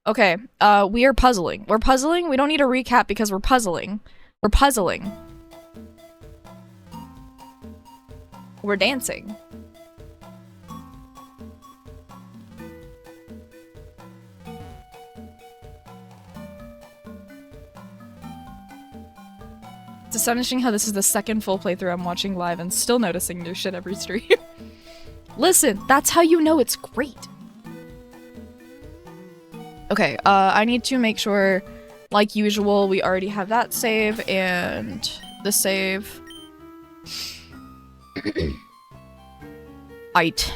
Okay, we are puzzling. We're puzzling? We don't need a recap because we're puzzling. We're puzzling. We're dancing. It's astonishing how this is the second full playthrough I'm watching live and still noticing new shit every stream. Listen, that's how you know it's great. Okay, I need to make sure, like usual, we already have that save and the save. Aight.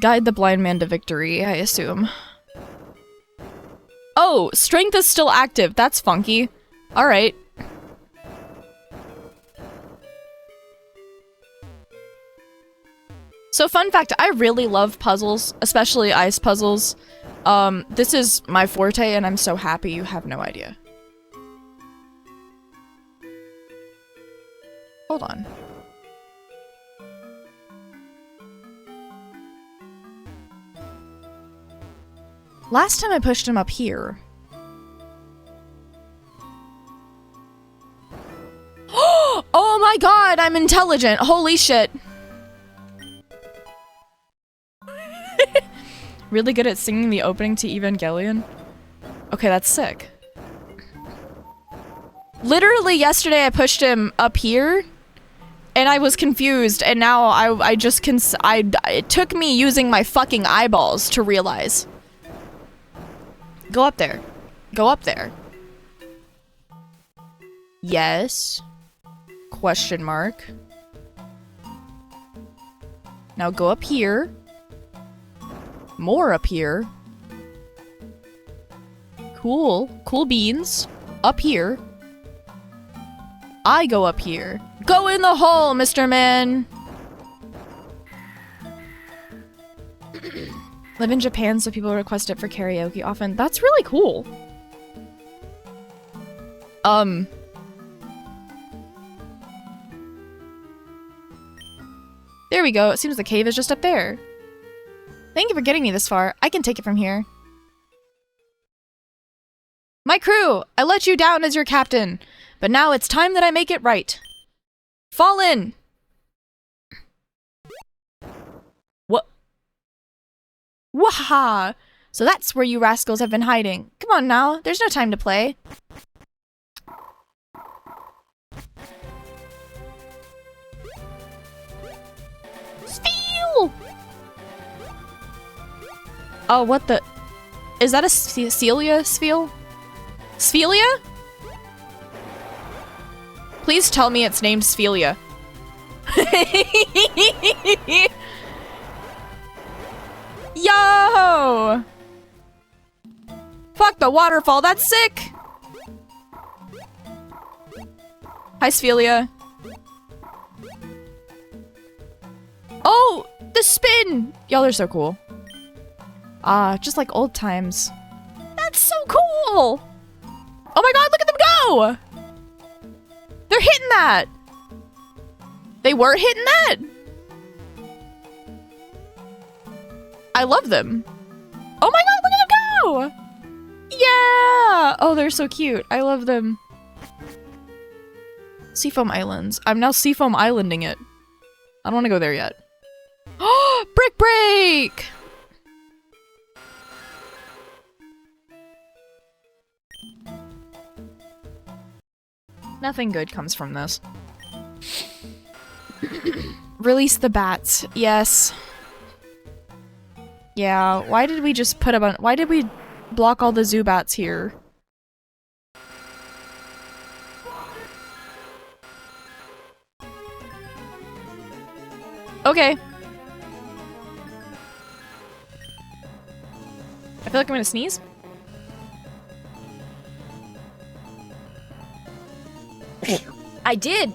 Guide the blind man to victory, I assume. Oh, strength is still active. That's funky. Alright. So fun fact, I really love puzzles, especially ice puzzles. This is my forte and I'm so happy you have no idea. Hold on. Last time I pushed him up here. Oh my god, I'm intelligent. Holy shit. Really good at singing the opening to Evangelion. Okay, that's sick. Literally yesterday I pushed him up here and I was confused and now it took me using my fucking eyeballs to realize. Go up there. Go up there. Yes. Question mark. Now go up here. More up here. Cool. Cool beans. Up here. I go up here. Go in the hole, Mr. Man! Live in Japan, so people request it for karaoke often. That's really cool. There we go. It seems the cave is just up there. Thank you for getting me this far. I can take it from here. My crew! I let you down as your captain, but now it's time that I make it right. Fall in! What? Waha! So that's where you rascals have been hiding. Come on now, there's no time to play. Spiel! Oh, what the? Is that a Celia Spiel? Sphelia? Please tell me it's named Sphelia. Yo! Fuck the waterfall, that's sick! Hi, Sphelia. Oh! The spin! Y'all are so cool. Ah, just like old times. That's so cool! Oh my god, look at them go! They're hitting that! They were hitting that! I love them. Oh my god, look at them go! Yeah! Oh, they're so cute. I love them. Seafoam Islands. I'm now Seafoam Islanding it. I don't want to go there yet. Oh, Brick Break! Nothing good comes from this. Release the bats. Yes. Yeah, why did we just put a bunch- why did we block all the Zubats here? Okay. I feel like I'm gonna sneeze. I did.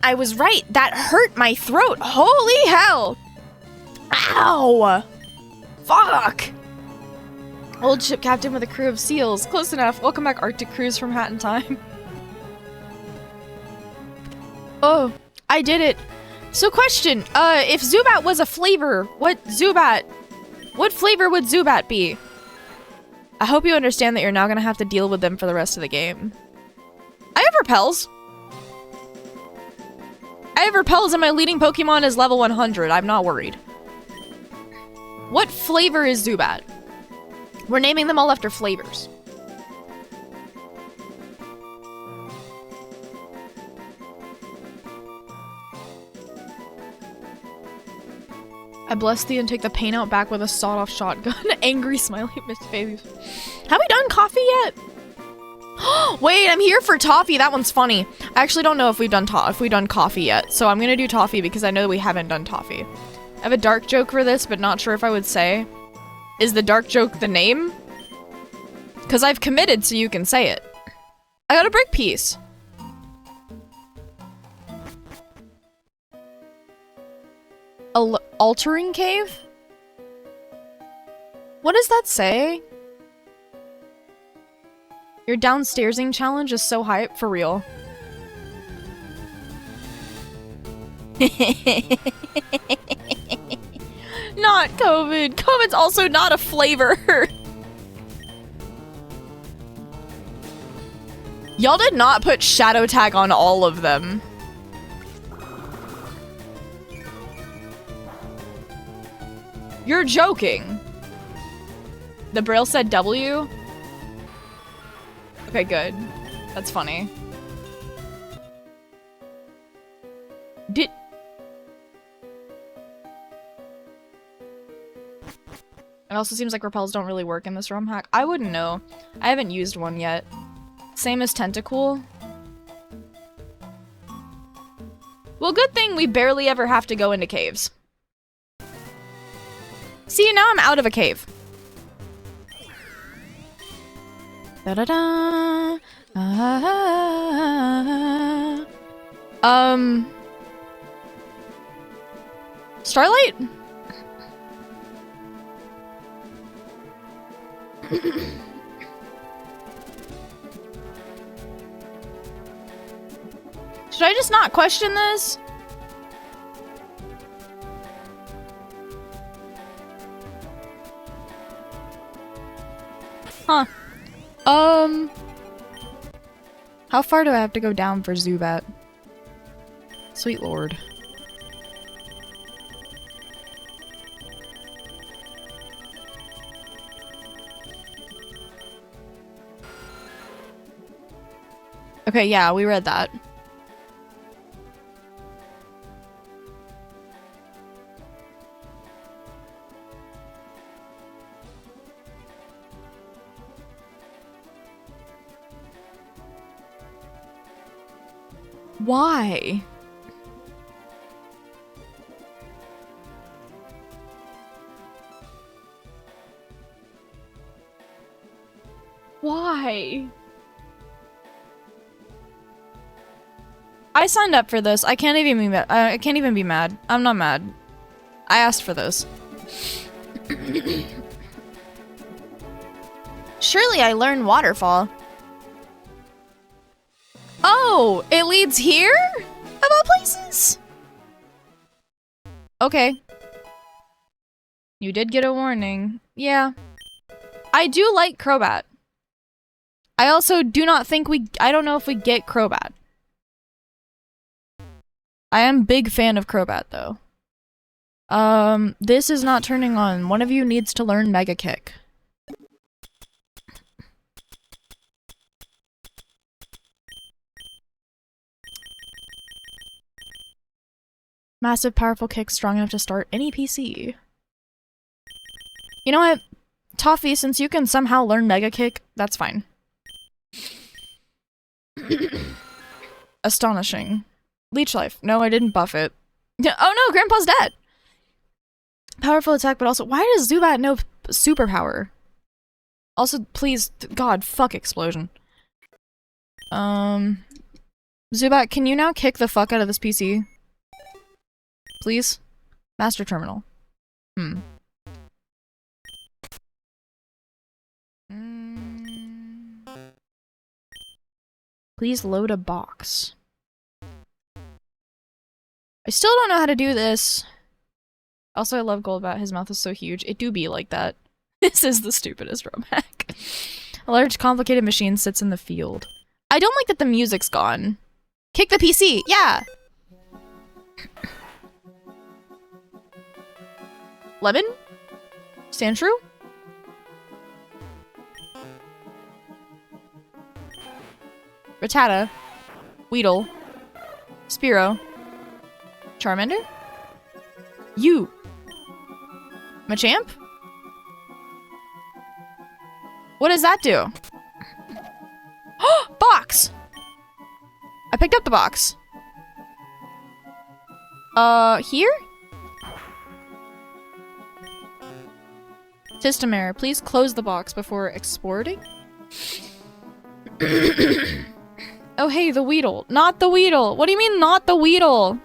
I was right. That hurt my throat. Holy hell. Ow. Fuck. Old ship captain with a crew of seals. Close enough. Welcome back, Arctic Cruise from Hat in Time. Oh, I did it. So question, if Zubat was a flavor, what flavor would Zubat be? I hope you understand that you're now gonna have to deal with them for the rest of the game. I have repels. I have repels and my leading Pokemon is level 100. I'm not worried. What flavor is Zubat? We're naming them all after flavors. I bless thee and take the pain out back with a sawed-off shotgun. Angry smiley face. Have we done coffee yet? Wait, I'm here for toffee. That one's funny. I actually don't know if we've done coffee yet, so I'm gonna do toffee because I know that we haven't done toffee. I have a dark joke for this, but not sure if I would say. Is the dark joke the name? Because I've committed so you can say it. I got a brick piece. Altering cave? What does that say? Your downstairsing challenge is so hype, for real. Not COVID. COVID's also not a flavor. Y'all did not put shadow tag on all of them. You're joking. The Braille said W? Okay, good. That's funny. It also seems like repels don't really work in this ROM hack. I wouldn't know. I haven't used one yet. Same as Tentacool. Well, good thing we barely ever have to go into caves. See, now I'm out of a cave. Da-da-da. Starlight? Should I just not question this? Huh. How far do I have to go down for Zubat? Sweet lord. Okay, yeah, we read that. Why? Why? I signed up for this. I can't even be mad. I can't even be mad. I'm not mad. I asked for this. Surely I learned waterfall. Oh, it leads here? Of all places? Okay. You did get a warning. Yeah. I do like Crobat. I also do not think I don't know if we get Crobat. I am big fan of Crobat though. This is not turning on. One of you needs to learn Mega Kick. Massive, powerful kick, strong enough to start any PC. You know what? Toffee, since you can somehow learn Mega Kick, that's fine. Astonishing. Leech Life. No, I didn't buff it. Oh no, Grandpa's dead! Powerful attack, but also- why does Zubat know superpower? Also, please, God, fuck explosion. Zubat, can you now kick the fuck out of this PC? Please? Master Terminal. Please load a box. I still don't know how to do this. Also, I love Goldbat. His mouth is so huge. It do be like that. This is the stupidest ROM hack. A large complicated machine sits in the field. I don't like that the music's gone. Kick the PC, yeah! Lemon? Sandshrew? Rattata. Weedle. Spearow. Charmander? You. Machamp? What does that do? Box! I picked up the box. Here? System error. Please close the box before exporting. Oh, hey, the Weedle. Not the Weedle. What do you mean, not the Weedle?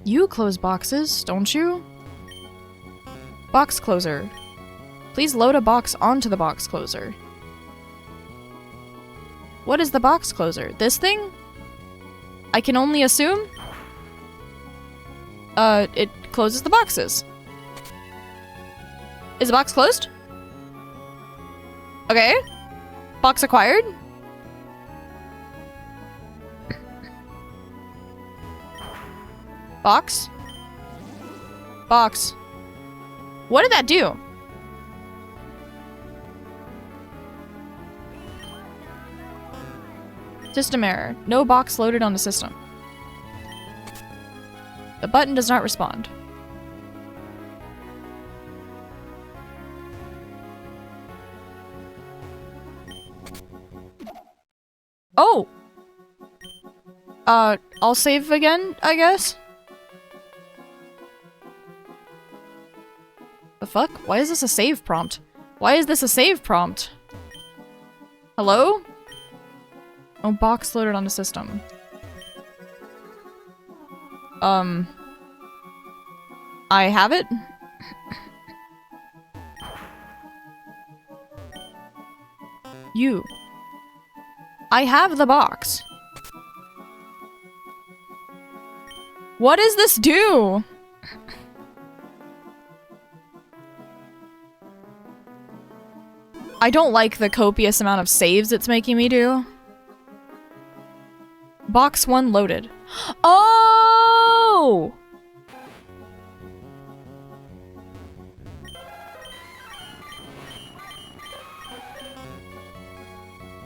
You close boxes, don't you? Box closer. Please load a box onto the box closer. What is the box closer? This thing? I can only assume? It closes the boxes. Is the box closed? Okay. Box acquired? Box? Box. What did that do? System error. No box loaded on the system. The button does not respond. Oh! I'll save again, I guess? The fuck? Why is this a save prompt? Why is this a save prompt? Hello? Oh, box loaded on the system. I have it? You. I have the box. What does this do? I don't like the copious amount of saves it's making me do. Box 1 loaded. Oh!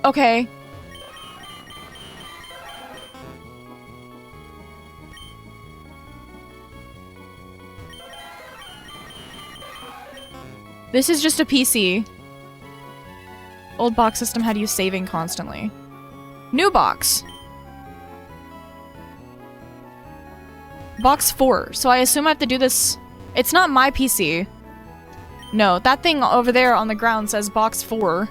Okay. This is just a PC. Old box system had you saving constantly. New box. Box 4. So I assume I have to do this. It's not my PC. No, that thing over there on the ground says box 4.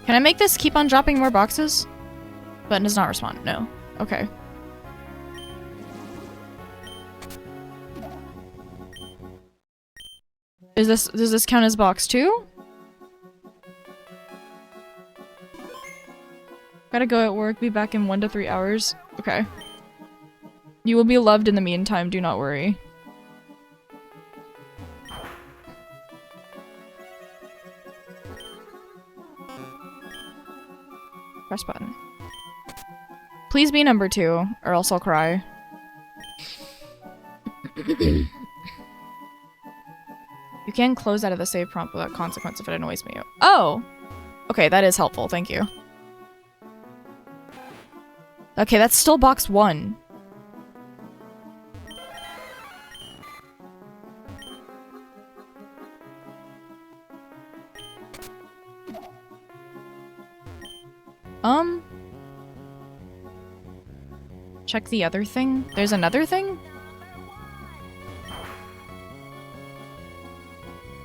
Can I make this keep on dropping more boxes? Button does not respond. No. Okay. Does this count as box 2? Gotta go at work, be back in 1 to 3 hours. Okay. You will be loved in the meantime, do not worry. Press button. Please be number 2, or else I'll cry. You can close out of the save prompt without consequence if it annoys me. Oh! Okay, that is helpful, thank you. Okay, that's still box 1. Check the other thing. There's another thing?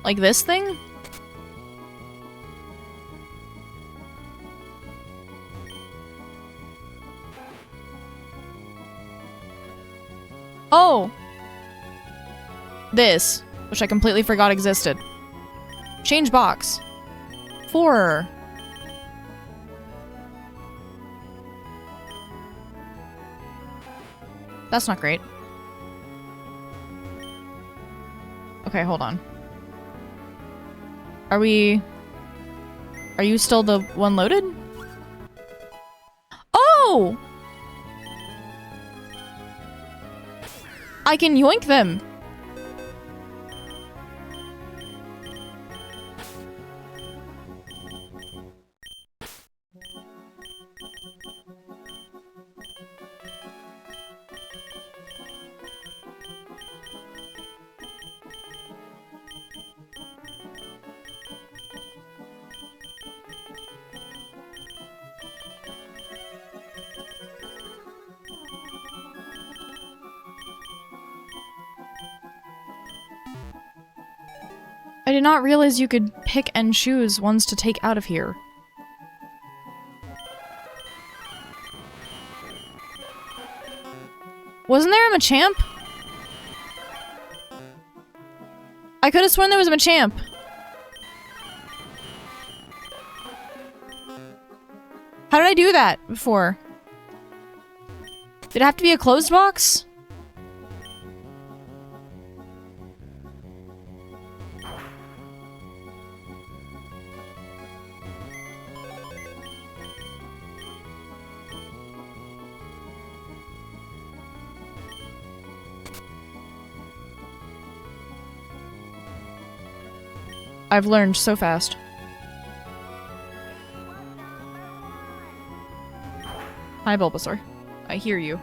Like this thing? Oh! This. which I completely forgot existed. Change box. 4. That's not great. Okay, hold on. Are you still the one loaded? Oh! I can yoink them. I did not realize you could pick and choose ones to take out of here. Wasn't there a Machamp? I could have sworn there was a Machamp. How did I do that before? Did it have to be a closed box? I've learned so fast. Hi, Bulbasaur. I hear you.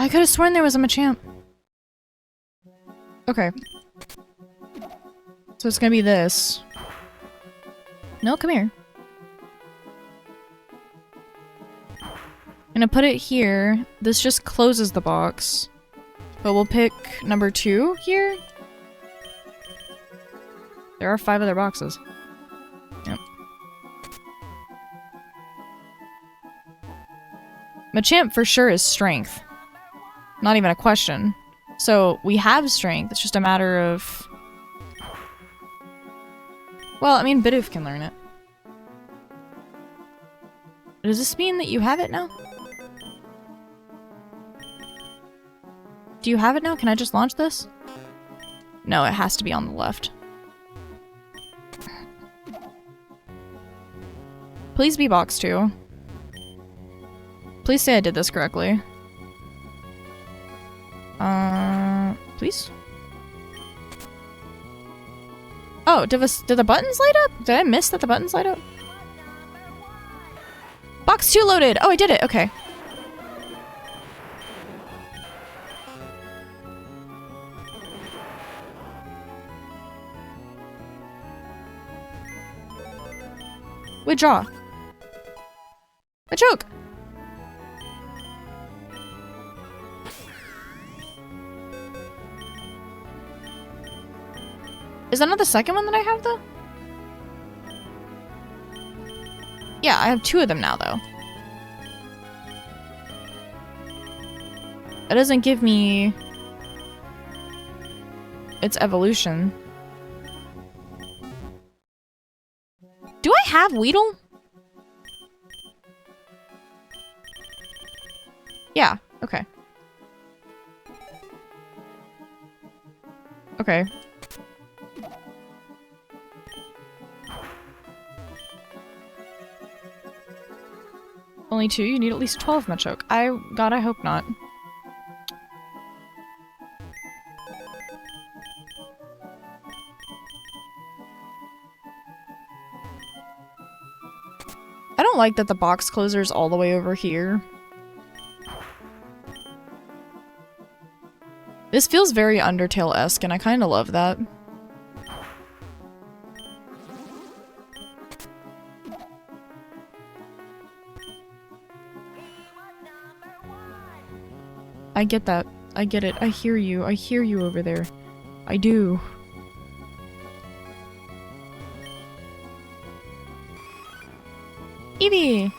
I could have sworn there was a Machamp. Okay. So it's gonna be this. No, come here. I'm gonna put it here. This just closes the box. But we'll pick number 2 here. There are 5 other boxes. Yep. Machamp for sure is strength. Not even a question. So we have strength, it's just a matter of... Well, I mean, Bidoof can learn it. Does this mean that you have it now? Do you have it now? Can I just launch this? No, it has to be on the left. Please be box 2. Please say I did this correctly. Please? Oh, did the buttons light up? Did I miss that the buttons light up? Box 2 loaded! Oh, I did it! Okay. Withdraw. A choke! Is that not the second one that I have, though? Yeah, I have 2 of them now, though. That doesn't give me... its evolution. Do I have Weedle? Yeah, okay. Okay. Only 2? You need at least 12 Machoke. God, I hope not. I don't like that the box closer's all the way over here. This feels very Undertale-esque, and I kinda love that. I get that. I get it. I hear you. I hear you over there. I do. Eevee!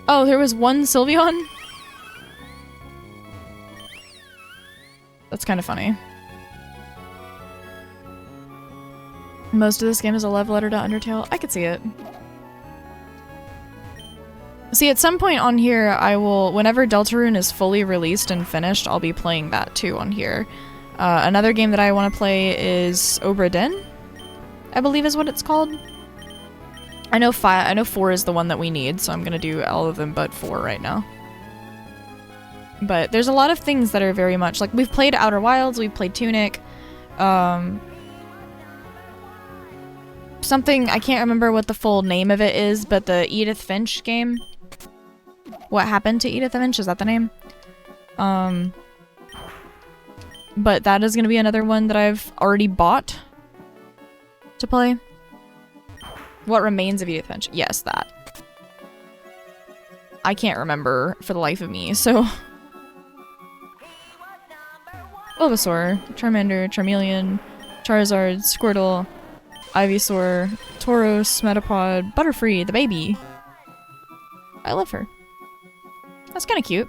Oh, there was one Sylveon? That's kind of funny. Most of this game is a love letter to Undertale. I could see it. See, at some point on here, I will, whenever Deltarune is fully released and finished, I'll be playing that too on here. Another game that I want to play is Obra Dinn, I believe is what it's called. I know 4 is the one that we need, so I'm gonna do all of them but 4 right now. But there's a lot of things that are very much, like, we've played Outer Wilds, we've played Tunic, something, I can't remember what the full name of it is, but the Edith Finch game. What Happened to Edith Finch, is that the name? But that is gonna be another one that I've already bought to play. What Remains of Edith Finch? Yes, that. I can't remember for the life of me, so... Bulbasaur, Charmander, Charmeleon, Charizard, Squirtle, Ivysaur, Tauros, Metapod, Butterfree, the baby. I love her. That's kind of cute.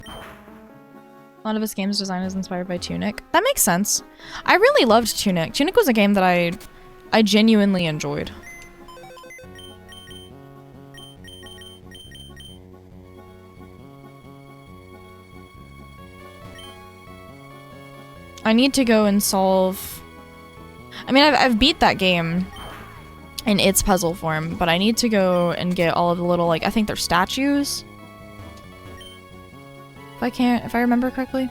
A lot of this game's design is inspired by Tunic. That makes sense. I really loved Tunic. Tunic was a game that I genuinely enjoyed. I need to go and solve... I mean, I've beat that game in its puzzle form, but I need to go and get all of the little, like, I think they're statues. If I remember correctly.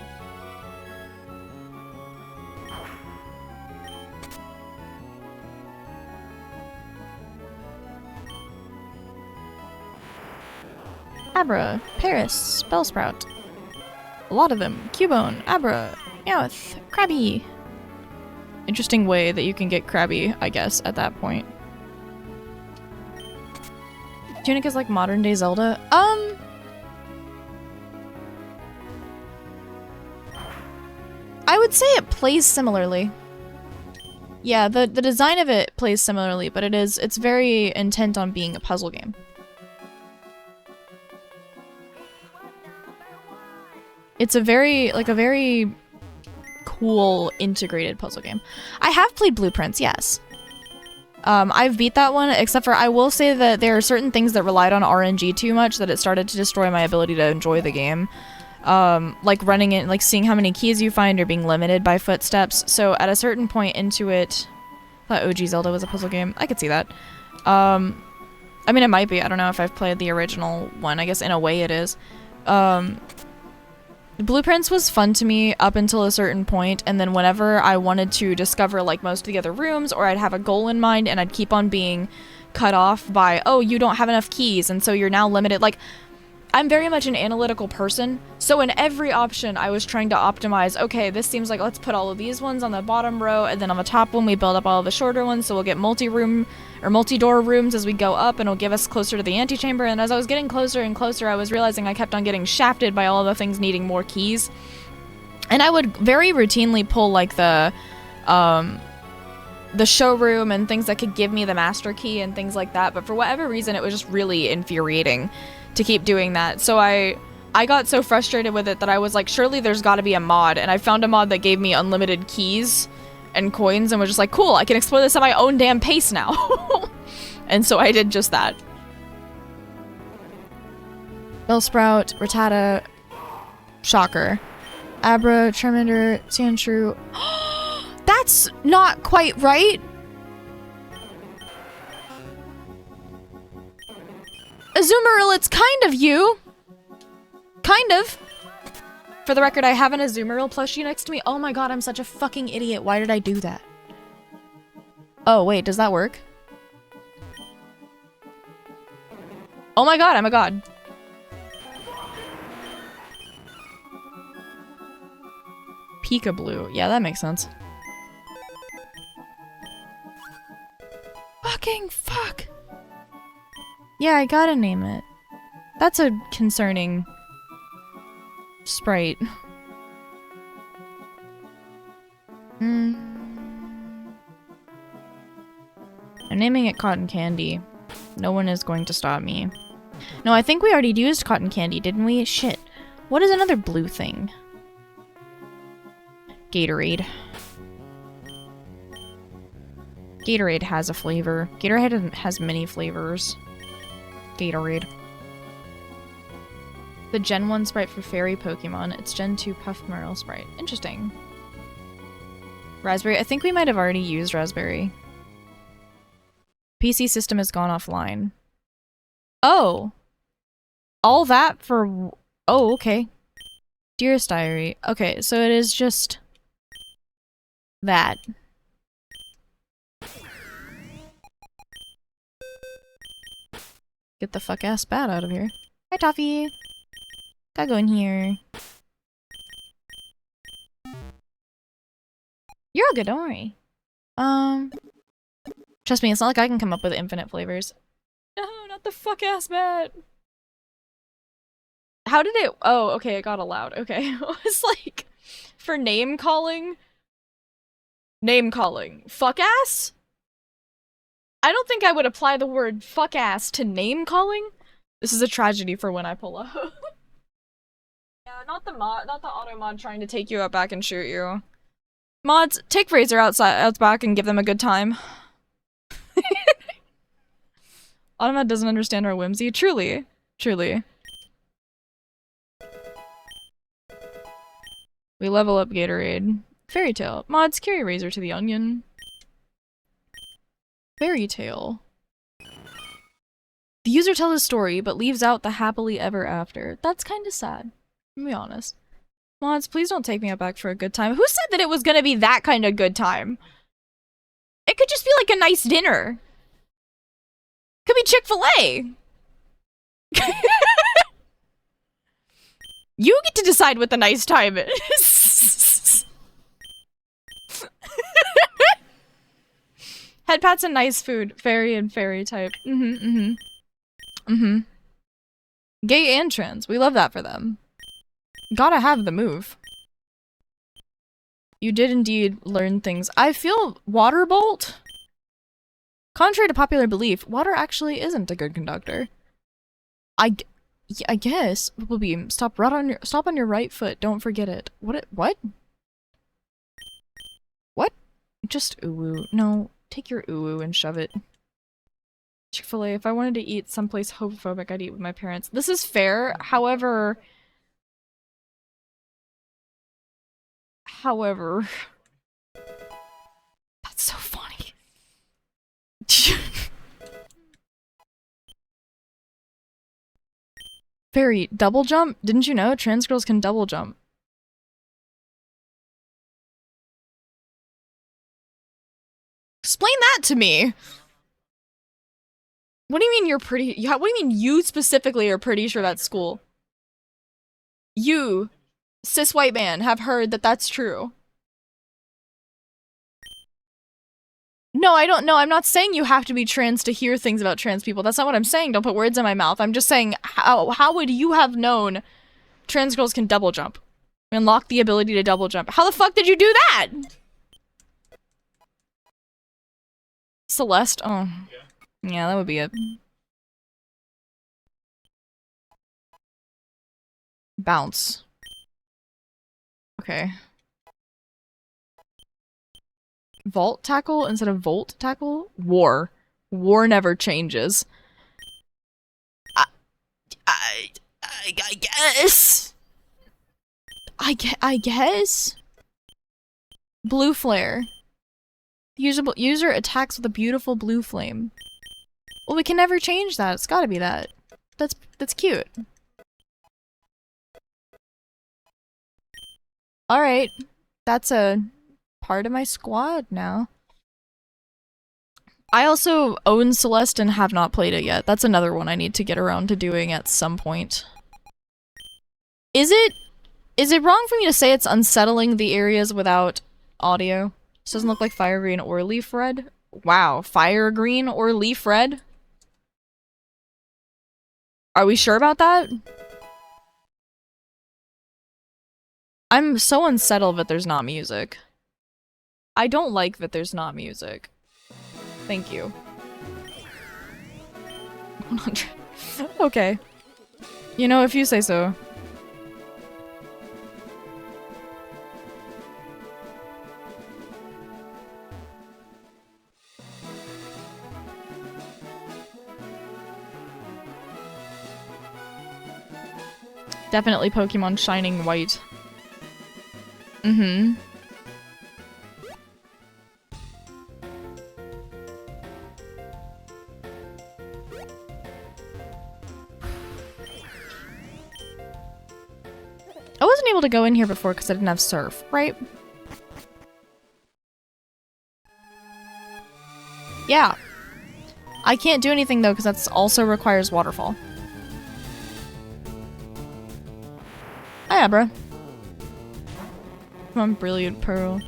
Abra, Paris, Bellsprout. A lot of them. Cubone, Abra, Meowth, Krabby. Interesting way that you can get Krabby, I guess, at that point. Tunic is like modern day Zelda. I would say it plays similarly. Yeah, the design of it plays similarly, but it's very intent on being a puzzle game. It's a very cool integrated puzzle game. I have played Blueprints, yes. I've beat that one, except for I will say that there are certain things that relied on RNG too much that it started to destroy my ability to enjoy the game. Like running it, like seeing how many keys you find or being limited by footsteps. So at a certain point into it, I thought OG Zelda was a puzzle game. I could see that. I mean, it might be. I don't know if I've played the original one. I guess in a way it is. Blueprints was fun to me up until a certain point, and then whenever I wanted to discover like most of the other rooms, or I'd have a goal in mind and I'd keep on being cut off by, oh, you don't have enough keys, and so you're now limited. Like, I'm very much an analytical person, so in every option I was trying to optimize, okay, this seems like let's put all of these ones on the bottom row, and then on the top one we build up all of the shorter ones, so we'll get multi-room or multi-door rooms as we go up, and it'll give us closer to the antechamber. And as I was getting closer and closer, I was realizing I kept on getting shafted by all of the things needing more keys. And I would very routinely pull like the showroom and things that could give me the master key and things like that, but for whatever reason it was just really infuriating to keep doing that. So I got so frustrated with it that I was like, surely there's got to be a mod, and I found a mod that gave me unlimited keys and coins and was just like, cool, I can explore this at my own damn pace now. And so I did just that. Bellsprout, Rattata, Shocker, Abra, Charmander, Sandshrew. That's not quite right. Azumarill, it's kind of you. Kind of. For the record, I have an Azumarill plushie next to me. Oh my god, I'm such a fucking idiot. Why did I do that? Oh, wait, does that work? Oh my god, I'm a god. Peekaboo. Yeah, that makes sense. fucking fuck. Yeah, I gotta name it. That's a concerning sprite. I'm naming it Cotton Candy. No one is going to stop me. No, I think we already used Cotton Candy, didn't we? Shit. What is another blue thing? Gatorade. Gatorade has a flavor. Gatorade has many flavors. Gatorade. The Gen 1 sprite for fairy Pokemon. It's Gen 2 Puffmerl sprite. Interesting. Raspberry. I think we might have already used Raspberry. PC system has gone offline. Oh. All that for... Oh, okay. Dearest Diary. Okay, so it is just... that. Get the fuck-ass bat out of here. Hi, Toffee. Gotta go in here. You're all good, don't worry. Trust me, it's not like I can come up with infinite flavors. No, not the fuck-ass bat. How did it- oh, okay, it got allowed. Okay. It was like, for name-calling? Name-calling. Fuck-ass? I don't think I would apply the word fuck-ass to name-calling. This is a tragedy for when I pull up. Yeah, not the auto mod trying to take you out back and shoot you. Mods, take Razor out back and give them a good time. Automat doesn't understand our whimsy. Truly. Truly. We level up Gatorade. Fairy Tale. Mods, carry Razor to the onion. Fairy Tale. The user tells a story, but leaves out the happily ever after. That's kinda sad. To be honest. Mods, please don't take me out back for a good time. Who said that it was gonna be that kind of good time? It could just be like a nice dinner. Could be Chick-fil-A. You get to decide what the nice time is. Head pats and nice food. Fairy and fairy type. Gay and trans. We love that for them. Gotta have the move. You did indeed learn things. I feel water bolt. Contrary to popular belief, water actually isn't a good conductor. I guess. Beam, stop on your right foot. Don't forget it. What? What? Just ooh. No, take your ooh and shove it. Chick-fil-A. If I wanted to eat someplace homophobic, I'd eat with my parents. This is fair. However, that's so funny. Fairy, double jump? Didn't you know? Trans girls can double jump. Explain that to me! What do you mean you're pretty- what do you mean you specifically are pretty sure that's school? You, cis white man, have heard that that's true. No, I don't know. I'm not saying you have to be trans to hear things about trans people. That's not what I'm saying. Don't put words in my mouth. I'm just saying, how would you have known trans girls can double jump? Unlock the ability to double jump. How the fuck did you do that? Celeste? Oh. Yeah, that would be it. Bounce. Okay. Vault tackle instead of volt tackle? War. War never changes. I guess. I guess. Blue flare. User attacks with a beautiful blue flame. Well, we can never change that. It's gotta be that. That's cute. Alright. That's a part of my squad now. I also own Celeste and have not played it yet. That's another one I need to get around to doing at some point. Is it wrong for me to say it's unsettling the areas without audio? This doesn't look like fire green or leaf red. Wow, fire green or leaf red? Are we sure about that? I'm so unsettled that there's not music. I don't like that there's not music. Thank you. 100. Okay. You know, if you say so. Definitely Pokemon Shining White. Mm-hmm. I wasn't able to go in here before because I didn't have surf, right? Yeah. I can't do anything though because that also requires waterfall. Hi, Abra. Come on, Brilliant Pearl.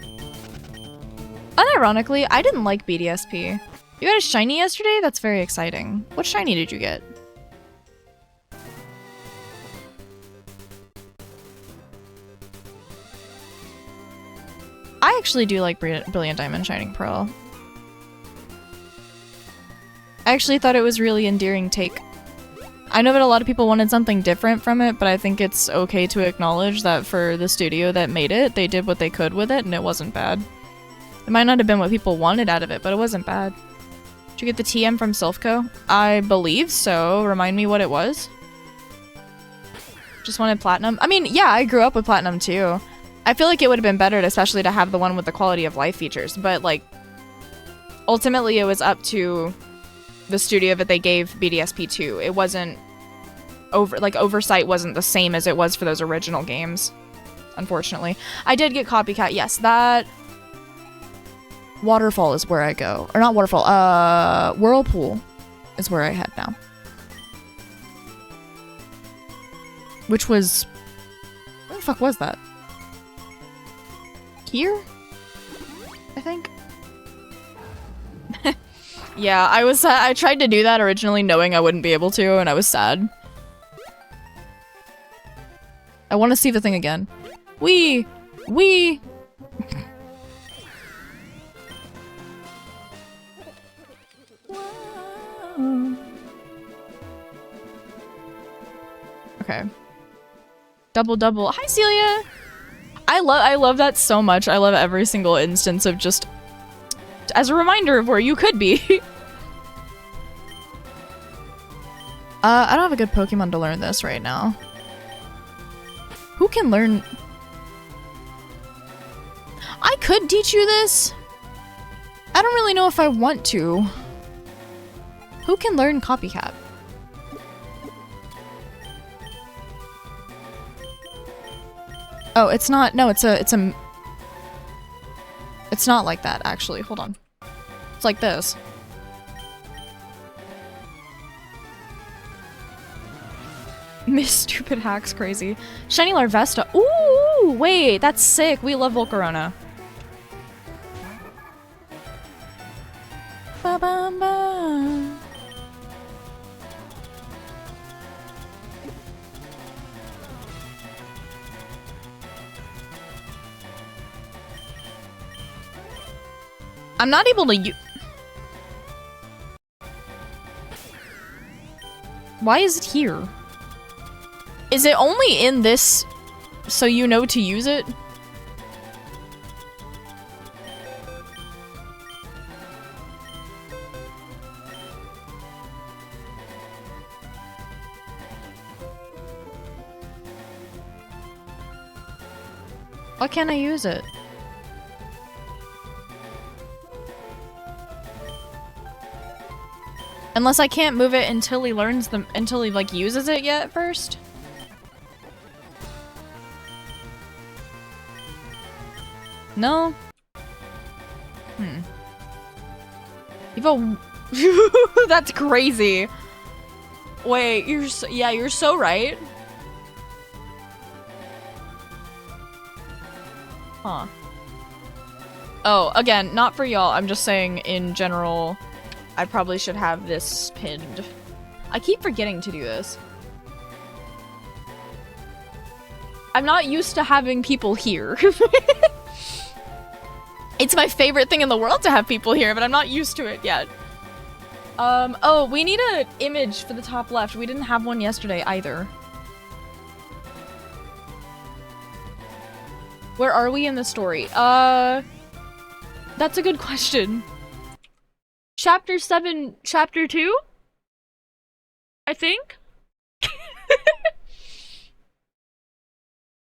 Unironically, I didn't like BDSP. You got a shiny yesterday? That's very exciting. What shiny did you get? I actually do like Brilliant Diamond Shining Pearl. I actually thought it was really endearing take. I know that a lot of people wanted something different from it, but I think it's okay to acknowledge that for the studio that made it, they did what they could with it, and it wasn't bad. It might not have been what people wanted out of it, but it wasn't bad. Did you get the TM from Silphco? I believe so. Remind me what it was. Just wanted Platinum. I mean, yeah, I grew up with Platinum too. I feel like it would have been better, especially to have the one with the quality of life features, but like, ultimately it was up to the studio that they gave BDSP to. It wasn't oversight wasn't the same as it was for those original games, unfortunately. I did get Copycat, yes. That Waterfall is where I go. Or not Waterfall, Whirlpool is where I head now. Which was... where the fuck was that? Here? I think? Yeah, I tried to do that originally knowing I wouldn't be able to, and I was sad. I want to see the thing again. Wee! Okay. Double. Hi, Celia! I love that so much. I love every single instance of just... as a reminder of where you could be. I don't have a good Pokemon to learn this right now. Who can learn... I could teach you this. I don't really know if I want to. Who can learn Copycat? Oh, it's not... no, it's a... it's not like that, actually. Hold on. It's like this. Miss Stupid Hacks crazy. Shiny Larvesta. Ooh, wait, that's sick. We love Volcarona. Ba-bam-bam. I'm not able to Why is it here? Is it only in this so you know to use it? Why can't I use it? Unless I can't move it until he learns them, until he like uses it yet first? No? Evo... That's crazy. Wait, you're so, yeah, you're so right. Huh. Oh, again, not for y'all. I'm just saying in general, I probably should have this pinned. I keep forgetting to do this. I'm not used to having people here. It's my favorite thing in the world to have people here, but I'm not used to it yet. Oh, we need an image for the top left. We didn't have one yesterday either. Where are we in the story? That's a good question. Chapter 7, Chapter 2? I think?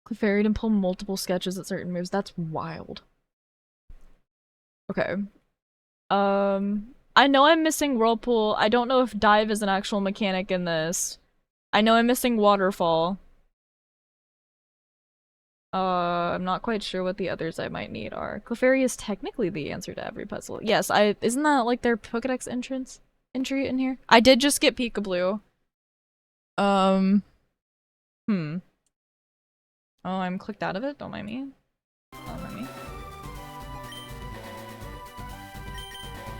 Clefairy didn't pull multiple sketches at certain moves. That's wild. Okay. I know I'm missing Whirlpool. I don't know if Dive is an actual mechanic in this. I know I'm missing Waterfall. I'm not quite sure what the others I might need are. Clefairy is technically the answer to every puzzle. Yes, isn't that like their Pokedex entry in here? I did just get Peekaboo. Oh, I'm clicked out of it? Don't mind me. Don't mind me.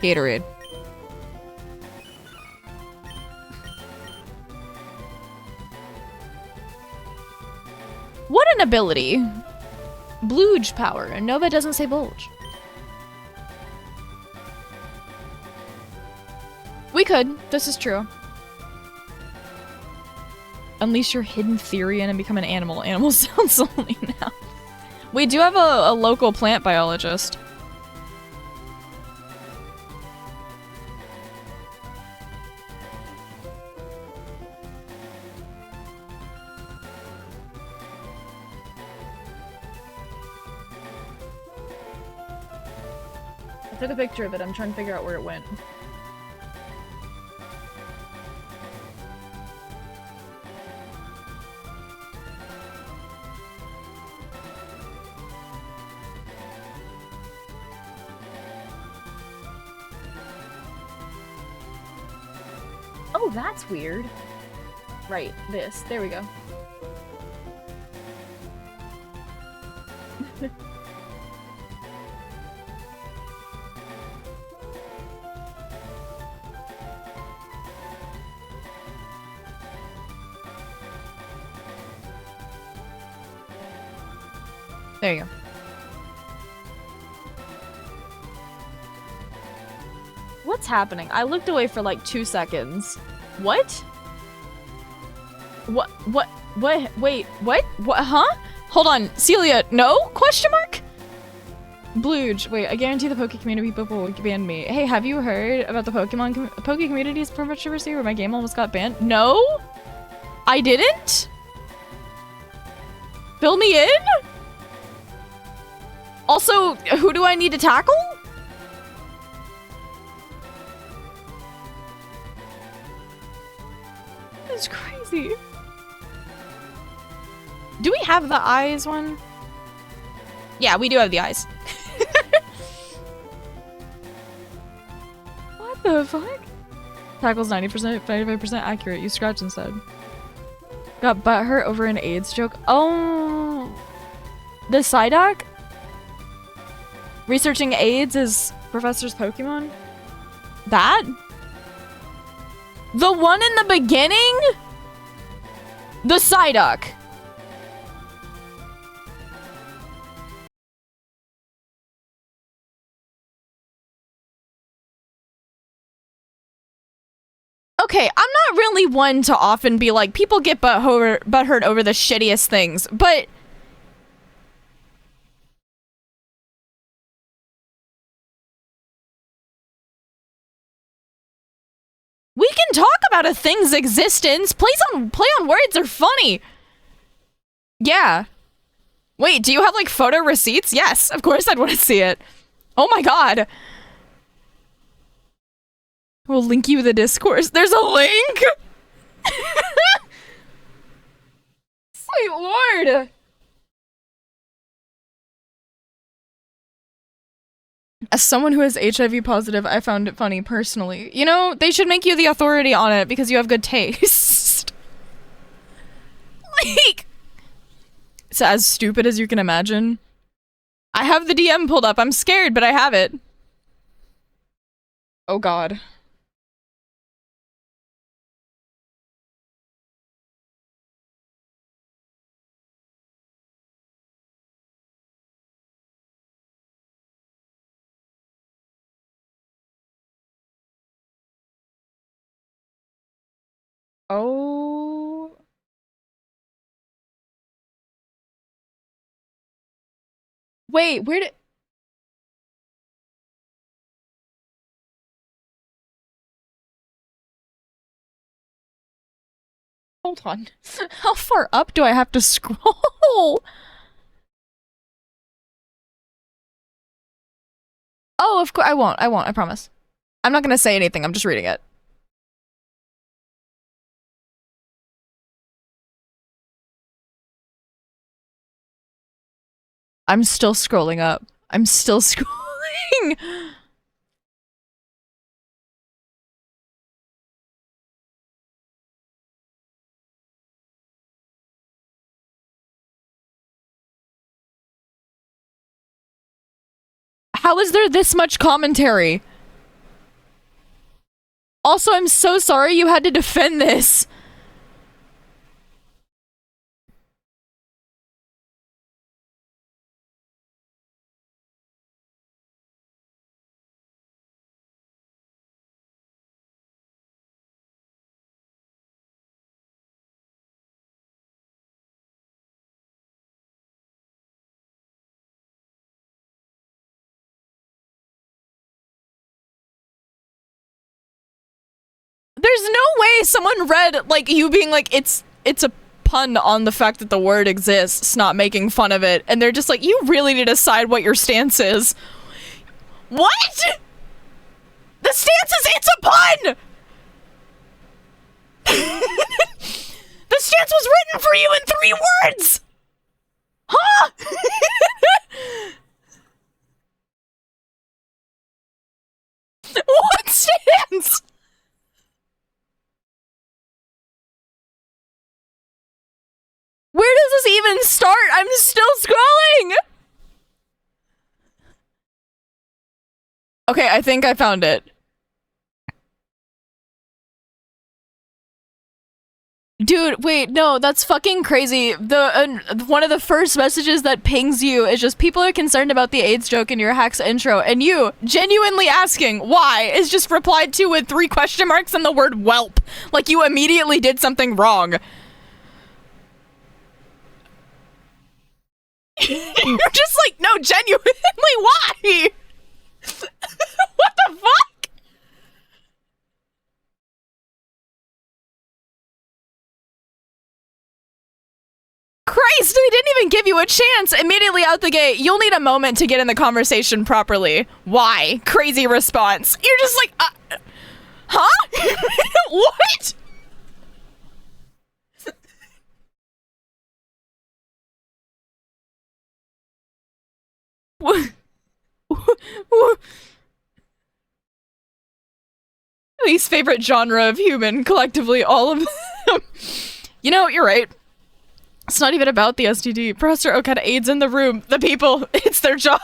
Gatorade. What an ability! Blooge power, and Nova doesn't say bulge. We could, this is true. Unleash your hidden Therian and become an animal. Animal sounds only now. We do have a local plant biologist. I took a picture of it. I'm trying to figure out where it went. Oh, that's weird. Right, this. There we go. There you go. What's happening? I looked away for like 2 seconds. What? What? Wait, what? What? Huh? Hold on. Celia, no? Question mark? Blooge. Wait, I guarantee the Poke community people will ban me. Hey, have you heard about the Poke community's controversy where my game almost got banned? No? I didn't? Fill me in? Also, who do I need to tackle? That's crazy. Do we have the eyes one? Yeah, we do have the eyes. What the fuck? Tackle's 90%, 95% accurate. You scratch instead. Got butthurt over an AIDS joke. Oh, the Psyduck? Researching AIDS is Professor's Pokemon? That? The one in the beginning? The Psyduck. Okay, I'm not really one to often be like, people get butthurt over the shittiest things, but we can talk about a thing's existence. Play on words are funny. Yeah. Wait, do you have like photo receipts? Yes, of course I'd want to see it. Oh my god. We'll link you the discourse. There's a link? Sweet lord. As someone who is HIV positive, I found it funny personally. You know, they should make you the authority on it because you have good taste. Like, it's as stupid as you can imagine. I have the DM pulled up. I'm scared, but I have it. Oh god. Oh. Wait, where did... Hold on. How far up do I have to scroll? Oh, of course. I won't. I promise. I'm not gonna say anything. I'm just reading it. I'm still scrolling up. I'm still scrolling. How is there this much commentary? Also, I'm so sorry you had to defend this. There's no way someone read, like, you being like, it's a pun on the fact that the word exists, not making fun of it, and they're just like, you really need to decide what your stance is. What?! The stance is, it's a pun! The stance was written for you in 3 words! Huh?! What stance?! Where does this even start? I'm still scrolling! Okay, I think I found it. Dude, wait, no, that's fucking crazy. One of the first messages that pings you is just people are concerned about the AIDS joke in your Hacks intro, and you, genuinely asking why, is just replied to with 3 question marks and the word whelp. Like you immediately did something wrong. You're just like, no, genuinely, why? What the fuck? Christ, they didn't even give you a chance immediately out the gate. You'll need a moment to get in the conversation properly. Why? Crazy response. You're just like, huh? What? Least favorite genre of human, collectively all of them. You know, you're right. It's not even about the STD. Professor Oak had AIDS in the room. The people, it's their job.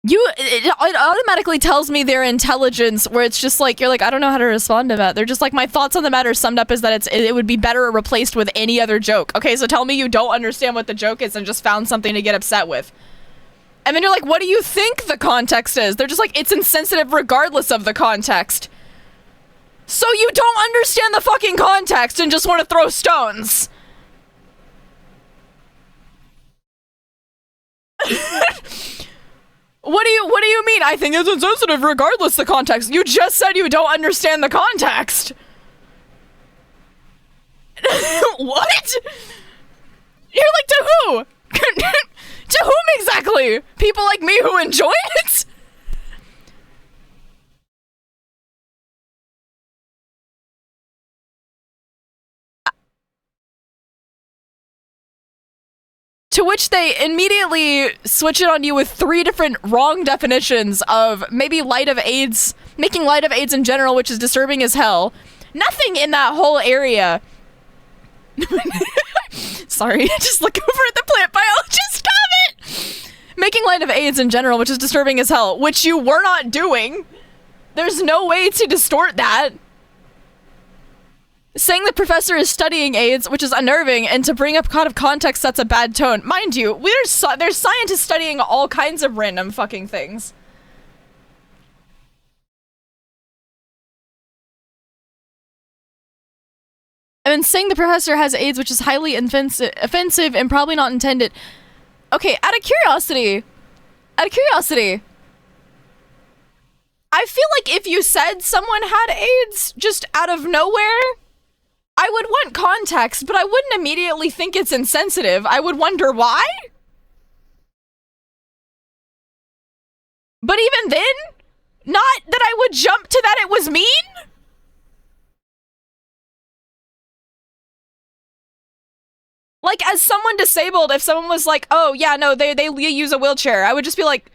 It automatically tells me their intelligence, where it's just like, you're like, I don't know how to respond to that. They're just like, my thoughts on the matter summed up is that it would be better replaced with any other joke. Okay, so tell me you don't understand what the joke is and just found something to get upset with. And then you're like, what do you think the context is? They're just like, it's insensitive regardless of the context. So you don't understand the fucking context and just want to throw stones. What do you mean? I think it's insensitive regardless the context. You just said you don't understand the context. What? You're like, to who? To whom exactly? People like me who enjoy it? To which they immediately switch it on you with 3 different wrong definitions of maybe light of AIDS, making light of AIDS in general, which is disturbing as hell, Nothing in that whole area. Sorry, just look over at the plant biologist comment. Making light of AIDS in general, which is disturbing as hell, which you were not doing. There's no way to distort that. Saying the professor is studying AIDS, which is unnerving, and to bring up out of context, that's a bad tone. Mind you, there's scientists studying all kinds of random fucking things. And then saying the professor has AIDS, which is highly offensive and probably not intended. Okay, out of curiosity, I feel like if you said someone had AIDS just out of nowhere, I would want context, but I wouldn't immediately think it's insensitive. I would wonder why? But even then, not that I would jump to that it was mean? Like, as someone disabled, if someone was like, oh, yeah, no, they use a wheelchair, I would just be like,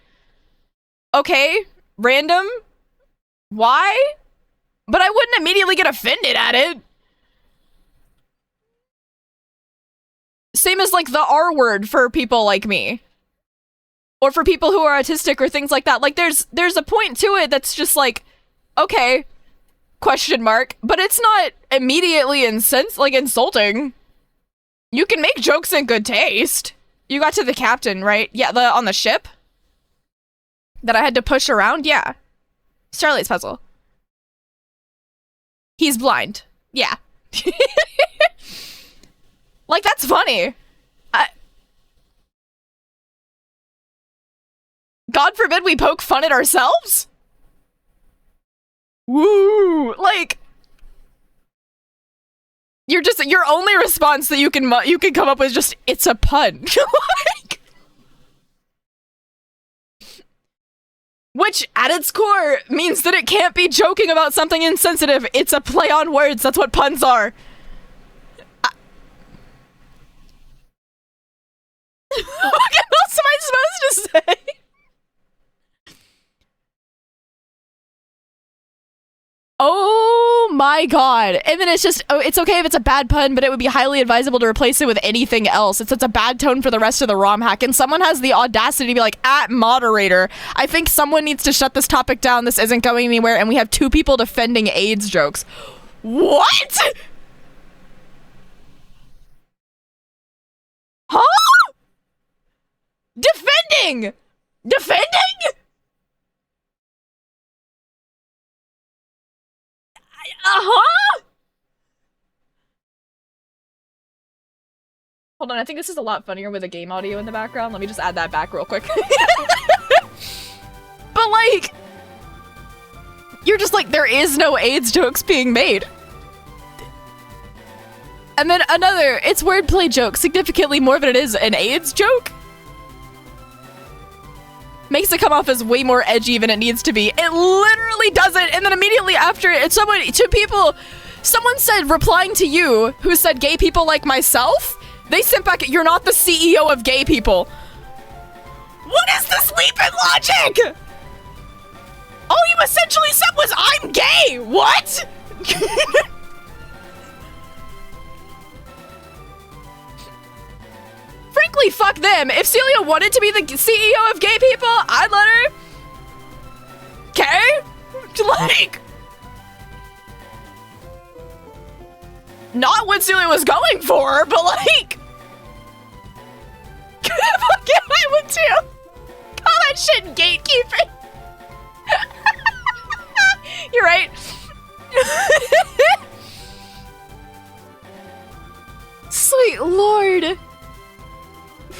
okay, random, why? But I wouldn't immediately get offended at it. Same as, like, the R word for people like me. Or for people who are autistic or things like that. Like, there's a point to it that's just like, okay, question mark, but it's not immediately insulting. You can make jokes in good taste. You got to the captain, right? Yeah, on the ship? That I had to push around? Yeah. Starlight's puzzle. He's blind. Yeah. Like, that's funny. God forbid we poke fun at ourselves? Woo! Like... your only response that you can come up with is just, it's a pun. Like, which, at its core, means that it can't be joking about something insensitive. It's a play on words. That's what puns are. What else am I supposed to say? Oh my god. And then it's just, oh, it's okay if it's a bad pun, but it would be highly advisable to replace it with anything else. It sets a bad tone for the rest of the ROM hack, and someone has the audacity to be like, at moderator, I think someone needs to shut this topic down, this isn't going anywhere, and we have 2 people defending AIDS jokes. What? Huh? Defending? Uh-huh. Hold on, I think this is a lot funnier with a game audio in the background. Let me just add that back real quick. But like, you're just like, there is no AIDS jokes being made. And then another, it's wordplay joke, significantly more than it is an AIDS joke. Makes it come off as way more edgy than it needs to be. It literally doesn't. And then immediately after it, someone said, replying to you, who said gay people like myself, they sent back, you're not the CEO of gay people. What is this leap in logic? All you essentially said was, I'm gay. What? Frankly, fuck them. If Celia wanted to be the CEO of gay people, I'd let her. Okay? Like... not what Celia was going for, but like... fuck yeah, I would too. Call that shit gatekeeping. You're right. Sweet lord.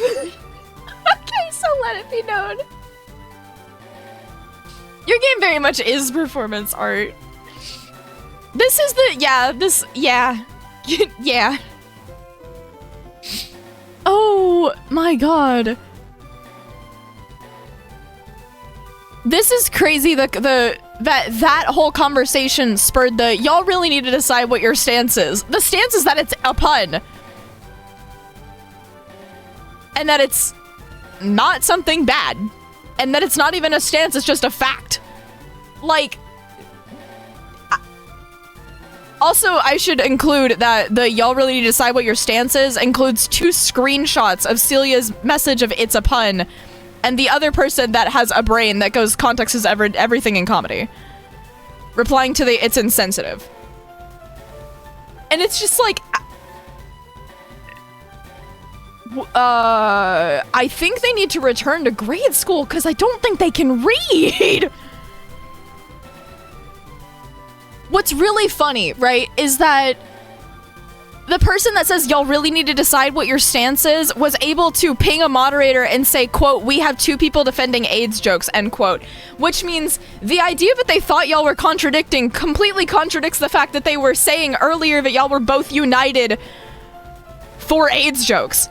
Okay, so let it be known. Your game very much is performance art. This is the, yeah. Yeah. Oh my god. This is crazy, that whole conversation spurred the, y'all really need to decide what your stance is. The stance is that it's a pun. And that it's not something bad. And that it's not even a stance, it's just a fact. Like... Also, I should include that the y'all really need to decide what your stance is includes 2 screenshots of Celia's message of it's a pun, and the other person that has a brain that goes context is everything in comedy. Replying to the it's insensitive. And it's just like... I think they need to return to grade school because I don't think they can read! What's really funny, right, is that the person that says y'all really need to decide what your stance is was able to ping a moderator and say, quote, we have 2 people defending AIDS jokes, end quote. Which means the idea that they thought y'all were contradicting completely contradicts the fact that they were saying earlier that y'all were both united for AIDS jokes.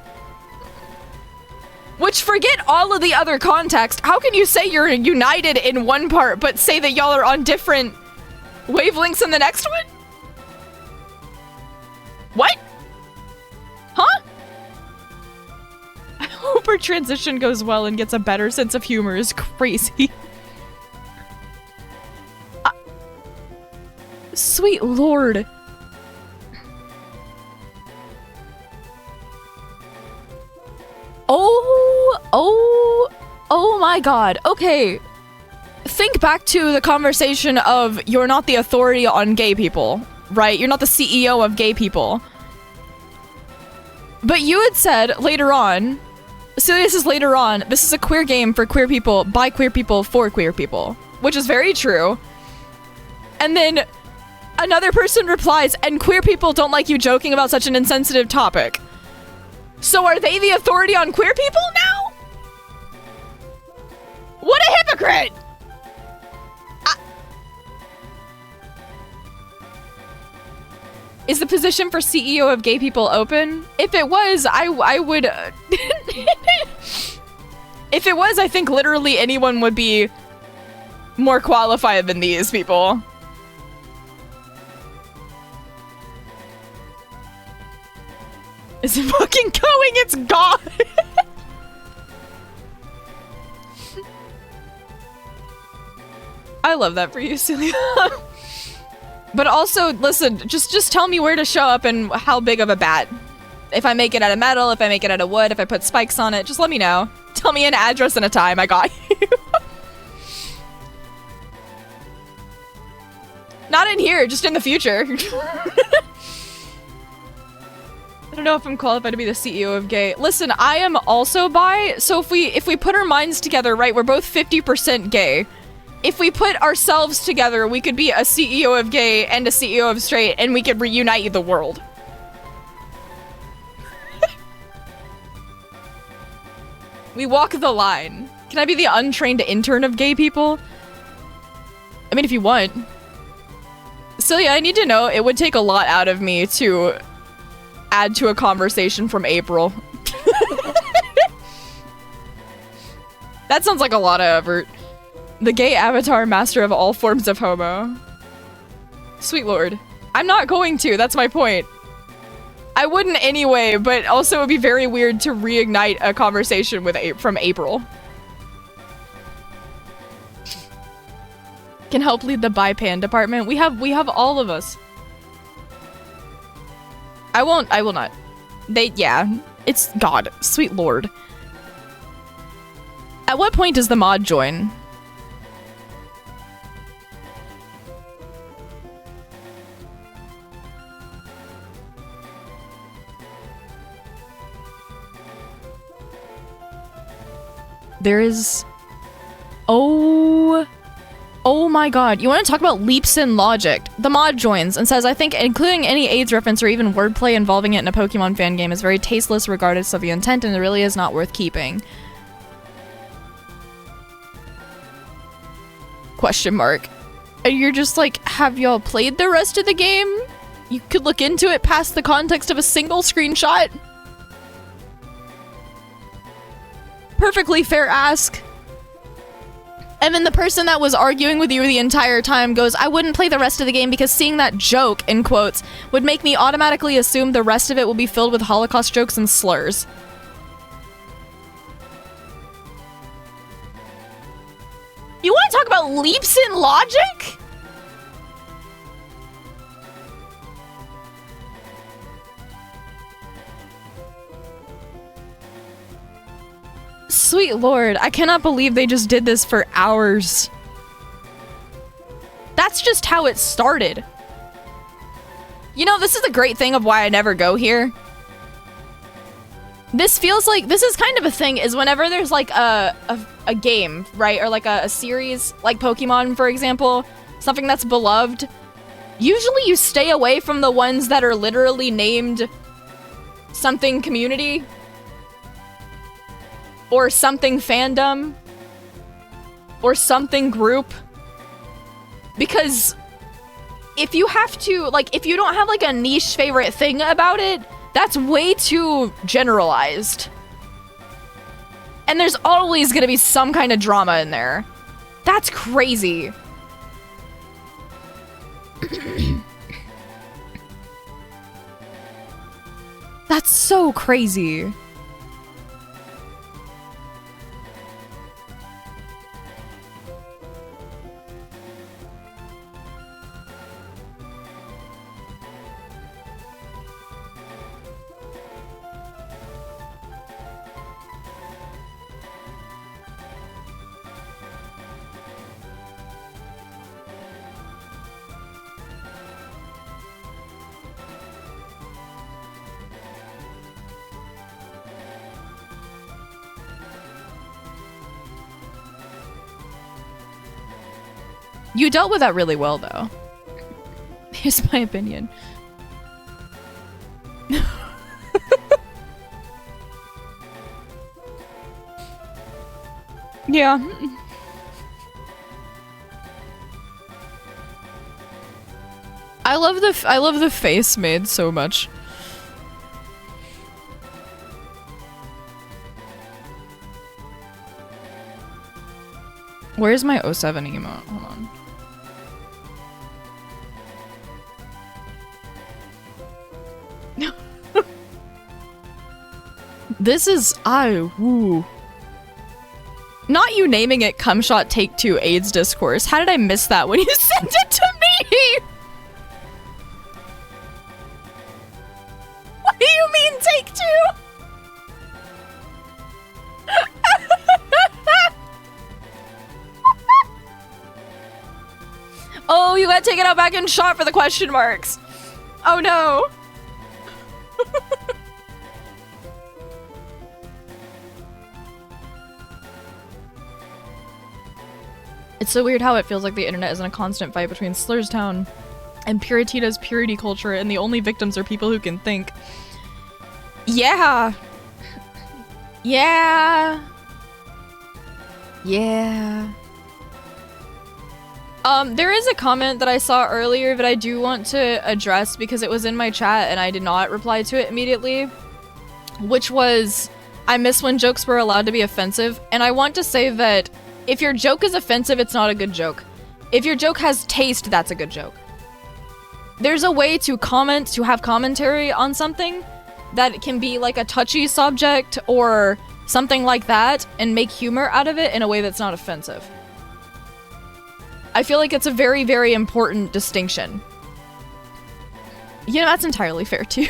Which, forget all of the other context, how can you say you're united in one part but say that y'all are on different wavelengths in the next one? What? Huh? I hope her transition goes well and gets a better sense of humor is crazy. Sweet lord. Oh my god. Okay. Think back to the conversation of you're not the authority on gay people, right? You're not the CEO of gay people. But you had said later on, Celia says later on, this is a queer game for queer people, by queer people, for queer people. Which is very true. And then another person replies, and queer people don't like you joking about such an insensitive topic. So are they the authority on queer people now? What a hypocrite! Is the position for CEO of gay people open? If it was, I would... If it was, I think literally anyone would be more qualified than these people. Is it fucking going? It's gone! I love that for you, Celia. But also, listen, just tell me where to show up and how big of a bat. If I make it out of metal, if I make it out of wood, if I put spikes on it, just let me know. Tell me an address and a time, I got you. Not in here, just in the future. I don't know if I'm qualified to be the CEO of gay. Listen, I am also bi, so if we put our minds together, right, we're both 50% gay. If we put ourselves together, we could be a CEO of gay and a CEO of straight, and we could reunite the world. We walk the line. Can I be the untrained intern of gay people? I mean, if you want. Celia, I need to know, it would take a lot out of me to add to a conversation from April. That sounds like a lot of effort. The gay avatar master of all forms of homo. Sweet lord. I'm not going to, that's my point. I wouldn't anyway, but also it would be very weird to reignite a conversation with from April. Can help lead the bi-pan department. We have all of us. I will not. Yeah. It's God. Sweet lord. At what point does the mod join? There is... Oh my god. You want to talk about leaps in logic? The mod joins and says, I think including any AIDS reference or even wordplay involving it in a Pokemon fan game is very tasteless regardless of the intent, and it really is not worth keeping. Question mark. And you're just like, have y'all played the rest of the game? You could look into it past the context of a single screenshot. Perfectly fair ask. And then the person that was arguing with you the entire time goes, I wouldn't play the rest of the game because seeing that joke, in quotes, would make me automatically assume the rest of it will be filled with Holocaust jokes and slurs. You want to talk about leaps in logic? Sweet lord, I cannot believe they just did this for hours. That's just how it started. You know, this is the great thing of why I never go here. This feels like, this is kind of a thing, is whenever there's like a game, right? Or like a series, like Pokemon, for example, something that's beloved. Usually you stay away from the ones that are literally named something community. Or something fandom. Or something group. Because if you have to, like, if you don't have like a niche favorite thing about it, that's way too generalized. And there's always gonna be some kind of drama in there. That's crazy. That's so crazy. You dealt with that really well, though. Here's my opinion. Yeah. I love the face made so much. Where's my 07 emote? Hold on. This is woo. Not you naming it Cum Shot Take 2 AIDS Discourse. How did I miss that when you sent it to me? What do you mean Take 2? Oh, you got taken out back and shot for the question marks. Oh no. It's so weird how it feels like the internet is in a constant fight between Slurstown and Puritita's purity culture, and the only victims are people who can think. Yeah. Yeah. Yeah. There is a comment that I saw earlier that I do want to address because it was in my chat and I did not reply to it immediately, which was, I miss when jokes were allowed to be offensive, and I want to say that if your joke is offensive, it's not a good joke. If your joke has taste, that's a good joke. There's a way to comment, to have commentary on something that can be like a touchy subject or something like that and make humor out of it in a way that's not offensive. I feel like it's a very, very important distinction. You know, that's entirely fair too.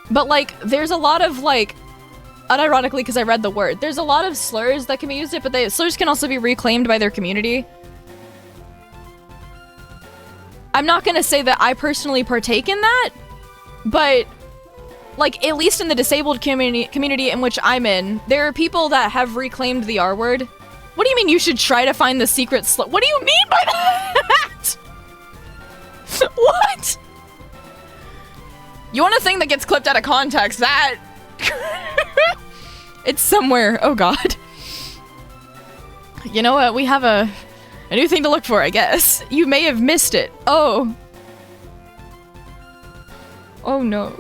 But like, there's a lot of like, unironically, because I read the word, there's a lot of slurs that can be used, but slurs can also be reclaimed by their community. I'm not gonna say that I personally partake in that, but like, at least in the disabled community in which I'm in, there are people that have reclaimed the R word. What do you mean you should try to find the secret slur? What do you mean by that? What? You want a thing that gets clipped out of context? That... It's somewhere. Oh god. You know what? We have a new thing to look for, I guess. You may have missed it. Oh. Oh no.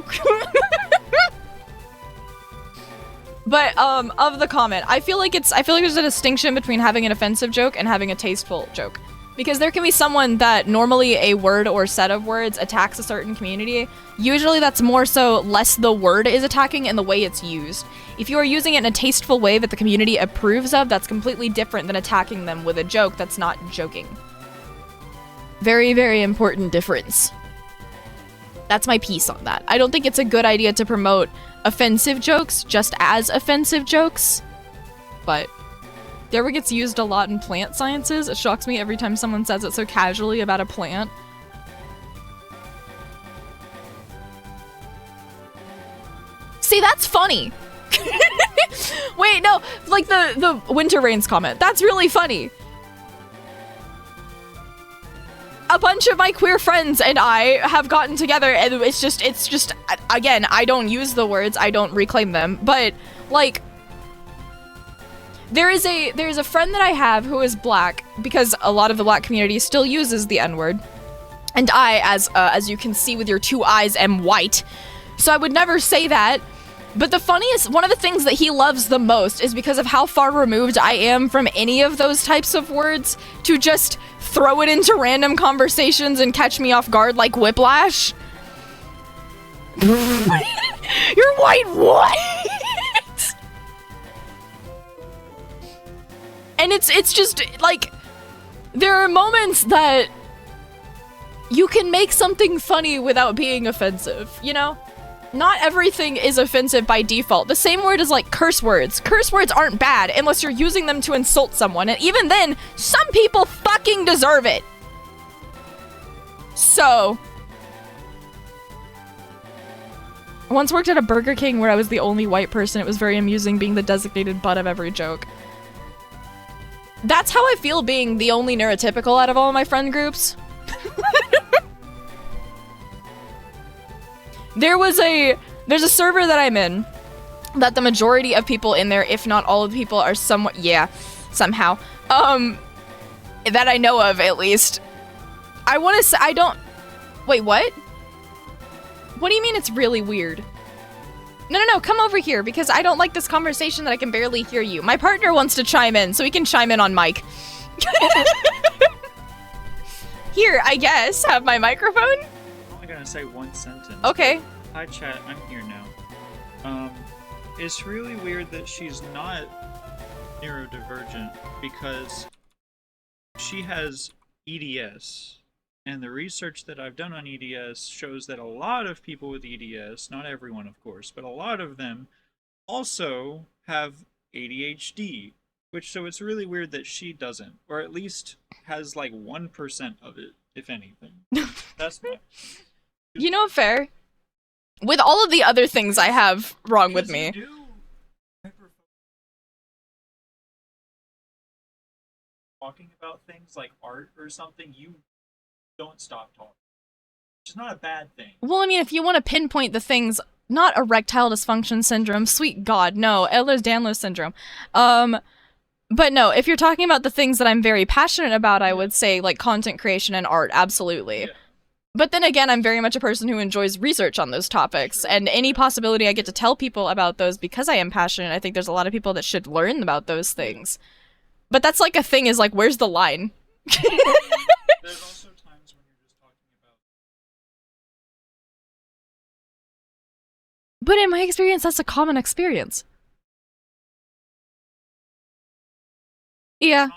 But, of the comment, I feel like there's a distinction between having an offensive joke and having a tasteful joke. Because there can be someone that normally a word or set of words attacks a certain community. Usually that's more so less the word is attacking and the way it's used. If you are using it in a tasteful way that the community approves of, that's completely different than attacking them with a joke that's not joking. Very, very important difference. That's my piece on that. I don't think it's a good idea to promote offensive jokes just as offensive jokes, but the word gets used a lot in plant sciences. It shocks me every time someone says it so casually about a plant. See, that's funny. Wait, no, like the winter rains comment. That's really funny. A bunch of my queer friends and I have gotten together and it's just, again, I don't use the words, I don't reclaim them, but like, there's a friend that I have who is black, because a lot of the black community still uses the N-word. And I, as you can see with your 2 eyes, am white. So I would never say that. But the funniest, one of the things that he loves the most is because of how far removed I am from any of those types of words, to just throw it into random conversations and catch me off guard like Whiplash. You're white, what? And it's just, like, there are moments that you can make something funny without being offensive, you know? Not everything is offensive by default. The same word is like curse words. Curse words aren't bad unless you're using them to insult someone, and even then, some people fucking deserve it. So, I once worked at a Burger King where I was the only white person. It was very amusing being the designated butt of every joke. That's how I feel being the only neurotypical out of all my friend groups. There's a server that I'm in that the majority of people in there, if not all of the people, are somewhat, somehow, that I know of at least. I want to say, wait, what? What do you mean it's really weird? No, come over here, because I don't like this conversation that I can barely hear you. My partner wants to chime in, so he can chime in on mic. Here, I guess, have my microphone? I'm only gonna say one sentence. Okay. Hi chat, I'm here now. It's really weird that she's not neurodivergent because she has EDS. And the research that I've done on EDS shows that a lot of people with EDS, not everyone of course, but a lot of them also have ADHD. So it's really weird that she doesn't, or at least has like 1% of it, if anything. That's my... You know, fair. With all of the other things I have wrong with me. Talking about things like art or something, you don't stop talking. It's not a bad thing. Well, I mean, if you want to pinpoint the things, not erectile dysfunction syndrome, sweet God, no, Ehlers-Danlos syndrome. But no, if you're talking about the things that I'm very passionate about, I would say, like, content creation and art, absolutely. Yeah. But then again, I'm very much a person who enjoys research on those topics, and any possibility I get to tell people about those because I am passionate, I think there's a lot of people that should learn about those things. But that's like a thing, is like, where's the line? There's also times when you're just talking about... But in my experience, that's a common experience. Yeah.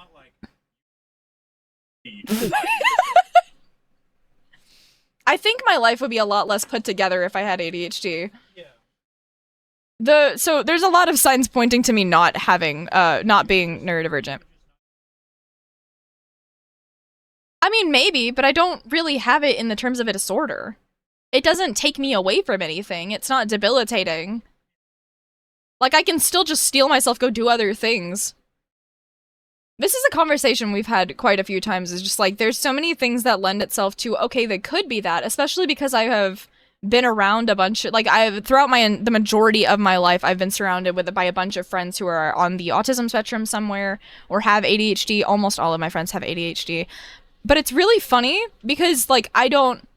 I think my life would be a lot less put together if I had ADHD. Yeah. So there's a lot of signs pointing to me not having, not being neurodivergent. I mean, maybe, but I don't really have it in the terms of a disorder. It doesn't take me away from anything. It's not debilitating. Like, I can still just steel myself, go do other things. This is a conversation we've had quite a few times, is just like, there's so many things that lend itself to, okay, they could be that, especially because I have been around a bunch of, like, throughout the majority of my life, I've been surrounded by a bunch of friends who are on the autism spectrum somewhere, or have ADHD. Almost all of my friends have ADHD. But it's really funny, because, like, I don't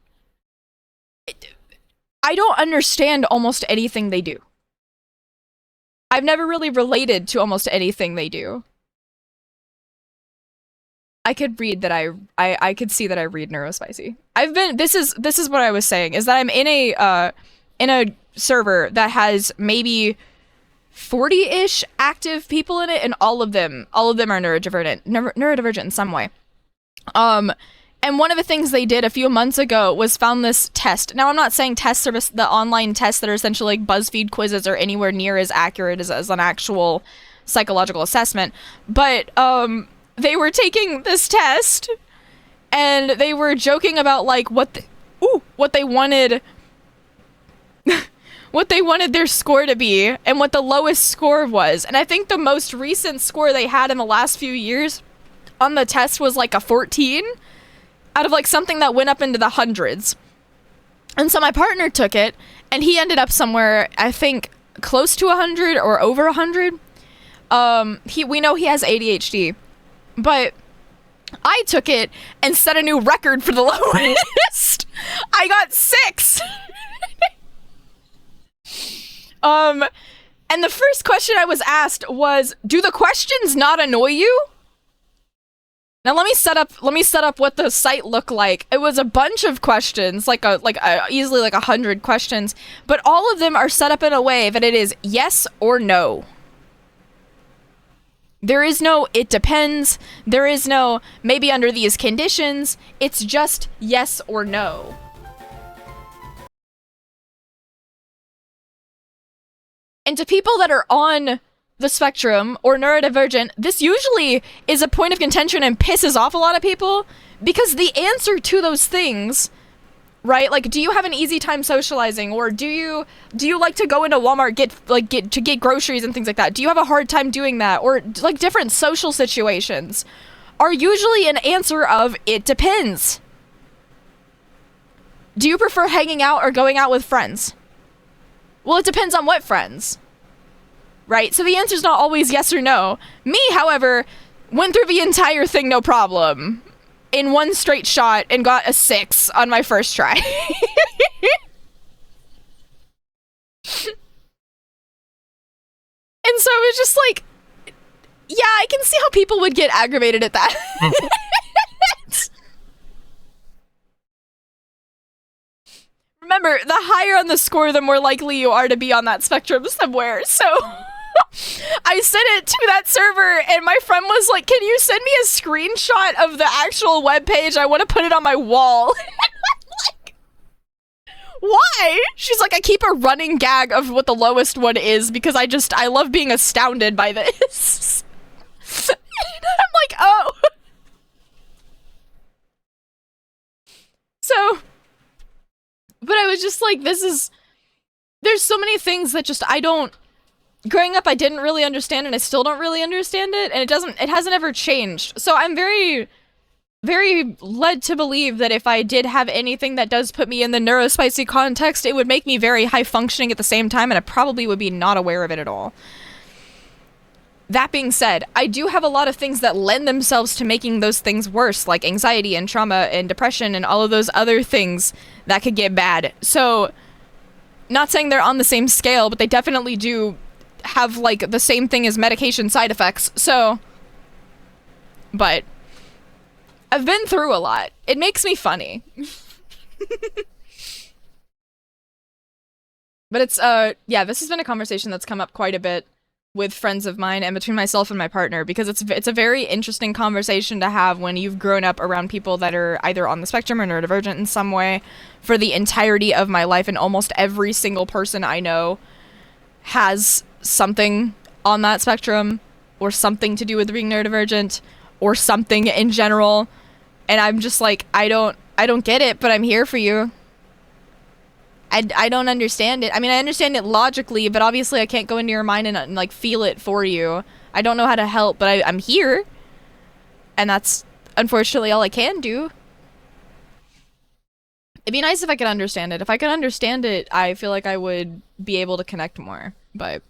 understand almost anything they do. I've never really related to almost anything they do. I could read that I could see that I read neurospicy. This is what I was saying, is that I'm in a server that has maybe 40-ish active people in it, and all of them are neurodivergent in some way. And one of the things they did a few months ago was found this test. Now, I'm not saying test service, the online tests that are essentially like BuzzFeed quizzes are anywhere near as accurate as an actual psychological assessment, but they were taking this test and they were joking about like what they wanted what they wanted their score to be and what the lowest score was. And I think the most recent score they had in the last few years on the test was like a 14 out of like something that went up into the hundreds. And so my partner took it and he ended up somewhere, I think, close to 100 or over 100. We know he has ADHD, but I took it and set a new record for the lowest. I got 6. And the first question I was asked was, do the questions not annoy you? Now let me set up what the site looked like. It was a bunch of questions, easily like 100 questions, but all of them are set up in a way that it is yes or no. There is no it depends. There is no maybe under these conditions. It's just yes or no. And to people that are on the spectrum or neurodivergent, this usually is a point of contention and pisses off a lot of people because the answer to those things, right? Like, do you have an easy time socializing, or do you like to go into Walmart get groceries and things like that? Do you have a hard time doing that? Or like different social situations are usually an answer of it depends. Do you prefer hanging out or going out with friends? Well, it depends on what friends, right? So the answer's not always yes or no. Me, however, went through the entire thing no problem in one straight shot and got a 6 on my first try. And so it was just like, yeah, I can see how people would get aggravated at that. Remember, the higher on the score, the more likely you are to be on that spectrum somewhere. So I sent it to that server, and my friend was like, can you send me a screenshot of the actual webpage? I want to put it on my wall. Like, why? She's like, I keep a running gag of what the lowest one is because I love being astounded by this. And I'm like, oh. So... But I was just like, there's so many things that just, growing up I didn't really understand, and I still don't really understand it, and it hasn't ever changed. So I'm very, very led to believe that if I did have anything that does put me in the neurospicy context, it would make me very high functioning at the same time, and I probably would be not aware of it at all. That being said, I do have a lot of things that lend themselves to making those things worse, like anxiety and trauma and depression and all of those other things that could get bad. So, not saying they're on the same scale, but they definitely do have, like, the same thing as medication side effects. So, but I've been through a lot. It makes me funny. But it's, yeah, this has been a conversation that's come up quite a bit with friends of mine and between myself and my partner, because it's a very interesting conversation to have when you've grown up around people that are either on the spectrum or neurodivergent in some way for the entirety of my life, and almost every single person I know has something on that spectrum or something to do with being neurodivergent or something in general, and I'm just like, I don't get it, but I'm here for you. I don't understand it. I mean, I understand it logically, but obviously I can't go into your mind and like, feel it for you. I don't know how to help, but I'm here. And that's, unfortunately, all I can do. It'd be nice if I could understand it. If I could understand it, I feel like I would be able to connect more. But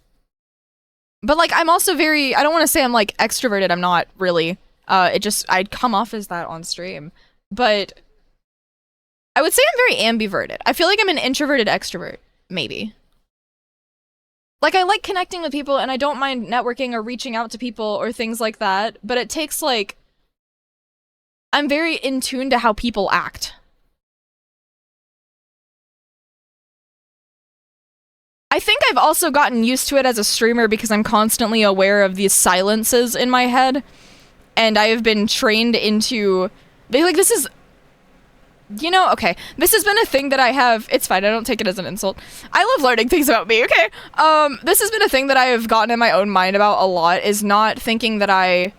like, I'm also very, I don't want to say I'm, like, extroverted. I'm not, really. I'd come off as that on stream. But I would say I'm very ambiverted. I feel like I'm an introverted extrovert, maybe. Like, I like connecting with people, and I don't mind networking or reaching out to people or things like that, but it takes, like, I'm very in tune to how people act. I think I've also gotten used to it as a streamer because I'm constantly aware of these silences in my head, and I have been trained into, like, this is You know, okay, this has been a thing that I have, it's fine, I don't take it as an insult. I love learning things about me, okay? This has been a thing that I have gotten in my own mind about a lot, is not thinking that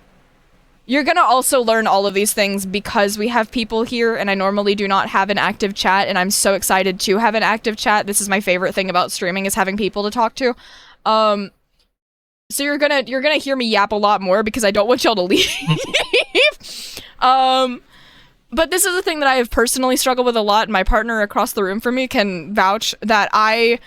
you're gonna also learn all of these things because we have people here, and I normally do not have an active chat, and I'm so excited to have an active chat. This is my favorite thing about streaming, is having people to talk to. So you're gonna hear me yap a lot more because I don't want y'all to leave. But this is a thing that I have personally struggled with a lot, and my partner across the room from me can vouch that I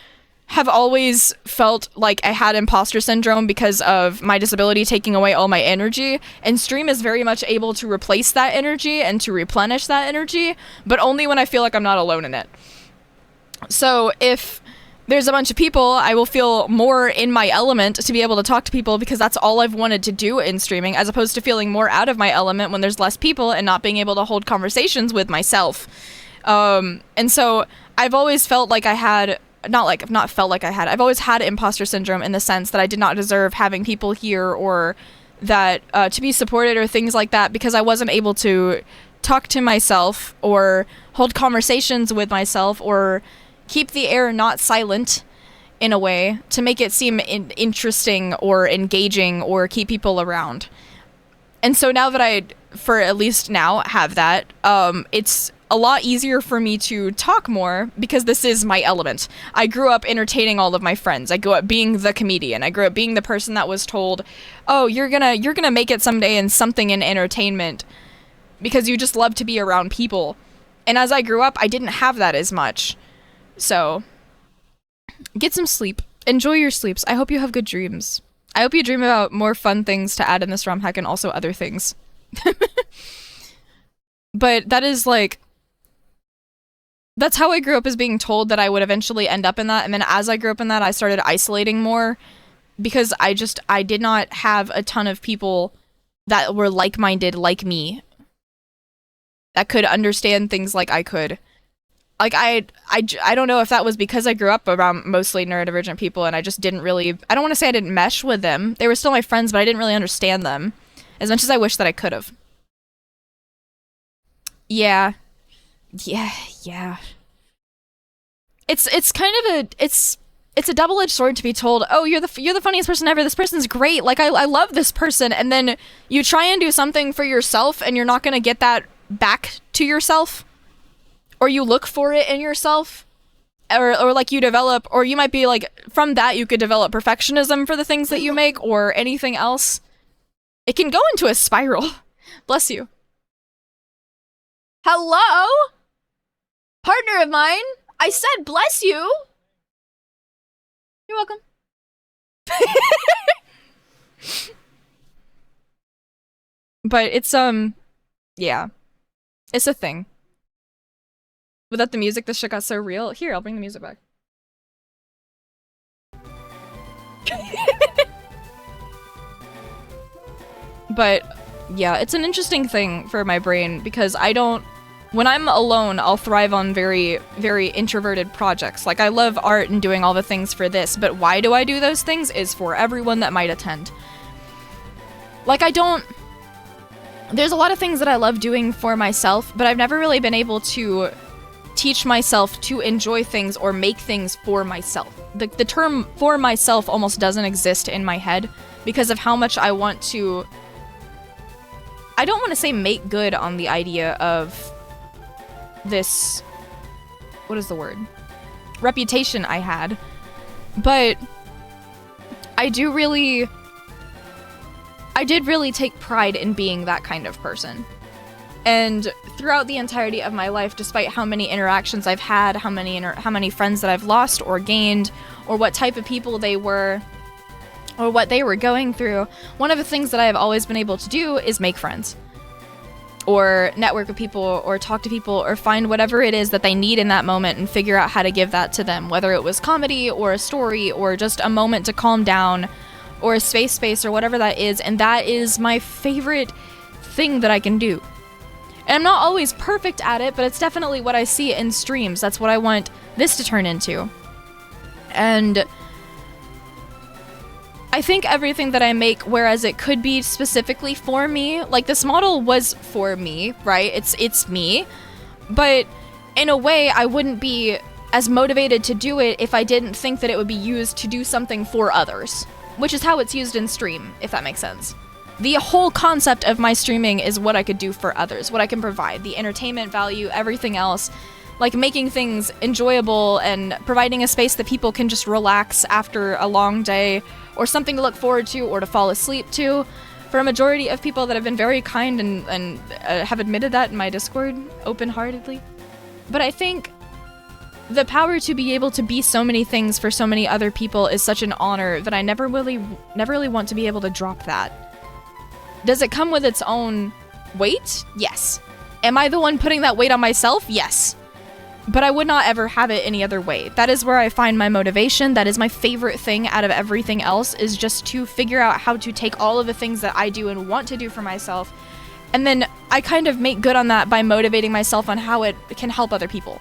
have always felt like I had imposter syndrome because of my disability taking away all my energy, and stream is very much able to replace that energy and to replenish that energy, but only when I feel like I'm not alone in it. So if there's a bunch of people, I will feel more in my element to be able to talk to people because that's all I've wanted to do in streaming, as opposed to feeling more out of my element when there's less people and not being able to hold conversations with myself. And so I've always felt like I had, I've always had imposter syndrome in the sense that I did not deserve having people here or that to be supported or things like that because I wasn't able to talk to myself or hold conversations with myself or keep the air not silent in a way to make it seem interesting or engaging or keep people around. And so now that I, for at least now, have that, it's a lot easier for me to talk more because this is my element. I grew up entertaining all of my friends. I grew up being the comedian. I grew up being the person that was told, oh, you're gonna make it someday in something in entertainment because you just love to be around people. And as I grew up, I didn't have that as much. So, get some sleep. Enjoy your sleeps. I hope you have good dreams. I hope you dream about more fun things to add in this ROM hack and also other things. But that is like, that's how I grew up, is being told that I would eventually end up in that. And then as I grew up in that, I started isolating more because I did not have a ton of people that were like-minded like me that could understand things like I could. Like, I don't know if that was because I grew up around mostly neurodivergent people and I just didn't really, I don't want to say I didn't mesh with them. They were still my friends, but I didn't really understand them as much as I wish that I could have. Yeah. It's kind of it's a double-edged sword to be told, oh, you're the funniest person ever, this person's great, like, I love this person, and then you try and do something for yourself and you're not gonna get that back to yourself. Or you look for it in yourself, or like you develop, or you might be like, from that you could develop perfectionism for the things that you make, or anything else. It can go into a spiral. Bless you. Hello? Partner of mine? I said bless you. You're welcome. But it's, yeah. It's a thing. Without the music, this shit got so real. Here, I'll bring the music back. But, yeah, it's an interesting thing for my brain because when I'm alone, I'll thrive on very, very introverted projects. Like, I love art and doing all the things for this, but why do I do those things is for everyone that might attend. Like, there's a lot of things that I love doing for myself, but I've never really been able to teach myself to enjoy things or make things for myself. The term for myself almost doesn't exist in my head because of how much I want to, I don't want to say make good on the idea of this, what is the word? Reputation I had. But I did really take pride in being that kind of person. And throughout the entirety of my life, despite how many interactions I've had, how many friends that I've lost or gained, or what type of people they were, or what they were going through, one of the things that I have always been able to do is make friends. Or network with people, or talk to people, or find whatever it is that they need in that moment and figure out how to give that to them. Whether it was comedy, or a story, or just a moment to calm down, or a space, or whatever that is. And that is my favorite thing that I can do. And I'm not always perfect at it, but it's definitely what I see in streams. That's what I want this to turn into. And I think everything that I make, whereas it could be specifically for me, like this model was for me, right? It's me. But in a way, I wouldn't be as motivated to do it if I didn't think that it would be used to do something for others, which is how it's used in stream, if that makes sense. The whole concept of my streaming is what I could do for others, what I can provide, the entertainment value, everything else, like making things enjoyable and providing a space that people can just relax after a long day, or something to look forward to or to fall asleep to. For a majority of people that have been very kind and have admitted that in my Discord open-heartedly. But I think the power to be able to be so many things for so many other people is such an honor that I never really want to be able to drop that. Does it come with its own weight? Yes. Am I the one putting that weight on myself? Yes. But I would not ever have it any other way. That is where I find my motivation. That is my favorite thing out of everything else, is just to figure out how to take all of the things that I do and want to do for myself, and then I kind of make good on that by motivating myself on how it can help other people.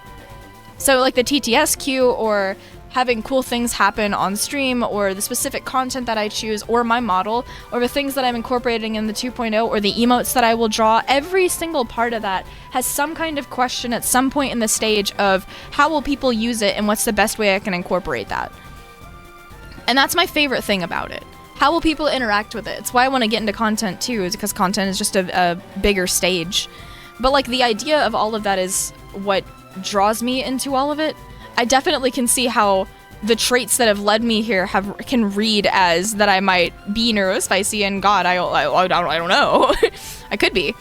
So like the TTS queue, or having cool things happen on stream, or the specific content that I choose, or my model, or the things that I'm incorporating in the 2.0, or the emotes that I will draw, every single part of that has some kind of question at some point in the stage of how will people use it and what's the best way I can incorporate that. And that's my favorite thing about it. How will people interact with it? It's why I want to get into content too, is because content is just a bigger stage. But like the idea of all of that is what draws me into all of it. I definitely can see how the traits that have led me here can read as that I might be neurospicy, and God, I don't know. I could be,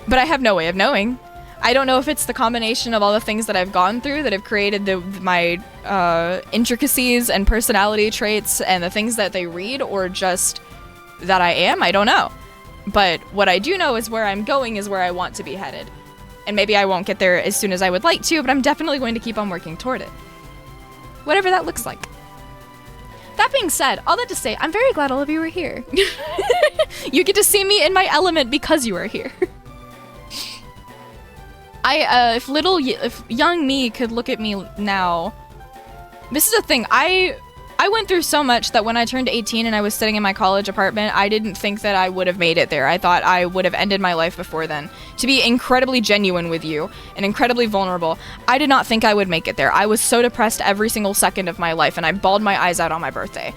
but I have no way of knowing. I don't know if it's the combination of all the things that I've gone through that have created my intricacies and personality traits and the things that they read, or just that I am. I don't know. But what I do know is where I'm going is where I want to be headed. And maybe I won't get there as soon as I would like to, but I'm definitely going to keep on working toward it. Whatever that looks like. That being said, all that to say, I'm very glad all of you are here. You get to see me in my element because you are here. If young me could look at me now, this is the thing, I went through so much that when I turned 18 and I was sitting in my college apartment, I didn't think that I would have made it there. I thought I would have ended my life before then. To be incredibly genuine with you and incredibly vulnerable, I did not think I would make it there. I was so depressed every single second of my life, and I bawled my eyes out on my birthday.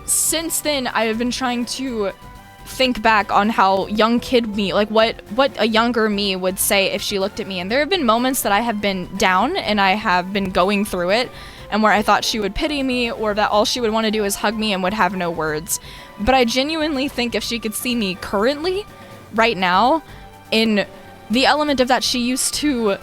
Since then, I have been trying to think back on how young kid me, like what a younger me would say if she looked at me. And there have been moments that I have been down and I have been going through it, and where I thought she would pity me, or that all she would want to do is hug me and would have no words. But I genuinely think if she could see me currently, right now, in the element of that she used to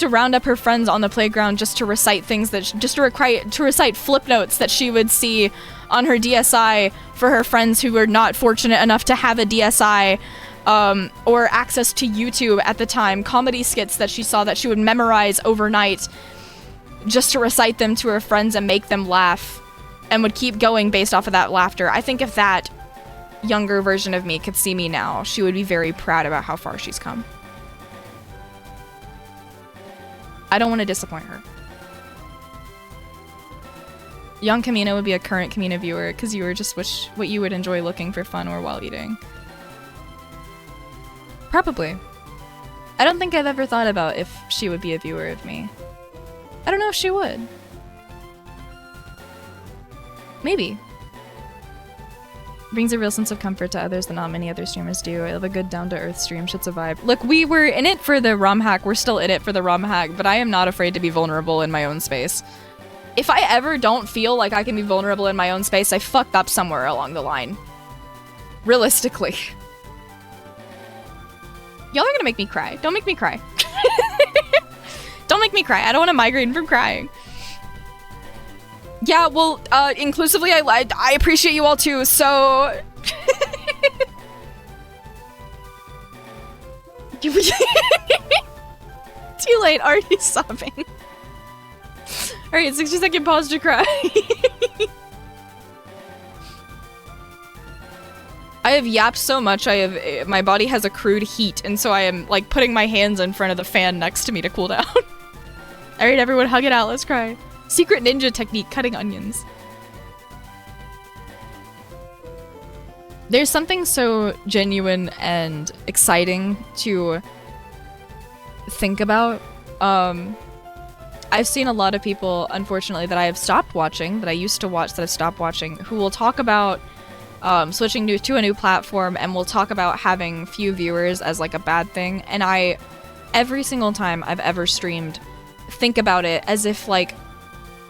round up her friends on the playground just to recite things to recite flip notes that she would see on her DSi for her friends who were not fortunate enough to have a DSi, or access to YouTube at the time, comedy skits that she saw that she would memorize overnight just to recite them to her friends and make them laugh, and would keep going based off of that laughter. I think if that younger version of me could see me now, she would be very proud about how far she's come. I don't want to disappoint her. Young Kamina would be a current Kamina viewer, because you were just what you would enjoy looking for fun or while eating. Probably. I don't think I've ever thought about if she would be a viewer of me. I don't know if she would. Maybe. Brings a real sense of comfort to others that not many other streamers do. I love a good down-to-earth stream. Shit's a vibe. Look, we were in it for the ROM hack. We're still in it for the ROM hack, but I am not afraid to be vulnerable in my own space. If I ever don't feel like I can be vulnerable in my own space, I fucked up somewhere along the line. Realistically. Y'all are gonna make me cry. Don't make me cry. Don't make me cry. I don't want to migraine from crying. Yeah, well, inclusively, I appreciate you all too, so... Too late, already sobbing. Alright, 60-second pause to cry. I have yapped so much, my body has accrued heat, and so I am, like, putting my hands in front of the fan next to me to cool down. Alright, everyone, hug it out, let's cry. Secret ninja technique, cutting onions. There's something so genuine and exciting to think about. I've seen a lot of people, unfortunately, that I have stopped watching, that I used to watch, that I've stopped watching, who will talk about switching to a new platform, and will talk about having few viewers as like a bad thing. And I, every single time I've ever streamed, think about it as if like,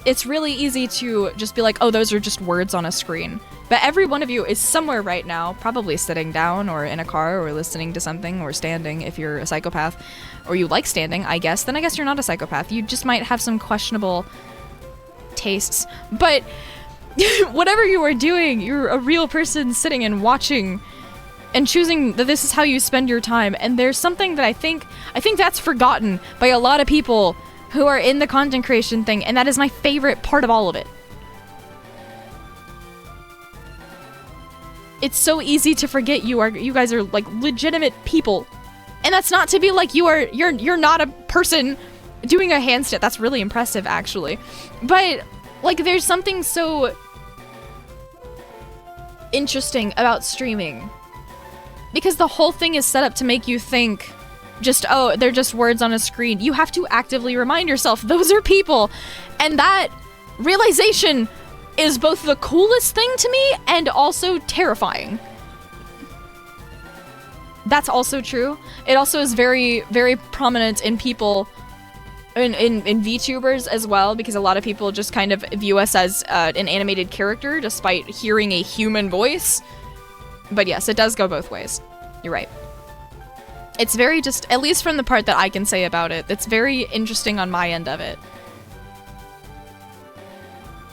it's really easy to just be like, oh, those are just words on a screen. But every one of you is somewhere right now, probably sitting down or in a car or listening to something or standing if you're a psychopath, or you like standing, I guess. Then I guess you're not a psychopath. You just might have some questionable tastes. But whatever you are doing, you're a real person sitting and watching and choosing that this is how you spend your time. And there's something that I think that's forgotten by a lot of people who are in the content creation thing, and that is my favorite part of all of it. It's so easy to forget you guys are like legitimate people. And that's not to be like you're not a person doing a handstand. That's really impressive, actually. But like there's something so interesting about streaming, because the whole thing is set up to make you think just, oh, they're just words on a screen. You have to actively remind yourself those are people. And that realization is both the coolest thing to me and also terrifying. That's also true. It also is very, very prominent in people, in VTubers as well, because a lot of people just kind of view us as an animated character despite hearing a human voice. But yes, it does go both ways. You're right. It's very just, at least from the part that I can say about it, it's very interesting on my end of it.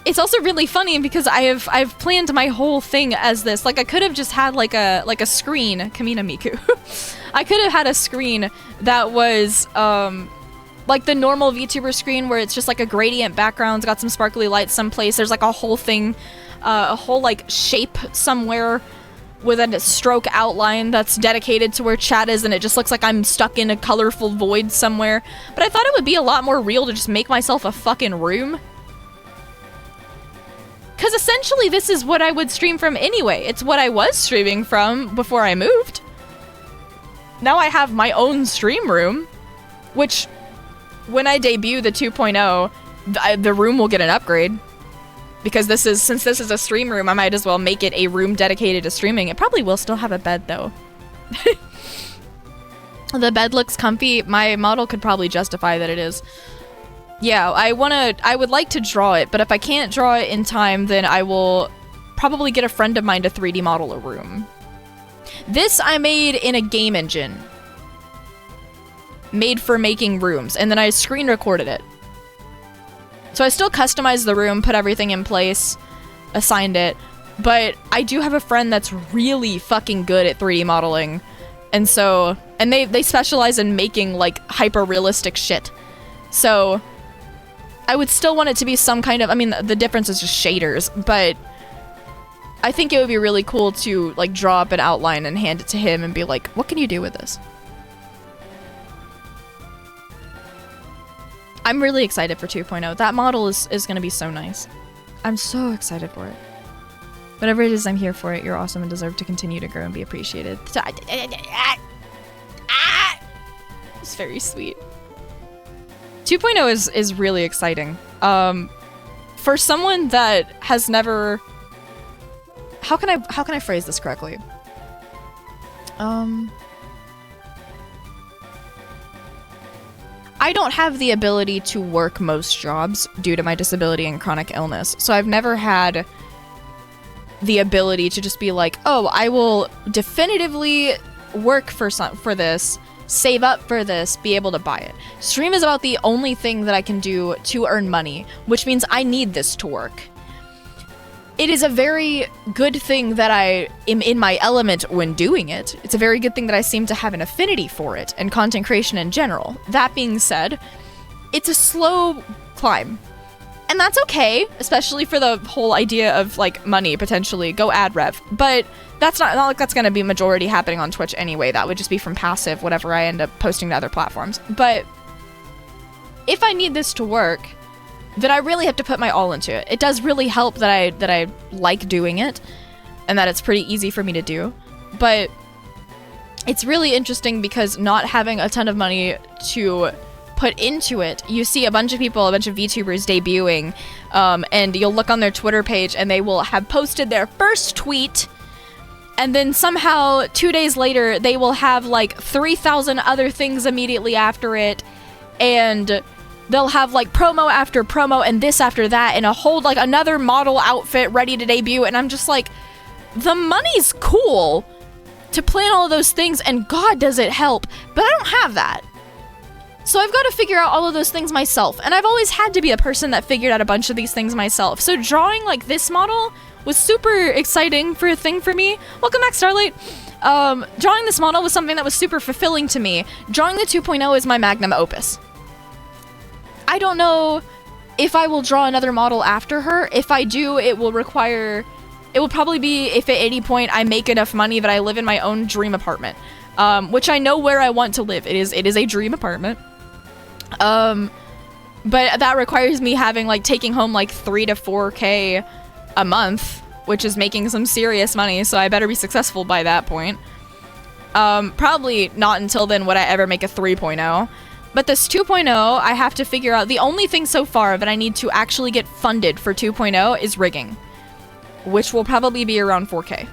It's also really funny because I've planned my whole thing as this. Like I could have just had like a screen, Kamina Miku. I could have had a screen that was like the normal VTuber screen where it's just like a gradient background, it's got some sparkly lights someplace. There's like a whole thing, a whole like shape somewhere with a stroke outline that's dedicated to where chat is, and it just looks like I'm stuck in a colorful void somewhere. But I thought it would be a lot more real to just make myself a fucking room. Because essentially this is what I would stream from anyway. It's what I was streaming from before I moved. Now I have my own stream room, which when I debut the 2.0, the room will get an upgrade. Because since this is a stream room, I might as well make it a room dedicated to streaming. It probably will still have a bed though. The bed looks comfy. My model could probably justify that it is. Yeah, I would like to draw it, but if I can't draw it in time, then I will probably get a friend of mine to 3D model a room. This I made in a game engine. Made for making rooms, and then I screen recorded it. So I still customized the room, put everything in place, assigned it, but I do have a friend that's really fucking good at 3D modeling, and so, and they specialize in making like hyper-realistic shit. So I would still want it to be some kind of, I mean, the difference is just shaders, but I think it would be really cool to like draw up an outline and hand it to him and be like, what can you do with this? I'm really excited for 2.0. That model is going to be so nice. I'm so excited for it. Whatever it is, I'm here for it. You're awesome and deserve to continue to grow and be appreciated. It's very sweet. 2.0 is really exciting. For someone that has never... How can I phrase this correctly? I don't have the ability to work most jobs due to my disability and chronic illness, so I've never had the ability to just be like, oh, I will definitively work for this, save up for this, be able to buy it. Stream is about the only thing that I can do to earn money, which means I need this to work. It is a very good thing that I am in my element when doing it. It's a very good thing that I seem to have an affinity for it and content creation in general. That being said, it's a slow climb. And that's okay, especially for the whole idea of like money potentially, go ad rev. But that's not like that's gonna be majority happening on Twitch anyway. That would just be from passive, whatever I end up posting to other platforms. But if I need this to work, then I really have to put my all into it. It does really help that I like doing it and that it's pretty easy for me to do. But it's really interesting because not having a ton of money to put into it, you see a bunch of people, a bunch of VTubers debuting, and you'll look on their Twitter page and they will have posted their first tweet, and then somehow 2 days later they will have like 3,000 other things immediately after it, and they'll have like promo after promo and this after that, and a whole like another model outfit ready to debut, and I'm just like, the money's cool to plan all of those things, and God does it help, but I don't have that. So I've got to figure out all of those things myself, and I've always had to be a person that figured out a bunch of these things myself. So drawing like this model was super exciting for a thing for me. Welcome back, Starlight. Drawing this model was something that was super fulfilling to me. Drawing the 2.0 is my magnum opus. I don't know if I will draw another model after her. If I do, it will probably be if at any point I make enough money that I live in my own dream apartment, which I know where I want to live. It is a dream apartment. But that requires me having like taking home like 3 to 4K a month, which is making some serious money. So I better be successful by that point. Probably not until then would I ever make a 3.0. But this 2.0, I have to figure out. The only thing so far that I need to actually get funded for 2.0 is rigging, which will probably be around 4K.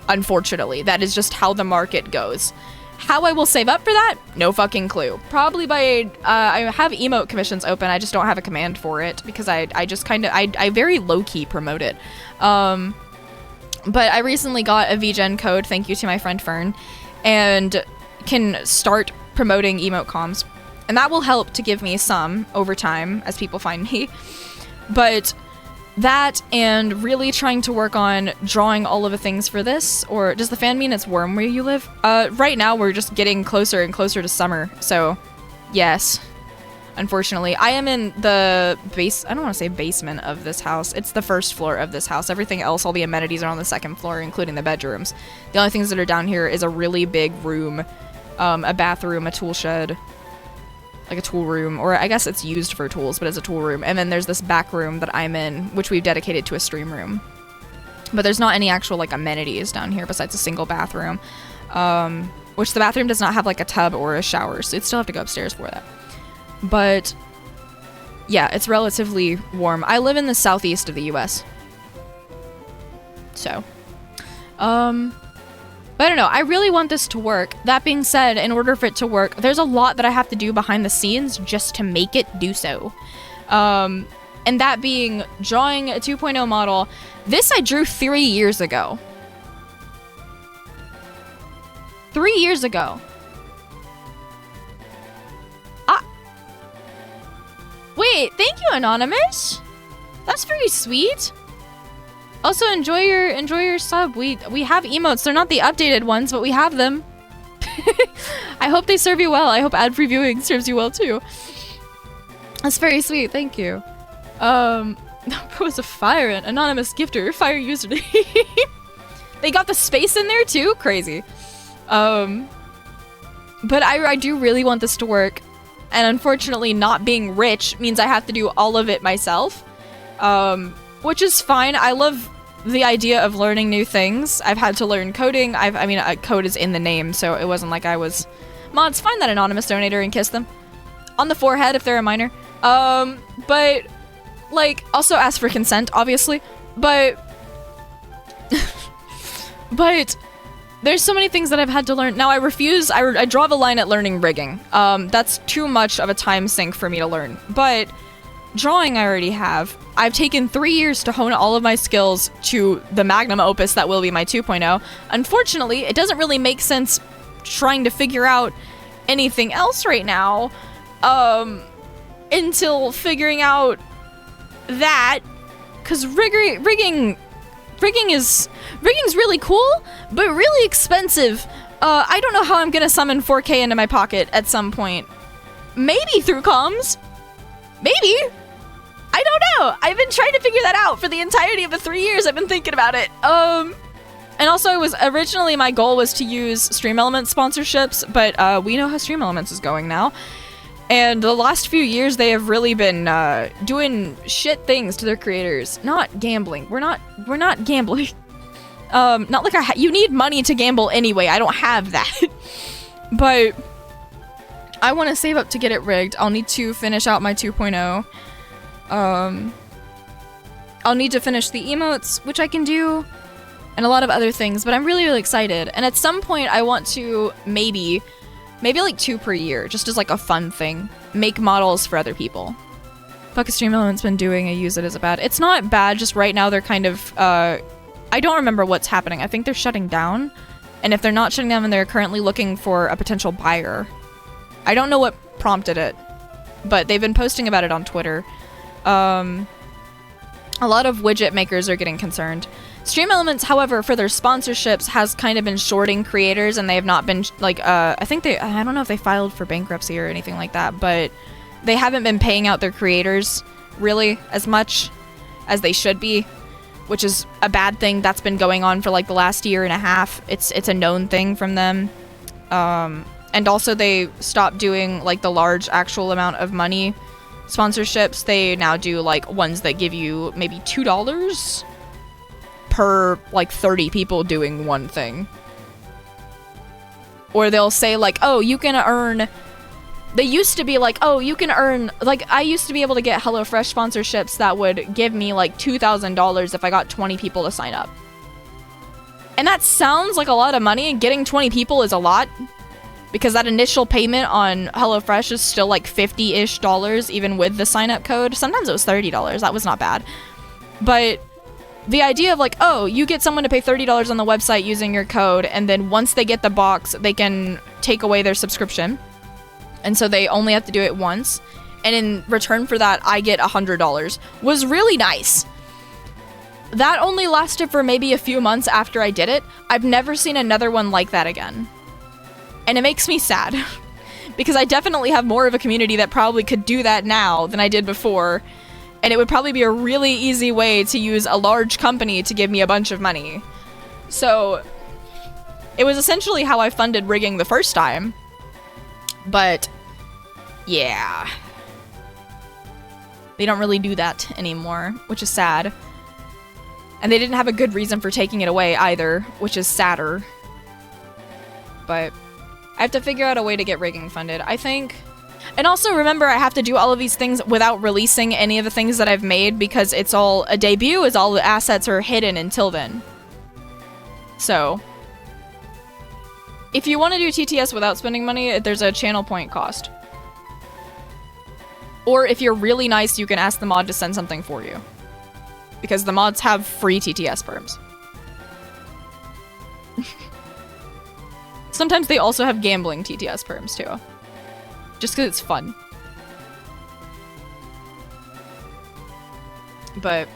Unfortunately, that is just how the market goes. How I will save up for that? No fucking clue. Probably by, I have emote commissions open, I just don't have a command for it, because I just kind of, I very low-key promote it. But I recently got a VGen code, thank you to my friend Fern, and can start promoting emote comms. And that will help to give me some over time as people find me. But that and really trying to work on drawing all of the things for this. Or does the fan mean it's warm where you live? Right now we're just getting closer and closer to summer, so yes, unfortunately. I am in the I don't want to say basement of this house. It's the first floor of this house. Everything else, all the amenities are on the second floor, including the bedrooms. The only things that are down here is a really big room, a bathroom, a tool shed, like a tool room, or I guess it's used for tools, but it's a tool room. And then there's this back room that I'm in, which we've dedicated to a stream room. But there's not any actual like amenities down here besides a single bathroom, which the bathroom does not have like a tub or a shower, so you'd still have to go upstairs for that. But yeah, it's relatively warm. I live in the southeast of the US. So, but I don't know, I really want this to work. That being said, in order for it to work, there's a lot that I have to do behind the scenes just to make it do so. And that being drawing a 2.0 model. This I drew 3 years ago. 3 years ago. Wait, thank you, Anonymous. That's very sweet. Also, enjoy your sub. We have emotes. They're not the updated ones, but we have them. I hope they serve you well. I hope ad-free viewing serves you well too. That's very sweet. Thank you. That was a fire and anonymous gifter fire username. They got the space in there too. Crazy. But I do really want this to work, and unfortunately, not being rich means I have to do all of it myself. Which is fine. I love the idea of learning new things. I've had to learn coding. I mean, code is in the name, so it wasn't like I was... Mods, find that anonymous donator and kiss them. On the forehead if they're a minor. But, like, also ask for consent, obviously. But... but... there's so many things that I've had to learn. Now, I refuse... I draw the line at learning rigging. That's too much of a time sink for me to learn. But... drawing I already have. I've taken 3 years to hone all of my skills to the magnum opus that will be my 2.0. Unfortunately, it doesn't really make sense trying to figure out anything else right now, until figuring out that, because rigging's really cool, but really expensive. I don't know how I'm gonna summon 4K into my pocket at some point. Maybe through comms. Maybe. I don't know. I've been trying to figure that out for the entirety of the 3 years I've been thinking about it. And also, originally my goal was to use Stream Elements sponsorships, but we know how Stream Elements is going now. And the last few years they have really been doing shit things to their creators. Not gambling. We're not gambling. Not like you need money to gamble anyway. I don't have that. But I want to save up to get it rigged. I'll need to finish out my 2.0. I'll need to finish the emotes, which I can do, and a lot of other things, but I'm really, really excited. And at some point, I want to maybe like 2 per year, just as like a fun thing. Make models for other people. Fuck a Stream Element's been doing, I use it as a bad. It's not bad, just right now they're kind of, I don't remember what's happening. I think they're shutting down. And if they're not shutting down, then they're currently looking for a potential buyer. I don't know what prompted it, but they've been posting about it on Twitter. A lot of widget makers are getting concerned. Stream Elements, however, for their sponsorships has kind of been shorting creators, and they have not been, like, I don't know if they filed for bankruptcy or anything like that, but they haven't been paying out their creators, really, as much as they should be, which is a bad thing. That's been going on for, like, the last year and a half. It's a known thing from them. And also they stopped doing, like, the large actual amount of money sponsorships. They now do, like, ones that give you maybe $2 per, like, 30 people doing one thing. Or they'll say, like, oh, you can earn... They used to be like, oh, you can earn... Like, I used to be able to get HelloFresh sponsorships that would give me, like, $2,000 if I got 20 people to sign up. And that sounds like a lot of money, and getting 20 people is a lot. Because that initial payment on HelloFresh is still like $50-ish, even with the sign-up code. Sometimes it was $30. That was not bad. But the idea of like, oh, you get someone to pay $30 on the website using your code, and then once they get the box, they can take away their subscription. And so they only have to do it once. And in return for that, I get $100. Was really nice. That only lasted for maybe a few months after I did it. I've never seen another one like that again. And it makes me sad, because I definitely have more of a community that probably could do that now than I did before, and it would probably be a really easy way to use a large company to give me a bunch of money. So, it was essentially how I funded rigging the first time, but yeah. They don't really do that anymore, which is sad. And they didn't have a good reason for taking it away either, which is sadder. But I have to figure out a way to get rigging funded, I think. And also remember, I have to do all of these things without releasing any of the things that I've made, because it's all, a debut is all the assets are hidden until then. So, if you want to do TTS without spending money, there's a channel point cost. Or if you're really nice, you can ask the mod to send something for you. Because the mods have free TTS perms. Sometimes they also have gambling TTS perms too. Just because it's fun. But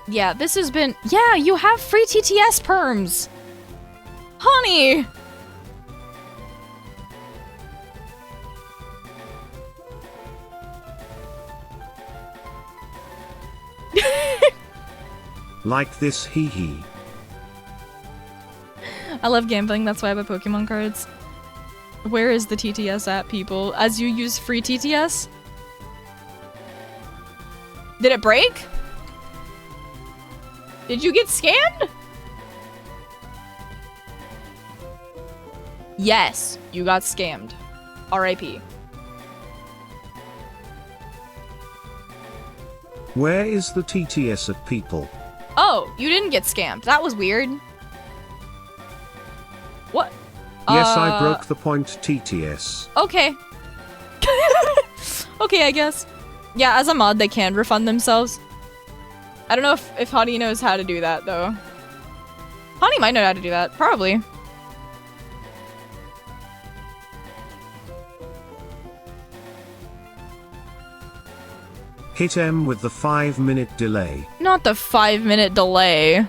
yeah, this has been... Yeah, you have free TTS perms! Honey! Like this, hee hee. I love gambling, that's why I buy Pokemon cards. Where is the TTS at, people? As you use free TTS? Did it break? Did you get scammed? Yes, you got scammed. RIP. Where is the TTS at, people? Oh, you didn't get scammed. That was weird. What? Yes, I broke the point TTS. Okay. Okay, I guess. Yeah, as a mod, they can refund themselves. I don't know if Honey knows how to do that, though. Honey might know how to do that. Probably. Hit M with the 5-minute delay. Not the 5-minute delay.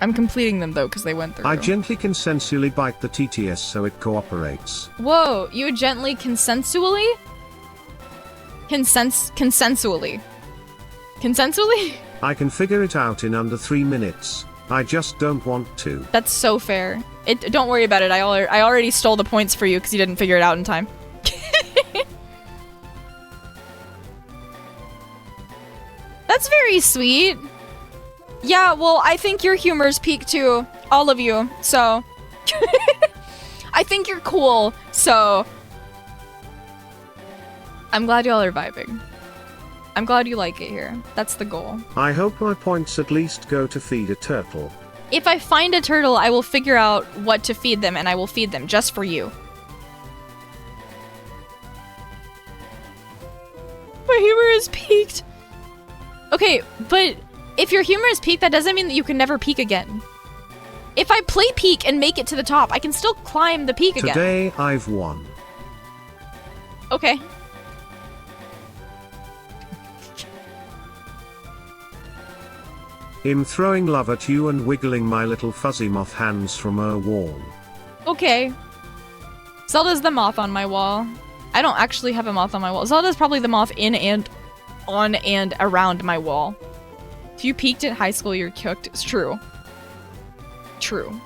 I'm completing them though, because they went through. I gently consensually bite the TTS so it cooperates. Whoa, you gently consensually? Consensually? Consensually? I can figure it out in under 3 minutes. I just don't want to. That's so fair. Don't worry about it. I already stole the points for you because you didn't figure it out in time. That's very sweet. Yeah, well, I think your humor's peaked too. All of you, so... I think you're cool, so... I'm glad y'all are vibing. I'm glad you like it here. That's the goal. I hope my points at least go to feed a turtle. If I find a turtle, I will figure out what to feed them, and I will feed them just for you. My humor is peaked. Okay, but if your humor is peaked, that doesn't mean that you can never peak again. If I play peak and make it to the top, I can still climb the peak again. Today I've won. Okay. I'm throwing love at you and wiggling my little fuzzy moth hands from her wall. Okay. Zelda's the moth on my wall. I don't actually have a moth on my wall. Zelda's probably the moth in and on and around my wall. If you peaked in high school, you're cooked. It's true. True.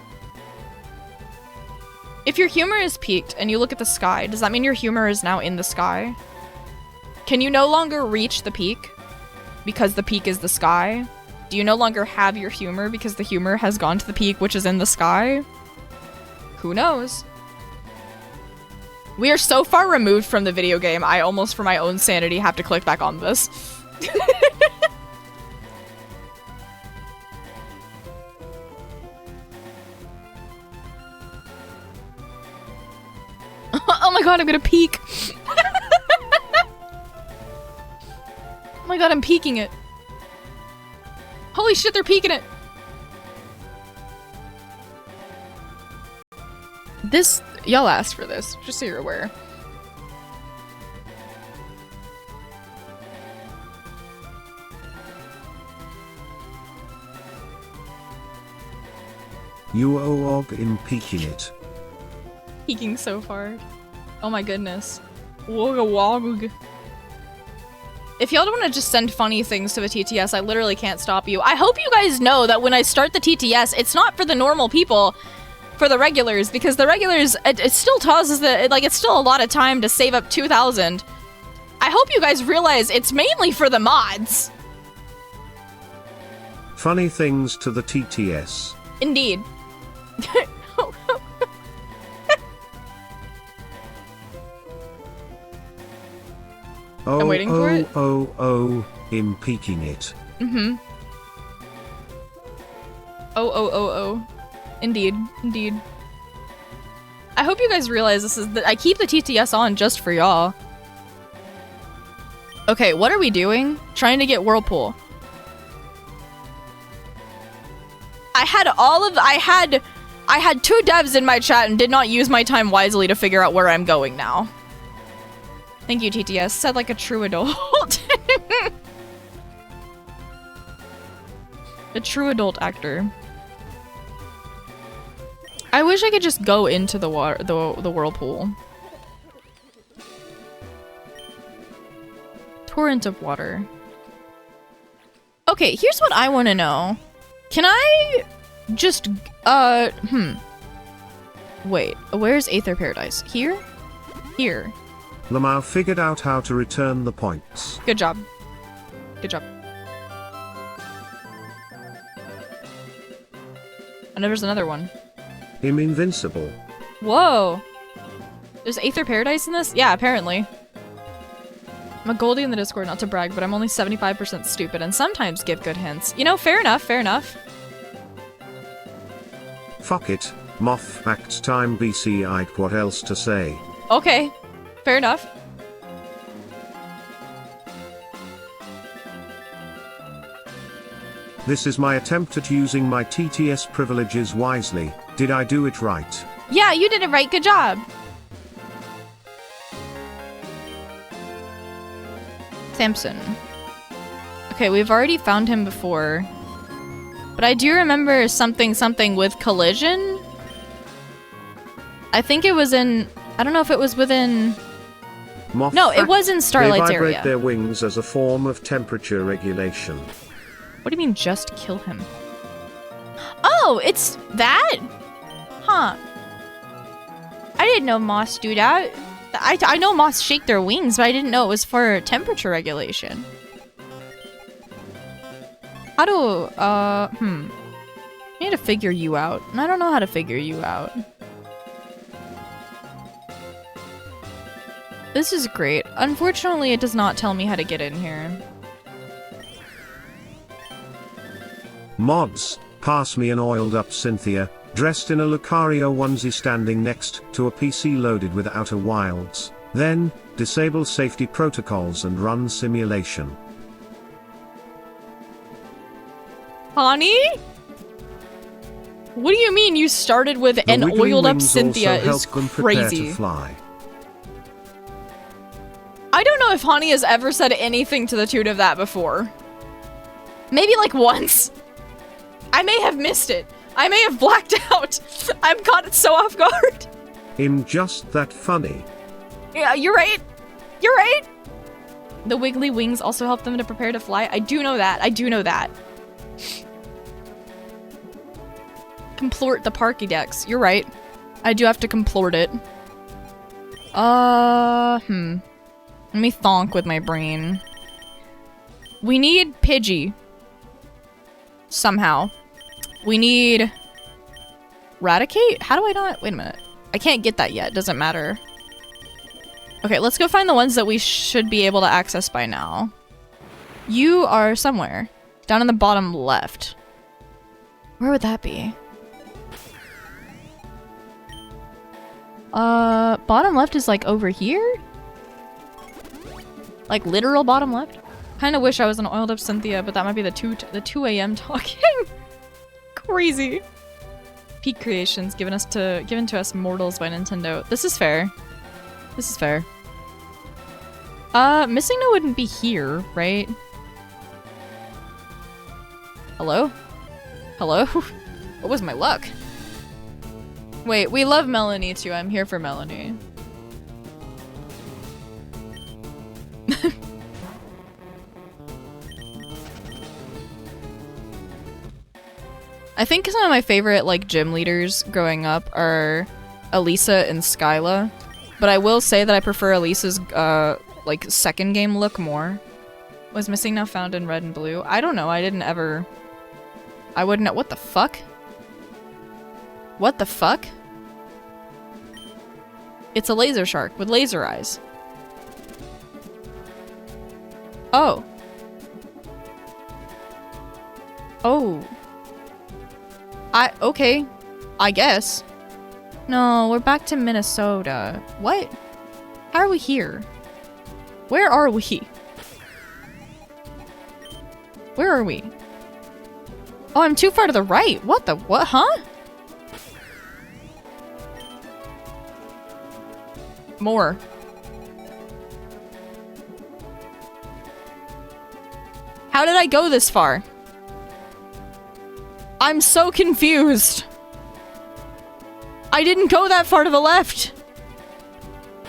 If your humor is peaked and you look at the sky, does that mean your humor is now in the sky? Can you no longer reach the peak because the peak is the sky? Do you no longer have your humor because the humor has gone to the peak, which is in the sky? Who knows? We are so far removed from the video game, I almost, for my own sanity, have to click back on this. Oh my god, I'm gonna peek! Oh my god, I'm peeking it. Holy shit, they're peeking it! This, y'all asked for this, just so you're aware. You og in peeking it. Peeking so far. Oh my goodness. Wogga wog. If y'all don't want to just send funny things to the TTS, I literally can't stop you. I hope you guys know that when I start the TTS, it's not for the normal people, for the regulars, because the regulars, it still tosses the, like, it's still a lot of time to save up 2,000. I hope you guys realize it's mainly for the mods. Funny things to the TTS. Indeed. Oh, I'm waiting for it. Oh, in peeking it. Mm-hmm. Oh. Indeed. I hope you guys realize this is I keep the TTS on just for y'all. Okay, what are we doing? Trying to get Whirlpool. I had 2 devs in my chat and did not use my time wisely to figure out where I'm going now. Thank you, TTS. Said like a true adult. A true adult actor. I wish I could just go into the water, the whirlpool. Torrent of water. Okay, here's what I want to know. Can I just, wait, where's Aether Paradise? Here? Here. Lamau figured out how to return the points. Good job. Good job. And there's another one. I'm invincible. Whoa. There's Aether Paradise in this? Yeah, apparently. I'm a Goldie in the Discord, not to brag, but I'm only 75% stupid and sometimes give good hints. You know, fair enough, fair enough. Fuck it. Moth act time BC I'd what else to say. Okay. Fair enough. This is my attempt at using my TTS privileges wisely. Did I do it right? Yeah, you did it right. Good job. Samson. Okay, we've already found him before. But I do remember something with collision. I think it was in... I don't know if it was within... Moth no, it was in Starlight's area. They vibrate area. their wings as a form of temperature regulation. What do you mean, just kill him? Oh, it's that? Huh. I didn't know moths do that. I know moths shake their wings, but I didn't know it was for temperature regulation. How do, I need to figure you out. And I don't know how to figure you out. This is great. Unfortunately, it does not tell me how to get in here. Mods, pass me an oiled up Cynthia, dressed in a Lucario onesie standing next to a PC loaded with Outer Wilds. Then, disable safety protocols and run simulation. Honey? What do you mean you started with an oiled up Cynthia is crazy. I don't know if Hani has ever said anything to the tune of that before. Maybe like once. I may have missed it. I may have blacked out. I've caught it so off guard. I'm just that funny. Yeah, you're right. You're right. The wiggly wings also help them to prepare to fly. I do know that. I do know that. Complort the Parkydex. You're right. I do have to complort it. Let me thonk with my brain. We need Pidgey. Somehow. We need... Raticate? How do I not... Wait a minute. I can't get that yet. Doesn't matter. Okay, let's go find the ones that we should be able to access by now. You are somewhere. Down in the bottom left. Where would that be? Bottom left is like over here? Like literal bottom left? Kinda wish I was an oiled up Cynthia, but that might be the 2 a.m. talking. Crazy. Peak Creations given to us mortals by Nintendo. This is fair. This is fair. Missing No wouldn't be here, right? Hello? Hello? What was my luck? Wait, we love Melanie too. I'm here for Melanie. I think some of my favorite like gym leaders growing up are Elisa and Skyla, but I will say that I prefer Elisa's like second game look more. Was Missing Now found in red and blue? I don't know. I wouldn't know. What the fuck? What the fuck? It's a laser shark with laser eyes. Oh. Oh. Okay. I guess. No, we're back to Minnesota. What? How are we here? Where are we? Where are we? Oh, I'm too far to the right. What the what, huh? More. How did I go this far? I'm so confused. I didn't go that far to the left.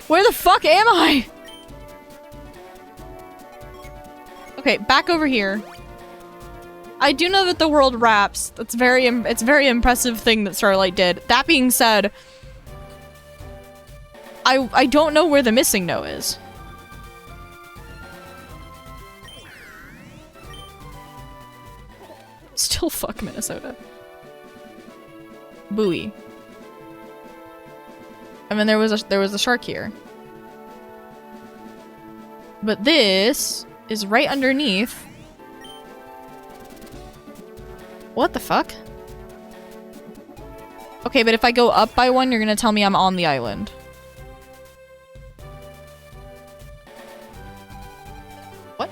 Where the fuck am I? Okay, back over here. I do know that the world wraps. It's it's a very impressive thing that Starlight did. That being said, I don't know where the Missing No is. Still fuck Minnesota. Buoy. I mean, there was a shark here. But this is right underneath. What the fuck? Okay, but if I go up by one, you're gonna tell me I'm on the island. What?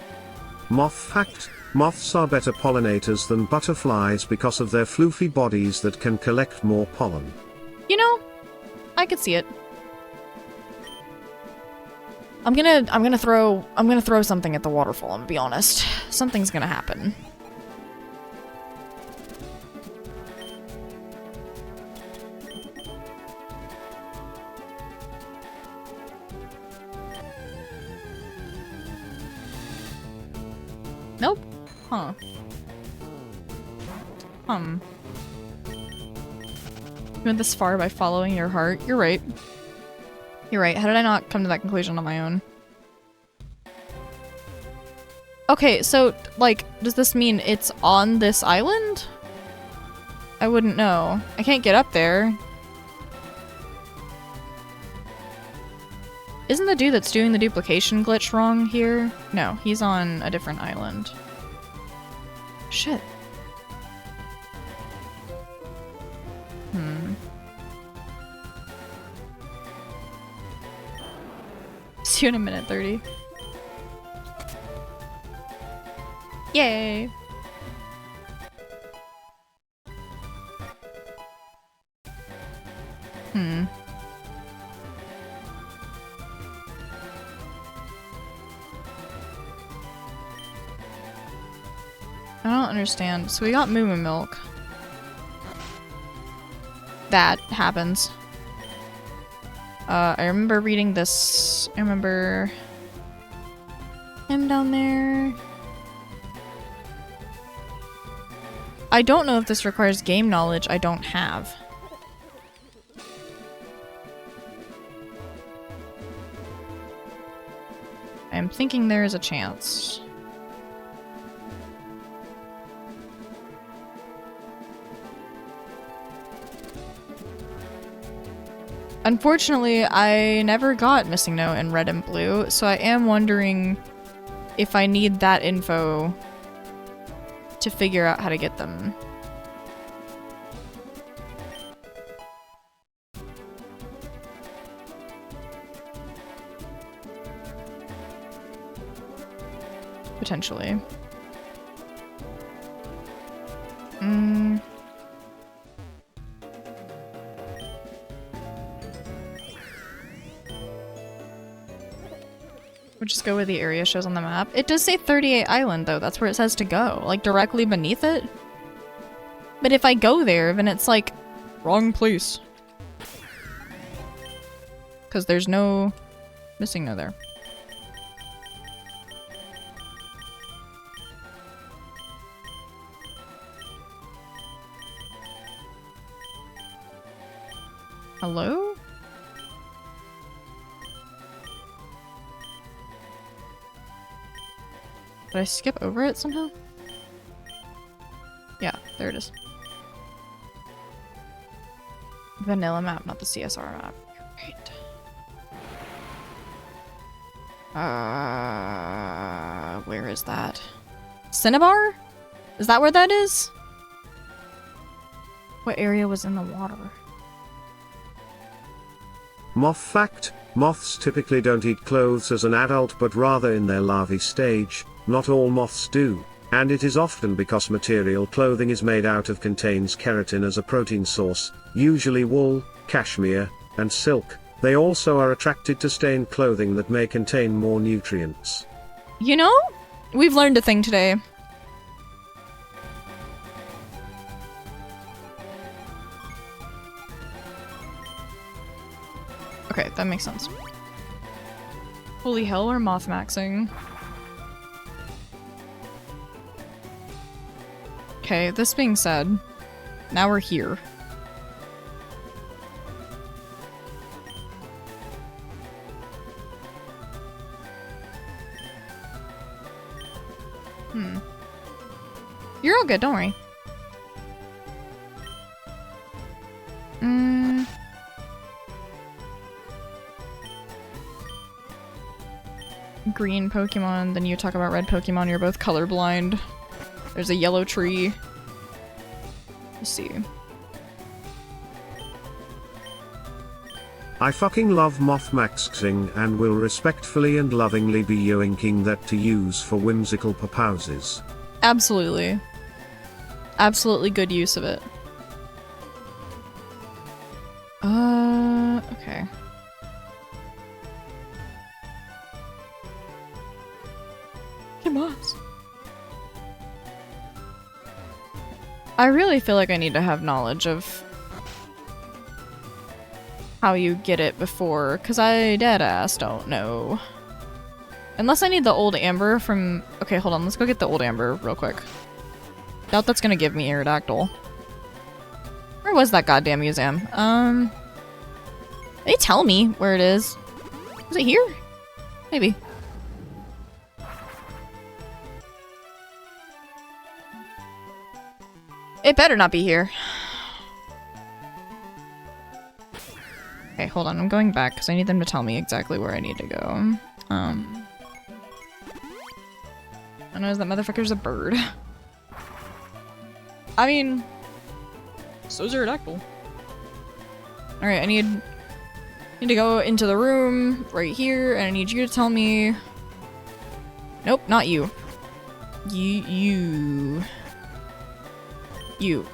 Moth fact. Moths are better pollinators than butterflies because of their floofy bodies that can collect more pollen. You know, I could see it. I'm gonna throw something at the waterfall, I'm gonna be honest. Something's gonna happen. Nope. Huh. You went this far by following your heart. You're right. You're right. How did I not come to that conclusion on my own? Okay, so, like, does this mean it's on this island? I wouldn't know. I can't get up there. Isn't the dude that's doing the duplication glitch wrong here? No, he's on a different island. Shit. See you in a minute 30. Yay! I don't understand. So we got moo milk. That happens. I remember reading this. I remember him down there. I don't know if this requires game knowledge I don't have. I'm thinking there is a chance. Unfortunately, I never got Missing Note in red and blue, so I am wondering if I need that info to figure out how to get them. Potentially. We'll just go where the area shows on the map. It does say 38 Island, though. That's where it says to go. Like, directly beneath it. But if I go there, then it's like, wrong place. Because there's no Missing Note there. Hello? Did I skip over it somehow? Yeah, there it is. Vanilla map, not the CSR map. Right. Where is that? Cinnabar? Is that where that is? What area was in the water? Moth fact: moths typically don't eat clothes as an adult but rather in their larvae stage. Not all moths do, and it is often because material clothing is made out of contains keratin as a protein source, usually wool, cashmere, and silk. They also are attracted to stained clothing that may contain more nutrients. You know, we've learned a thing today. Okay, that makes sense. Holy hell, we're moth maxing. Okay, this being said, now we're here. You're all good, don't worry. Green Pokemon, then you talk about red Pokemon, you're both colorblind. There's a yellow tree. Let's see. I fucking love moth maxing and will respectfully and lovingly be yoinking that to use for whimsical purposes. Absolutely. Absolutely good use of it. Okay. Come on. I really feel like I need to have knowledge of how you get it before, because I deadass don't know. Unless I need the old amber from... Okay, hold on, let's go get the old amber real quick. Doubt that's gonna give me Aerodactyl. Where was that goddamn museum? They tell me where it is. Is it here? Maybe. It better not be here. Okay, hold on. I'm going back because I need them to tell me exactly where I need to go. I know that motherfucker's a bird. I mean, so's a pterodactyl. Alright, I need to go into the room right here, and I need you to tell me... Nope, not you. You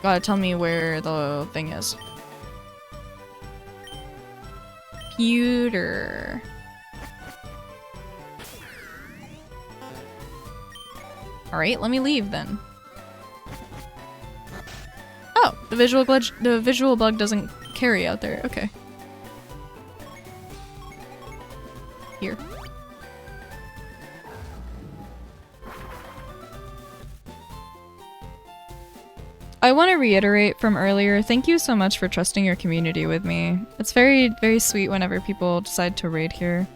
gotta tell me where the thing is. Computer. Alright, let me leave then. Oh, the visual bug doesn't carry out there. Okay. Here. I want to reiterate from earlier, thank you so much for trusting your community with me. It's very, very sweet whenever people decide to raid here.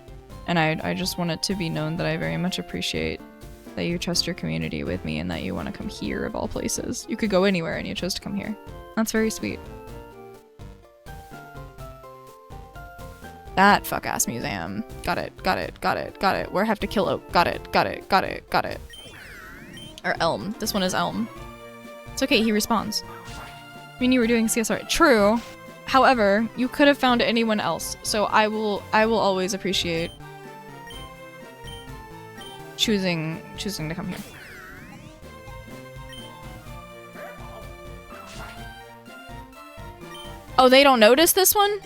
And I just want it to be known that I very much appreciate that you trust your community with me and that you want to come here of all places. You could go anywhere and you chose to come here. That's very sweet. That fuck-ass museum. Got it, got it, got it, got it. Where I have to kill oak. Got it, got it, got it, got it. Or elm. This one is elm. It's okay, he responds. I mean, you were doing CSR. True. However, you could have found anyone else, so I will always appreciate choosing to come here. Oh, they don't notice this one?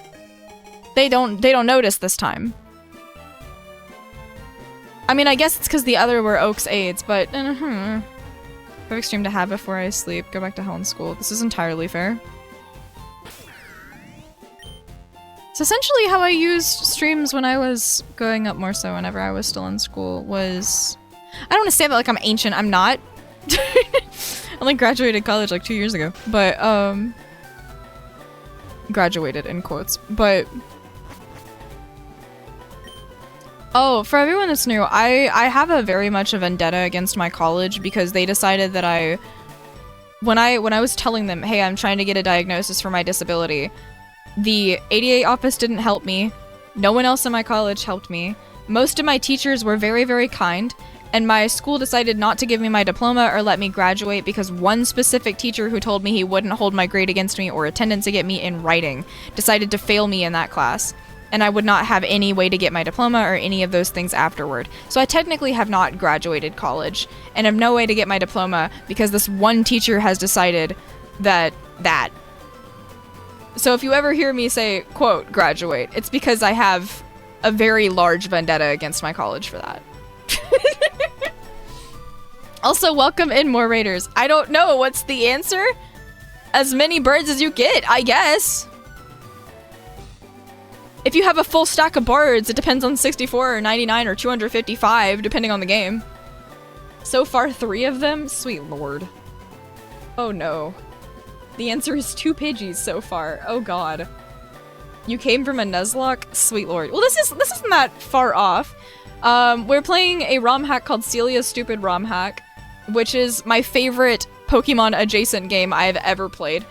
They don't notice this time. I mean, I guess it's because the other were Oak's aides, but perfect stream to have before I sleep. Go back to hell in school. This is entirely fair. It's essentially how I used streams when I was growing up more so whenever I was still in school was... I don't want to say that like I'm ancient. I'm not. I only graduated college like 2 years ago. But, graduated in quotes. But... Oh, for everyone that's new, I have a very much a vendetta against my college because they decided that when I was telling them, hey, I'm trying to get a diagnosis for my disability, the ADA office didn't help me. No one else in my college helped me. Most of my teachers were very, very kind, and my school decided not to give me my diploma or let me graduate because one specific teacher who told me he wouldn't hold my grade against me or attendance against me in writing decided to fail me in that class. And I would not have any way to get my diploma or any of those things afterward. So I technically have not graduated college and have no way to get my diploma because this one teacher has decided that. So if you ever hear me say, quote, graduate, it's because I have a very large vendetta against my college for that. Also, welcome in more raiders. I don't know, what's the answer? As many birds as you get, I guess. If you have a full stack of bards, it depends on 64 or 99 or 255, depending on the game. So far, 3 of them? Sweet lord. Oh no. The answer is 2 Pidgeys so far. Oh god. You came from a Nuzlocke? Sweet lord. Well, this isn't that far off. We're playing a ROM hack called Celia's Stupid ROM Hack, which is my favorite Pokemon adjacent game I've ever played.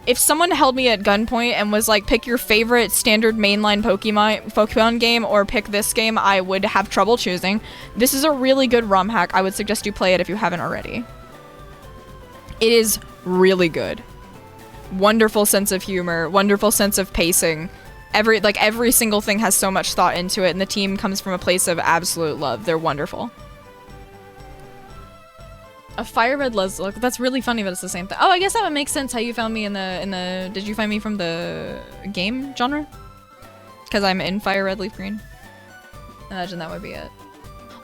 If someone held me at gunpoint and was like, pick your favorite standard mainline Pokemon game or pick this game, I would have trouble choosing. This is a really good ROM hack. I would suggest you play it if you haven't already. It is really good. Wonderful sense of humor, wonderful sense of pacing. Every single thing has so much thought into it, and the team comes from a place of absolute love. They're wonderful. A fire red Nuzlocke. That's really funny, but it's the same thing. Oh, I guess that would make sense how you found me in the did you find me from the game genre? Because I'm in fire red leaf green. Imagine that would be it.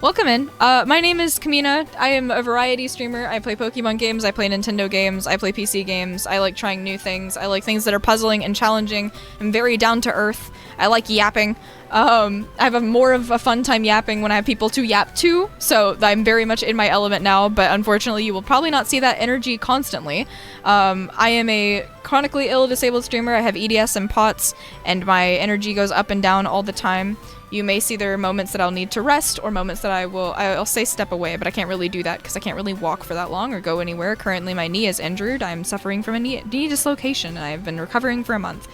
Welcome in. My name is Kamina. I am a variety streamer. I play Pokemon games, I play Nintendo games, I play PC games. I like trying new things. I like things that are puzzling and challenging. I'm very down to earth. I like yapping. I have more of a fun time yapping when I have people to yap to, so I'm very much in my element now, but unfortunately you will probably not see that energy constantly. I am a chronically ill disabled streamer. I have EDS and POTS, and my energy goes up and down all the time. You may see there are moments that I'll need to rest, or moments that I'll say step away, but I can't really do that because I can't really walk for that long or go anywhere. Currently my knee is injured. I'm suffering from a knee dislocation, and I've been recovering for a month.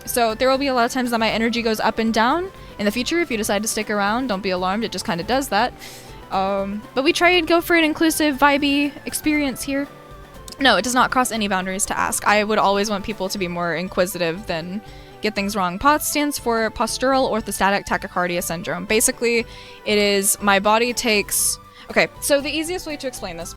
So there will be a lot of times that my energy goes up and down. In the future, if you decide to stick around, don't be alarmed, it just kind of does that. But we try and go for an inclusive, vibey experience here. No, it does not cross any boundaries to ask. I would always want people to be more inquisitive than get things wrong. POTS stands for postural orthostatic tachycardia syndrome. Basically, it is my body takes... Okay, so the easiest way to explain this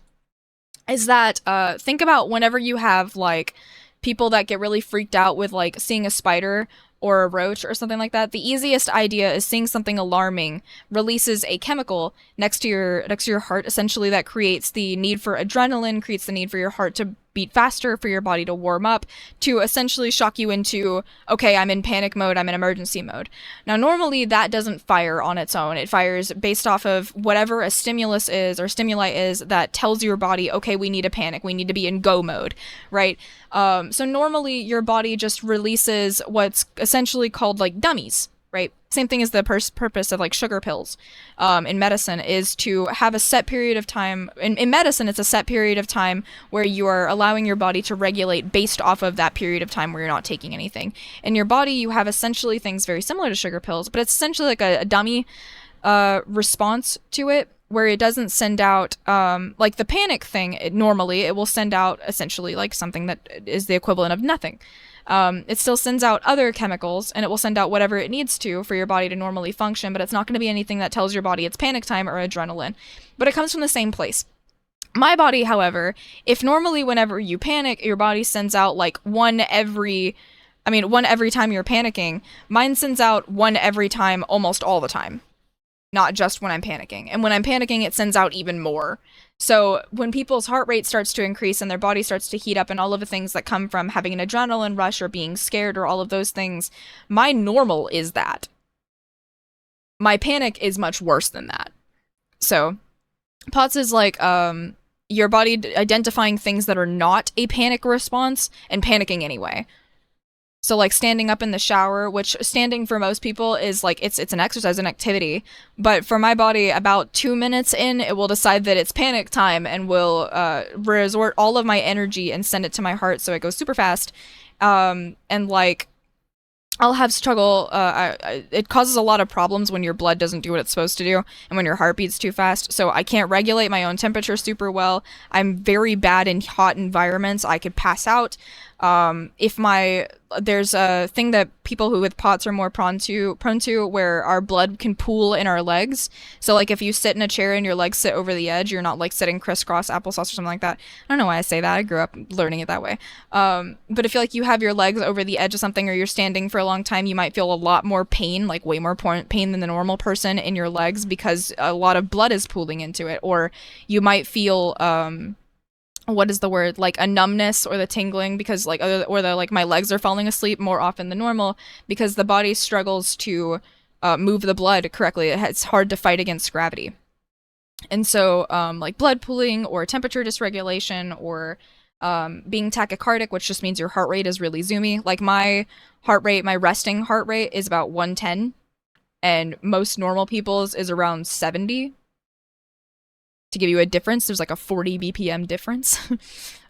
is that think about whenever you have, like, people that get really freaked out with, like, seeing a spider or a roach or something like that. The easiest idea is seeing something alarming releases a chemical next to your heart, essentially, that creates the need for adrenaline, creates the need for your heart to beat faster, for your body to warm up, to essentially shock you into, okay, I'm in panic mode, I'm in emergency mode. Now, normally that doesn't fire on its own. It fires based off of whatever a stimulus is or stimuli is that tells your body, okay, we need to panic, we need to be in go mode, right? So normally your body just releases what's essentially called like dummies, right? Same thing as the purpose of like sugar pills in medicine is to have a set period of time. In medicine, it's a set period of time where you are allowing your body to regulate based off of that period of time where you're not taking anything. In your body, you have essentially things very similar to sugar pills, but it's essentially like a dummy response to it, where it doesn't send out, like the panic thing, normally it will send out essentially like something that is the equivalent of nothing. It still sends out other chemicals, and it will send out whatever it needs to for your body to normally function, but it's not going to be anything that tells your body it's panic time or adrenaline. But it comes from the same place. My body, however, if normally whenever you panic, your body sends out like one every time you're panicking, mine sends out one every time almost all the time. Not just when I'm panicking. And when I'm panicking, it sends out even more. So when people's heart rate starts to increase and their body starts to heat up and all of the things that come from having an adrenaline rush or being scared or all of those things, my normal is that. My panic is much worse than that. So POTS is like your body identifying things that are not a panic response and panicking anyway. So like standing up in the shower, which standing for most people is like, it's an exercise, an activity. But for my body, about 2 minutes in, it will decide that it's panic time and will resort all of my energy and send it to my heart. So it goes super fast. And like, I'll have struggle. It causes a lot of problems when your blood doesn't do what it's supposed to do and when your heart beats too fast. So I can't regulate my own temperature super well. I'm very bad in hot environments. I could pass out. There's a thing that people who with POTS are more prone to where our blood can pool in our legs. So like if you sit in a chair and your legs sit over the edge, you're not like sitting crisscross applesauce or something like that. I don't know why I say that. I grew up learning it that way. But if you like you have your legs over the edge of something or you're standing for a long time, you might feel a lot more pain, like way more pain than the normal person in your legs because a lot of blood is pooling into it. Or you might feel, what is the word, like a numbness or the tingling because like, or the like my legs are falling asleep more often than normal because the body struggles to move the blood correctly. It's hard to fight against gravity. And so like blood pooling or temperature dysregulation or being tachycardic, which just means your heart rate is really zoomy. Like my heart rate, my resting heart rate is about 110 and most normal people's is around 70. To give you a difference, there's like a 40 BPM difference.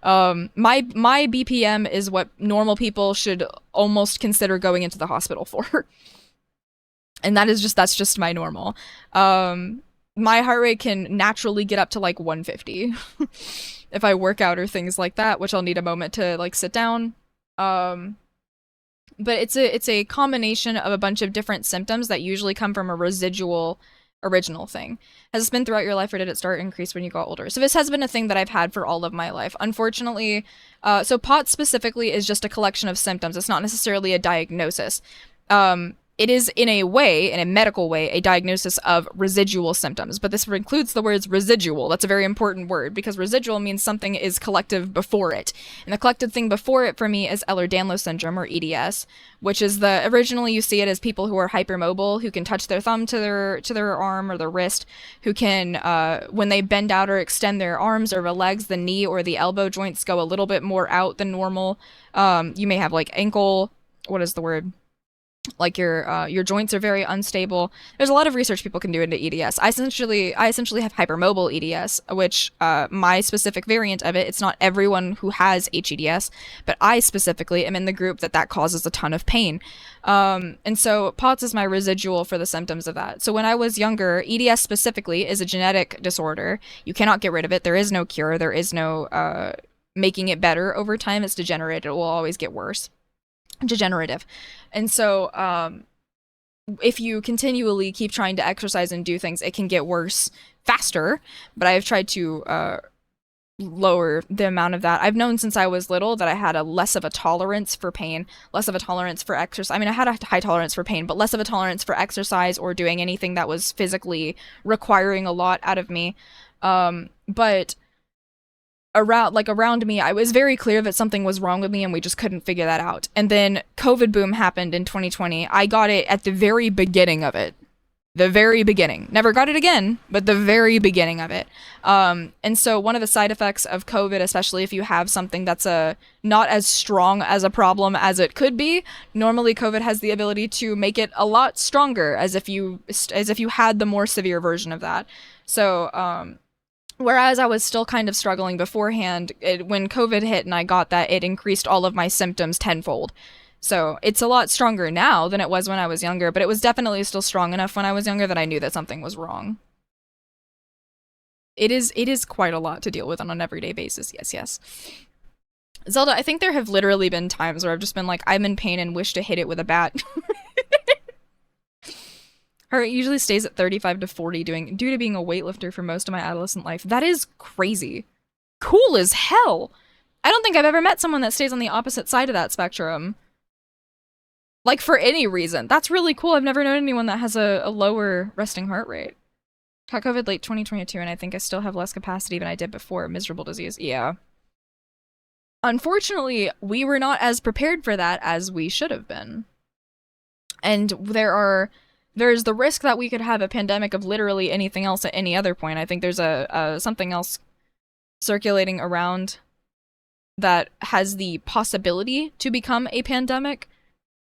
My BPM is what normal people should almost consider going into the hospital for. And that's just my normal. My heart rate can naturally get up to like 150 if I work out or things like that, which I'll need a moment to like sit down. But it's a combination of a bunch of different symptoms that usually come from a residual original thing. Has this been throughout your life or did it start increase when you got older? So this has been a thing that I've had for all of my life. Unfortunately, so POTS specifically is just a collection of symptoms. It's not necessarily a diagnosis. it is in a way, in a medical way, a diagnosis of residual symptoms. But this includes the words residual. That's a very important word because residual means something is collective before it. And the collective thing before it for me is Ehlers-Danlos syndrome, or EDS, which is originally you see it as people who are hypermobile, who can touch their thumb to their arm or their wrist, who can, when they bend out or extend their arms or their legs, the knee or the elbow joints go a little bit more out than normal. You may have like ankle, what is the word? Like your joints are very unstable. There's a lot of research people can do into EDS. I essentially have hypermobile EDS, which my specific variant of it. It's not everyone who has HEDS, but I specifically am in the group that causes a ton of pain. And so POTS is my residual for the symptoms of that. So when I was younger, EDS specifically is a genetic disorder. You cannot get rid of it. There is no cure. There is no making it better over time. It's degenerative. It will always get worse. Degenerative. And so if you continually keep trying to exercise and do things, it can get worse faster. But I've tried to lower the amount of that. I've known since I was little that I had a less of a tolerance for pain, less of a tolerance for exercise. I mean, I had a high tolerance for pain, but less of a tolerance for exercise or doing anything that was physically requiring a lot out of me. But around me, I was very clear that something was wrong with me and we just couldn't figure that out. And then COVID boom happened in 2020. I got it at the very beginning of it. The very beginning. Never got it again, but the very beginning of it. And so one of the side effects of COVID, especially if you have something that's not as strong as a problem as it could be, normally COVID has the ability to make it a lot stronger as if you had the more severe version of that. So, whereas I was still kind of struggling beforehand, when COVID hit and I got that, it increased all of my symptoms tenfold. So it's a lot stronger now than it was when I was younger, but it was definitely still strong enough when I was younger that I knew that something was wrong. It is quite a lot to deal with on an everyday basis, yes. Zelda, I think there have literally been times where I've just been like, I'm in pain and wish to hit it with a bat. Her rate usually stays at 35 to 40 due to being a weightlifter for most of my adolescent life. That is crazy. Cool as hell. I don't think I've ever met someone that stays on the opposite side of that spectrum. Like, for any reason. That's really cool. I've never known anyone that has a lower resting heart rate. Caught COVID late 2022, and I think I still have less capacity than I did before. Miserable disease. Yeah. Unfortunately, we were not as prepared for that as we should have been. And there's the risk that we could have a pandemic of literally anything else at any other point. I think there's something else circulating around that has the possibility to become a pandemic.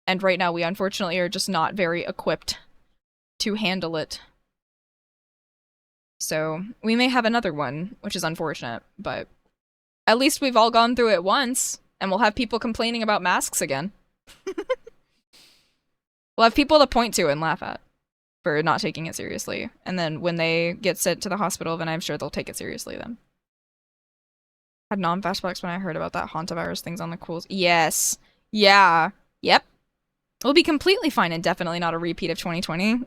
And right now we unfortunately are just not very equipped to handle it. So we may have another one, which is unfortunate, but at least we've all gone through it once, and we'll have people complaining about masks again. We'll have people to point to and laugh at for not taking it seriously. And then when they get sent to the hospital, then I'm sure they'll take it seriously then. Had non-flashbacks when I heard about that hantavirus things on the cools. Yes. Yeah. Yep. We'll be completely fine and definitely not a repeat of 2020.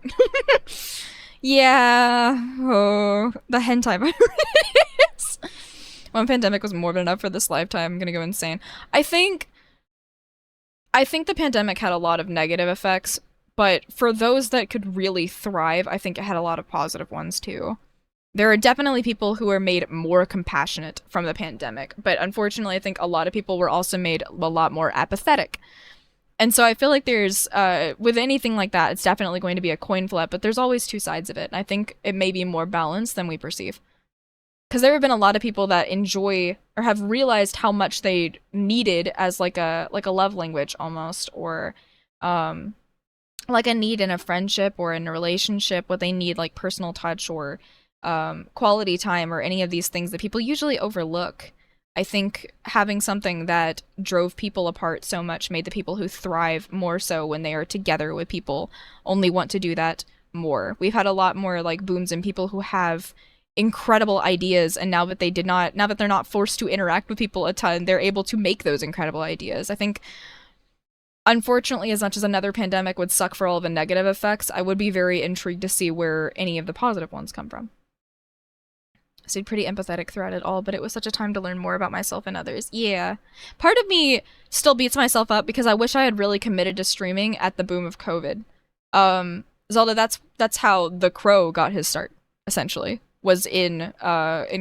Yeah. Oh, the hentai virus. One pandemic was morbid enough for this lifetime. I'm gonna go insane. I think the pandemic had a lot of negative effects, but for those that could really thrive, I think it had a lot of positive ones too. There are definitely people who were made more compassionate from the pandemic, but unfortunately I think a lot of people were also made a lot more apathetic. And so I feel like there's, with anything like that, it's definitely going to be a coin flip, but there's always two sides of it. And I think it may be more balanced than we perceive. Because there have been a lot of people that enjoy or have realized how much they needed as like a love language almost, or like a need in a friendship or in a relationship, what they need, like personal touch or quality time or any of these things that people usually overlook. I think having something that drove people apart so much made the people who thrive more so when they are together with people only want to do that more. We've had a lot more like booms in people who have incredible ideas, and now that they're not forced to interact with people a ton, they're able to make those incredible ideas. I think, unfortunately, as much as another pandemic would suck for all of the negative effects, I would be very intrigued to see where any of the positive ones come from. I stayed pretty empathetic throughout it all, but it was such a time to learn more about myself and others. Yeah. Part of me still beats myself up because I wish I had really committed to streaming at the boom of COVID. Zelda, that's how the Crow got his start, essentially. Was in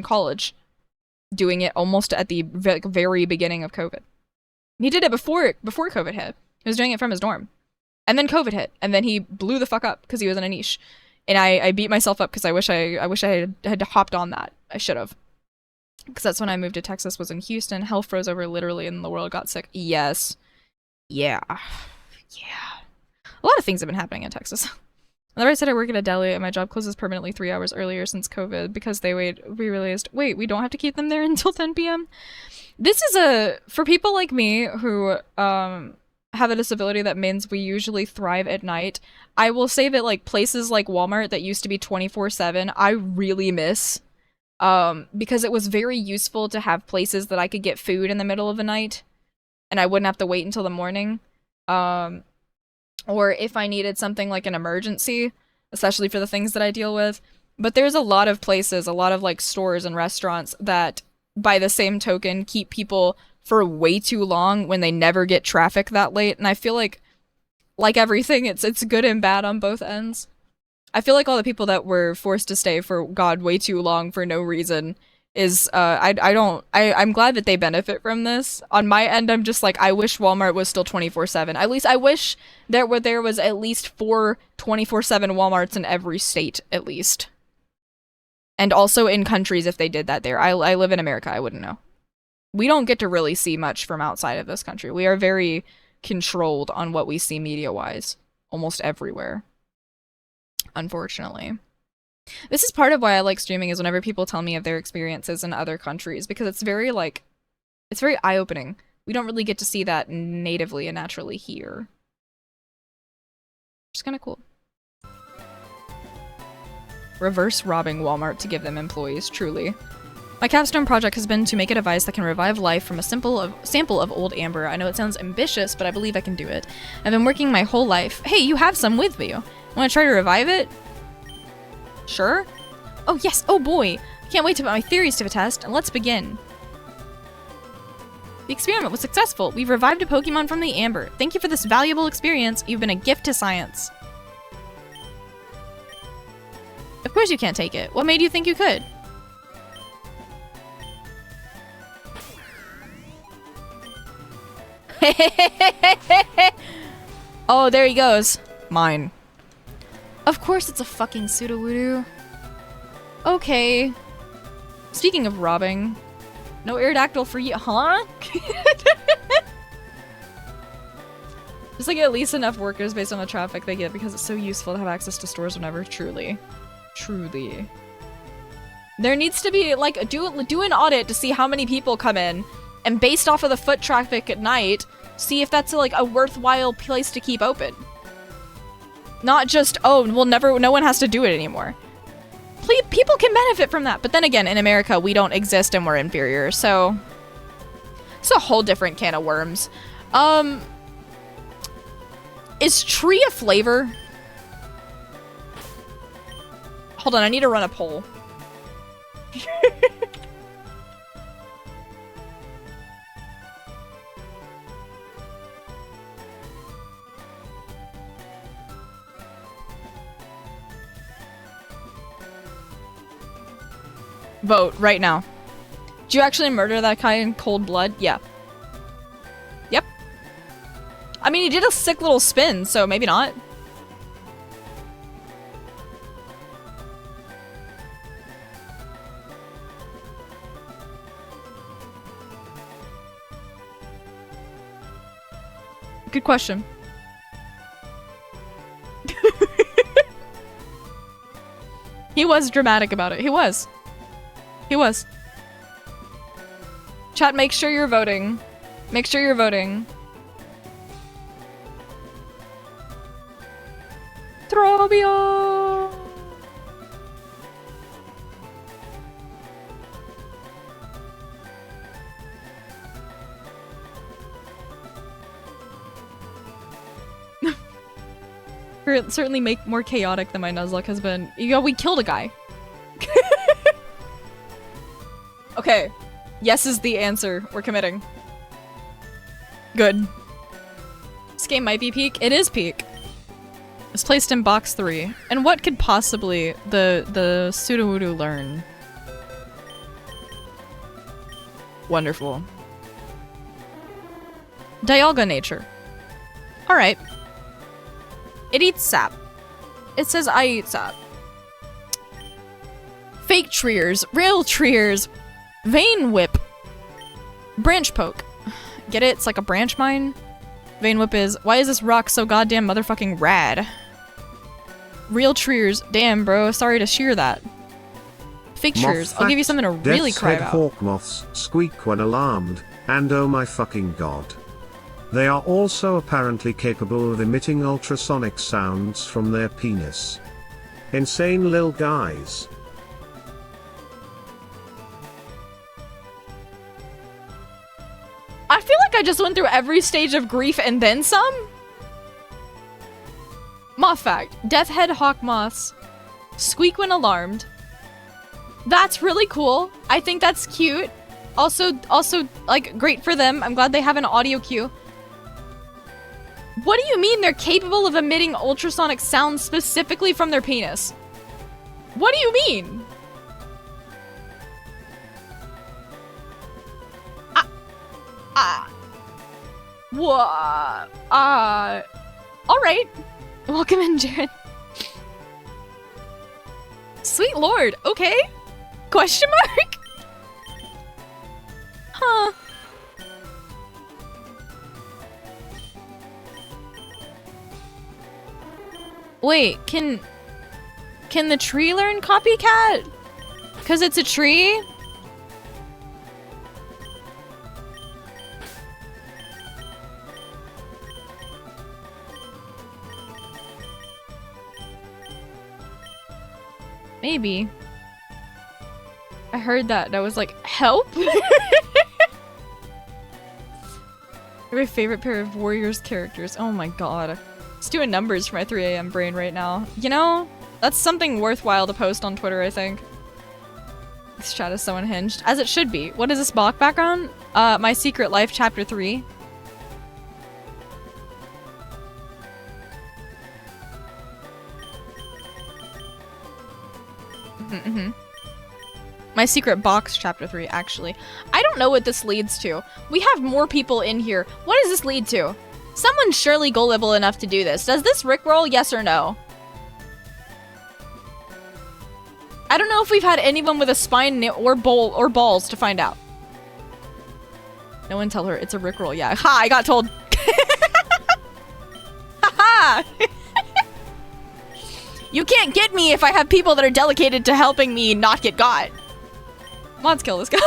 college, doing it almost at the very beginning of COVID. He did it before COVID hit. He was doing it from his dorm. And then COVID hit, and then he blew the fuck up because he was in a niche. And I beat myself up because I wish I had hopped on that. I should have. Because that's when I moved to Texas, was in Houston. Hell froze over literally and the world got sick. Yes. Yeah. Yeah. A lot of things have been happening in Texas. On the right side, I work at a deli and my job closes permanently 3 hours earlier since COVID because we realized, wait, we don't have to keep them there until 10 p.m.? This is for people like me who have a disability that means we usually thrive at night. I will say that like places like Walmart that used to be 24/7, I really miss. Because it was very useful to have places that I could get food in the middle of the night and I wouldn't have to wait until the morning. Or if I needed something like an emergency, especially for the things that I deal with. But there's a lot of places, a lot of like stores and restaurants that by the same token keep people for way too long when they never get traffic that late. And I feel like everything, it's good and bad on both ends. I feel like all the people that were forced to stay for God way too long for no reason is I'm glad that they benefit from this. On my end, I'm just like, I wish Walmart was still 24/7. At least I wish there was at least 4 24/7 Walmarts in every state, at least. And also in countries if they did that there. I live in America, I wouldn't know. We don't get to really see much from outside of this country. We are very controlled on what we see media-wise, almost everywhere. Unfortunately. This is part of why I like streaming, is whenever people tell me of their experiences in other countries, because it's very eye-opening. We don't really get to see that natively and naturally here. Which is kind of cool. Reverse robbing Walmart to give them employees, truly. My capstone project has been to make a device that can revive life from a sample of old amber. I know it sounds ambitious, but I believe I can do it. I've been working my whole life. Hey, you have some with you. Want to try to revive it? Sure. Oh yes, oh boy. I can't wait to put my theories to the test, and let's begin. The experiment was successful. We've revived a Pokemon from the amber. Thank you for this valuable experience. You've been a gift to science. Of course you can't take it. What made you think you could? Oh, there he goes. Mine. Of course it's a fucking Sudowoodo. Okay. Speaking of robbing, no Aerodactyl for you, huh? Just like at least enough workers based on the traffic they get because it's so useful to have access to stores whenever, truly. Truly. There needs to be, like, do an audit to see how many people come in, and based off of the foot traffic at night, see if that's like a worthwhile place to keep open. Not just, oh, no one has to do it anymore. People can benefit from that. But then again, in America, we don't exist and we're inferior, so it's a whole different can of worms. Is tree a flavor? Hold on, I need to run a poll. Vote right now. Did you actually murder that guy in cold blood? Yeah. Yep. I mean, he did a sick little spin, so maybe not. Good question. He was dramatic about it. He was. He was. Chat, make sure you're voting. Make sure you're voting. Throbio! Certainly make more chaotic than my Nuzlocke has been. Yo, we killed a guy. Okay. Yes is the answer. We're committing. Good. This game might be peak. It is peak. It's placed in box 3. And what could possibly the Sudowoodo learn? Wonderful. Dialga nature. Alright. It eats sap. It says I eat sap. Fake treers, real treers, vein whip, branch poke. Get it? It's like a branch mine. Vein whip is, why is this rock so goddamn motherfucking rad? Real treers, damn bro, sorry to shear that. Fake treers, I'll give you something to really cry about. Hawk moths squeak when alarmed, and oh my fucking god. They are also apparently capable of emitting ultrasonic sounds from their penis. Insane lil guys. I feel like I just went through every stage of grief and then some. Moth fact. Death head hawk moths squeak when alarmed. That's really cool. I think that's cute. Also, like, great for them. I'm glad they have an audio cue. What do you mean they're capable of emitting ultrasonic sounds specifically from their penis? What do you mean? What? Alright. Welcome in, Jared. Sweet lord, okay? Question mark? Huh. Wait, can the tree learn copycat? 'Cause it's a tree? Maybe. I heard that and I was like, help? My favorite pair of Warriors characters. Oh my god. Just doing numbers for my 3 a.m. brain right now. You know, that's something worthwhile to post on Twitter, I think. This chat is so unhinged. As it should be. What is this Bach background? My Secret Life Chapter 3. My Secret Box Chapter 3, actually. I don't know what this leads to. We have more people in here. What does this lead to? Someone's surely gullible enough to do this. Does this rickroll, yes or no? I don't know if we've had anyone with a spine or balls to find out. No one tell her it's a rickroll. Yeah. Ha! I got told. Ha! You can't get me if I have people that are dedicated to helping me not get got. Mods kill this guy.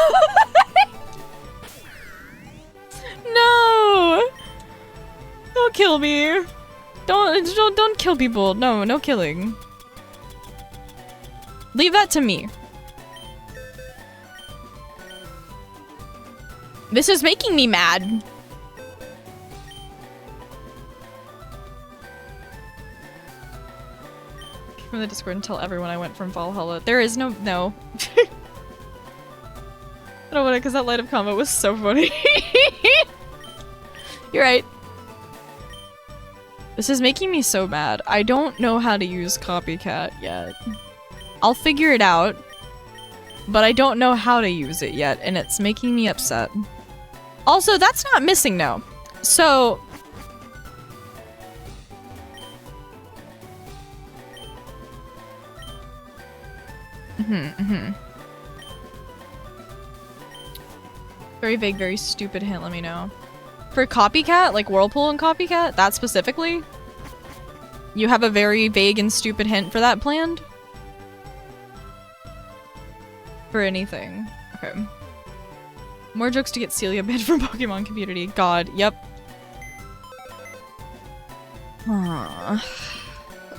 No! Don't kill me. Don't kill people. No, no killing. Leave that to me. This is making me mad. From the Discord and tell everyone I went from Valhalla. There is no. I don't want to, because that light up comment was so funny. You're right. This is making me so mad. I don't know how to use copycat yet. I'll figure it out, but I don't know how to use it yet, and it's making me upset. Also, that's not missing no. So... Very vague, very stupid hint, let me know. For copycat, like Whirlpool and copycat, that specifically? You have a very vague and stupid hint for that planned? For anything. Okay. More jokes to get Celia banned from Pokemon community. God, yep.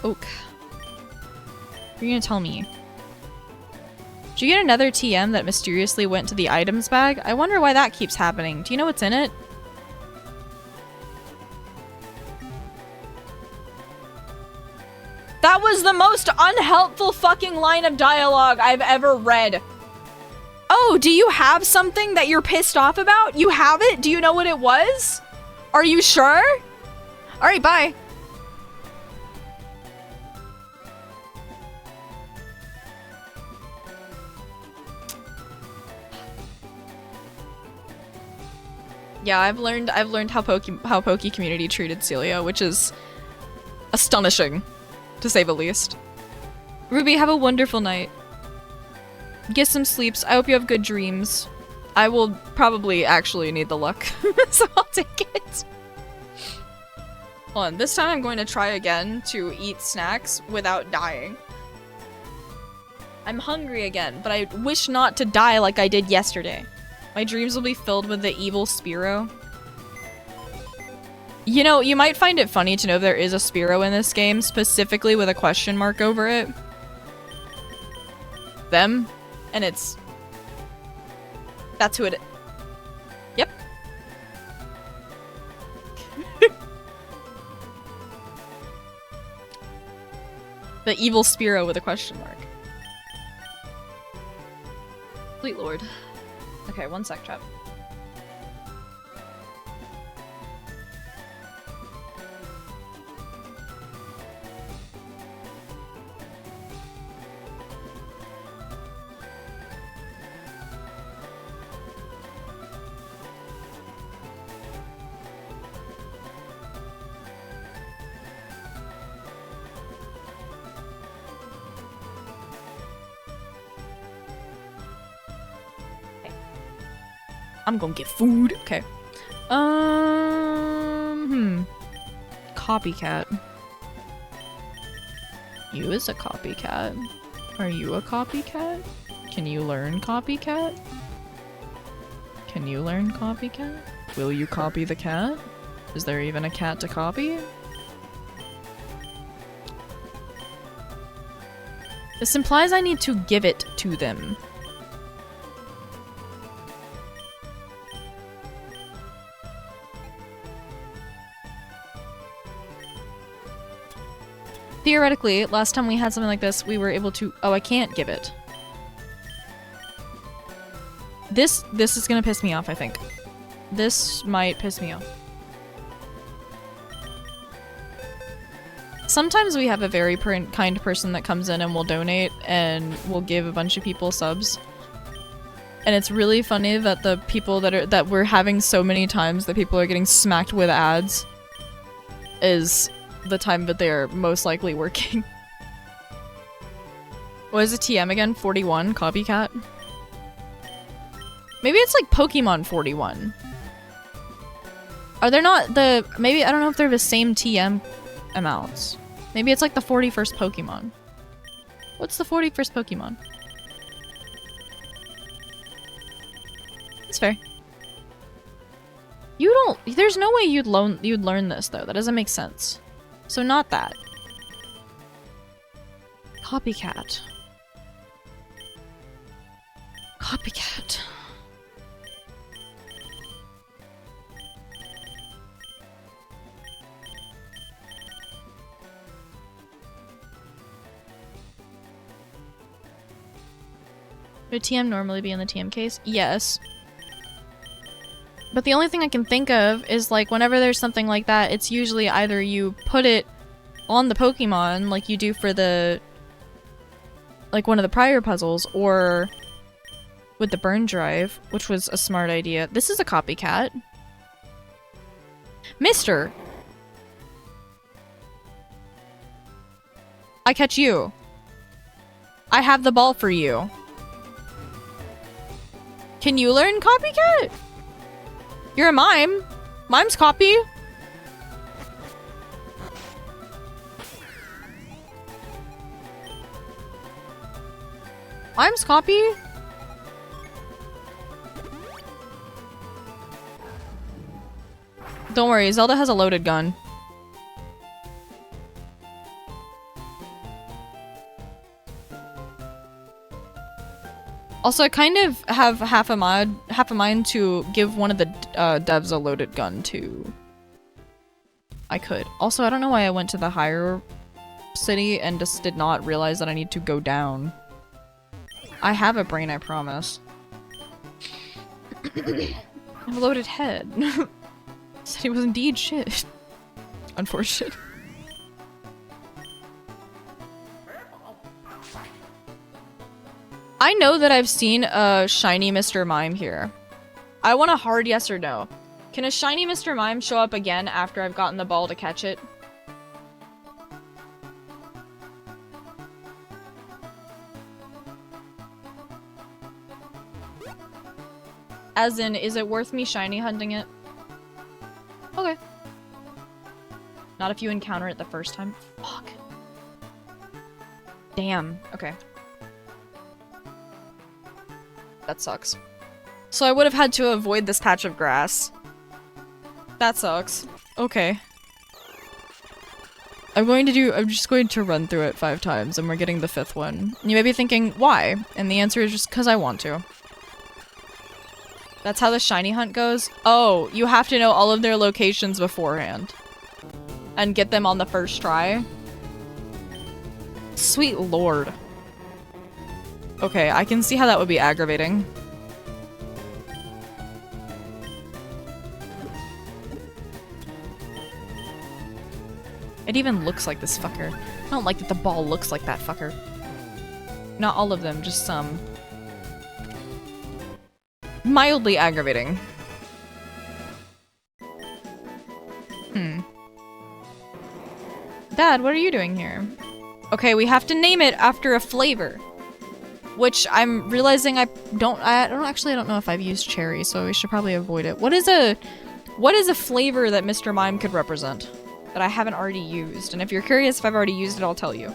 Oak. You're gonna tell me. Did you get another TM that mysteriously went to the items bag? I wonder why that keeps happening. Do you know what's in it? That was the most unhelpful fucking line of dialogue I've ever read. Oh, do you have something that you're pissed off about? You have it? Do you know what it was? Are you sure? Alright, bye. Yeah, I've learned how Poke community treated Celia, which is astonishing, to say the least. Ruby, have a wonderful night. Get some sleeps. I hope you have good dreams. I will probably actually need the luck, so I'll take it. Hold on, this time I'm going to try again to eat snacks without dying. I'm hungry again, but I wish not to die like I did yesterday. My dreams will be filled with the evil Spearow. You know, you might find it funny to know there is a Spearow in this game, specifically with a question mark over it. Them. And it's... That's who it is. Yep. The evil Spearow with a question mark. Fleet Lord. Okay, one sec, chat. I'm gonna get food. Okay. Copycat. You is a copycat. Are you a copycat? Can you learn copycat? Can you learn copycat? Will you copy the cat? Is there even a cat to copy? This implies I need to give it to them. Theoretically, last time we had something like this, we were able to- oh, I can't give it. This is gonna piss me off, I think. This might piss me off. Sometimes we have a very kind person that comes in and will donate and will give a bunch of people subs. And it's really funny that the people that we're having so many times that people are getting smacked with ads is the time that they're most likely working. What is a TM again? 41? Copycat? Maybe it's like Pokemon 41. Are there not the- maybe, I don't know if they're the same TM amounts. Maybe it's like the 41st Pokemon. What's the 41st Pokemon? That's fair. You don't- there's no way you'd learn this though, that doesn't make sense. So not that. Copycat. Copycat. Would TM normally be in the TM case? Yes. But the only thing I can think of is, like, whenever there's something like that, it's usually either you put it on the Pokemon, like you do for the... like, one of the prior puzzles, or with the burn drive, which was a smart idea. This is a copycat. Mister! I catch you. I have the ball for you. Can you learn copycat? You're a mime. Mimes copy. Mimes copy. Don't worry, Zelda has a loaded gun. Also, I kind of have half a mind to give one of the devs a loaded gun too. I could. Also, I don't know why I went to the higher city and just did not realize that I need to go down. I have a brain, I promise. I have a loaded head. Said he was indeed shit. Unfortunate. I know that I've seen a shiny Mr. Mime here. I want a hard yes or no. Can a shiny Mr. Mime show up again after I've gotten the ball to catch it? As in, is it worth me shiny hunting it? Okay. Not if you encounter it the first time. Fuck. Damn. Okay. That sucks. So I would have had to avoid this patch of grass. That sucks. Okay. I'm just going to run through it 5 times and we're getting the 5th one. You may be thinking, why? And the answer is just because I want to. That's how the shiny hunt goes? Oh, you have to know all of their locations beforehand. And get them on the first try? Sweet lord. Okay, I can see how that would be aggravating. It even looks like this fucker. I don't like that the ball looks like that fucker. Not all of them, just some. Mildly aggravating. Dad, what are you doing here? Okay, we have to name it after a flavor. Which I'm realizing I don't know if I've used cherry, so we should probably avoid it. What is a flavor that Mr. Mime could represent that I haven't already used? And if you're curious if I've already used it, I'll tell you.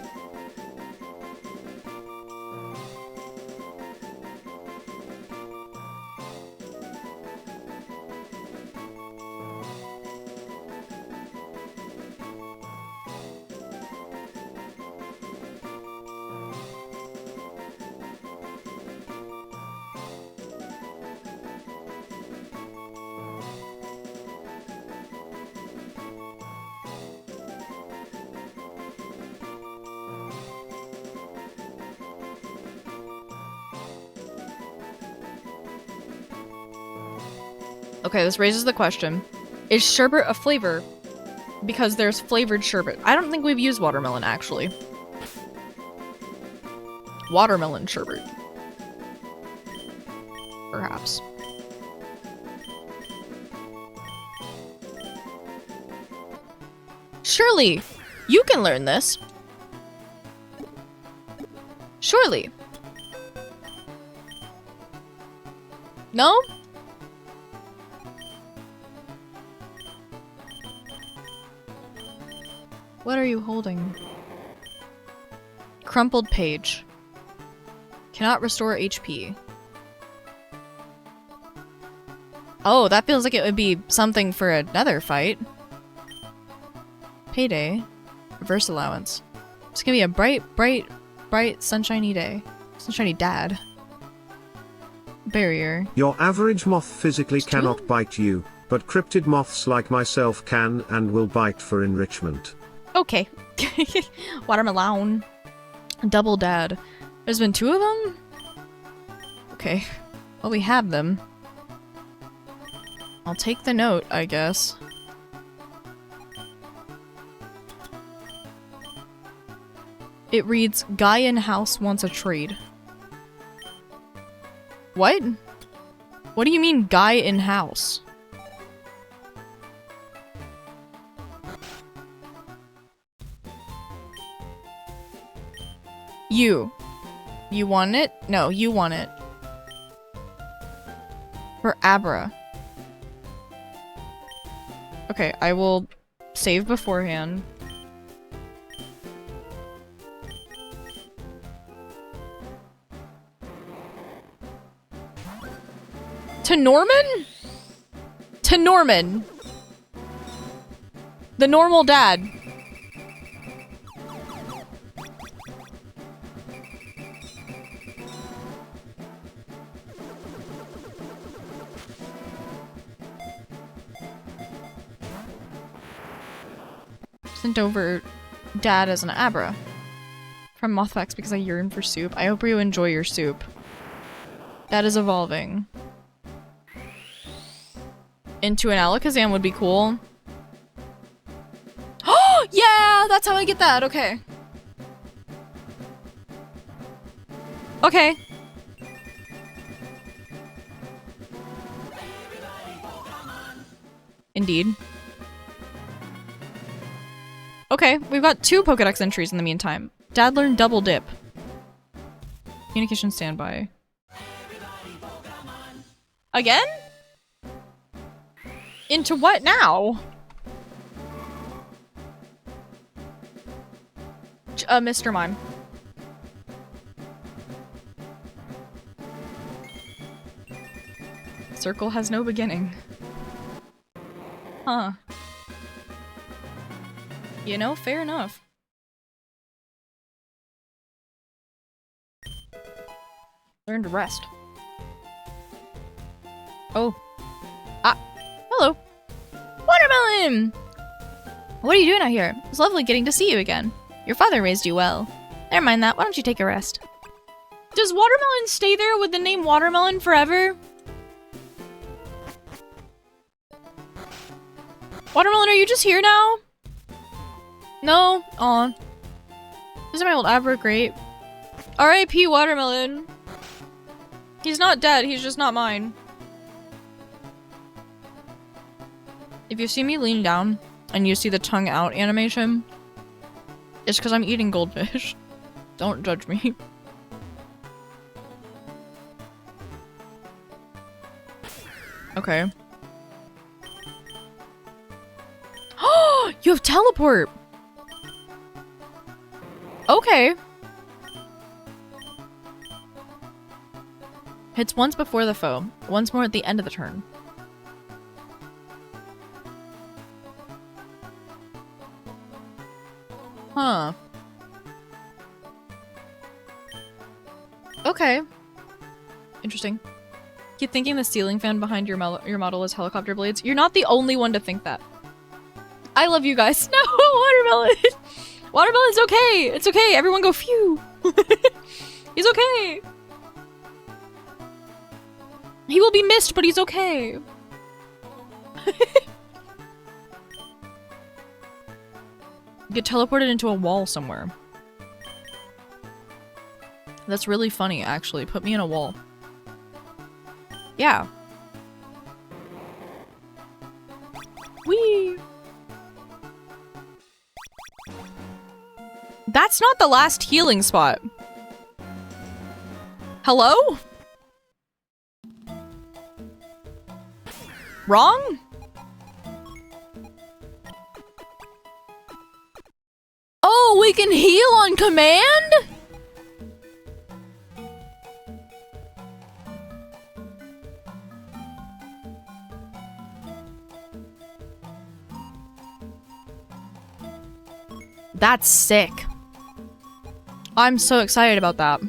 Okay, this raises the question. Is sherbet a flavor? Because there's flavored sherbet. I don't think we've used watermelon, actually. Watermelon sherbet. Perhaps. Surely, you can learn this. Surely. No? What are you holding? Crumpled page. Cannot restore HP. Oh, that feels like it would be something for another fight. Payday. Reverse allowance. It's gonna be a bright, sunshiny day. Sunshiny dad. Barrier. Your average moth physically Still? cannot bite you, but cryptid moths like myself can and will bite for enrichment. Okay. Watermelon. Double dad. There's been 2 of them? Okay. Well, we have them. I'll take the note, I guess. It reads, guy in house wants a trade. What? What do you mean, guy in house? You. You want it? No, you want it. For Abra. Okay, I will save beforehand. To Norman? To Norman. The normal dad. Sent over dad as an Abra. From Mothfax because I yearn for soup. I hope you enjoy your soup. That is evolving. Into an Alakazam would be cool. Oh, yeah! That's how I get that. Okay. Okay. Indeed. Okay, we've got 2 Pokedex entries in the meantime. Dad learned double dip. Communication standby. Again? Into what now? Mr. Mime. Circle has no beginning. Huh. You know, fair enough. Learn to rest. Oh. Ah. Hello. Watermelon! What are you doing out here? It's lovely getting to see you again. Your father raised you well. Never mind that. Why don't you take a rest? Does Watermelon stay there with the name Watermelon forever? Watermelon, are you just here now? No? Aw. This is my old Avro Great. R.I.P. Watermelon. He's not dead, he's just not mine. If you see me lean down and you see the tongue out animation, it's because I'm eating goldfish. Don't judge me. Okay. Oh, you have teleport! Okay. Hits once before the foe, once more at the end of the turn. Huh. Okay. Interesting. Keep thinking the ceiling fan behind your model is helicopter blades. You're not the only one to think that. I love you guys. No, Watermelon! Watermelon's okay! It's okay! Everyone go phew! He's okay! He will be missed, but he's okay! Get teleported into a wall somewhere. That's really funny, actually. Put me in a wall. Yeah. Whee! That's not the last healing spot. Hello? Wrong? Oh, we can heal on command? That's sick. I'm so excited about that.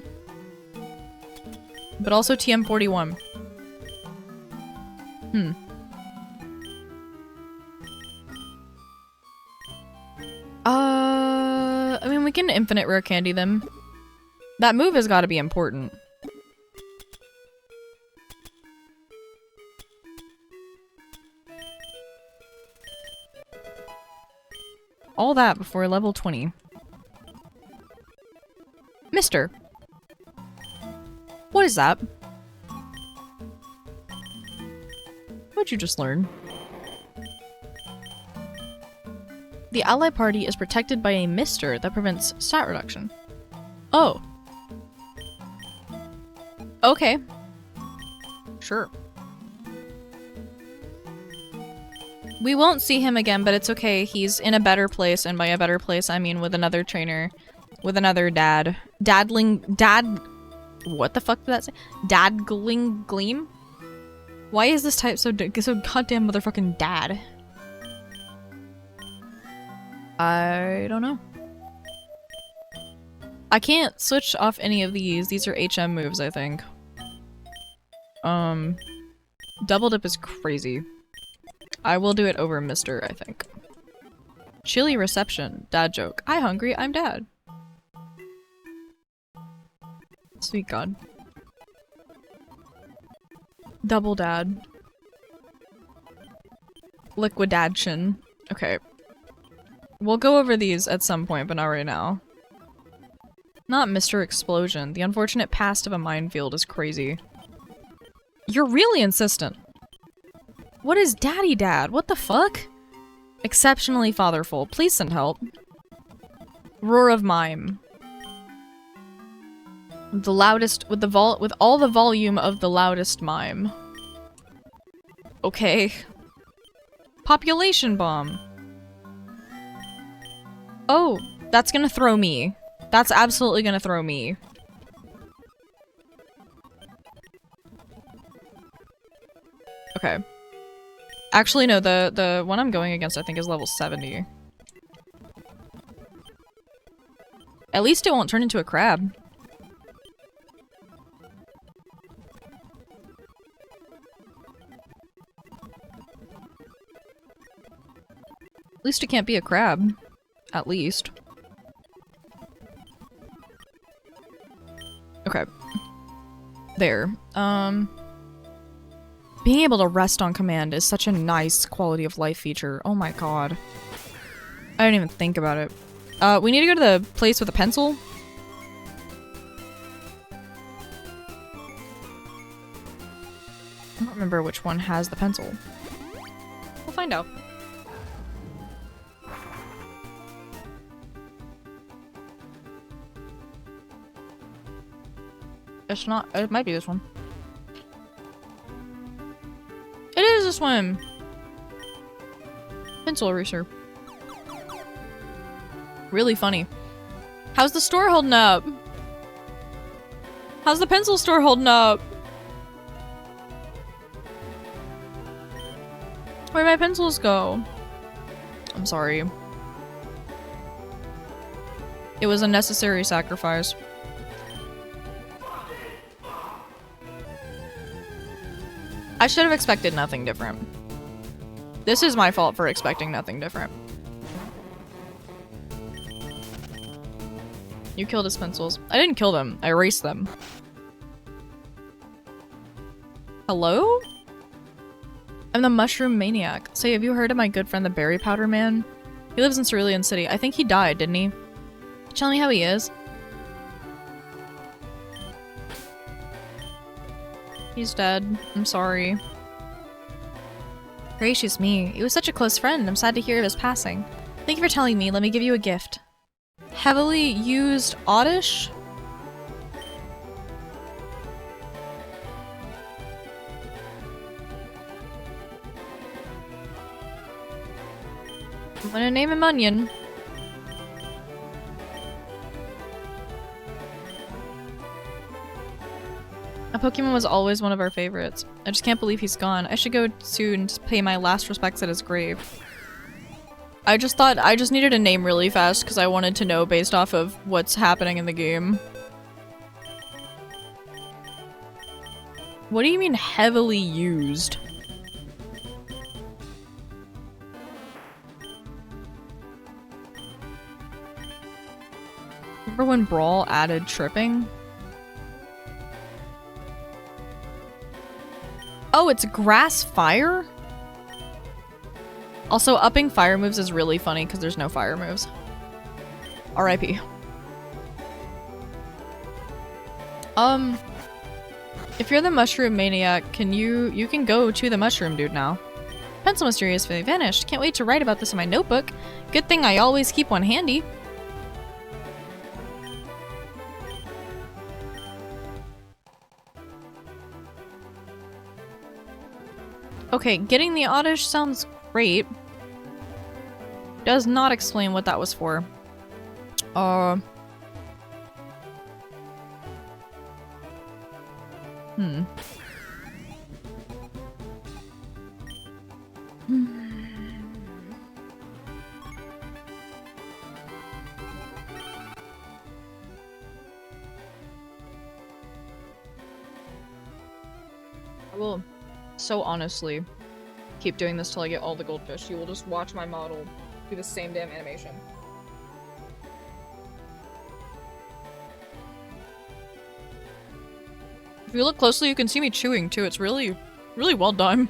But also TM41. I mean, we can infinite rare candy them. That move has got to be important. All that before level 20. Mister. What is that? What'd you just learn? The ally party is protected by a mister that prevents stat reduction. Oh. Okay. Sure. We won't see him again, but it's okay. He's in a better place, and by a better place, I mean with another trainer. With another dad. Dad... What the fuck did that say? Dadgling Gleam? Why is this type so goddamn motherfucking dad? I don't know. I can't switch off any of these. These are HM moves, I think. Double dip is crazy. I will do it over Mister, I think. Chilly reception. Dad joke. Hi, hungry. I'm dad. Sweet God. Double dad. Liquidation. Okay. We'll go over these at some point, but not right now. Not Mr. Explosion. The unfortunate past of a minefield is crazy. You're really insistent. What is daddy dad? What the fuck? Exceptionally fatherful. Please send help. Roar of mime. The loudest with all the volume of the loudest mime. Okay. Population bomb. Oh, that's gonna throw me. That's absolutely gonna throw me. Okay. Actually, no, the one I'm going against I think is level 70. At least it won't turn into a crab. At least it can't be a crab. At least. Okay. There. Being able to rest on command is such a nice quality of life feature. Oh my god. I didn't even think about it. We need to go to the place with a pencil. I don't remember which one has the pencil. We'll find out. It's not- it might be this one. It is this one! Pencil eraser. Really funny. How's the store holding up? How's the pencil store holding up? Where'd my pencils go? I'm sorry. It was a necessary sacrifice. I should have expected nothing different. This is my fault for expecting nothing different. You killed his pencils. I didn't kill them. I erased them. Hello? I'm the mushroom maniac. Say, have you heard of my good friend the berry powder man? He lives in Cerulean City. I think he died, didn't he? Tell me how he is. He's dead. I'm sorry. Gracious me. He was such a close friend. I'm sad to hear of his passing. Thank you for telling me. Let me give you a gift. Heavily used oddish? I'm gonna name him Onion. A Pokemon was always one of our favorites. I just can't believe he's gone. I should go soon to pay my last respects at his grave. I just thought I just needed a name really fast because I wanted to know based off of what's happening in the game. What do you mean heavily used? Remember when Brawl added tripping? Oh, it's grass fire? Also, upping fire moves is really funny because there's no fire moves. RIP. If you're the mushroom maniac, you can go to the mushroom dude now. Pencil mysteriously vanished. Can't wait to write about this in my notebook. Good thing I always keep one handy. Okay, getting the oddish sounds great. Does not explain what that was for. I will so honestly keep doing this till I get all the goldfish. You will just watch my model do the same damn animation. If you look closely, you can see me chewing too. It's really, really well done.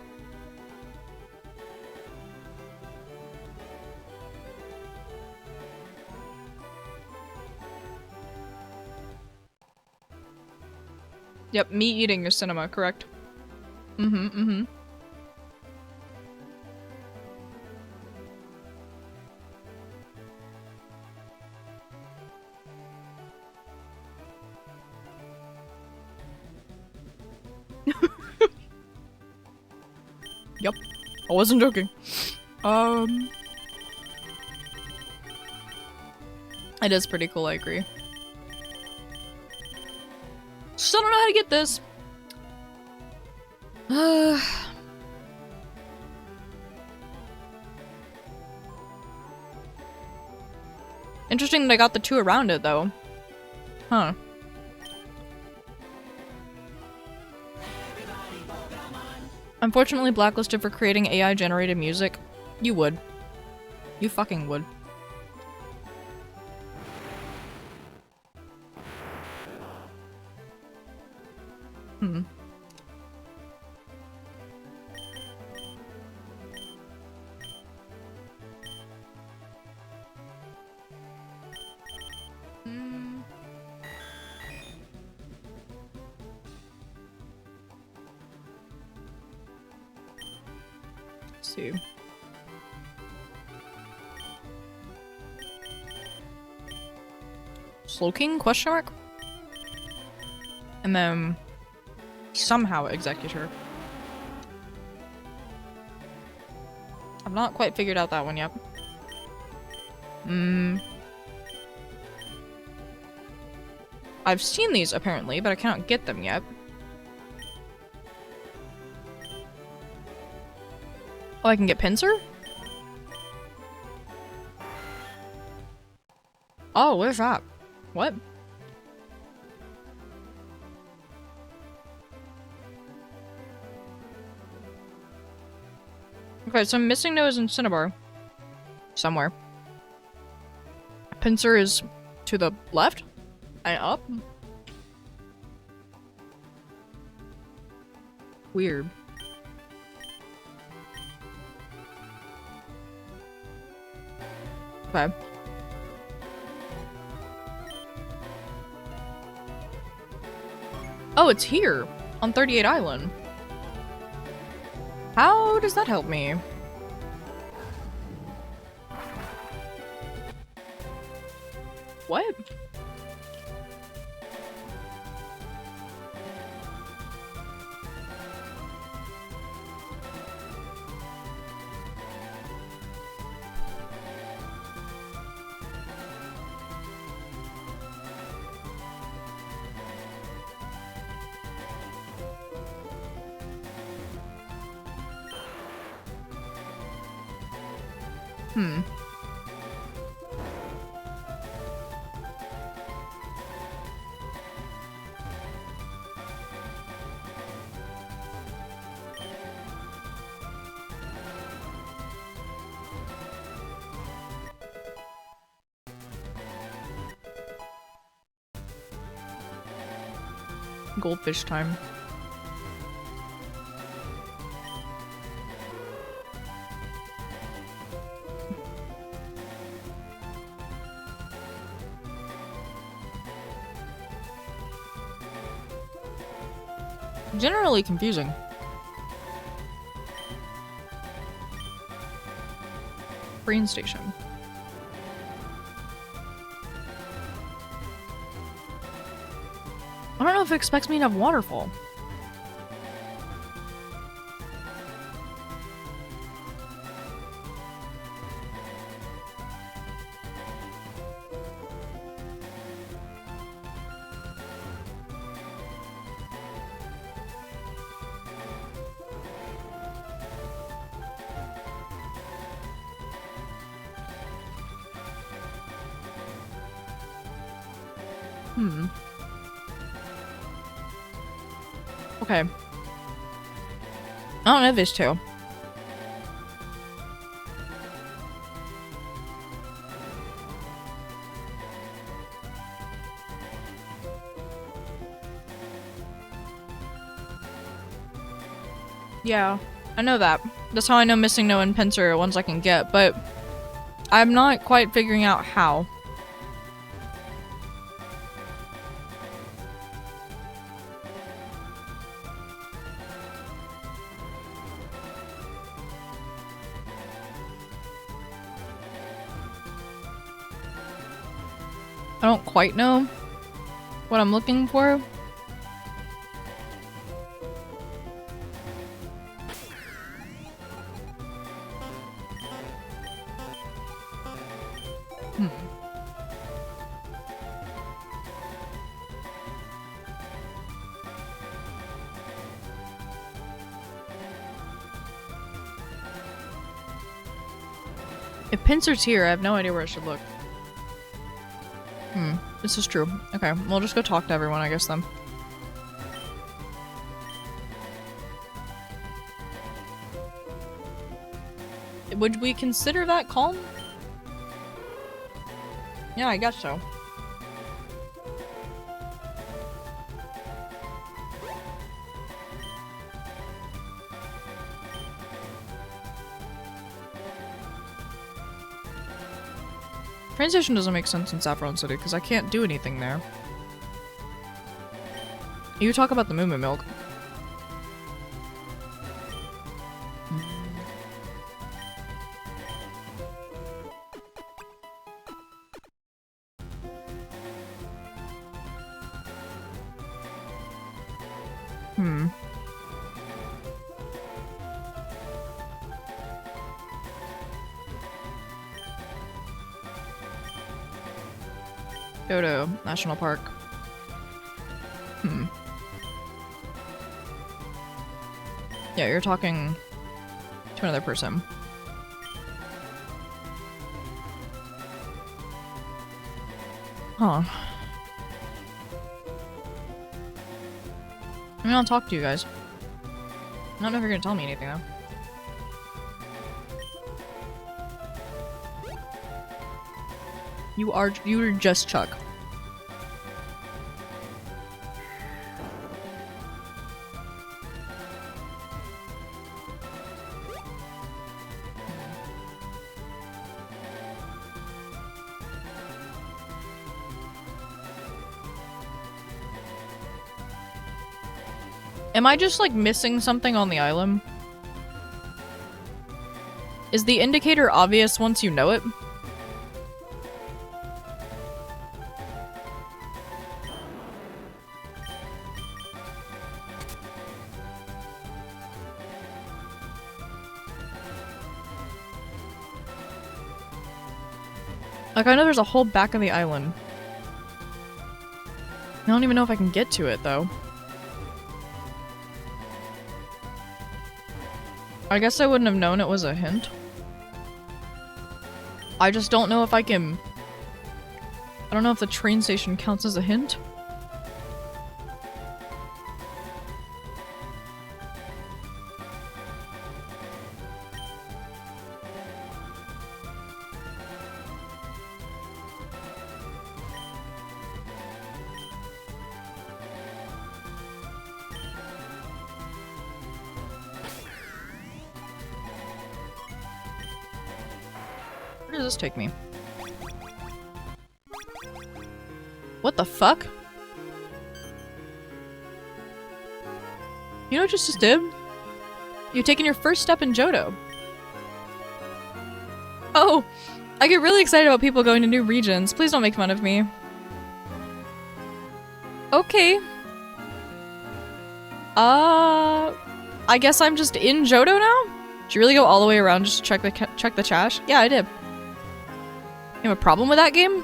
Yep, me eating your cinema, correct? Yep. I wasn't joking. It is pretty cool, I agree. Still don't know how to get this. Interesting that I got the 2 around it, though. Huh. Unfortunately blacklisted for creating AI-generated music. You would. You fucking would. Hmm. Let's see. Slowking? Question mark? And then somehow executor. I've not quite figured out that one yet. I've seen these apparently, but I cannot get them yet. Oh, I can get pincer? Oh, where's that? What? Okay, so I'm missing nose and cinnabar. Somewhere. Pincer is to the left? And up? Weird. Okay. Oh, it's here! On 38 Island. How does that help me? What? Goldfish time. Generally confusing. Brain station. I don't know if it expects me to have waterfall. Okay. I don't know these two. Yeah, I know that. That's how I know missing no and pincer are ones I can get, but I'm not quite figuring out how. I don't quite know what I'm looking for. If Pincer's here, I have no idea where I should look. This is true. Okay, we'll just go talk to everyone, I guess, then. Would we consider that calm? Yeah, I guess so. Train station doesn't make sense in Saffron City because I can't do anything there. You talk about the Moo Moo Milk. Dodo National Park. Yeah, you're talking to another person. Huh. I mean, I'll talk to you guys. I don't know if you're gonna tell me anything, though. You're just Chuck. Am I just, like, missing something on the island? Is the indicator obvious once you know it? Like, I know there's a whole back of the island. I don't even know if I can get to it, though. I guess I wouldn't have known it was a hint. I just don't know if I can... I don't know if the train station counts as a hint. Where does this take me? What the fuck? You know what you just did? You've taken your first step in Johto. Oh! I get really excited about people going to new regions. Please don't make fun of me. Okay. I guess I'm just in Johto now? Did you really go all the way around just to check the trash? Yeah, I did. You have a problem with that game?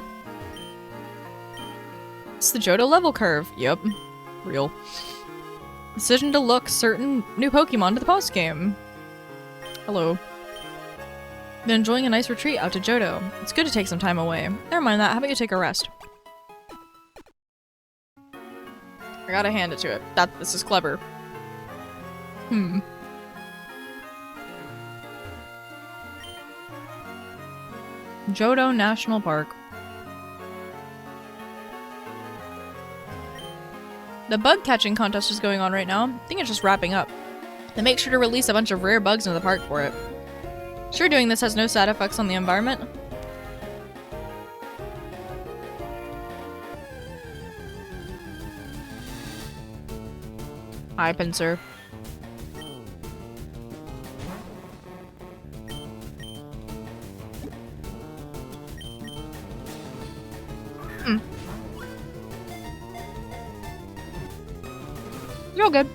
It's the Johto level curve. Yep. Real. Decision to look certain new Pokemon to the post-game. Hello. Been enjoying a nice retreat out to Johto. It's good to take some time away. Never mind that, how about you take a rest? I gotta hand it to it. This is clever. Johto National Park. The bug catching contest is going on right now. I think it's just wrapping up. They make sure to release a bunch of rare bugs into the park for it. Sure, doing this has no sad effects on the environment. Hi, Pincer. You're all good.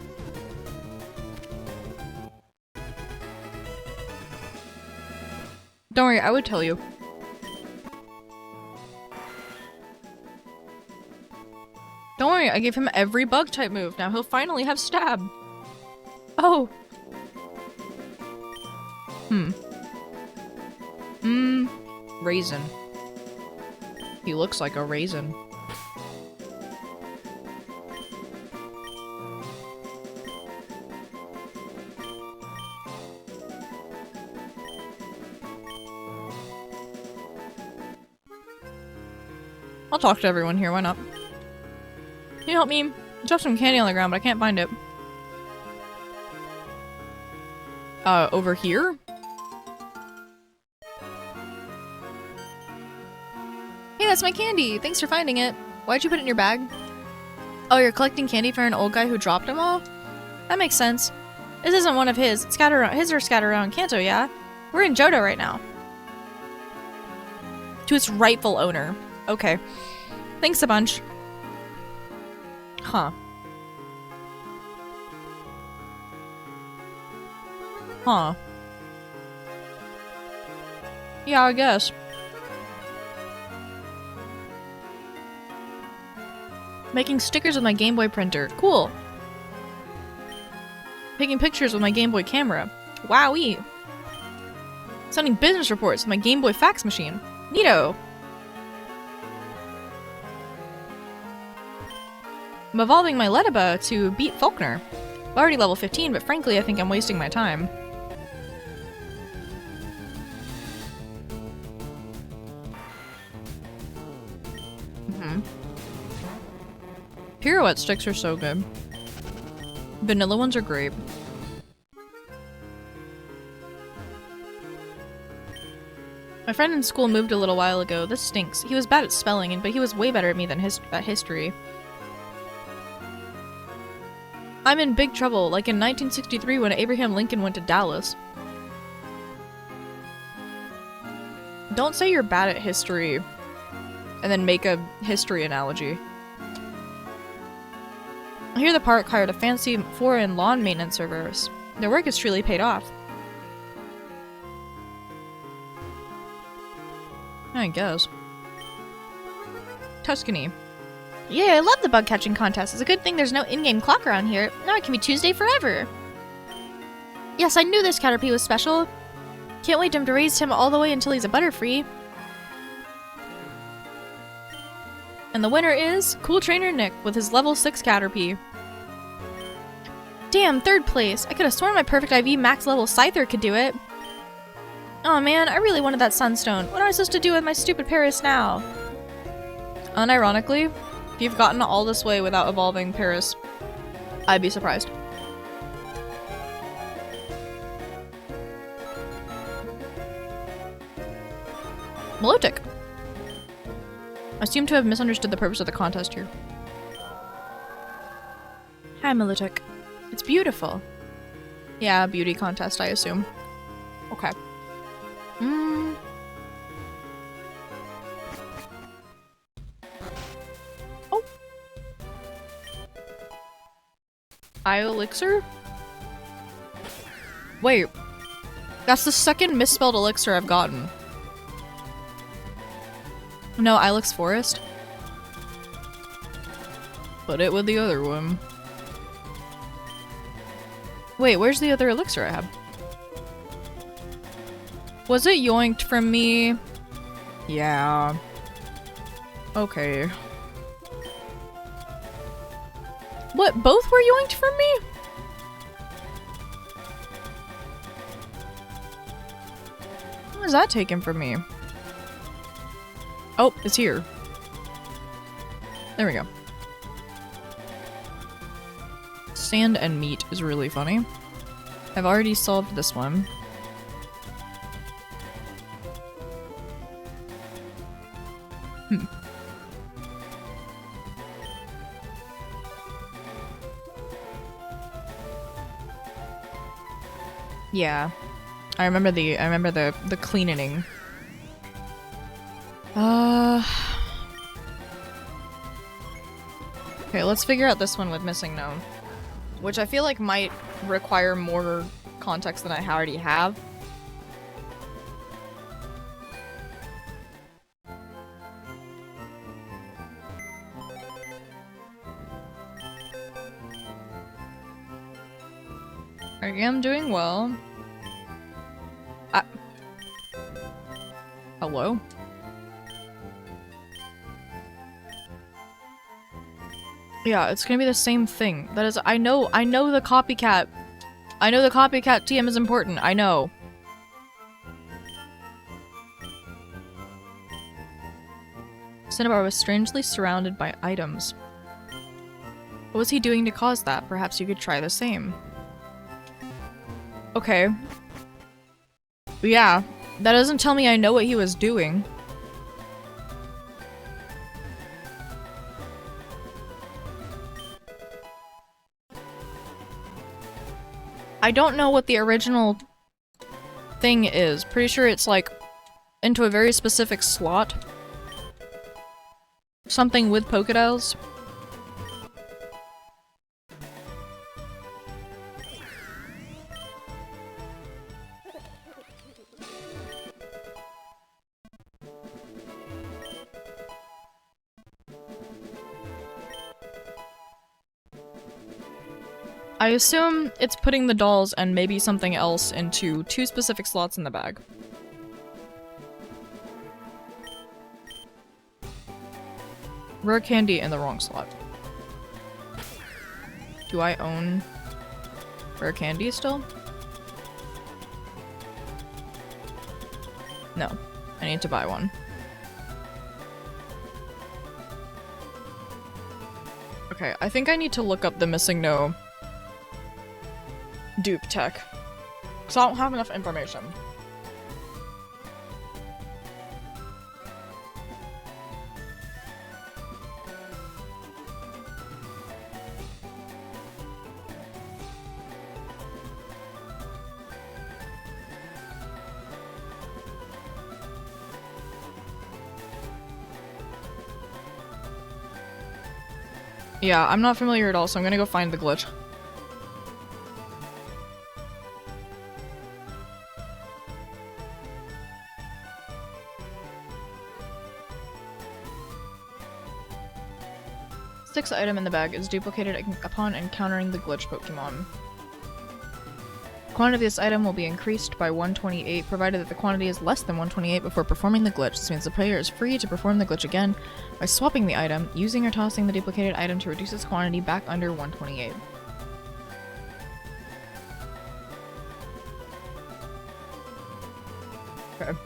Don't worry, I would tell you. Don't worry, I gave him every bug type move. Now he'll finally have stab. Oh. Raisin. He looks like a raisin. I'll talk to everyone here, why not? Can you help me? I dropped some candy on the ground, but I can't find it. Over here? Hey, that's my candy! Thanks for finding it. Why'd you put it in your bag? Oh, you're collecting candy for an old guy who dropped them all? That makes sense. This isn't one of his. It's scattered around, his are scattered around Kanto, yeah? We're in Johto right now. To its rightful owner. Okay. Thanks a bunch. Huh. Huh. Yeah, I guess. Making stickers with my Game Boy printer. Cool. Taking pictures with my Game Boy camera. Wowee. Sending business reports with my Game Boy fax machine. Neato. I'm evolving my Letaba to beat Faulkner. I'm already level 15, but frankly I think I'm wasting my time. Pirouette sticks are so good. Vanilla ones are great. My friend in school moved a little while ago. This stinks. He was bad at spelling, but he was way better at me than at history. I'm in big trouble, like in 1963 when Abraham Lincoln went to Dallas. Don't say you're bad at history and then make a history analogy. I hear the park hired a fancy foreign lawn maintenance service. Their work has truly paid off. I guess. Tuscany. Yeah, I love the bug catching contest. It's a good thing there's no in-game clock around here. Now it can be Tuesday forever. Yes, I knew this Caterpie was special. Can't wait to raise him all the way until he's a Butterfree. And the winner is Cool Trainer Nick with his level 6 Caterpie. Damn, 3rd place. I could have sworn my perfect IV max level Scyther could do it. Oh man, I really wanted that Sunstone. What am I supposed to do with my stupid Paris now? Unironically, if you've gotten all this way without evolving Paris, I'd be surprised. Milotic. I seem to have misunderstood the purpose of the contest here. Hi, Milotic. It's beautiful. Yeah, beauty contest, I assume. Okay. Oh. Eye elixir? Wait. That's the second misspelled elixir I've gotten. No, Ilex Forest. Put it with the other one. Wait, where's the other elixir I have? Was it yoinked from me? Yeah. Okay. What, both were yoinked from me? What was that taken from me? Oh, it's here. There we go. Sand and meat is really funny. I've already solved this one. Yeah. I remember the cleaning. Okay, let's figure out this one with missing gnome. Which I feel like might require more context than I already have. I am doing well. Hello? Yeah, it's gonna be the same thing. That is, I know the copycat. I know the copycat TM is important. I know. Cinnabar was strangely surrounded by items. What was he doing to cause that? Perhaps you could try the same. Okay. Yeah, that doesn't tell me I know what he was doing. I don't know what the original thing is. Pretty sure it's like into a very specific slot. Something with Pokédells. I assume it's putting the dolls and maybe something else into 2 specific slots in the bag. Rare candy in the wrong slot. Do I own rare candy still? No. I need to buy one. Okay, I think I need to look up the missing no dupe tech. Because I don't have enough information. Yeah, I'm not familiar at all, so I'm gonna go find the glitch. Sixth item in the bag is duplicated upon encountering the glitch Pokemon. The quantity of this item will be increased by 128, provided that the quantity is less than 128 before performing the glitch. This means the player is free to perform the glitch again by swapping the item, using or tossing the duplicated item to reduce its quantity back under 128. Okay.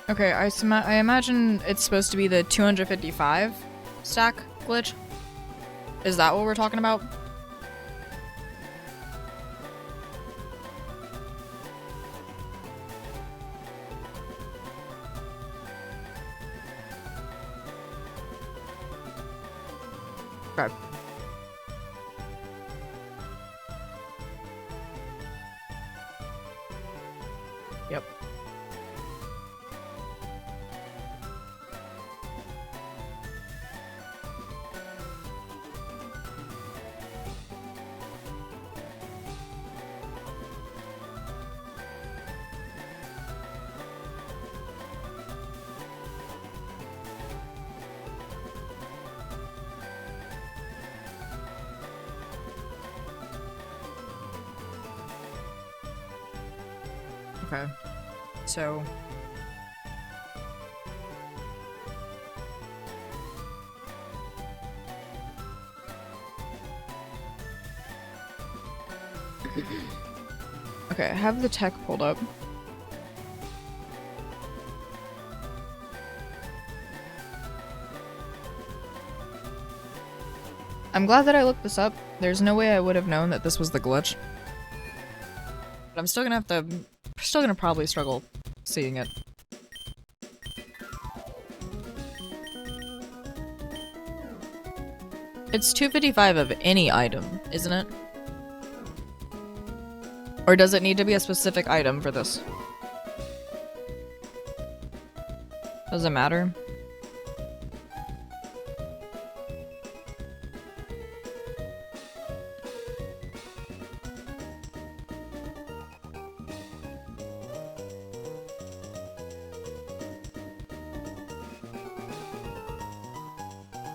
Okay, I imagine it's supposed to be the 255 stack glitch. Is that what we're talking about? Okay. Yep. Okay. So... Okay, I have the tech pulled up. I'm glad that I looked this up. There's no way I would have known that this was the glitch. But I'm still gonna probably struggle seeing it. It's 255 of any item, isn't it? Or does it need to be a specific item for this? Does it matter?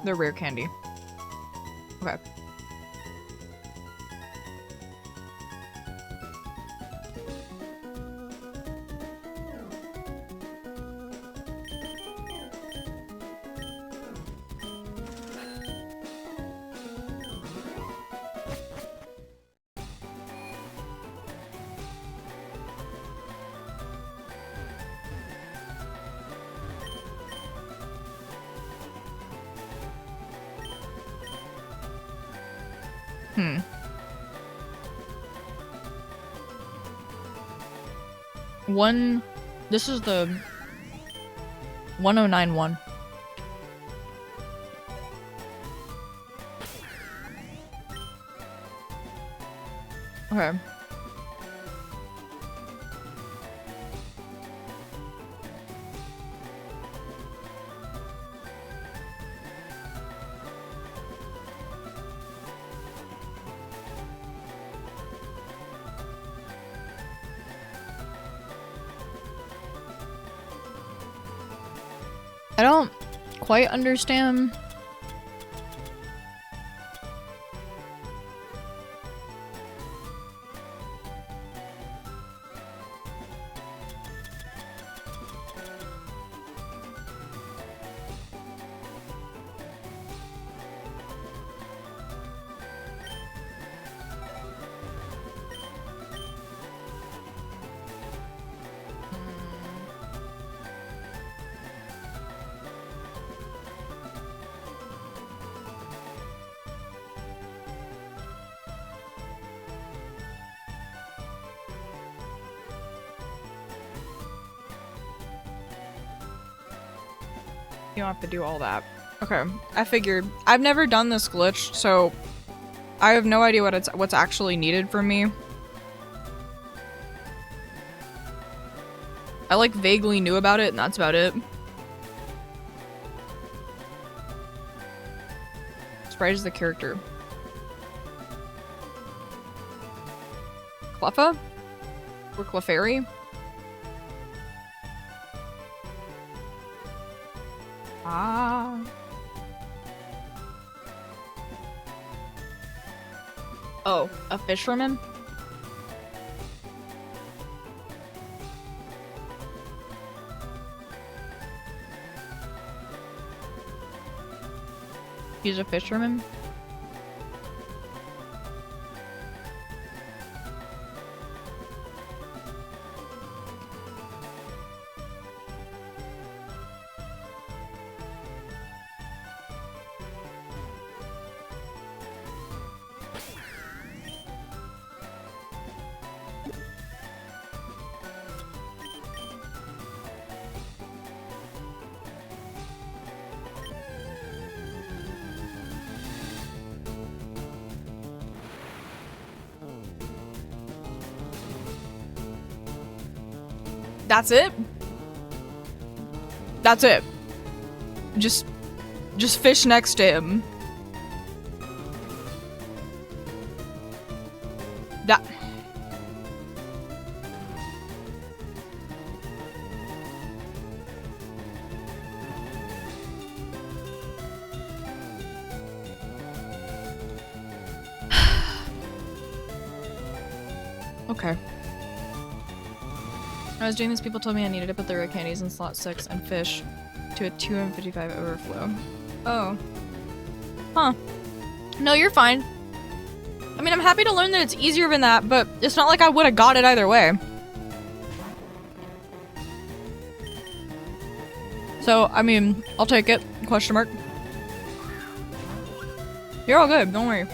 The rare candy. Okay. This is the 1091. Okay. I don't quite understand. You don't have to do all that. Okay, I figured. I've never done this glitch, so I have no idea what's actually needed from me. I like vaguely knew about it, and that's about it. Sprite is the character. Cleffa? Or Clefairy? Ah. Oh, a fisherman? He's a fisherman? That's it? That's it. Just fish next to him. That. Okay. I was doing this, people told me I needed to put the rare candies in slot 6 and fish to a 255 overflow. Oh. Huh. No, you're fine. I mean, I'm happy to learn that it's easier than that, but it's not like I would have got it either way. So, I mean, I'll take it. Question mark. You're all good, don't worry.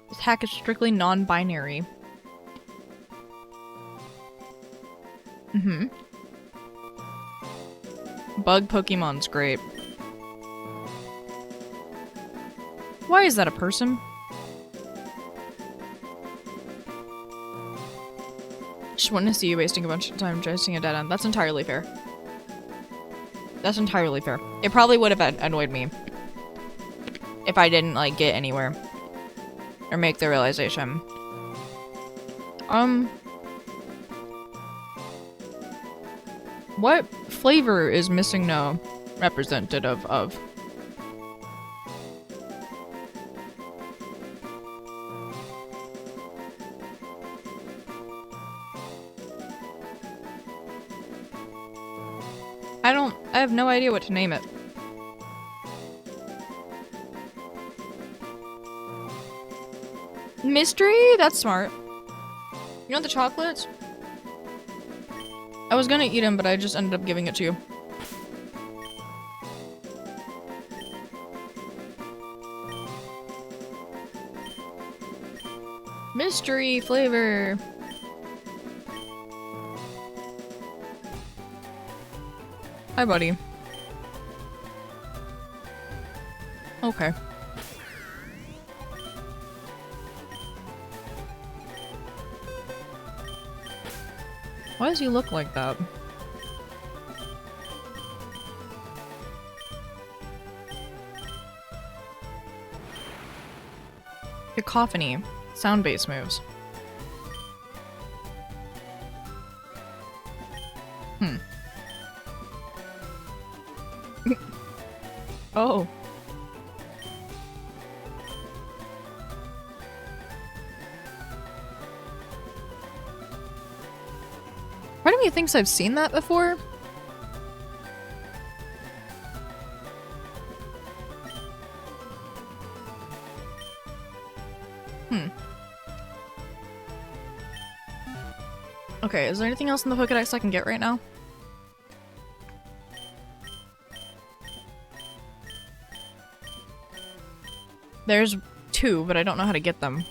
This hack is strictly non-binary. Mm-hmm. Bug Pokemon's great. Why is that a person? Just want to see you wasting a bunch of time chasing a dead end. That's entirely fair. That's entirely fair. It probably would have annoyed me if I didn't, like, get anywhere. Or make the realization. What flavor is Missing No representative of? I have no idea what to name it. Mystery? That's smart. You know the chocolates? I was gonna eat them, but I just ended up giving it to you. Mystery flavor. Hi, buddy. Okay. Why does he look like that? Cacophony. Sound-based moves. Oh. Part of me thinks I've seen that before. Okay, is there anything else in the Pokédex I can get right now? There's 2, but I don't know how to get them.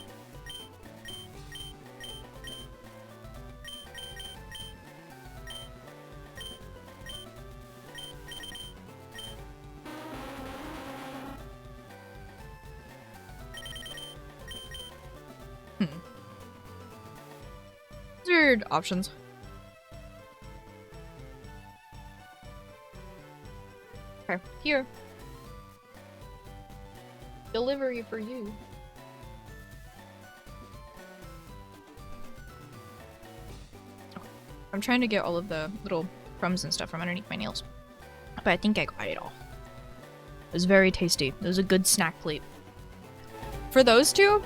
These are options. Okay, here. Delivery for you. I'm trying to get all of the little crumbs and stuff from underneath my nails. But I think I got it all. It was very tasty. It was a good snack plate. For those two,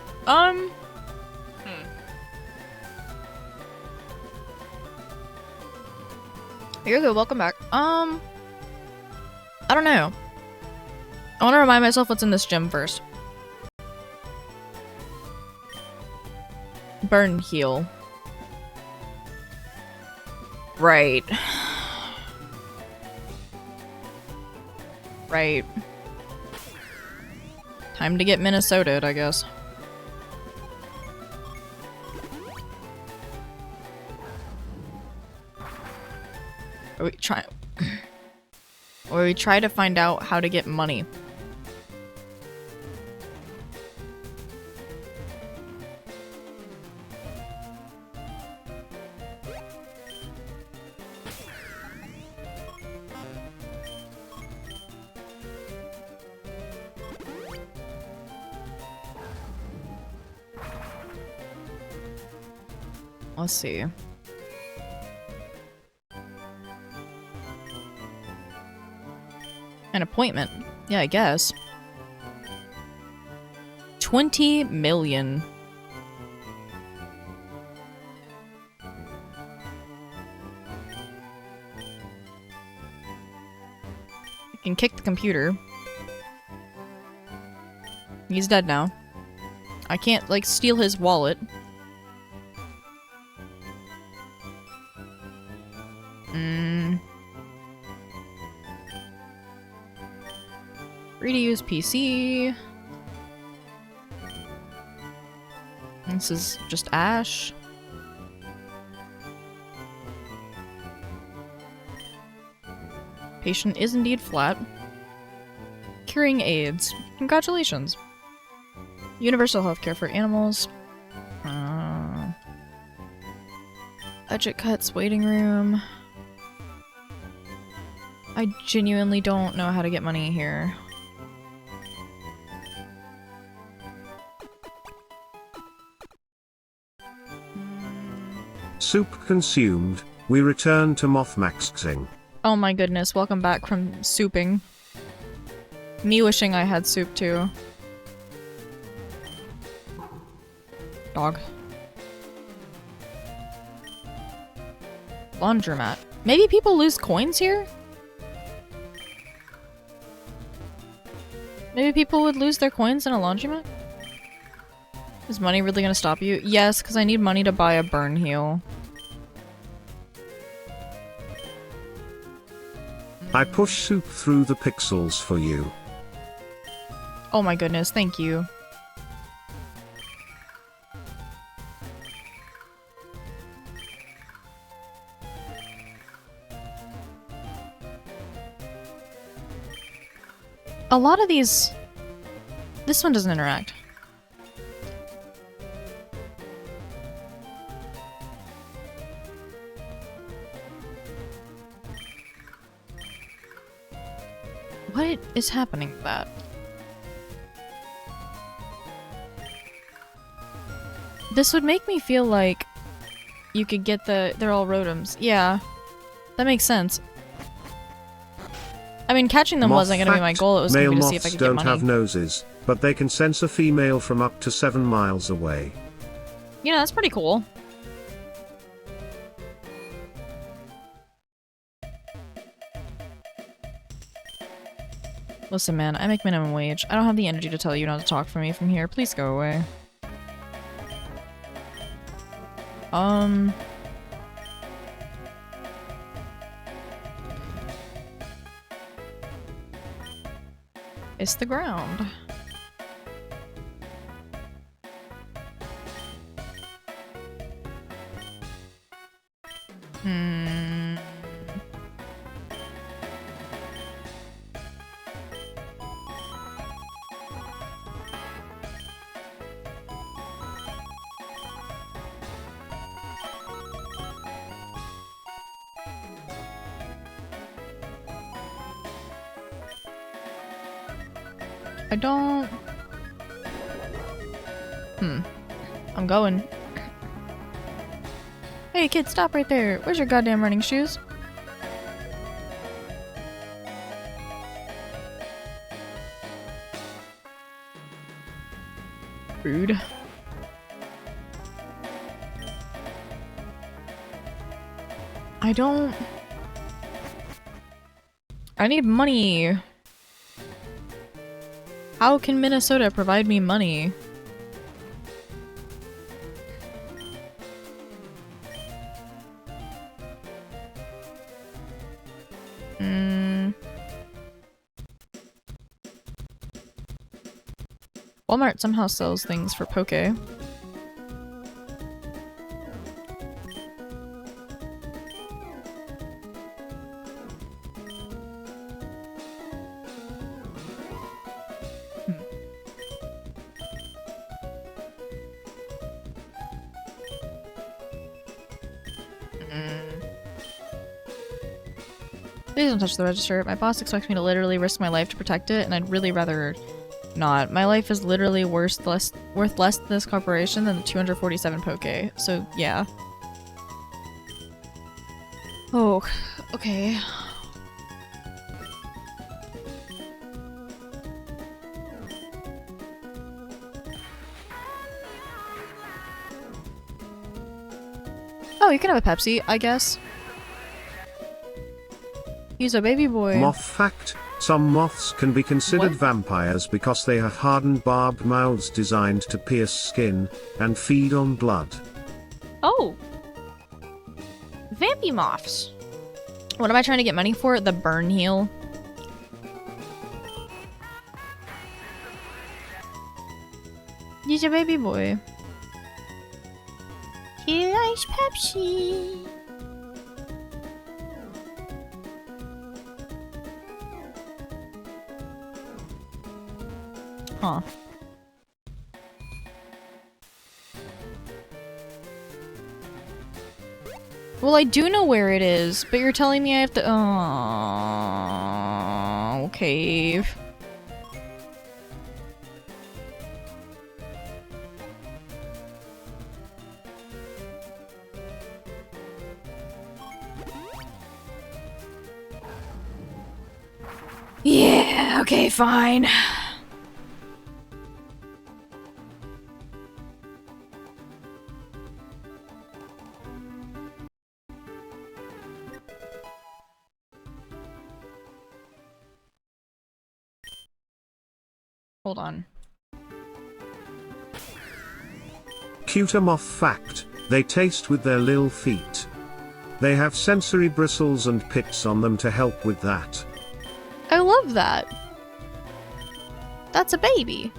You're good, welcome back. I don't know. I want to remind myself what's in this gym first. Burn heal. Right. Right. Time to get Minnesota'd, I guess. Or we try to find out how to get money. Let's see. An appointment. Yeah, I guess. 20 million. I can kick the computer. He's dead now. I can't, like, steal his wallet. Free to use PC. This is just Ash. Patient is indeed flat. Curing AIDS. Congratulations. Universal healthcare for animals. Budget cuts, waiting room. I genuinely don't know how to get money here. Soup consumed. We return to Mothmaxing. Oh my goodness, welcome back from souping. Me wishing I had soup too. Dog. Laundromat. Maybe people lose coins here? Maybe people would lose their coins in a laundromat? Is money really gonna stop you? Yes, because I need money to buy a burn heal. I push Soup through the pixels for you. Oh my goodness, thank you. A lot of these... This one doesn't interact. What is happening with that? This would make me feel like you could get the... They're all rotoms. Yeah. That makes sense. I mean, catching them wasn't going to be my goal. It was going to be to see if I could get money. Male moths don't have noses, but they can sense a female from up to 7 miles away. You know, that's pretty cool. Listen, man, I make minimum wage. I don't have the energy to tell you not to talk for me from here. Please go away. It's the ground. I don't... I'm going. Hey kid, stop right there. Where's your goddamn running shoes? Rude. I don't... I need money. How can Minnesota provide me money? Walmart somehow sells things for Poke. Please don't touch the register. My boss expects me to literally risk my life to protect it, and I'd really rather not. My life is literally worth less to this corporation than the 247 Poke. So, yeah. Oh, okay. Oh, you can have a Pepsi, I guess. He's a baby boy. Moth fact: some moths can be considered What? vampires because they have hardened barbed mouths designed to pierce skin and feed on blood. Oh. Vampy moths. What am I trying to get money for? The burn heal. He's a baby boy. He likes Pepsi. Huh. Well, I do know where it is, but you're telling me I have to. Oh, okay. Yeah, okay, fine. Hold on. Cuter moth fact: they taste with their lil feet. They have sensory bristles and pits on them to help with that. I love that. That's a baby.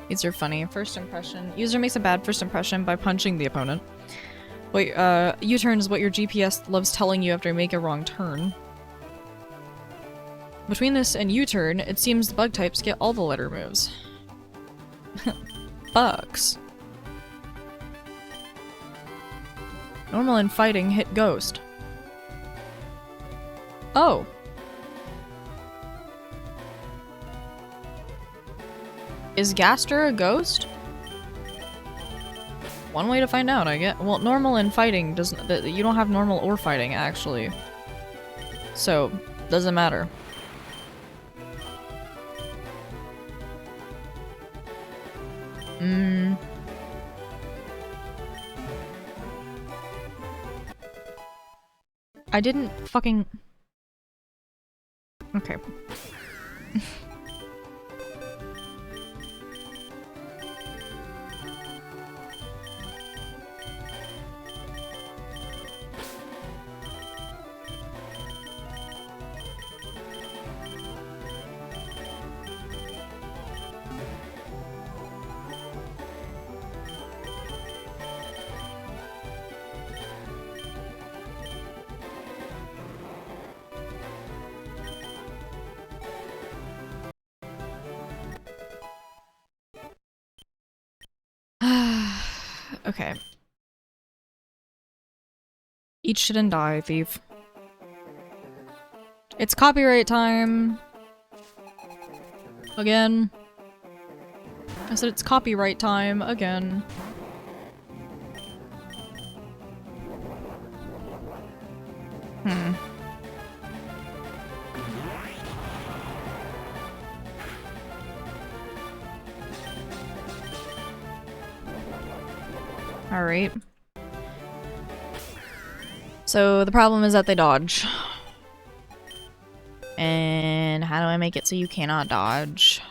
These are funny. First impression. User makes a bad first impression by punching the opponent. Wait, U-turn is what your GPS loves telling you after you make a wrong turn. Between this and U-turn, it seems the bug types get all the letter moves. Bugs. Normal and fighting hit ghost. Oh. Is Gaster a ghost? One way to find out, I get. Well, normal and fighting doesn't. You don't have normal or fighting, actually. So, doesn't matter. I didn't fucking. Okay. Okay. Eat shit and die, thief. It's copyright time. Again. I said it's copyright time again. Alright. So the problem is that they dodge. And how do I make it so you cannot dodge?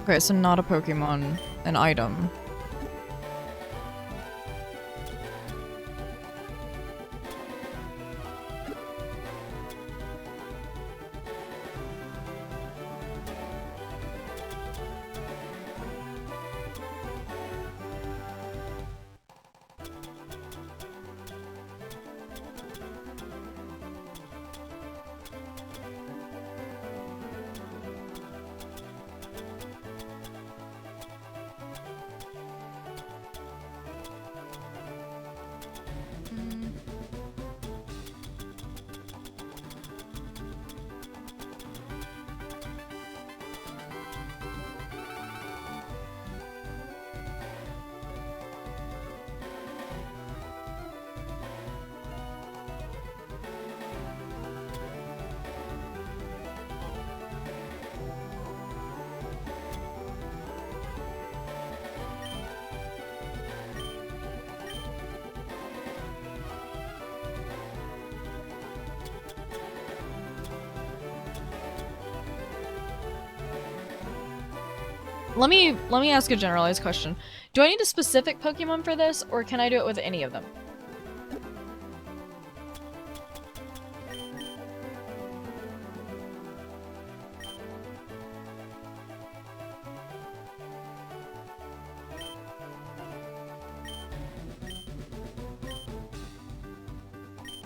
Okay, so not a Pokemon, an item. Let me ask a generalized question. Do I need a specific Pokemon for this, or can I do it with any of them?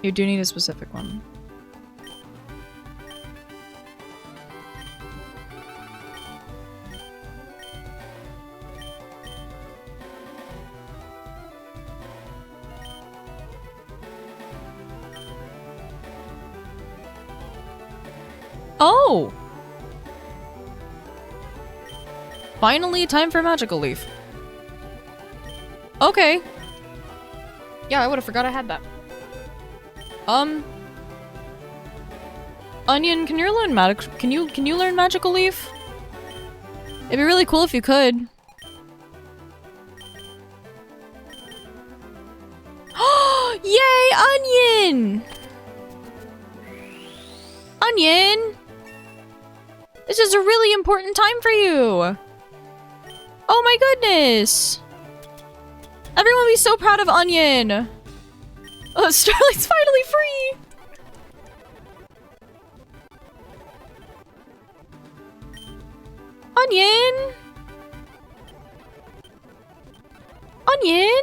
You do need a specific one. Oh! Finally, time for Magical Leaf. Okay. Yeah, I would have forgot I had that. Onion, can you learn can you learn Magical Leaf? It'd be really cool if you could. Yay, Onion! Onion! This is a really important time for you! Oh my goodness! Everyone will be so proud of Onion! Oh, Starlight's finally free! Onion! Onion!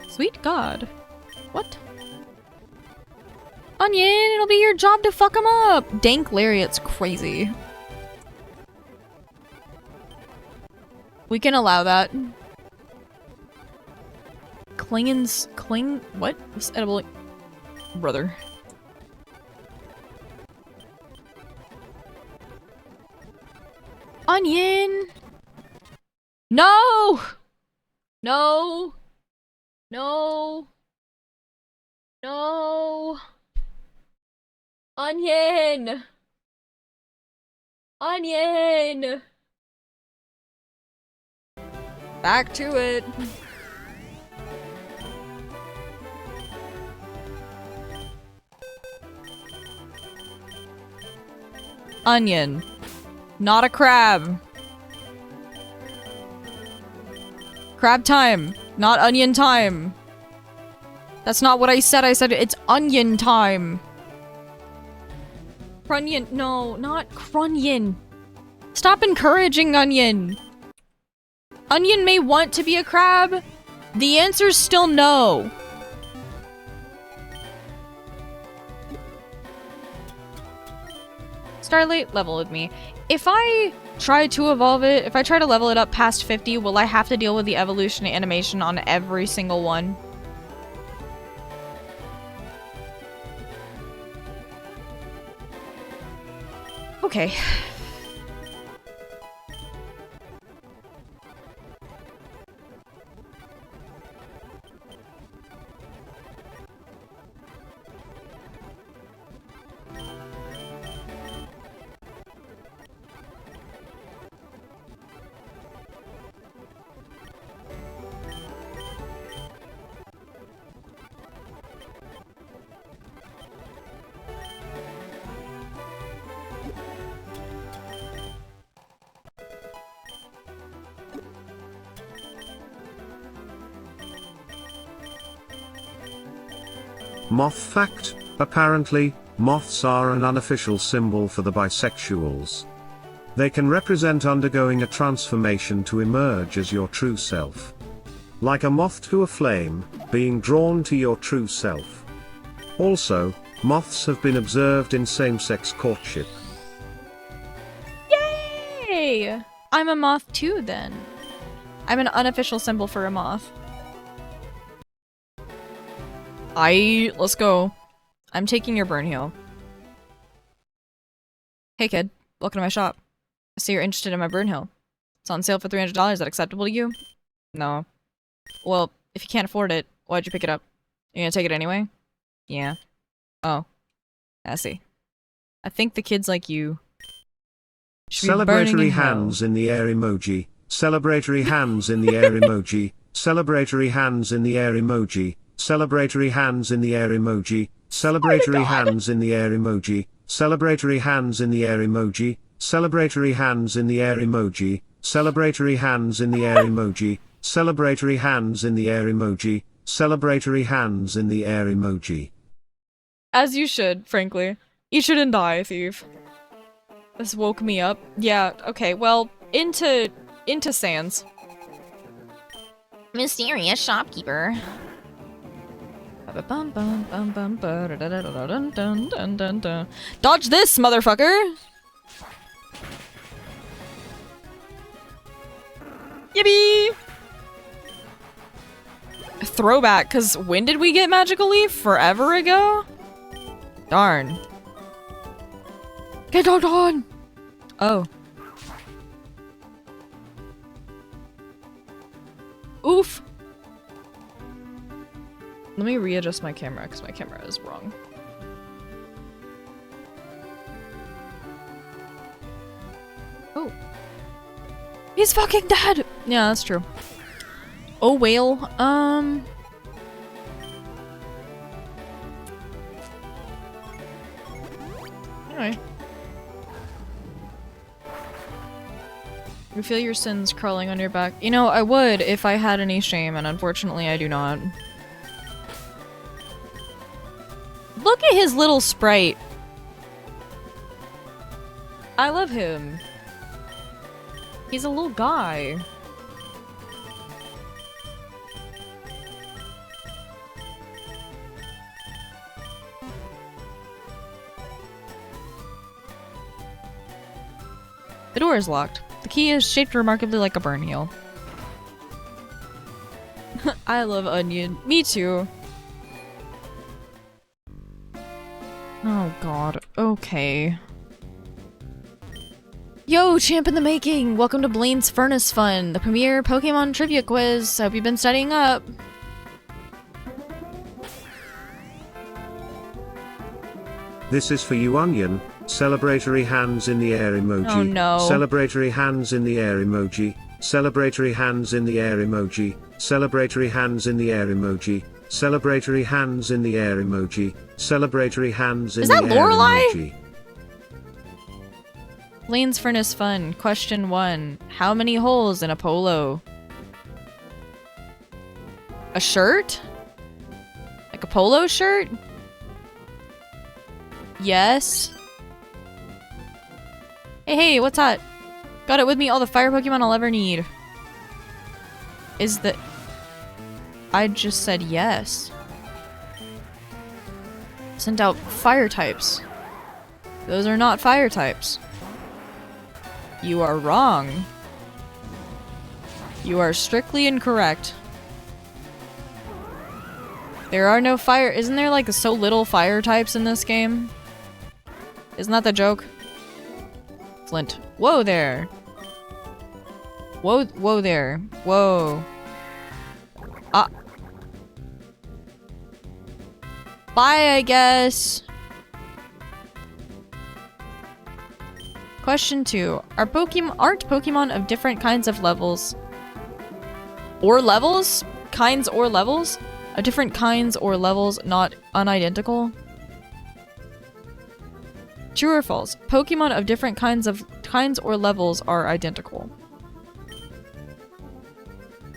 Sweet God. What? Onion, it'll be your job to fuck him up! Dank Lariat's crazy. We can allow that. What? This edible... Brother. Onion! No! No! No! No! Onion! Onion! Back to it. Onion. Not a crab. Crab time. Not onion time. That's not what I said. I said it's onion time. Crunyon. No, not Crunyon. Stop encouraging Onion. Onion may want to be a crab. The answer's still no. Starlight, level with me. If I try to evolve it, if I try to level it up past 50, will I have to deal with the evolution animation on every single one? Okay. Moth fact: apparently, moths are an unofficial symbol for the bisexuals. They can represent undergoing a transformation to emerge as your true self. Like a moth to a flame, being drawn to your true self. Also, moths have been observed in same-sex courtship. Yay! I'm a moth too, then. I'm an unofficial symbol for a moth. Let's go. I'm taking your burn heal. Hey kid, welcome to my shop. I see you're interested in my burn heal. It's on sale for $300. Is that acceptable to you? No. Well, if you can't afford it, why'd you pick it up? You gonna take it anyway? Yeah. Oh. I see. I think the kids like you should be burning in Celebratory hell. hands in the air emoji. Celebratory hands in the air emoji. Celebratory hands in the air emoji. Celebratory hands in the air emoji. Celebratory hands in the air emoji. Celebratory hands in the air emoji. Celebratory hands in the air emoji. Celebratory hands in the air emoji. Celebratory hands in the air emoji. Celebratory hands in the air emoji. As you should, frankly. You shouldn't die, thief. This woke me up. Yeah, okay, well, into Sans. Mysterious shopkeeper. Dodge this, motherfucker! Yippee! Throwback, cause when did we get Magical Leaf? Forever ago? Darn. Get dogged on! Oh. Oof. Let me readjust my camera, because my camera is wrong. Oh. He's fucking dead! Yeah, that's true. Oh, whale. Anyway. You feel your sins crawling on your back. You know, I would if I had any shame, and unfortunately I do not. Look at his little sprite. I love him. He's a little guy. The door is locked. The key is shaped remarkably like a burn heel. I love onion. Me too. Oh god. Okay. Yo, champ in the making! Welcome to Blaine's Furnace Fun, the premier Pokemon trivia quiz. Hope you've been studying up. This is for you, Onion. Celebratory hands in the air emoji. Oh no. Celebratory hands in the air emoji. Celebratory hands in the air emoji. Celebratory hands in the air emoji. Celebratory hands in the air emoji. Celebratory hands in the air emoji. Is that Lorelei? Blaine's Furnace Fun. Question 1. How many holes in a polo? A shirt? Like a polo shirt? Yes. Hey, what's that? Got it with me, all the fire Pokemon I'll ever need. Is the... I just said yes. Sent out fire types. Those are not fire types. You are wrong. You are strictly incorrect. There are no fire- isn't there like so little fire types in this game? Isn't that the joke? Flint. Whoa there! Whoa there. Whoa. Ah. Bye, I guess. Question 2. Aren't Pokemon of different kinds of levels? Or levels? Kinds or levels? Of different kinds or levels, not unidentical? True or false? Pokemon of different kinds or levels are identical.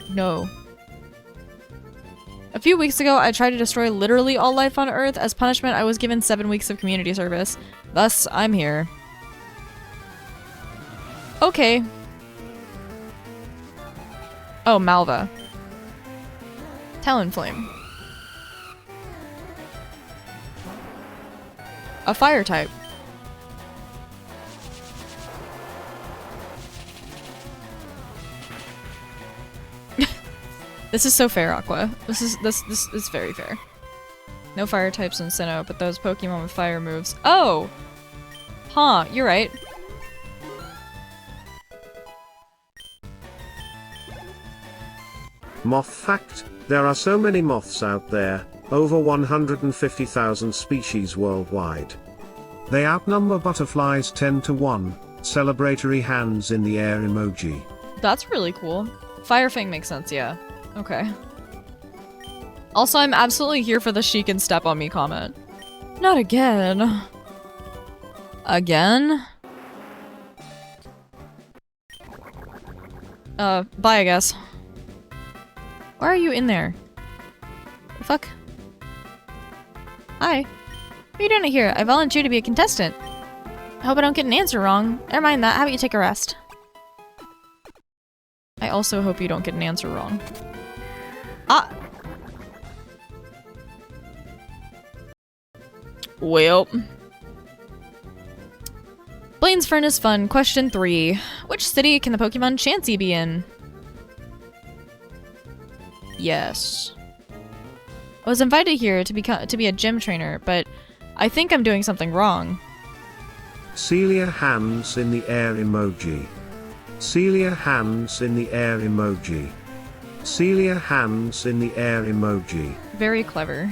No. A few weeks ago, I tried to destroy literally all life on Earth. As punishment, I was given 7 weeks of community service. Thus, I'm here. Okay. Oh, Malva. Talonflame. A fire type. This is so fair, Aqua. This is very fair. No fire types in Sinnoh, but those Pokemon with fire moves. Oh! Huh, you're right. Moth fact: there are so many moths out there, over 150,000 species worldwide. They outnumber butterflies 10 to 1, celebratory hands in the air emoji. That's really cool. Firefang makes sense, yeah. Okay. Also, I'm absolutely here for the she can step on me comment. Not again. Again? Bye, I guess. Why are you in there? The fuck? Hi. What are you doing here? I volunteered to be a contestant. I hope I don't get an answer wrong. Never mind that. How about you take a rest? I also hope you don't get an answer wrong. Ah! Well. Blaine's Furnace Fun, question 3. Which city can the Pokemon Chansey be in? Yes. I was invited here to be a gym trainer, but I think I'm doing something wrong. Celia hands in the air emoji. Celia hands in the air emoji. Celia hands in the air emoji. Very clever.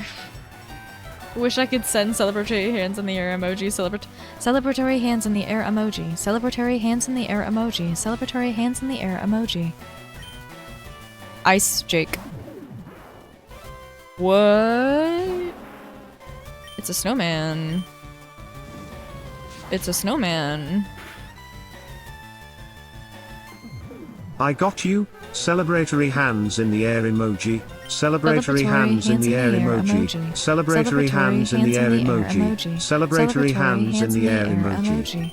Wish I could send celebratory hands in the air emoji. Celebratory hands in the air emoji. Celebratory hands in the air emoji. Celebratory hands in the air emoji. Ice Jake. What? It's a snowman. It's a snowman. I got you. Celebratory hands in the air emoji. Celebratory hands in the air emoji. Celebratory hands in the air emoji. Celebratory hands in the air emoji.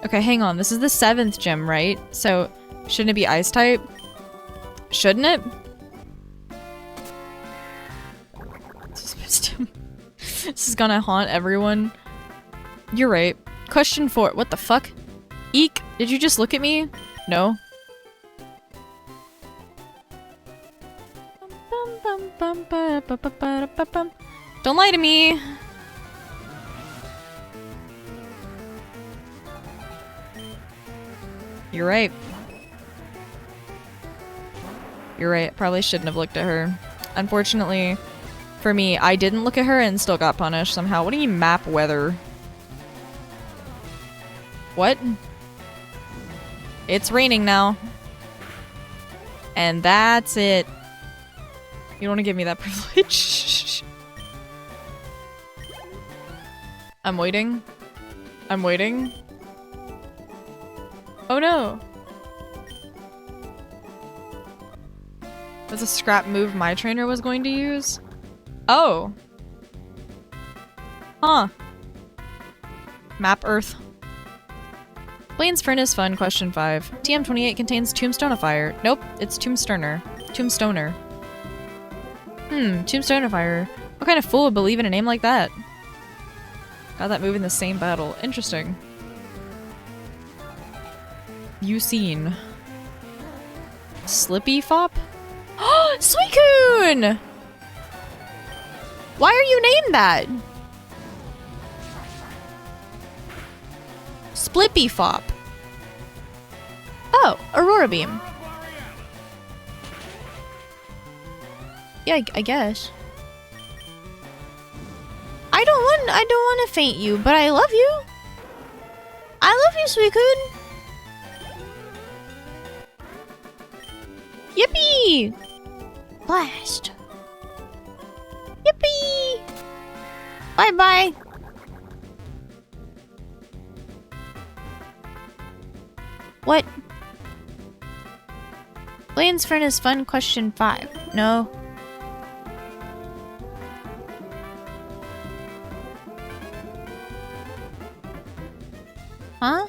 Okay, hang on. This is the 7th gym, right? So, shouldn't it be ice type? Shouldn't it? This is gonna haunt everyone. You're right. Question 4. What the fuck? Eek, did you just look at me? No. Don't lie to me. You're right. You're right. Probably shouldn't have looked at her. Unfortunately, for me, I didn't look at her and still got punished somehow. What do you mean map weather? What? It's raining now. And that's it. You don't want to give me that privilege? I'm waiting. I'm waiting. Oh no. Was a scrap move my trainer was going to use? Oh. Huh. Map Earth. Blaine's Furnace Fun, question 5. TM28 contains Tombstoneifier. Nope, it's Tombstoner. Tombstoner. Tombstoneifier. What kind of fool would believe in a name like that? Got that move in the same battle. Interesting. You seen. Slippy Fop? Oh, Suicune! Why are you named that? Splippy Fop. Oh, Aurora Beam. Yeah, I guess. I don't want to faint you, but I love you. I love you, Suicune. Yippee! Blast. Yippee! Bye-bye. What? Blaine's Furnace Fun, question 5. No. Huh?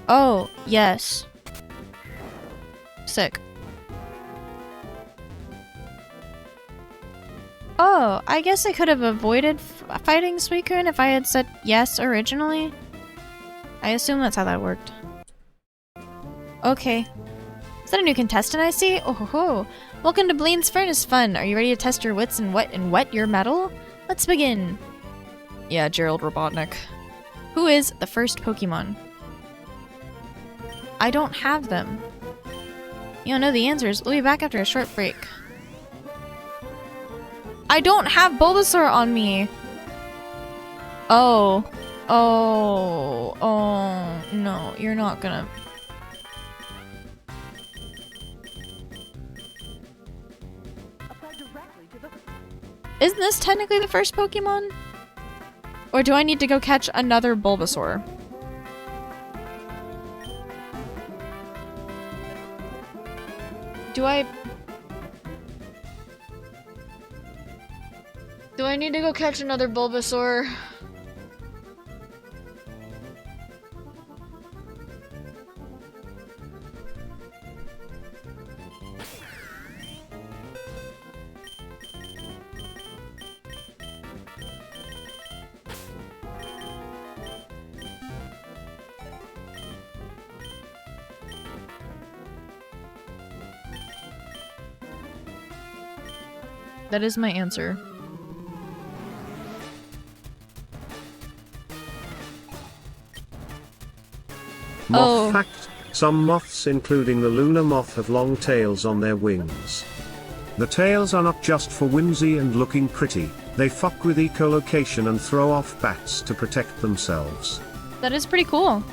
Oh, yes. Sick. Oh, I guess I could have avoided fighting Suicune if I had said yes originally. I assume that's how that worked. Okay. Is that a new contestant I see? Oh ho ho. Welcome to Blaine's Furnace Fun. Are you ready to test your wits and wet your metal? Let's begin. Yeah, Gerald Robotnik. Who is the first Pokemon? I don't have them. You don't know the answers. We'll be back after a short break. I don't have Bulbasaur on me. Oh. Oh. Oh. No, you're not gonna... Isn't this technically the first Pokemon? Or do I need to go catch another Bulbasaur? Do I need to go catch another Bulbasaur? That is my answer. Moth fact: some moths, including the lunar moth, have long tails on their wings. The tails are not just for whimsy and looking pretty, they fuck with echolocation and throw off bats to protect themselves. That is pretty cool.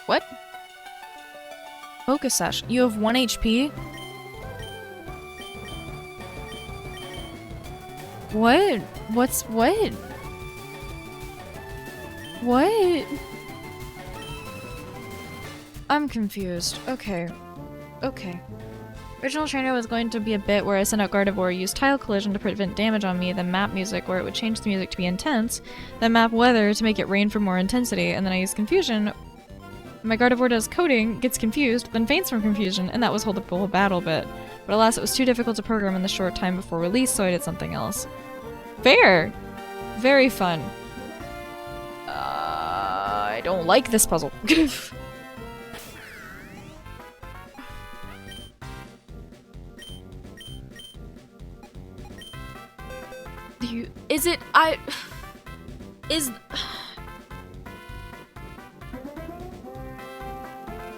What? Focus Sash. You have 1 HP? What? What's what? What? I'm confused. Okay. Okay. Original trainer was going to be a bit where I sent out Gardevoir, used tile collision to prevent damage on me, then map music where it would change the music to be intense, then map weather to make it rain for more intensity, and then I used confusion. My Gardevoir does coding, gets confused, then faints from confusion, and that was hold up the whole battle bit. But alas, it was too difficult to program in the short time before release, so I did something else. Fair! Very fun. I don't like this puzzle.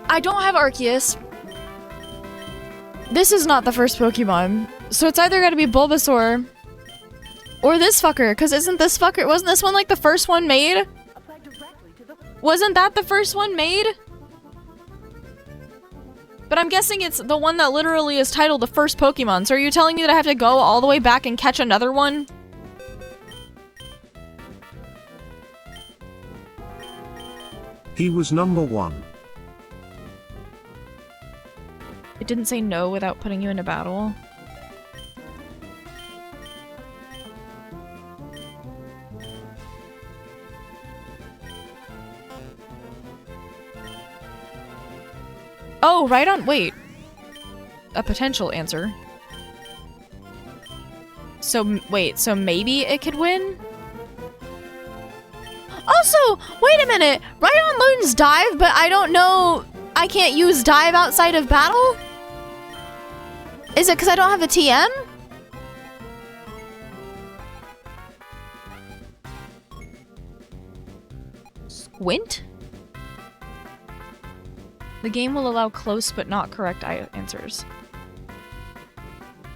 I don't have Arceus. This is not the first Pokemon. So it's either gotta be Bulbasaur or this fucker, because isn't this fucker- wasn't this one like the first one made? Wasn't that the first one made? But I'm guessing it's the one that literally is titled the first Pokemon, so are you telling me that I have to go all the way back and catch another one? He was number 1. It didn't say no without putting you into battle. Oh, right on- wait. A potential answer. So, wait, so maybe it could win? Also, wait a minute! Rhydon learns dive, but I don't know- I can't use dive outside of battle? Is it because I don't have a TM? Squint? The game will allow close but not correct answers.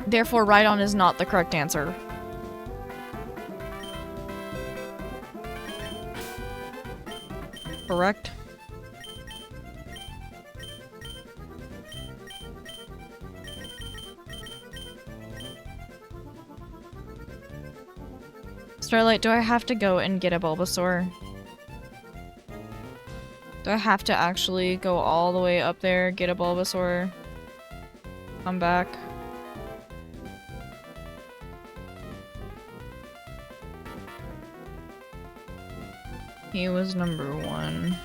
Therefore, Rhydon is not the correct answer. correct? Starlight, do I have to go and get a Bulbasaur? Do I have to actually go all the way up there, get a Bulbasaur, come back? He was number 1.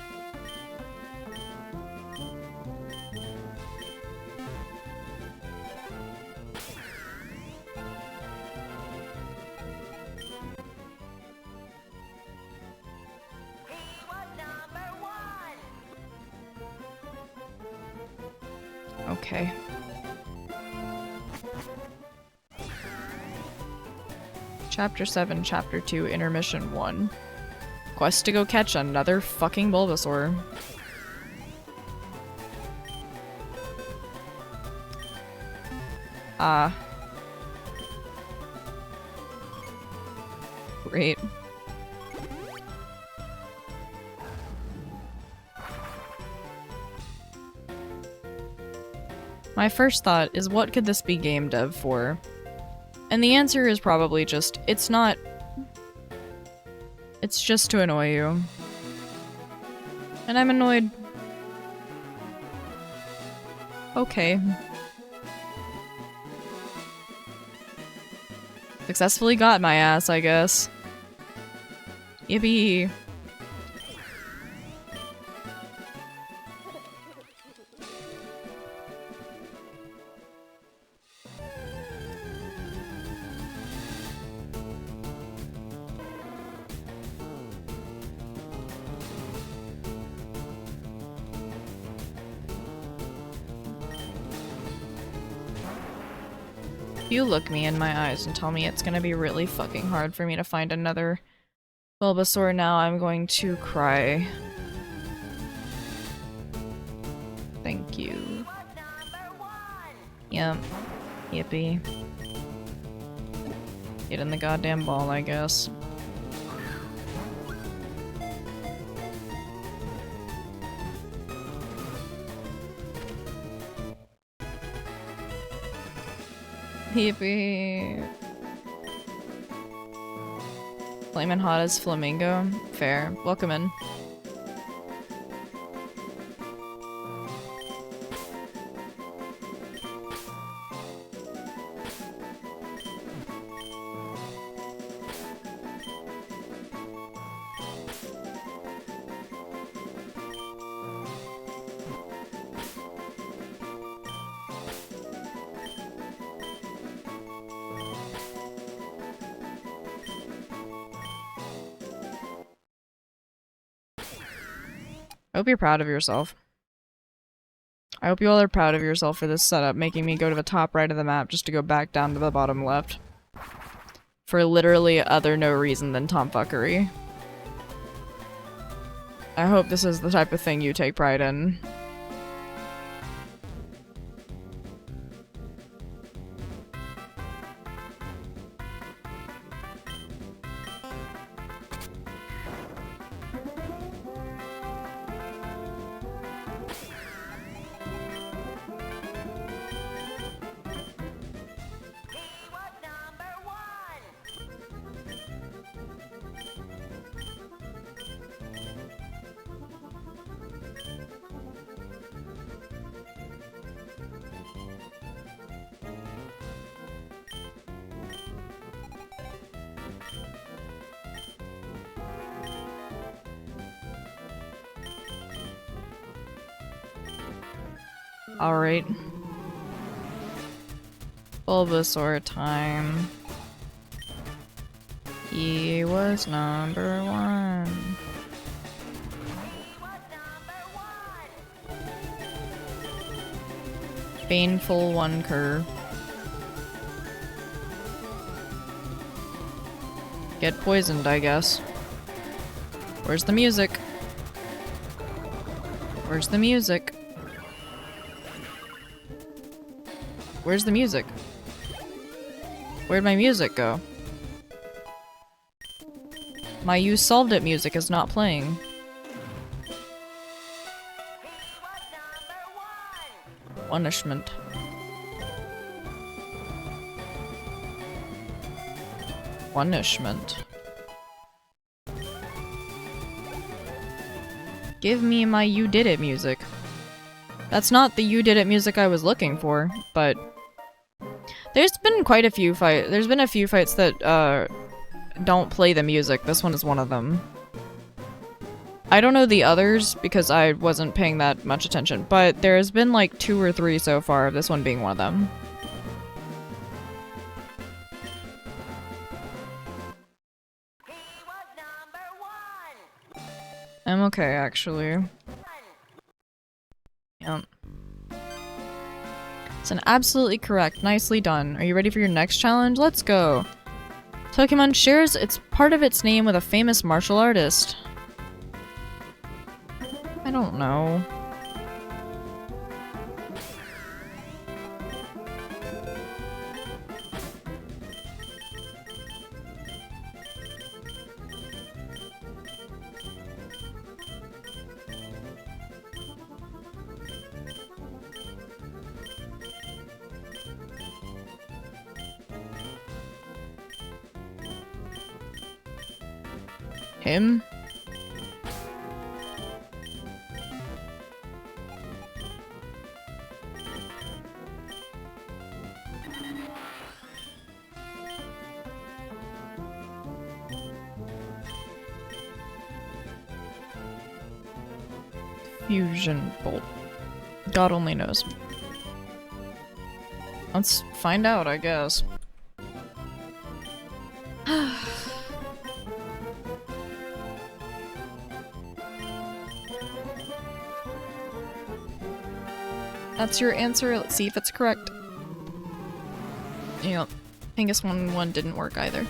Okay. Chapter 7, Chapter 2, Intermission 1. Quest to go catch another fucking Bulbasaur. Great. My first thought is, what could this be game dev for? And the answer is probably just, it's not... It's just to annoy you. And I'm annoyed. Okay. Successfully got my ass, I guess. Yippee. If you look me in my eyes and tell me it's gonna be really fucking hard for me to find another Bulbasaur now, I'm going to cry. Thank you. Yep. Yippee. Get in the goddamn ball, I guess. Yippee. Flamin' hot as flamingo? Fair. Welcome in. I hope you're proud of yourself. I hope you all are proud of yourself for this setup, making me go to the top right of the map just to go back down to the bottom left. For literally other no reason than tomfuckery. I hope this is the type of thing you take pride in. Alright. Bulbasaur time. He was number 1. Painful 1 curve. Get poisoned, I guess. Where's the music? Where's the music? Where's the music? Where'd my music go? My "you solved it" music is not playing. Punishment. Punishment. Give me my You Did It music. That's not the You Did It music I was looking for, but there's been quite a few fights. There's been a few fights that don't play the music. This one is one of them. I don't know the others because I wasn't paying that much attention, but there's been like 2 or 3 so far, this one being one of them. I'm okay, actually. Yep. It's an absolutely correct. Nicely done. Are you ready for your next challenge? Let's go. Pokemon shares its part of its name with a famous martial artist. I don't know. Him? Fusion Bolt. God only knows. Let's find out, I guess. That's your answer. Let's see if it's correct. Yep. I guess one didn't work either.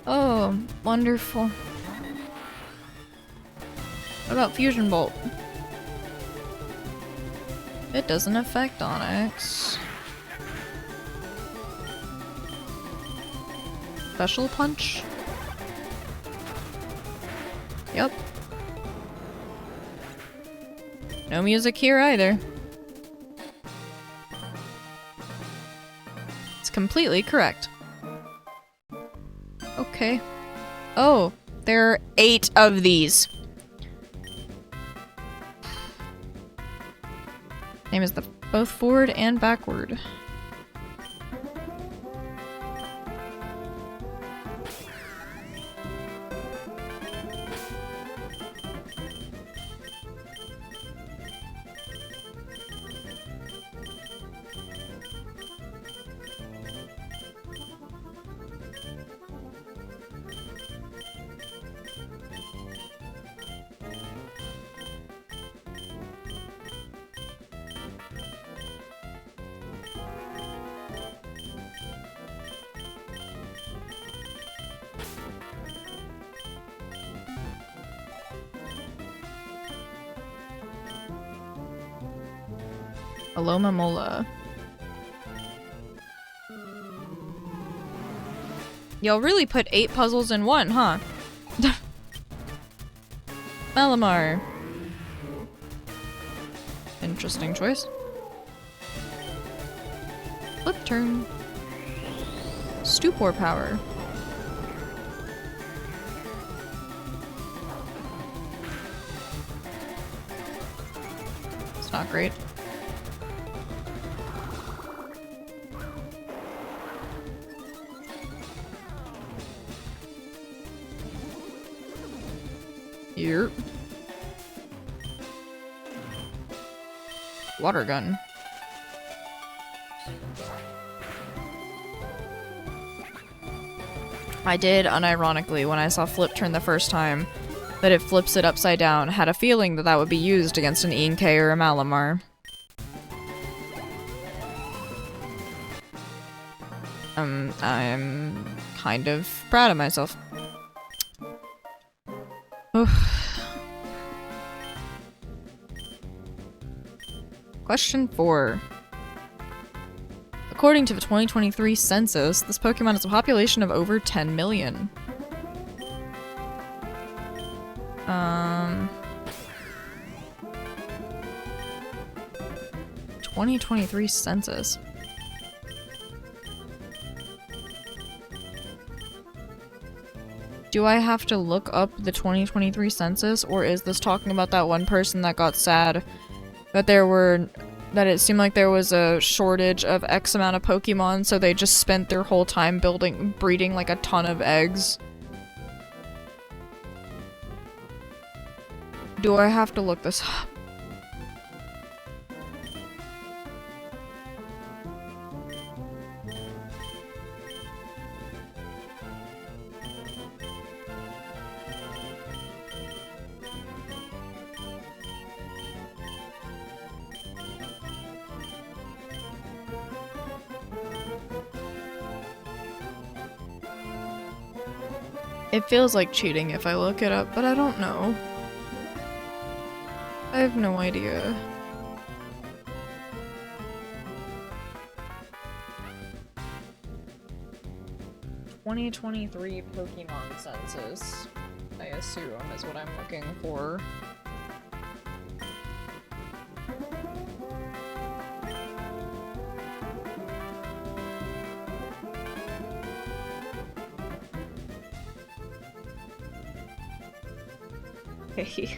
Oh, wonderful. What about Fusion Bolt? It doesn't affect Onyx. Special Punch? Yep. No music here either. It's completely correct. Okay. Oh, there are 8 of these. Name is both forward and backward. Aloma Mola. Y'all really put 8 puzzles in one, huh? Malamar. Interesting choice. Flip turn. Stupor power. It's not great. Here. Water gun. I did, unironically, when I saw Flip turn the first time, that it flips it upside down, had a feeling that that would be used against an Inkay or a Malamar. I'm kind of proud of myself. Question 4. According to the 2023 census, this Pokemon has a population of over 10 million. 2023 census. Do I have to look up the 2023 census, or is this talking about that one person that got sad that it seemed like there was a shortage of X amount of Pokemon, so they just spent their whole time breeding like a ton of eggs? Do I have to look this up? It feels like cheating if I look it up, but I don't know. I have no idea. "2023 Pokemon census," I assume is what I'm looking for. Hey.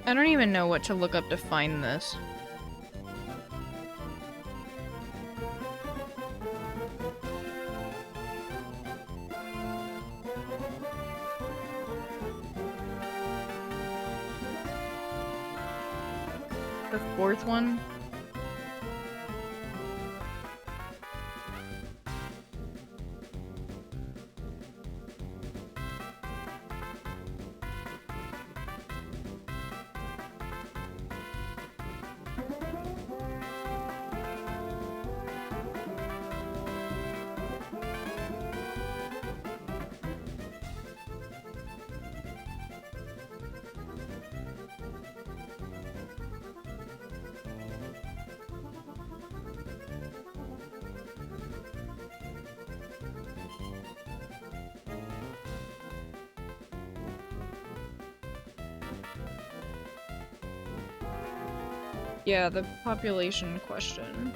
I don't even know what to look up to find this. The fourth one? Yeah, the population question.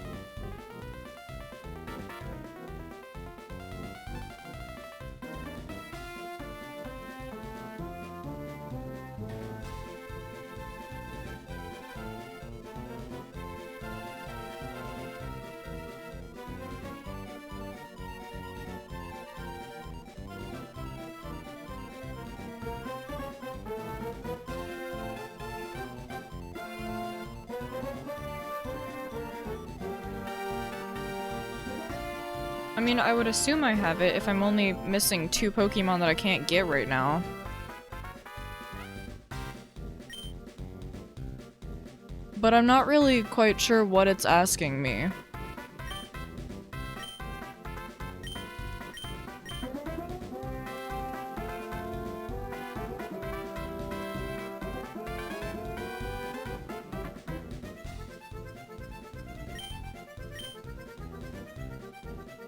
I mean, I would assume I have it if I'm only missing 2 Pokemon that I can't get right now. But I'm not really quite sure what it's asking me.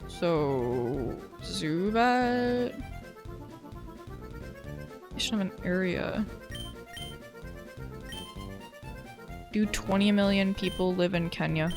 So, Zubat? I should have an area. Do 20 million people live in Kenya?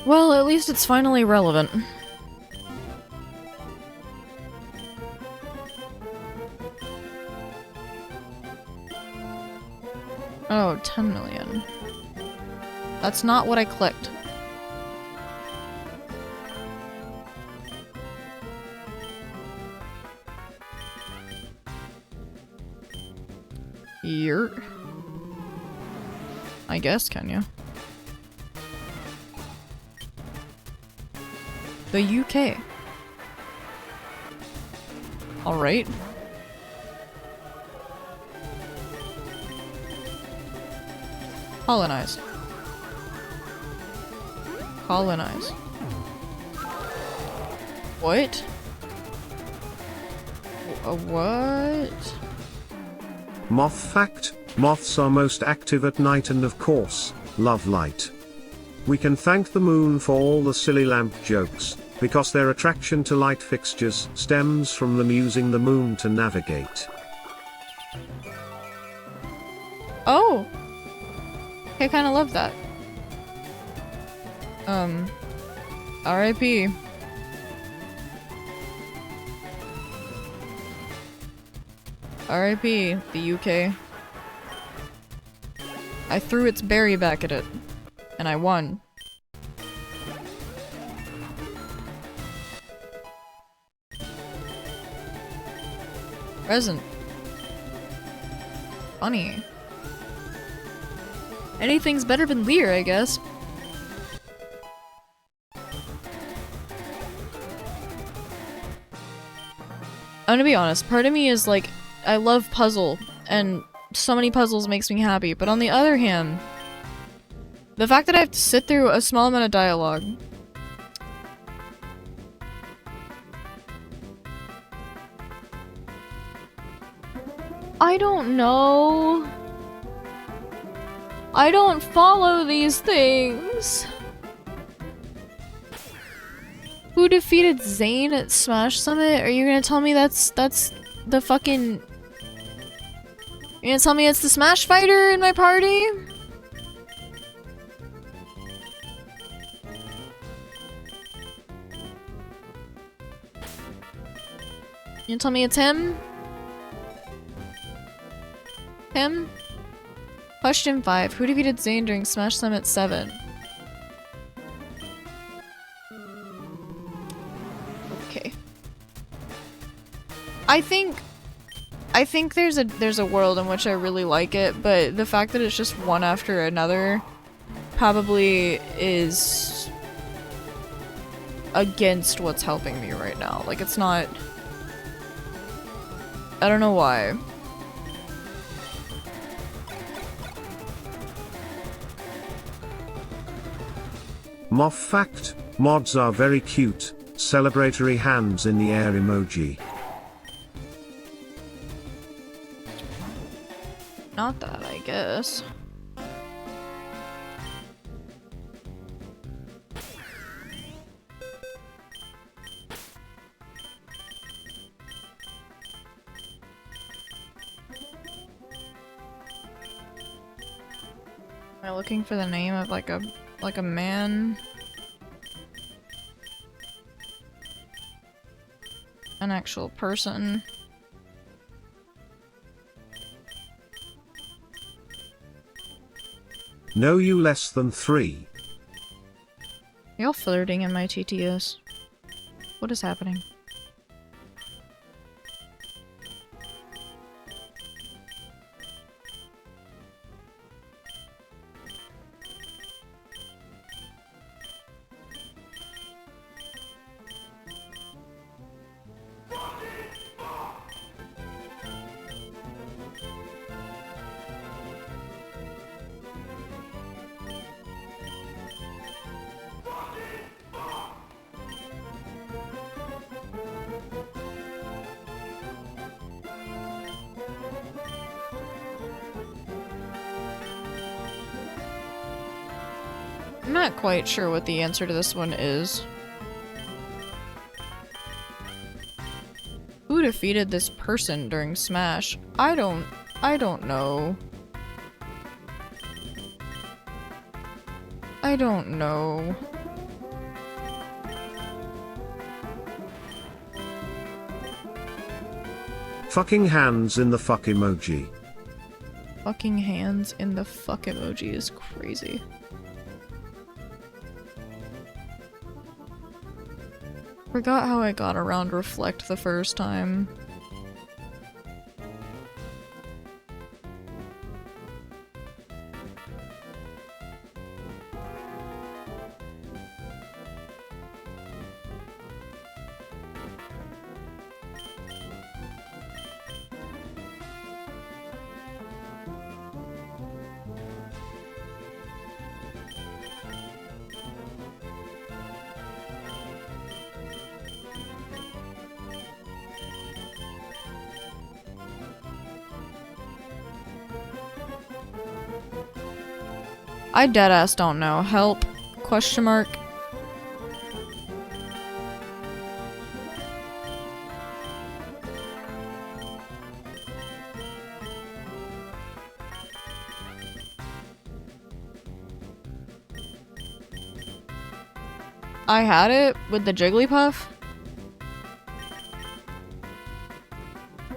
Well, at least it's finally relevant. Oh, 10 million. That's not what I clicked. Yurt. I guess, can you? The UK. Alright. Colonize. Colonize. What? What? Moth fact: moths are most active at night and of course, love light. We can thank the moon for all the silly lamp jokes, because their attraction to light fixtures stems from them using the moon to navigate. Oh! I kinda love that. R.I.P. R.I.P. the UK. I threw its berry back at it, and I won. Present. Funny. Anything's better than Lear, I guess. I'm gonna be honest, part of me is like, I love puzzle, and so many puzzles makes me happy, but on the other hand, the fact that I have to sit through a small amount of dialogue I don't know. I don't follow these things. Who defeated Zane at Smash Summit? Are you gonna tell me that's the fucking... You're gonna tell me it's the Smash fighter in my party? You gonna tell me it's him? Him? Question 5. Who defeated Zane during Smash Summit 7? Okay. I think there's a world in which I really like it, but the fact that it's just one after another probably is against what's helping me right now. Like, it's not... I don't know why. Moth fact: mods are very cute. Celebratory hands in the air emoji. Not that, I guess. Am I looking for the name of like a man? An actual person? No, you less than 3. Y'all flirting in my TTS. What is happening? I'm not quite sure what the answer to this one is. Who defeated this person during Smash? I don't know. I don't know. Fucking hands in the fuck emoji. Fucking hands in the fuck emoji is crazy. Forgot how I got around Reflect the first time. I deadass don't know. Help? Question mark. I had it with the Jigglypuff.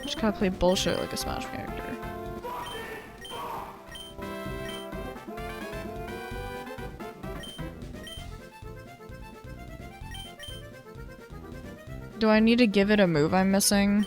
Just gotta play bullshit like a Smash character. Do I need to give it a move I'm missing?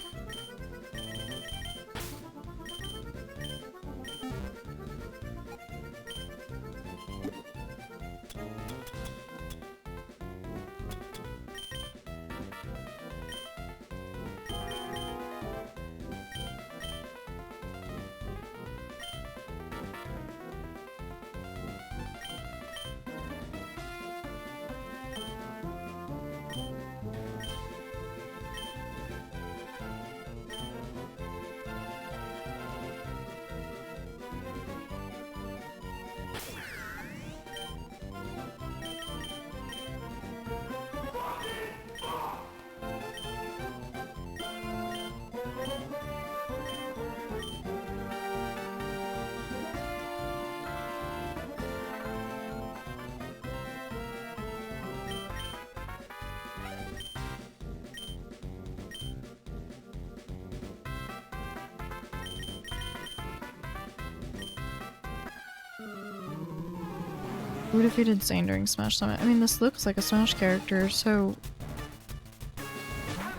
Who defeated Zane during Smash Summit? I mean, this looks like a Smash character, so...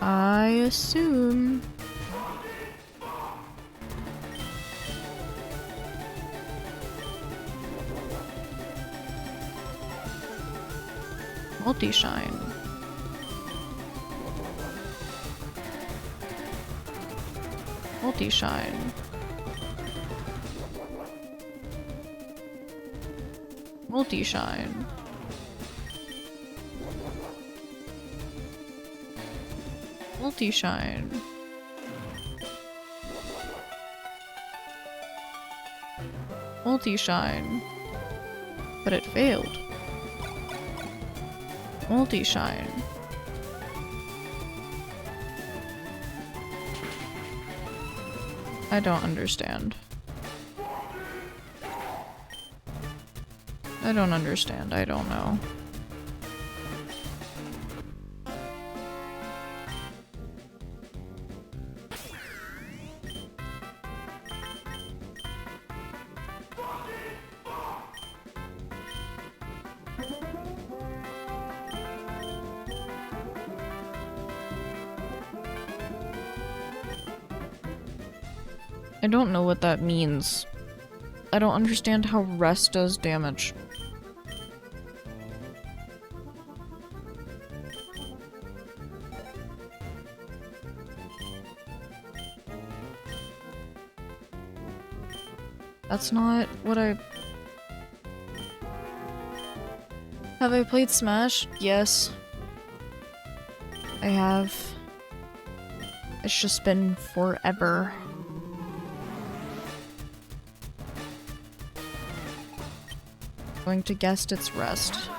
I assume... Multi-Shine. Multi-Shine. Multi-Shine. Multi-Shine. Multi-Shine. But it failed. Multi-Shine. I don't understand. I don't understand. I don't know. I don't know what that means. I don't understand how rest does damage. That's not what I... Have I played Smash? Yes. I have. It's just been forever. Going to guess it's rest.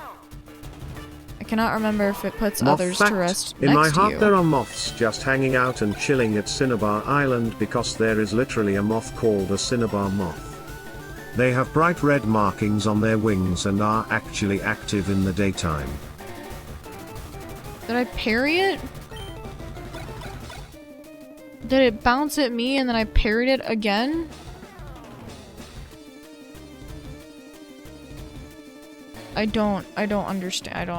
I cannot remember if it puts Moth others fact, to rest in my next to heart you. there are moths just hanging out and chilling at Cinnabar Island because there is literally a moth called a Cinnabar moth. They have bright red markings on their wings and are actually active in the daytime. Did I parry it? Did it bounce at me and then I parried it again? I don't understand.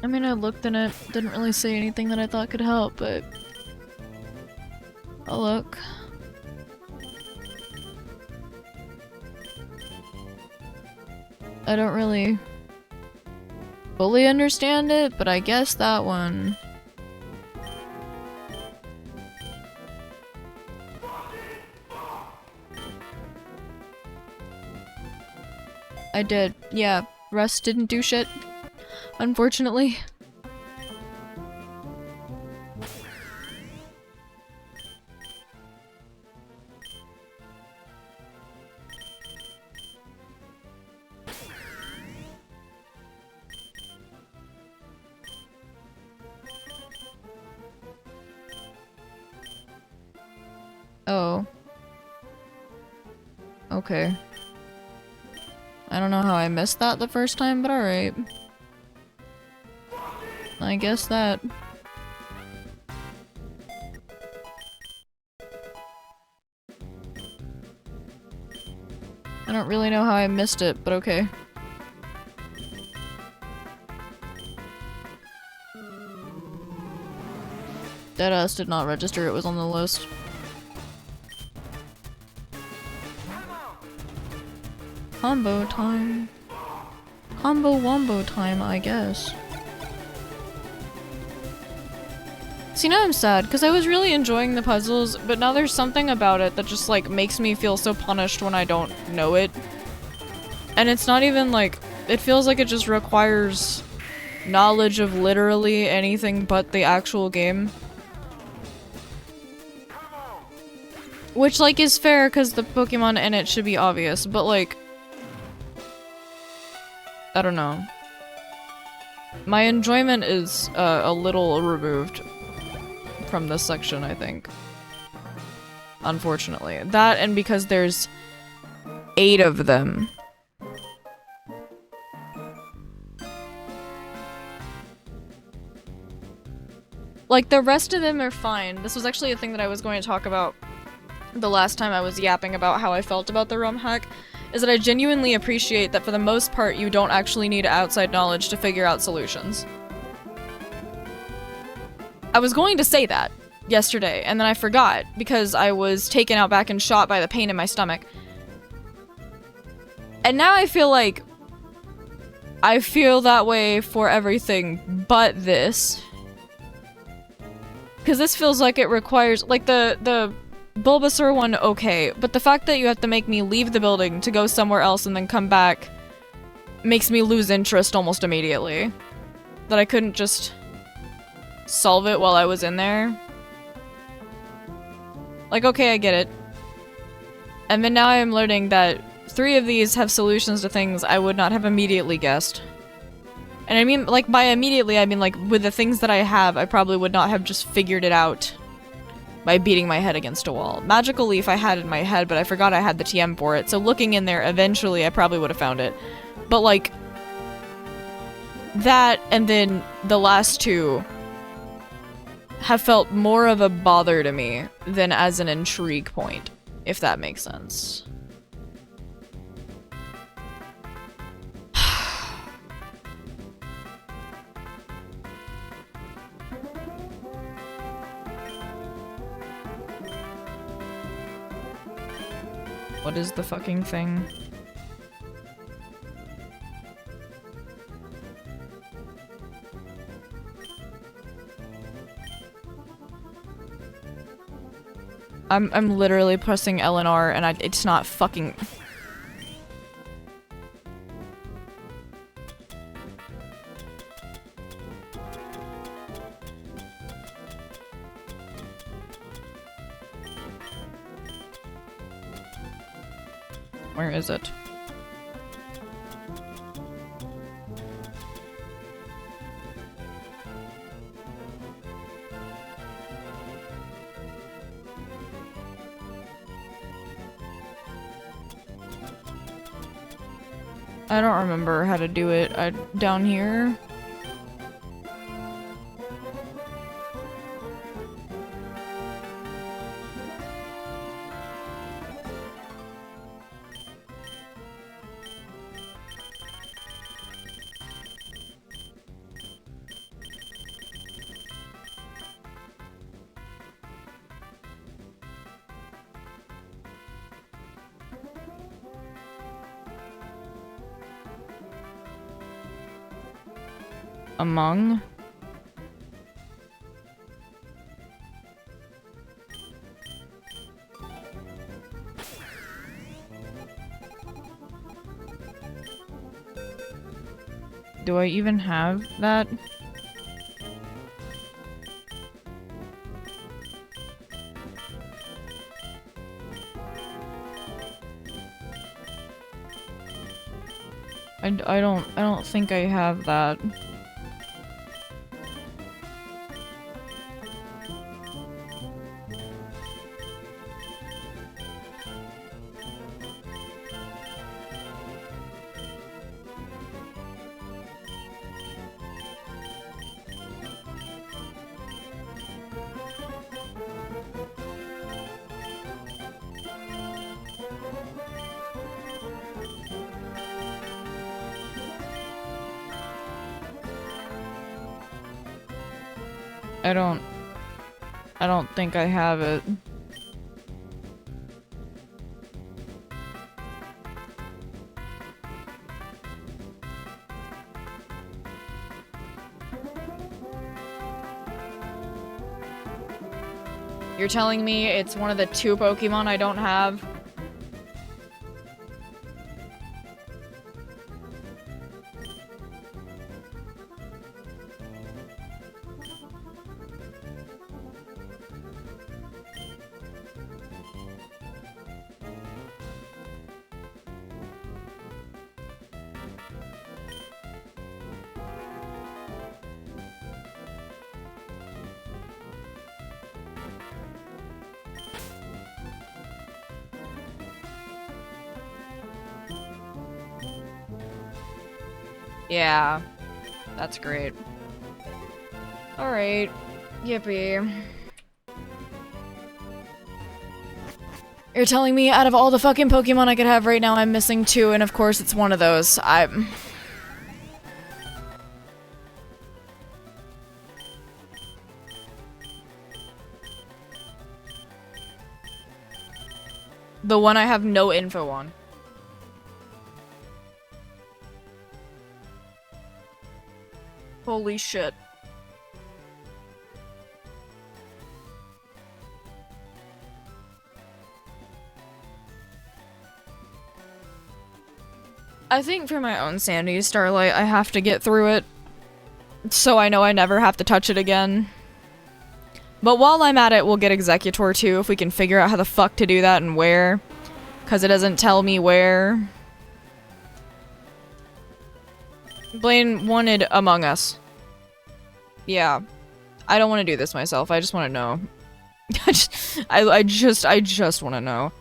I mean, I looked in it, didn't really say anything that I thought could help, but I'll look. I don't really fully understand it, but I guess that one. I did. Yeah, Rust didn't do shit, unfortunately. Oh. Okay. I don't know how I missed that the first time, but alright. I guess that. I don't really know how I missed it, but okay. Deadass did not register, it was on the list. Combo time. Combo wombo time, I guess. See, now I'm sad, because I was really enjoying the puzzles, but now there's something about it that just, like, makes me feel so punished when I don't know it. And it's not even, like, it feels like it just requires knowledge of literally anything but the actual game. Which, like, is fair, because the Pokemon in it should be obvious, but, like, I don't know. My enjoyment is a little removed from this section, I think. Unfortunately. That and because there's 8 of them. Like, the rest of them are fine. This was actually a thing that I was going to talk about the last time I was yapping about how I felt about the ROM hack. Is that I genuinely appreciate that for the most part you don't actually need outside knowledge to figure out solutions. I was going to say that yesterday, and then I forgot because I was taken out back and shot by the pain in my stomach. And now I feel like I feel that way for everything but this. Because this feels like it requires, like the Bulbasaur one, okay, but the fact that you have to make me leave the building to go somewhere else and then come back makes me lose interest almost immediately. That I couldn't just solve it while I was in there. Like, okay, I get it. And then now I'm learning that 3 of these have solutions to things I would not have immediately guessed. And I mean, like, by immediately, I mean, like, with the things that I have, I probably would not have just figured it out by beating my head against a wall. Magical Leaf I had in my head, but I forgot I had the TM for it, so looking in there, eventually I probably would have found it. But, like, that and then the last 2 have felt more of a bother to me than as an intrigue point, if that makes sense. What is the fucking thing? I'm literally pressing L and R and it's not fucking... Where is it? I don't remember how to do it. Down here? Among? Do I even have that? I don't think I have that. I don't think I have it. You're telling me it's one of the 2 Pokemon I don't have? Yeah, that's great. Alright, yippee. You're telling me out of all the fucking Pokemon I could have right now, I'm missing 2, and of course it's one of those. The one I have no info on. Holy shit. I think for my own sanity, Starlight, I have to get through it. So I know I never have to touch it again. But while I'm at it, we'll get Executor too, if we can figure out how the fuck to do that and where. Because it doesn't tell me where. Blaine wanted Among Us. Yeah. I don't want to do this myself, I just want to know. I just want to know.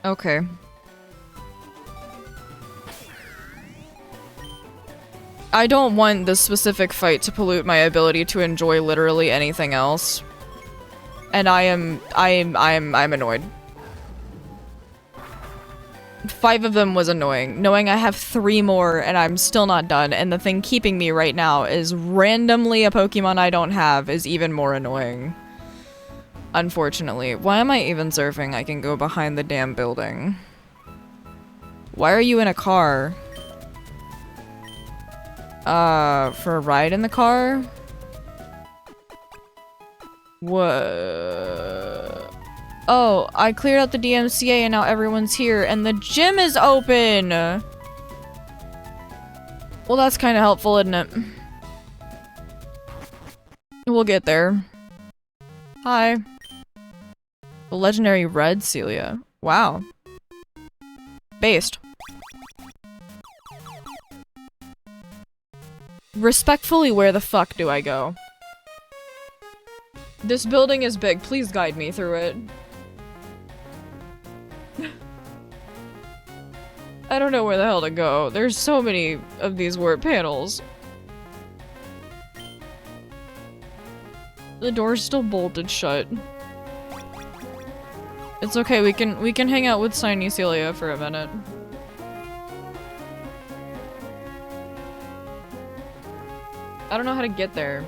Okay. I don't want this specific fight to pollute my ability to enjoy literally anything else. And I'm annoyed. 5 of them was annoying. Knowing I have 3 more and I'm still not done, and the thing keeping me right now is randomly a Pokemon I don't have is even more annoying. Unfortunately. Why am I even surfing? I can go behind the damn building. Why are you in a car? For a ride in the car? What? Oh, I cleared out the DMCA and now everyone's here and the gym is open! Well, that's kind of helpful, isn't it? We'll get there. Hi. The legendary red Celia. Wow. Based. Respectfully, where the fuck do I go? This building is big. Please guide me through it. I don't know where the hell to go. There's so many of these warp panels. The door's still bolted shut. It's okay, we can hang out with Shiny Celia for a minute. I don't know how to get there.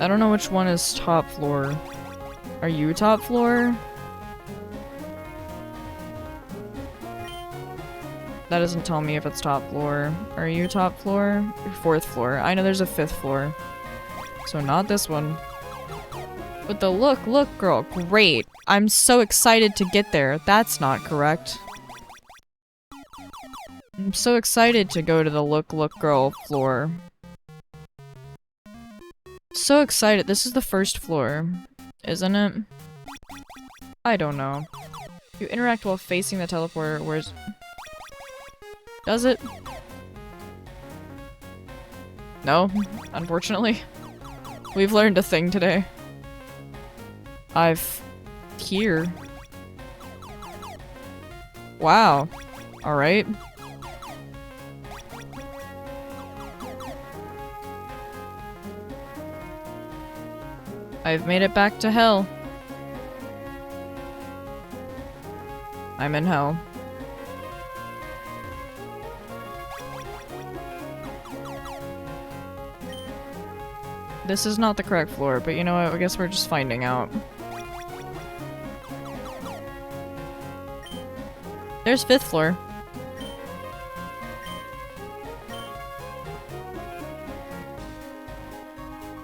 I don't know which one is top floor. Are you top floor? That doesn't tell me if it's top floor. Are you top floor? Or 4th floor. I know there's a 5th floor. So not this one. But the look girl, great. I'm so excited to get there. That's not correct. I'm so excited to go to the look girl floor. So excited. This is the 1st floor, isn't it? I don't know. You interact while facing the teleporter. Where's... Does it? No, unfortunately. We've learned a thing today. Here. Wow. Alright. I've made it back to hell. I'm in hell. This is not the correct floor, but you know what? I guess we're just finding out. There's 5th floor.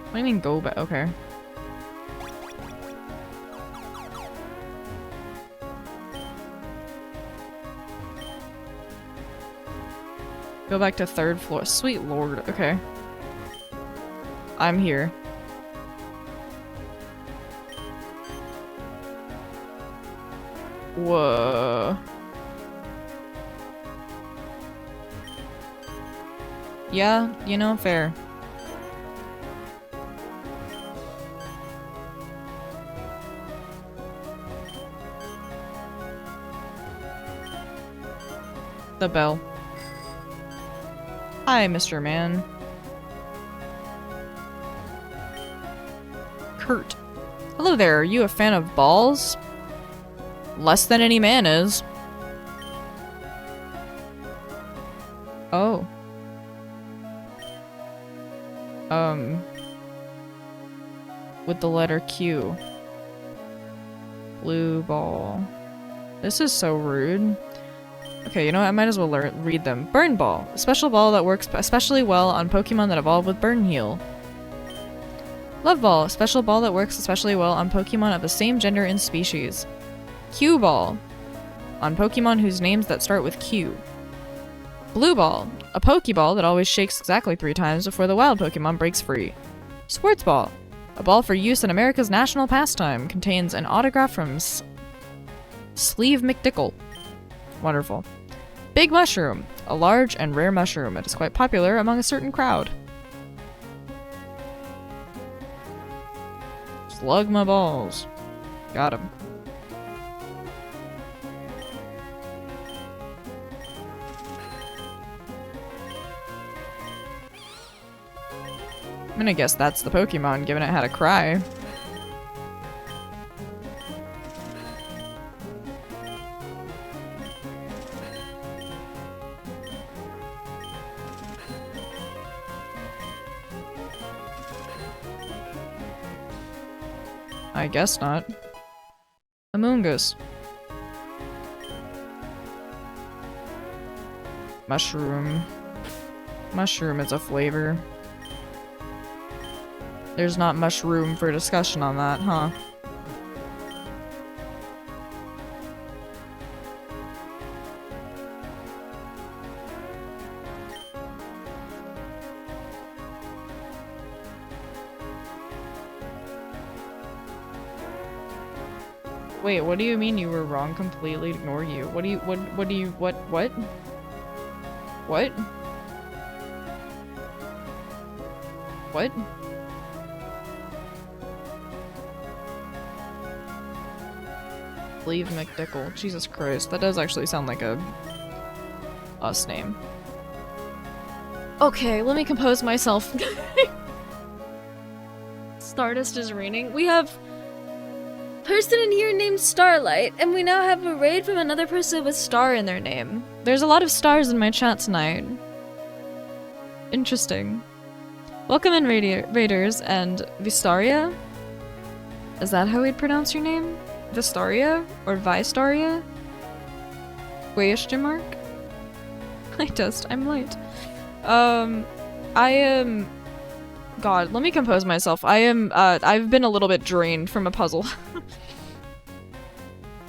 What do you mean go back? Okay. Go back to 3rd floor. Sweet lord. Okay. I'm here. Whoa. Yeah, you know, fair. The bell. Hi, Mr. Man. Kurt. Hello there, are you a fan of balls? Less than any man is. Oh. With the letter Q. Blue ball. This is so rude. Okay, you know what? I might as well read them. Burn Ball. A special ball that works especially well on Pokemon that evolve with Burn Heal. Love Ball. A special ball that works especially well on Pokemon of the same gender and species. Q Ball. On Pokemon whose names that start with Q. Blue Ball. A Pokeball that always shakes exactly 3 times before the wild Pokemon breaks free. Sports Ball. A ball for use in America's national pastime. Contains an autograph from Sleeve McDickle. Wonderful. Big Mushroom. A large and rare mushroom. It is quite popular among a certain crowd. Slug my balls. Got him. I'm gonna guess that's the Pokemon, given it had a cry. I guess not. Amoongus. Mushroom. Mushroom is a flavor. There's not much room for discussion on that, huh? Wait, what do you mean you were wrong? Completely ignore you. What do you, what do you, what? What? What? Sleeve McDickle. Jesus Christ, that does actually sound like a us name. Okay, let me compose myself. Stardust is raining. We have person in here named Starlight, and we now have a raid from another person with Star in their name. There's a lot of stars in my chat tonight. Interesting. Welcome in, Raiders, and Vistaria? Is that how we'd pronounce your name? Vistaria? Or Vistaria? Question mark? Light dust. I'm light. I am... God, let me compose myself. I've been a little bit drained from a puzzle.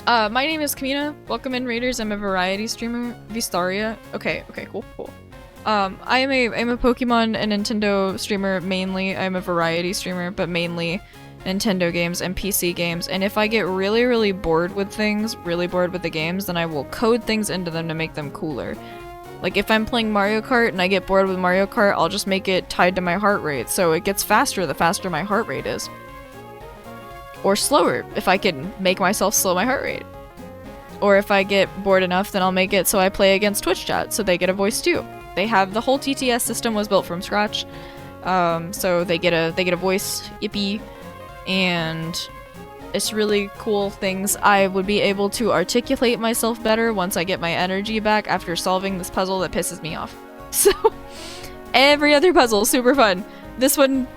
My name is Kamina. Welcome in, Raiders. I'm a variety streamer. Vistaria. Okay, cool. I'm a Pokemon and Nintendo streamer mainly. I'm a variety streamer, but mainly Nintendo games and PC games. And if I get really, really bored with things, really bored with the games, then I will code things into them to make them cooler. Like if I'm playing Mario Kart and I get bored with Mario Kart, I'll just make it tied to my heart rate, so it gets faster the faster my heart rate is. Or slower, if I can make myself slow my heart rate. Or if I get bored enough, then I'll make it so I play against Twitch chat, so they get a voice too. They have the whole TTS system was built from scratch, so they get a voice, yippee, and it's really cool things. I would be able to articulate myself better once I get my energy back after solving this puzzle that pisses me off. So, every other puzzle, super fun. This one,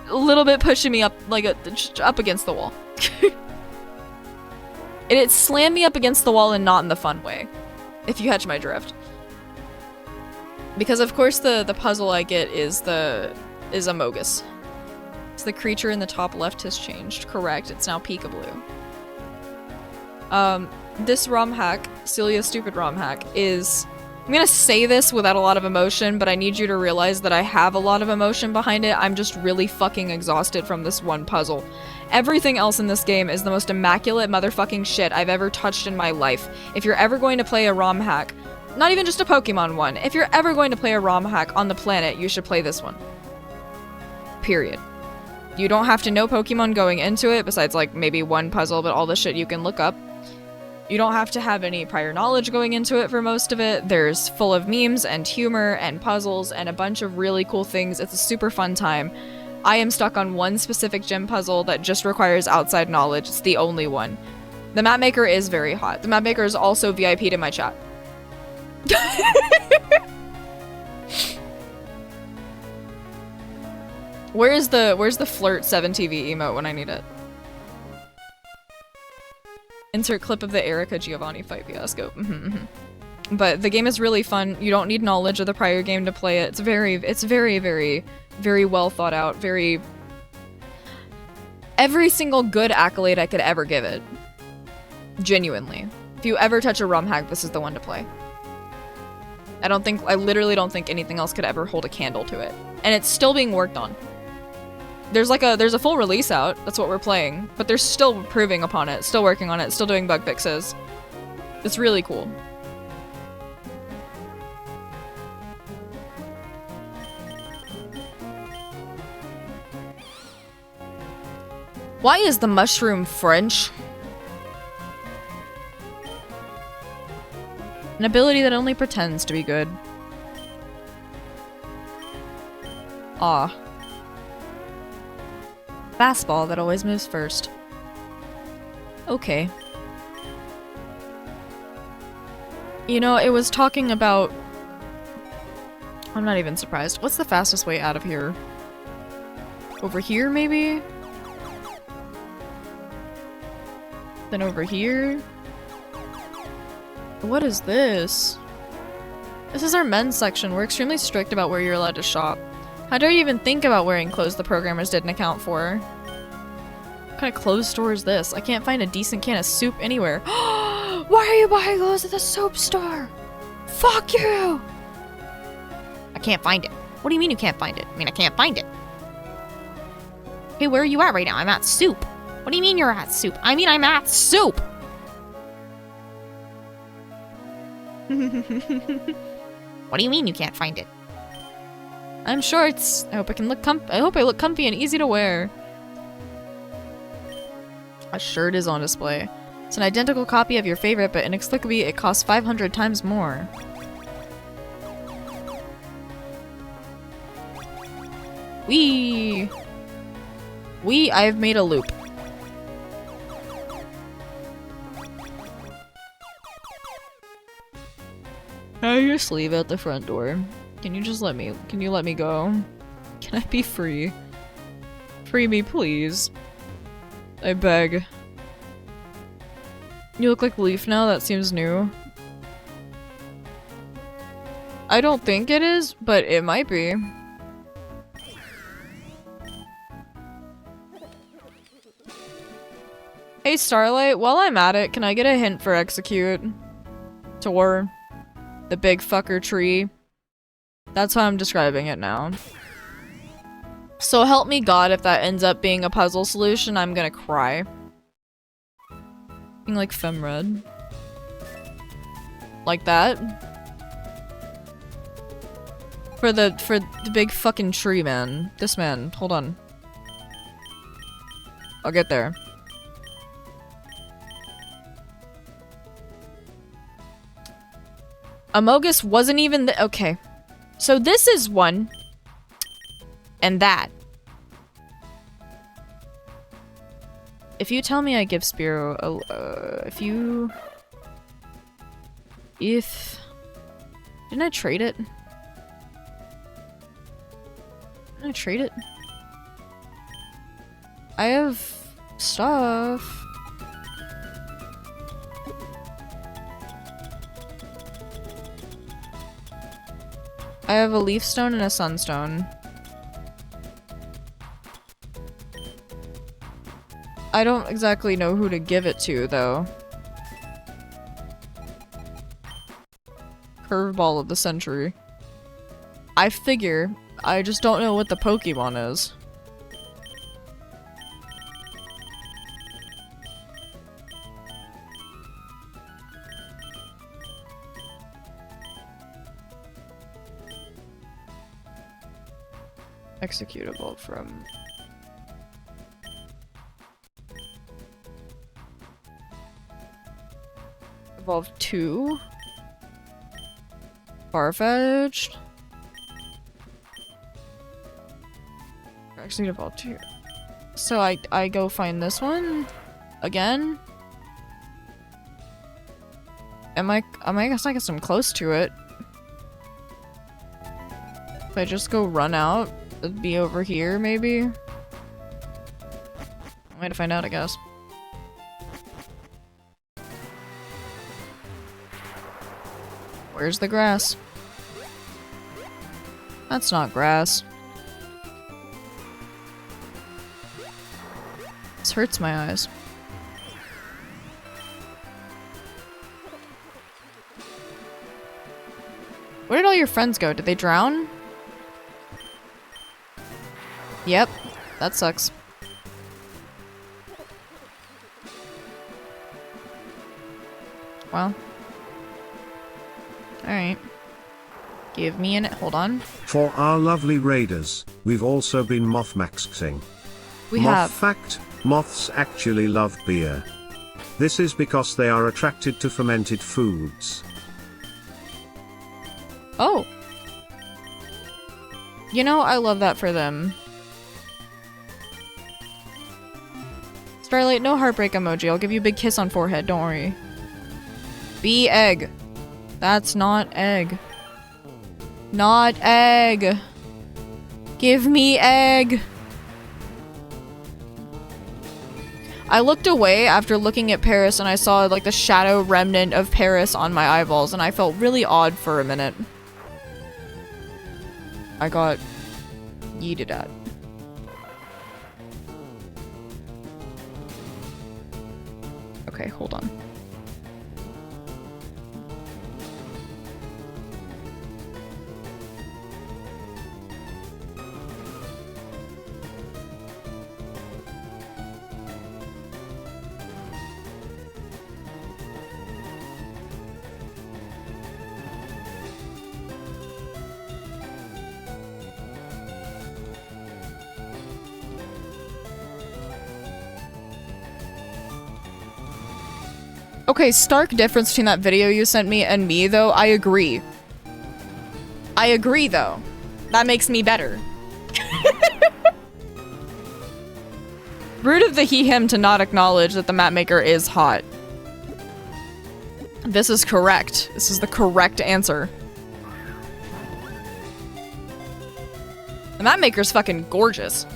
a little bit pushing me up, like, up against the wall. And it slammed me up against the wall and not in the fun way, if you catch my drift. Because of course the puzzle I get is Amogus. So the creature in the top left has changed. Correct, it's now Peekaboo. This ROM hack, Celia's stupid ROM hack, is... I'm gonna say this without a lot of emotion, but I need you to realize that I have a lot of emotion behind it. I'm just really fucking exhausted from this one puzzle. Everything else in this game is the most immaculate motherfucking shit I've ever touched in my life. If you're ever going to play a ROM hack, not even just a Pokemon one, if you're ever going to play a ROM hack on the planet, you should play this one. Period. You don't have to know Pokemon going into it, besides like maybe one puzzle, but all the shit you can look up. You don't have to have any prior knowledge going into it for most of it. There's full of memes and humor and puzzles and a bunch of really cool things. It's a super fun time. I am stuck on one specific gym puzzle that just requires outside knowledge. It's the only one. The map maker is very hot. The map maker is also VIP'd in my chat. Where's the flirt 7TV emote when I need it? Insert clip of the Erica Giovanni fight fiasco. But the game is really fun. You don't need knowledge of the prior game to play it. It's very well thought out. Every single good accolade I could ever give it. Genuinely. If you ever touch a ROM hack, this is the one to play. I literally don't think anything else could ever hold a candle to it. And it's still being worked on. There's a full release out, that's what we're playing, but they're still improving upon it, still working on it, still doing bug fixes. It's really cool. Why is the mushroom French? An ability that only pretends to be good. Aw. Fastball that always moves first. Okay. You know, it was talking about... I'm not even surprised. What's the fastest way out of here? Over here, maybe? Then over here? What is this? This is our men's section. We're extremely strict about where you're allowed to shop. How dare you even think about wearing clothes the programmers didn't account for? What kind of clothes store is this? I can't find a decent can of soup anywhere. Why are you buying those at the soap store? Fuck you! I can't find it. What do you mean you can't find it? I mean, I can't find it. Hey, where are you at right now? I'm at soup. What do you mean you're at soup? I mean, I'm at soup! What do you mean you can't find it? I'm shorts. I hope I look comfy and easy to wear. A shirt is on display. It's an identical copy of your favorite, but inexplicably it costs 500 times more. I've made a loop. I just leave at the front door. Can you let me go? Can I be free? Free me, please. I beg. You look like Leaf now? That seems new. I don't think it is, but it might be. Hey Starlight, while I'm at it, can I get a hint for execute? Tor. The big fucker tree. That's how I'm describing it now. So help me God if that ends up being a puzzle solution, I'm gonna cry. Being like femred. Like that. For the big fucking tree, man. This man. Hold on. I'll get there. Amogus wasn't even the- okay. So this is one. And that. If you tell me I give Spiro a, didn't I trade it? Didn't I trade it? I have stuff. I have a leaf stone and a sunstone. I don't exactly know who to give it to, though. Curveball of the century. I figure. I just don't know what the Pokemon is. Executable from... Evolve 2. Farfetch'd. Actually evolve 2. So I go find this one again. I guess I'm close to it. If I just go run out, it'd be over here maybe. Way to find out, I guess. Where's the grass? That's not grass. This hurts my eyes. Where did all your friends go? Did they drown? Yep, that sucks. Well. Alright. Give me an- hold on. For our lovely raiders, we've also been moth-maxing. We Moth have. fact, moths actually love beer. This is because they are attracted to fermented foods. Oh. You know, I love that for them. Starlight, no heartbreak emoji. I'll give you a big kiss on forehead, don't worry. Be egg. That's not egg. Not egg. Give me egg. I looked away after looking at Paris and I saw like the shadow remnant of Paris on my eyeballs and I felt really odd for a minute. I got yeeted at. Okay, hold on. Okay, stark difference between that video you sent me and me, though. I agree. I agree, though. That makes me better. Rude of the he-him to not acknowledge that the map maker is hot. This is correct. This is the correct answer. The map maker's fucking gorgeous.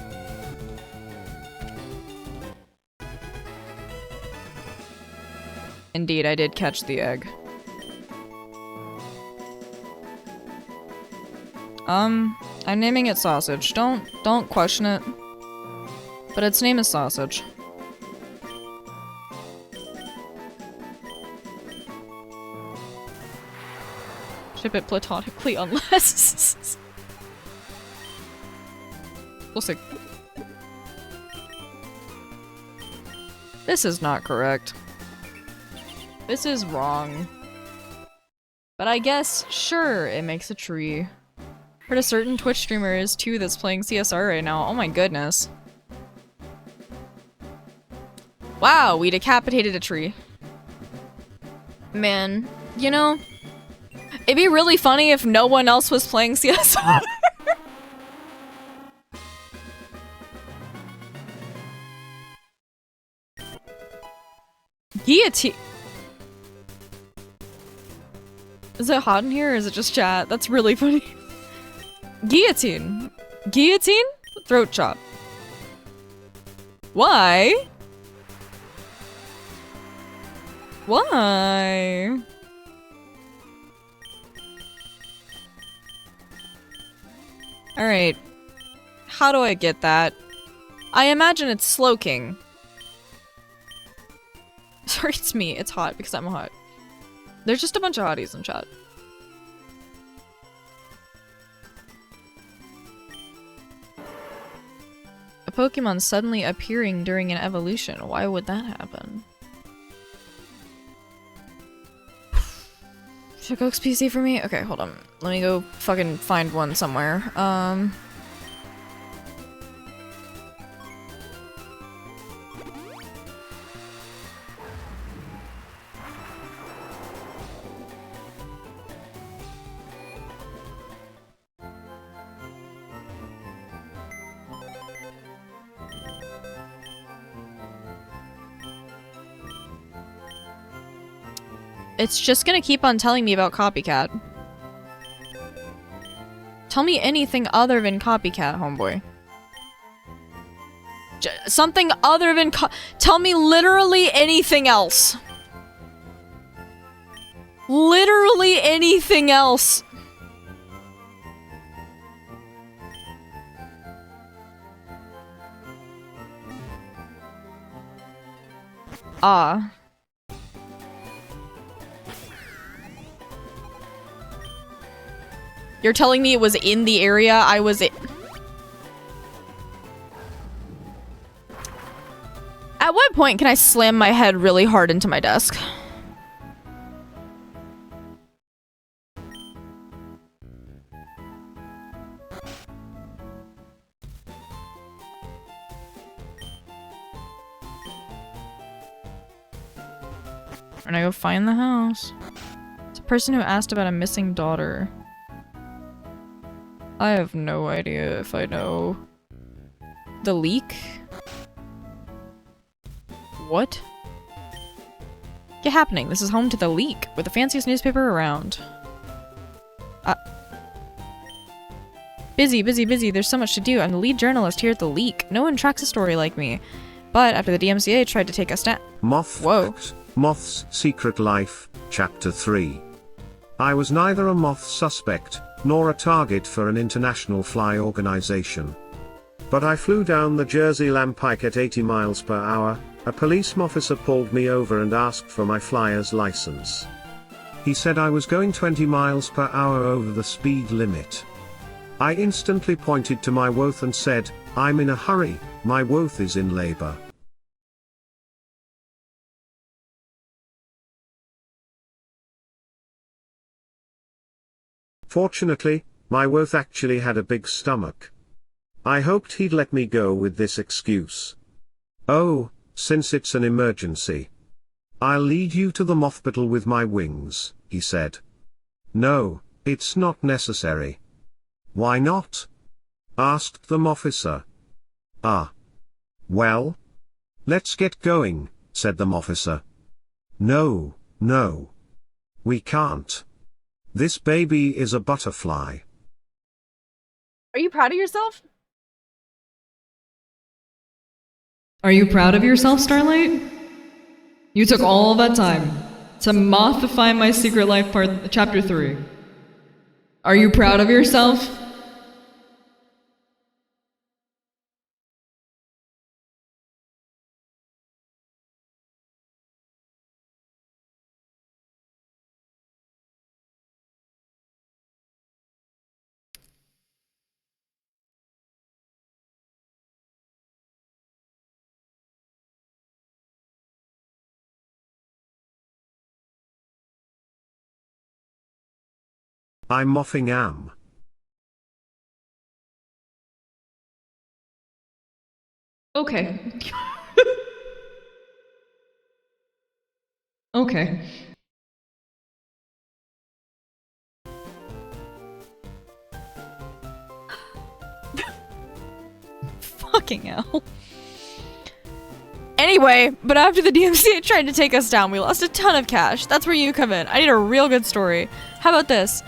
Indeed, I did catch the egg. I'm naming it Sausage. Don't question it. But its name is Sausage. Ship it platonically unless... We'll see. This is not correct. This is wrong. But I guess, sure, it makes a tree. Heard a certain Twitch streamer is too that's playing CSR right now. Oh my goodness. Wow, we decapitated a tree. Man, you know, it'd be really funny if no one else was playing CSR. Guillotine. Is it hot in here or is it just chat? That's really funny. Guillotine. Guillotine? Throat chop. Why? Why? Alright. How do I get that? I imagine it's Slowking. Sorry, it's me. It's hot because I'm hot. There's just a bunch of hotties in chat. A Pokemon suddenly appearing during an evolution. Why would that happen? Should Coke's PC for me? Okay, hold on. Let me go fucking find one somewhere. It's just gonna keep on telling me about Copycat. Tell me anything other than Copycat, homeboy. Something other than tell me literally anything else. Literally anything else. Ah. You're telling me it was in the area I was in? At what point can I slam my head really hard into my desk? And I go find the house. It's a person who asked about a missing daughter. I have no idea if I know. The leak? What? Get happening. This is home to The Leak, with the fanciest newspaper around. Busy, busy, busy. There's so much to do. I'm the lead journalist here at The Leak. No one tracks a story like me. But after the DMCA tried to take us down— Whoa. Moth's Secret Life, Chapter 3. I was neither a moth suspect, nor a target for an international fly organization. But I flew down the Jersey Lampike at 80 miles per hour, a police officer pulled me over and asked for my flyer's license. He said I was going 20 miles per hour over the speed limit. I instantly pointed to my Woth and said, "I'm in a hurry, my Woth is in labor." Fortunately, my Woth actually had a big stomach. I hoped he'd let me go with this excuse. "Oh, since it's an emergency, I'll lead you to the mothpital with my wings," he said. "No, it's not necessary." "Why not?" asked the officer. Well, let's get going," said the officer. No, we can't. This baby is a butterfly." Are you proud of yourself? Are you proud of yourself, Starlight? You took all that time to mothify my secret life part, chapter 3. Are you proud of yourself? I'm moffing am. Okay. Okay. Fucking hell. Anyway, but after the DMCA tried to take us down, we lost a ton of cash. That's where you come in. I need a real good story. How about this?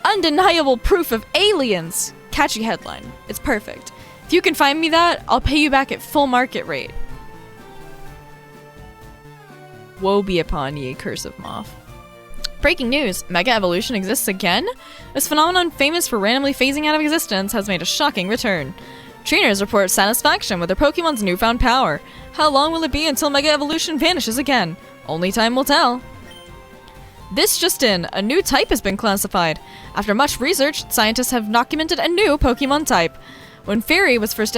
Undeniable proof of aliens. Catchy headline. It's perfect. If you can find me that, I'll pay you back at full market rate. Woe be upon ye, cursive moth. Breaking news. Mega evolution exists again? This phenomenon, famous for randomly phasing out of existence, has made a shocking return. Trainers report satisfaction with their Pokemon's newfound power. How long will it be until Mega Evolution vanishes again? Only time will tell. This just in, a new type has been classified. After much research, scientists have documented a new Pokemon type. When Fairy was first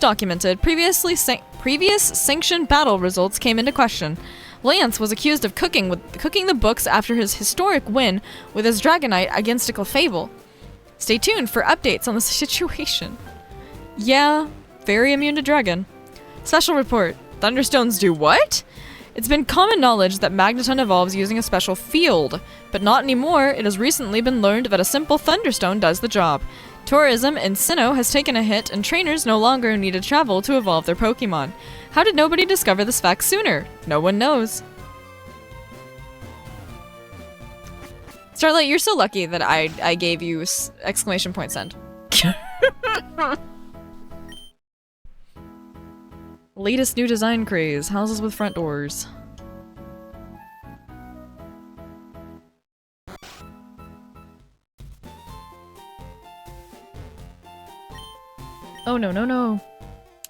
documented, previous sanctioned battle results came into question. Lance was accused of cooking the books after his historic win with his Dragonite against a Clefable. Stay tuned for updates on the situation. Yeah, very immune to dragon. Special report. Thunderstones do what? It's been common knowledge that Magneton evolves using a special field, but not anymore. It has recently been learned that a simple Thunderstone does the job. Tourism in Sinnoh has taken a hit, and trainers no longer need to travel to evolve their Pokemon. How did nobody discover this fact sooner? No one knows. Starlight, you're so lucky that I gave you exclamation point send. Latest new design craze. Houses with front doors. Oh no, no, no.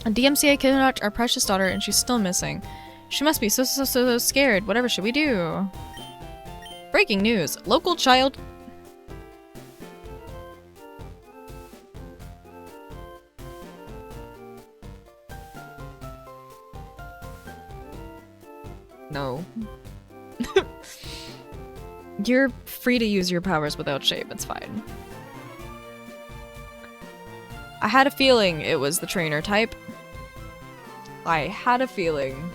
A DMCA kidnapped our precious daughter and she's still missing. She must be so scared. Whatever should we do? Breaking news. Local child... No. You're free to use your powers without shame, it's fine. I had a feeling it was the trainer type. I had a feeling.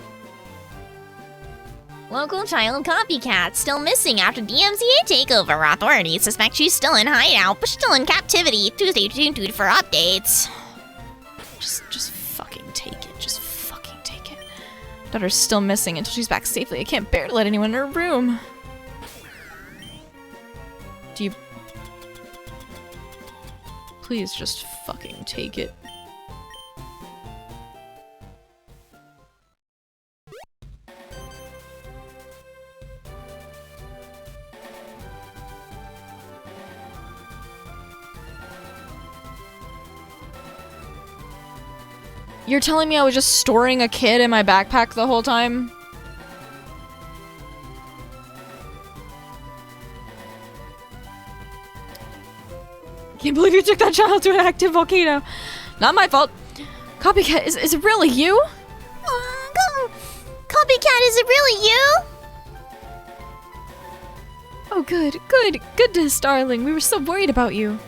Local child copycat still missing after DMCA takeover. Authorities suspect she's still in hideout, but still in captivity. Tuesday tuned for updates. Just fucking take it. Just fucking take it. Daughter's still missing until she's back safely. I can't bear to let anyone in her room. Do you... Please just fucking take it. You're telling me I was just storing a kid in my backpack the whole time? Can't believe you took that child to an active volcano. Not my fault. Copycat, is it really you? Copycat, is it really you? Oh, goodness, darling. We were so worried about you.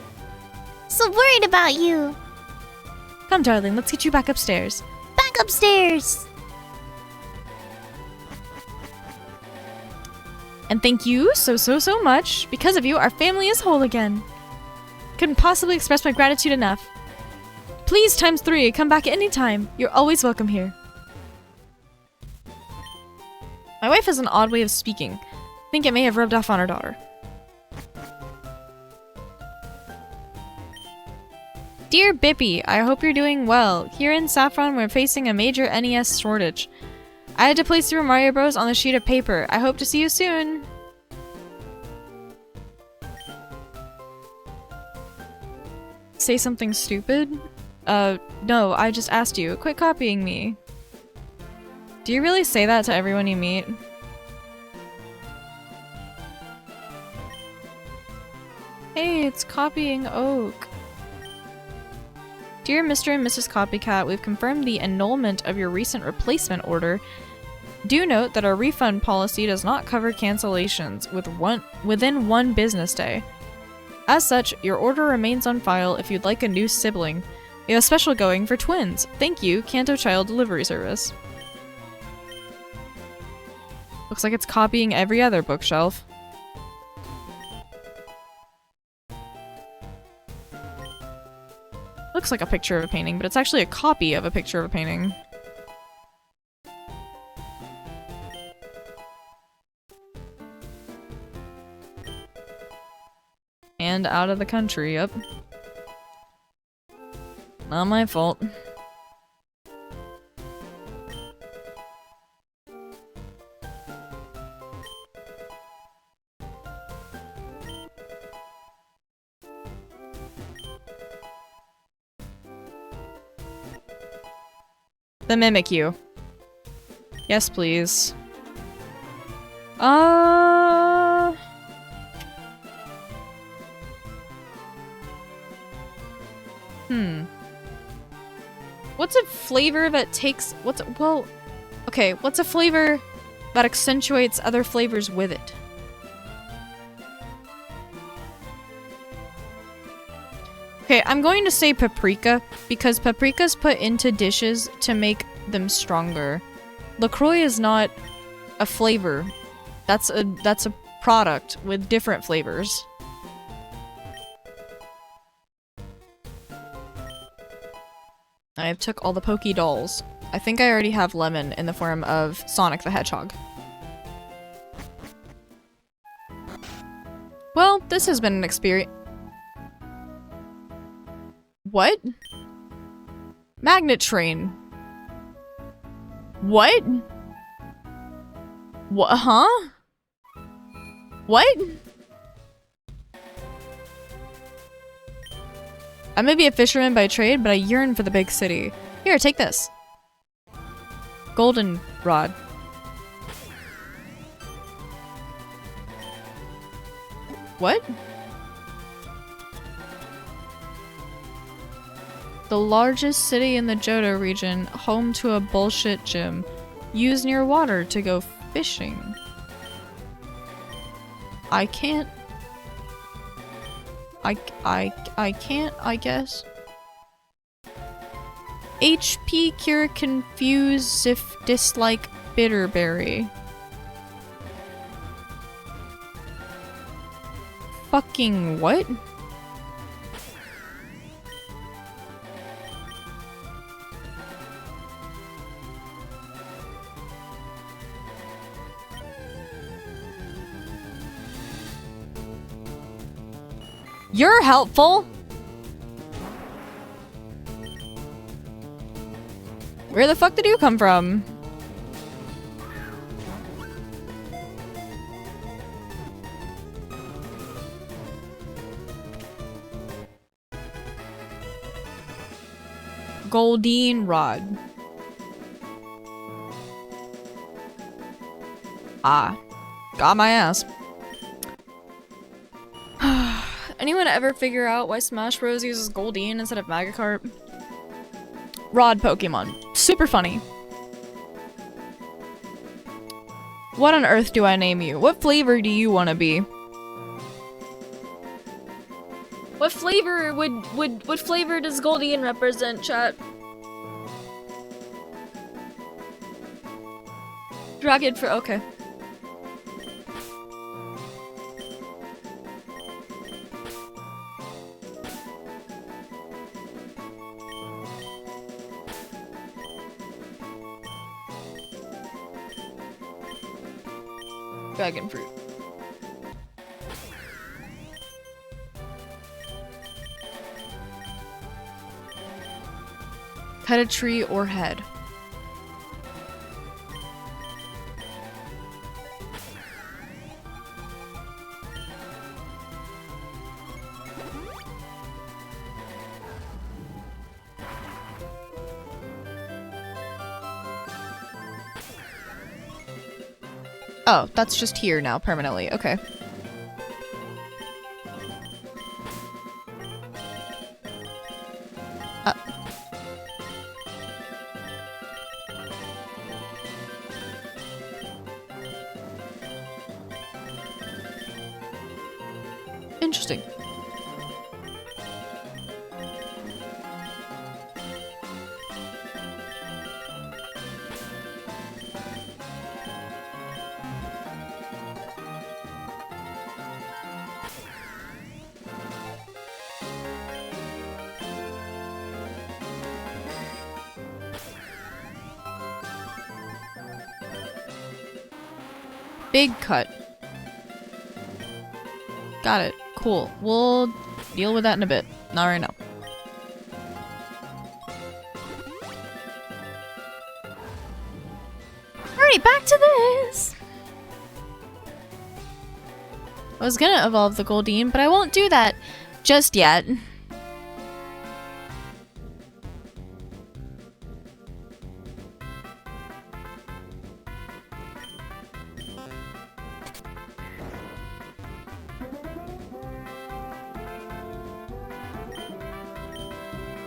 So worried about you. Come, darling, let's get you back upstairs. Back upstairs. And thank you so much. Because of you, our family is whole again. Couldn't possibly express my gratitude enough. Please, ×3, come back anytime. You're always welcome here. My wife has an odd way of speaking. I think it may have rubbed off on her daughter. Dear Bippy, I hope you're doing well. Here in Saffron, we're facing a major NES shortage. I had to place Super Mario Bros. On the sheet of paper. I hope to see you soon. Say something stupid? No, I just asked you. Quit copying me. Do you really say that to everyone you meet? Hey, it's copying Oak. Dear Mr. and Mrs. Copycat, we've confirmed the annulment of your recent replacement order. Do note that our refund policy does not cover cancellations within 1 business day. As such, your order remains on file if you'd like a new sibling. We have a special going for twins. Thank you, Kanto Child Delivery Service. Looks like it's copying every other bookshelf. Looks like a picture of a painting, but it's actually a copy of a picture of a painting. And out of the country, yep. Not my fault. The mimic you. Yes, please. What's a flavor that takes... what's a flavor that accentuates other flavors with it? Okay, I'm going to say paprika, because paprika's put into dishes to make them stronger. LaCroix is not a flavor. That's a product with different flavors. I have took all the Poké Dolls. I think I already have Lemon in the form of Sonic the Hedgehog. Well, this has been an experience. What? Magnet train. What? What? Huh? What? I may be a fisherman by trade, but I yearn for the big city. Here, take this. Golden rod. What? The largest city in the Johto region, home to a bullshit gym. Used near water to go fishing. I can't. I can't, I guess. HP cure confuse if dislike bitterberry. Fucking what? You're helpful! Where the fuck did you come from? Goldeen rod. Ah. Got my ass. Anyone ever figure out why Smash Bros uses Goldeen instead of Magikarp? Rod Pokemon. Super funny. What on earth do I name you? What flavor do you want to be? What flavor what flavor does Goldeen represent, chat? Dragon fruit, okay. Dragon fruit. Cut a tree or head. Oh, that's just here now, permanently. Okay. Interesting. Big cut. Got it. Cool. We'll deal with that in a bit. Not right now. Alright, back to this! I was gonna evolve the Goldeen, but I won't do that just yet.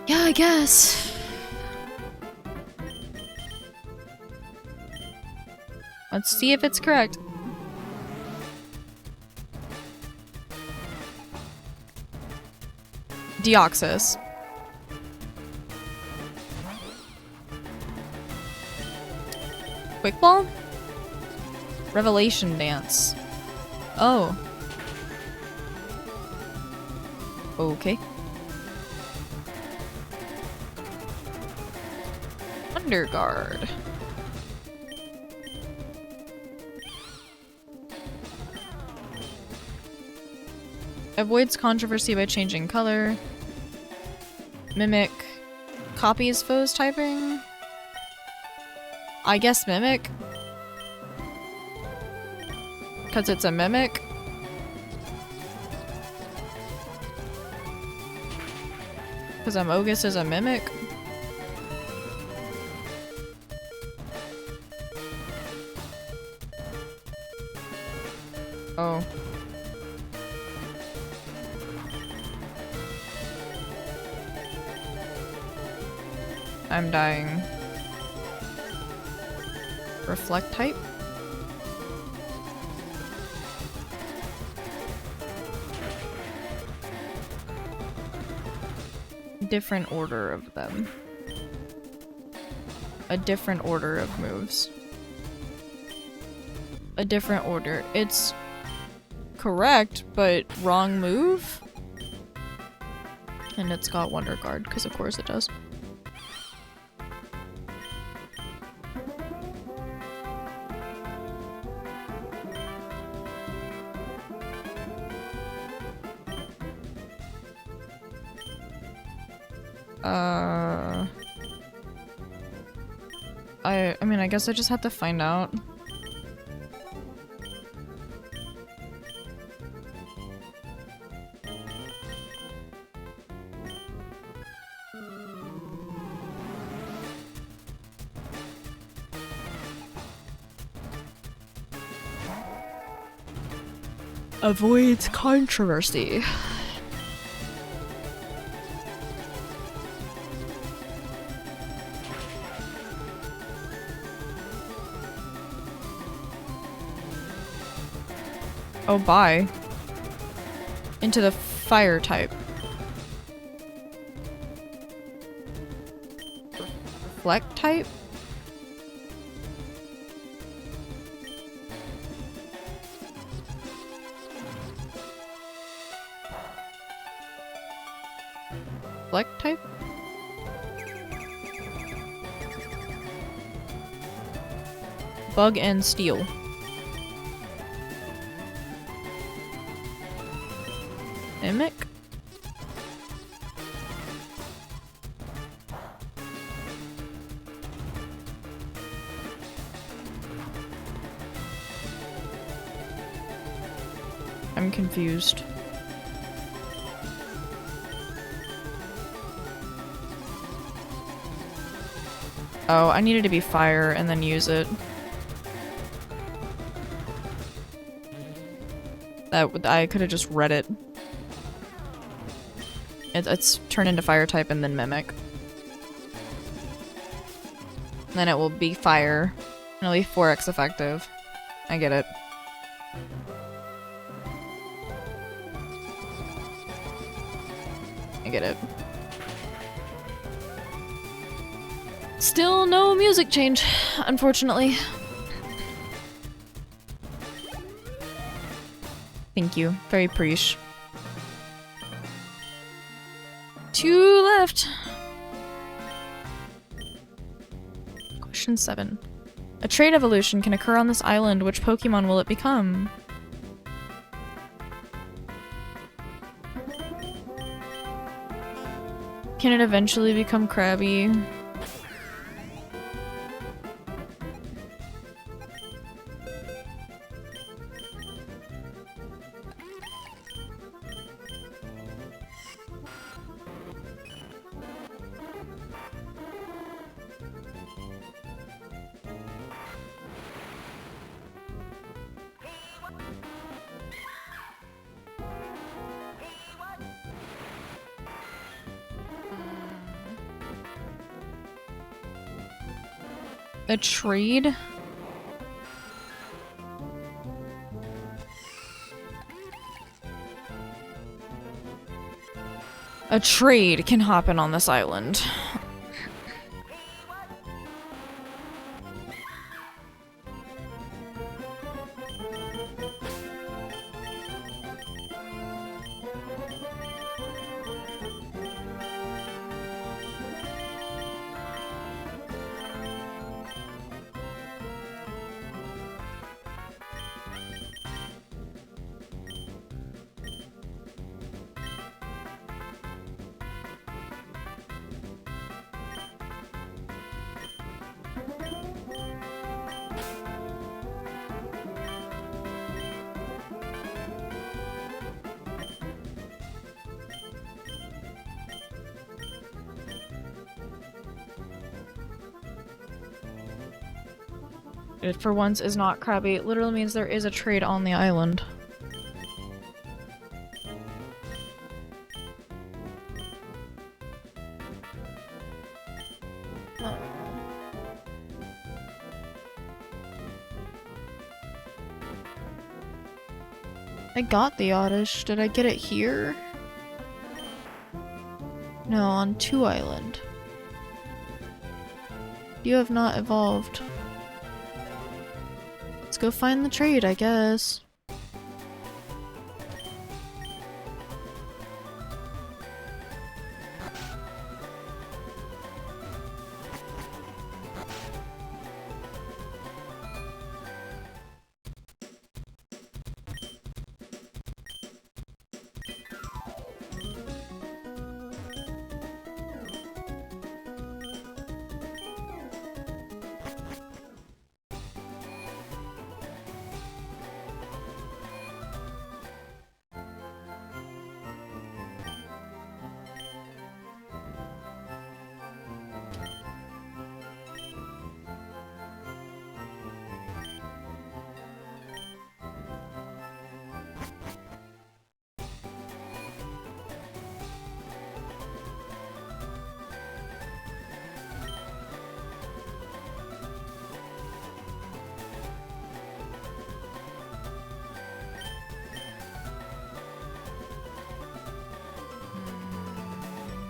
Yeah, I guess. Let's see if it's correct. Deoxys. Quick ball? Revelation dance. Oh. Okay. Underguard. Avoids controversy by changing color. Mimic. Copies foes typing. I guess mimic. Because it's a mimic. Because Amogus is a mimic. Oh. I'm dying. Reflect type? Different order of them. A different order of moves. A different order. It's correct, but wrong move? And it's got Wonder Guard, because of course it does. I mean, I guess I just have to find out. Avoids controversy. Oh, bye. Into the fire type. Reflect type? Reflect type? Bug and steel. Mimic? I'm confused. Oh, I needed to be fire and then use it. I could have just read it. It's turn into fire type and then mimic. Then it will be fire. And it'll be 4x effective. I get it. I get it. Still no music change, unfortunately. Thank you. Very preach. 2 left. Question 7. A trait evolution can occur on this island. Which Pokemon will it become? Can it eventually become Krabby? A trade? A trade can happen on this island. It for once is not Krabby. It literally means there is a trade on the island. I got the Oddish. Did I get it here? No, on 2 Island. You have not evolved. Let's go find the trade, I guess.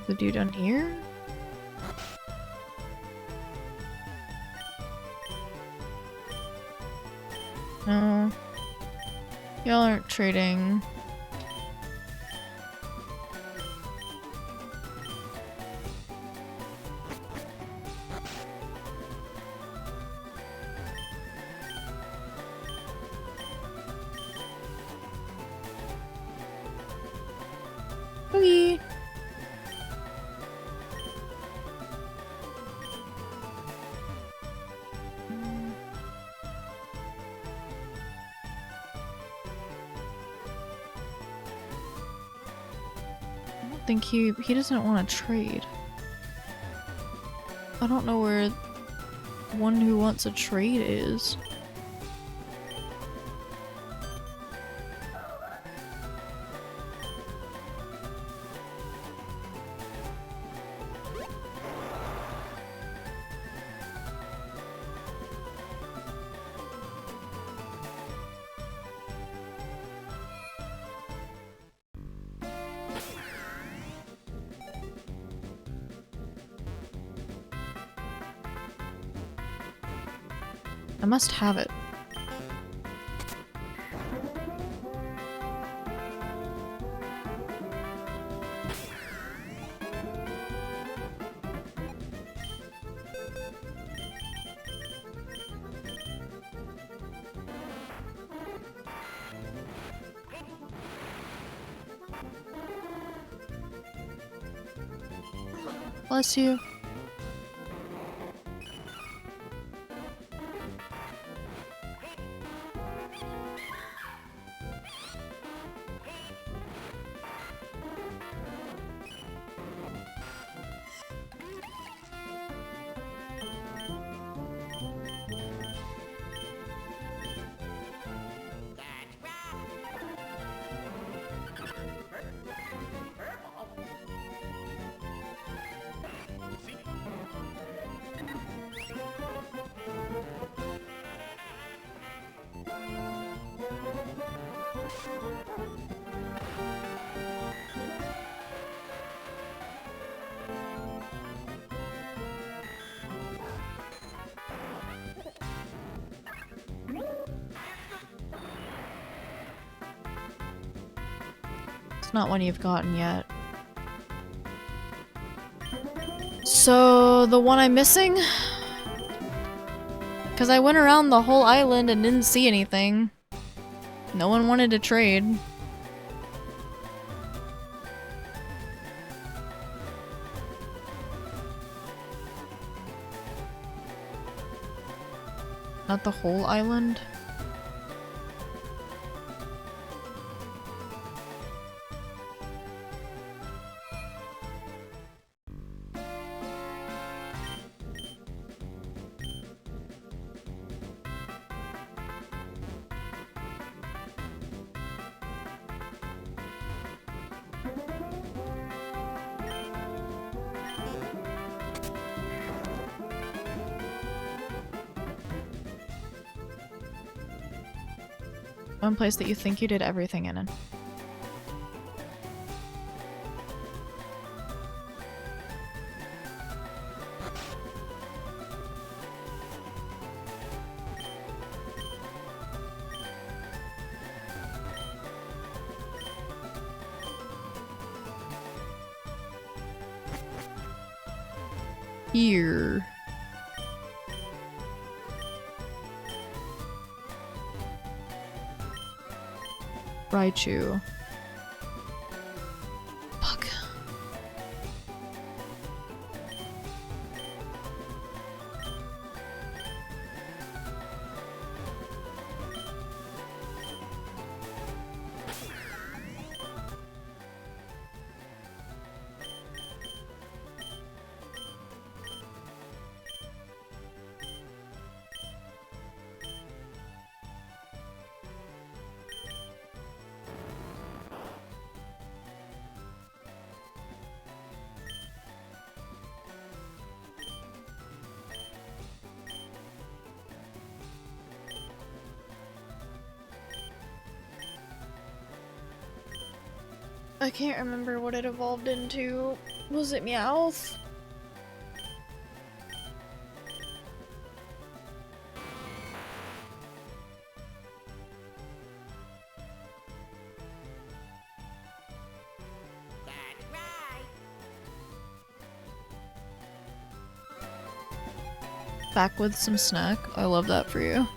The dude on here? No. Y'all aren't trading. Oogie. I think he doesn't want to trade. I don't know where one who wants a trade is. I must have it. Bless you. It's not one you've gotten yet. So, the one I'm missing? Because I went around the whole island and didn't see anything. No one wanted to trade. Not the whole island? One place that you think you did everything in. Here. Raichu. Fuck. I can't remember what it evolved into. Was it Meowth? Back with some snack. I love that for you.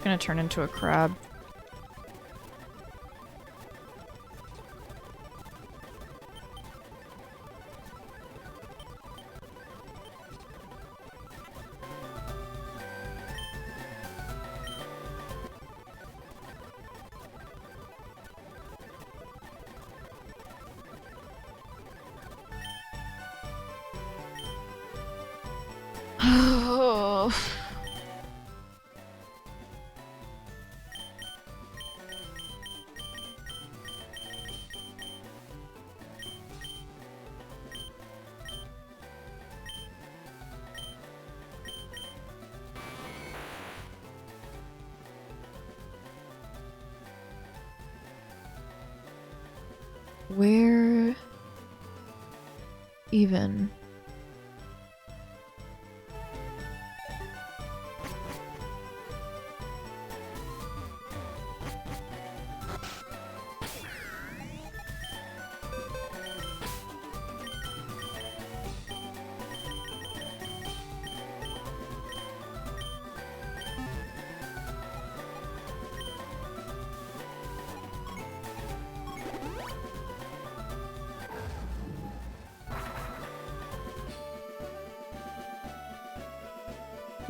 It's gonna turn into a crab. Where even?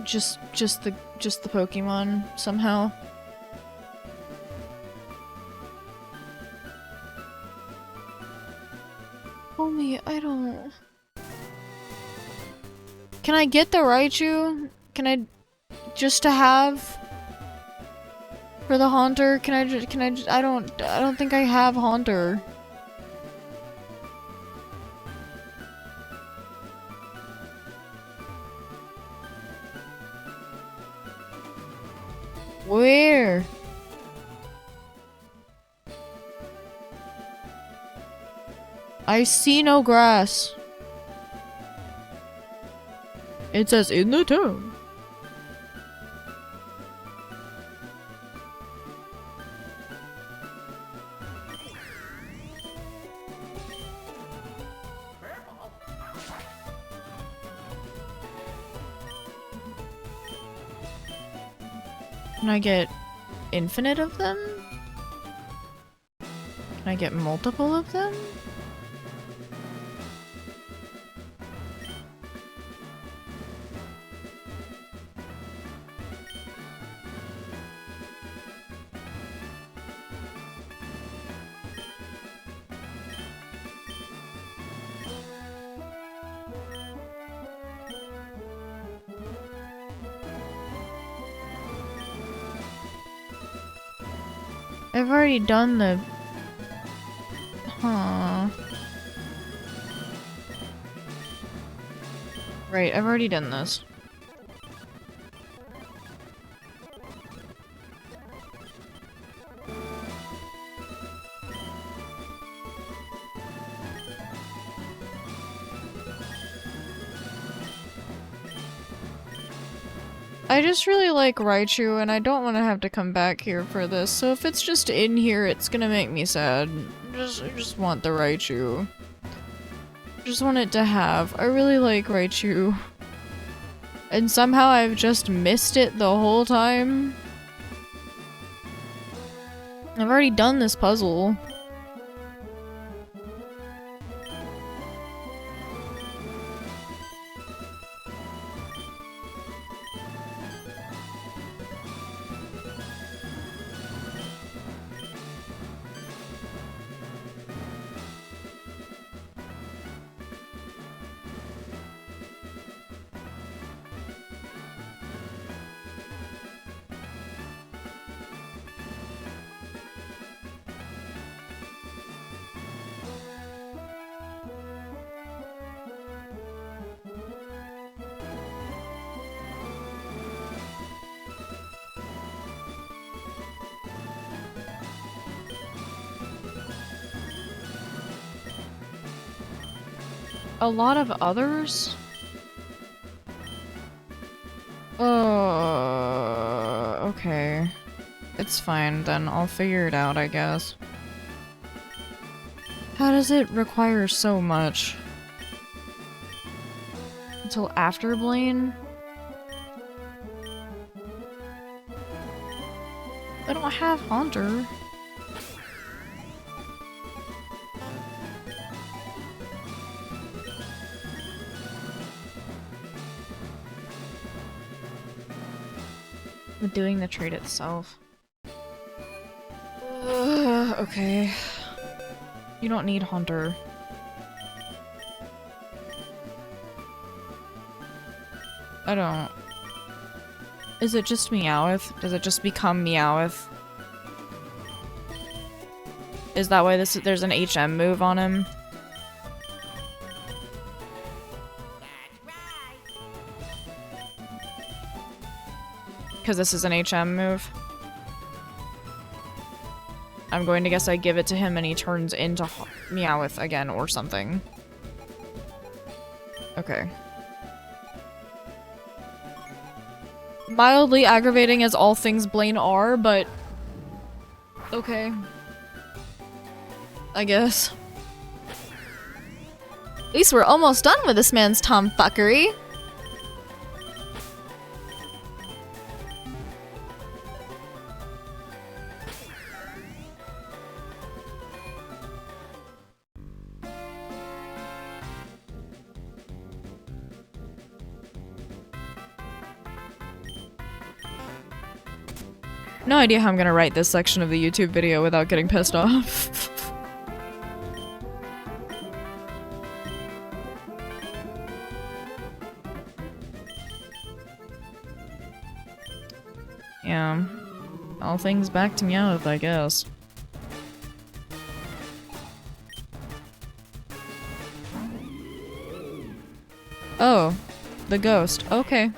Just the Pokemon somehow. Homie, I don't. Can I get the Raichu? Can I just to have for the Haunter? I don't think I have Haunter. Where? I see no grass. It says in the town. Can I get infinite of them? Can I get multiple of them? I've already done the... Huh. Right, I've already done this. I just really like Raichu, and I don't want to have to come back here for this, so if it's just in here, it's gonna make me sad. I just want the Raichu. Just want it to have. I really like Raichu. And somehow I've just missed it the whole time. I've already done this puzzle. A lot of others? Okay. It's fine then, I'll figure it out, I guess. How does it require so much? Until after Blaine? I don't have Haunter. I'm doing the trade itself. Okay. You don't need Haunter. I don't. Is it just Meowth? Does it just become Meowth? Is that why there's an HM move on him? Because this is an HM move. I'm going to guess I give it to him and he turns into Meowth again or something. Okay. Mildly aggravating as all things Blaine are, but... okay. I guess. At least we're almost done with this man's tomfuckery. No idea how I'm gonna write this section of the YouTube video without getting pissed off. Yeah. All things back to Meowth, I guess. Oh. The ghost. Okay.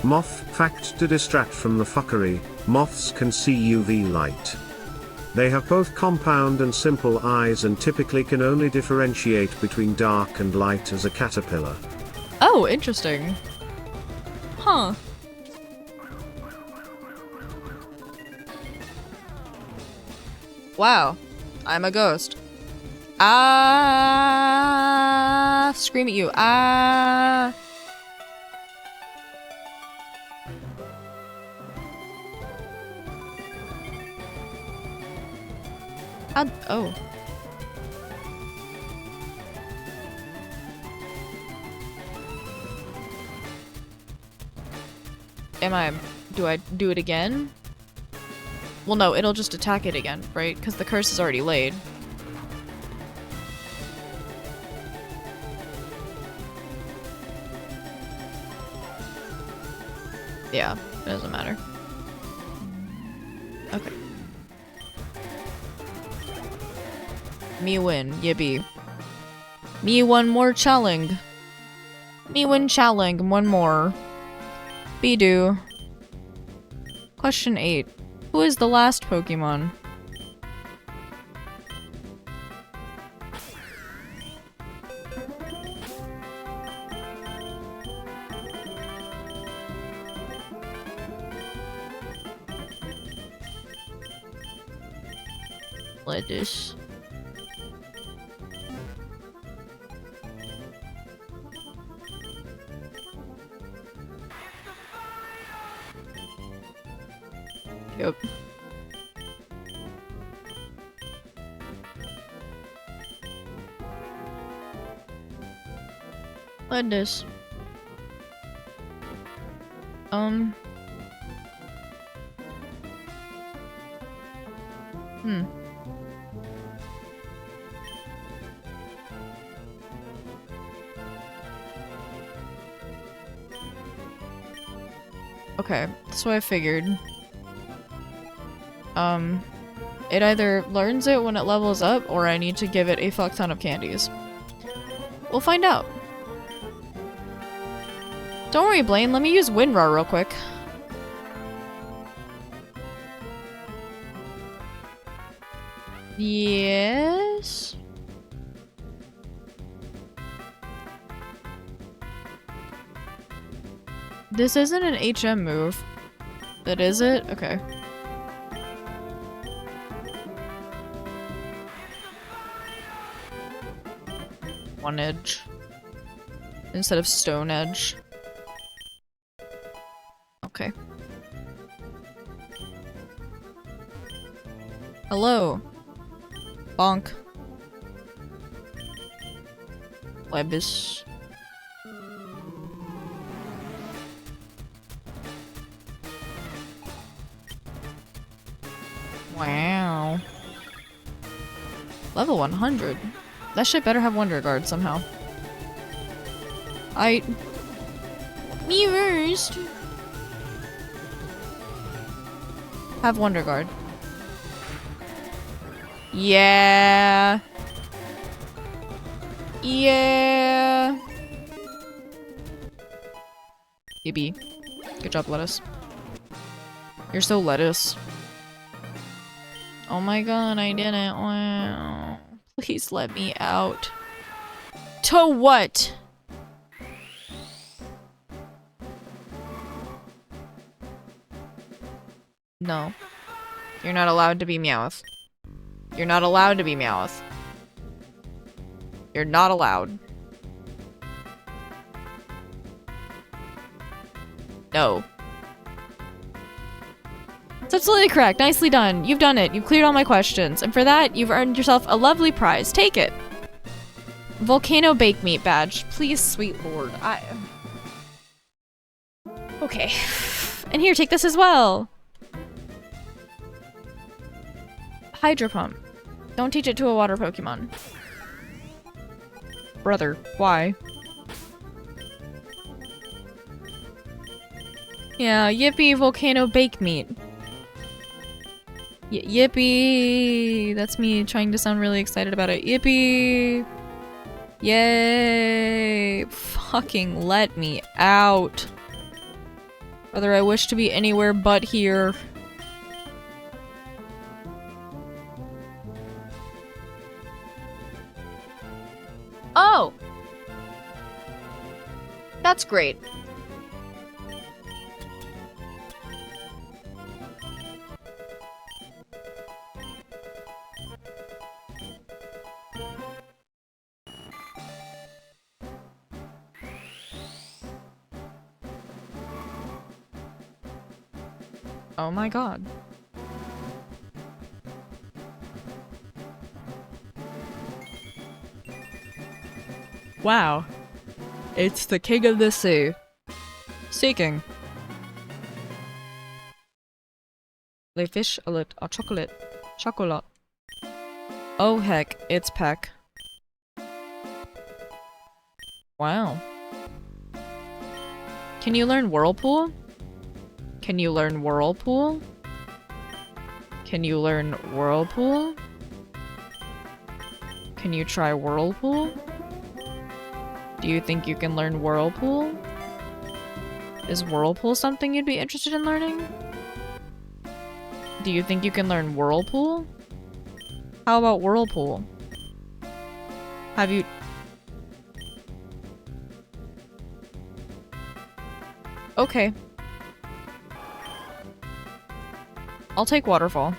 Moth fact: to distract from the fuckery, moths can see UV light. They have both compound and simple eyes and typically can only differentiate between dark and light as a caterpillar. Oh, interesting. Huh. Wow. I'm a ghost. Ah! Scream at you. Ah! Oh. Do I do it again? Well, no, it'll just attack it again, right? Because the curse is already laid. Yeah, it doesn't matter. Okay. Me win, yippee. Me one more challenge. Me win challenge, one more. Be do. Question 8. Who is the last Pokemon? Lettuce. Yep. Lettuce. Okay, that's what I figured. It either learns it when it levels up, or I need to give it a fuck ton of candies. We'll find out. Don't worry, Blaine, let me use Windroar real quick. Yes? This isn't an HM move. That is it? Okay. One edge. Instead of stone edge. Okay. Hello. Bonk. Lebis. Wow. Level 100. That shit better have Wonder Guard somehow. Me first. Have Wonder Guard. Yeah. Yeah. Gibby. Good job, Lettuce. You're so lettuce. Oh my god, I didn't. Wow. Please let me out. To what? No. You're not allowed to be Meowth. You're not allowed to be Meowth. You're not allowed. No. It's absolutely correct. Nicely done. You've done it. You've cleared all my questions. And for that, you've earned yourself a lovely prize. Take it. Volcano Bake Meat badge. Please, sweet lord. Okay. And here, take this as well. Hydro Pump. Don't teach it to a water Pokemon. Brother, why? Yeah, yippee, Volcano Bake Meat. Yippee! That's me trying to sound really excited about it. Yippee! Yay! Fucking let me out. Whether I wish to be anywhere but here. Oh! That's great. Oh my god. Wow. It's the king of the sea. Seeking. A fish, a chocolate. Chocolate. Oh heck, it's Peck. Wow. Can you learn Whirlpool? Can you learn Whirlpool? Can you learn Whirlpool? Can you try Whirlpool? Do you think you can learn Whirlpool? Is Whirlpool something you'd be interested in learning? Do you think you can learn Whirlpool? How about Whirlpool? Have you... Okay. I'll take Waterfall.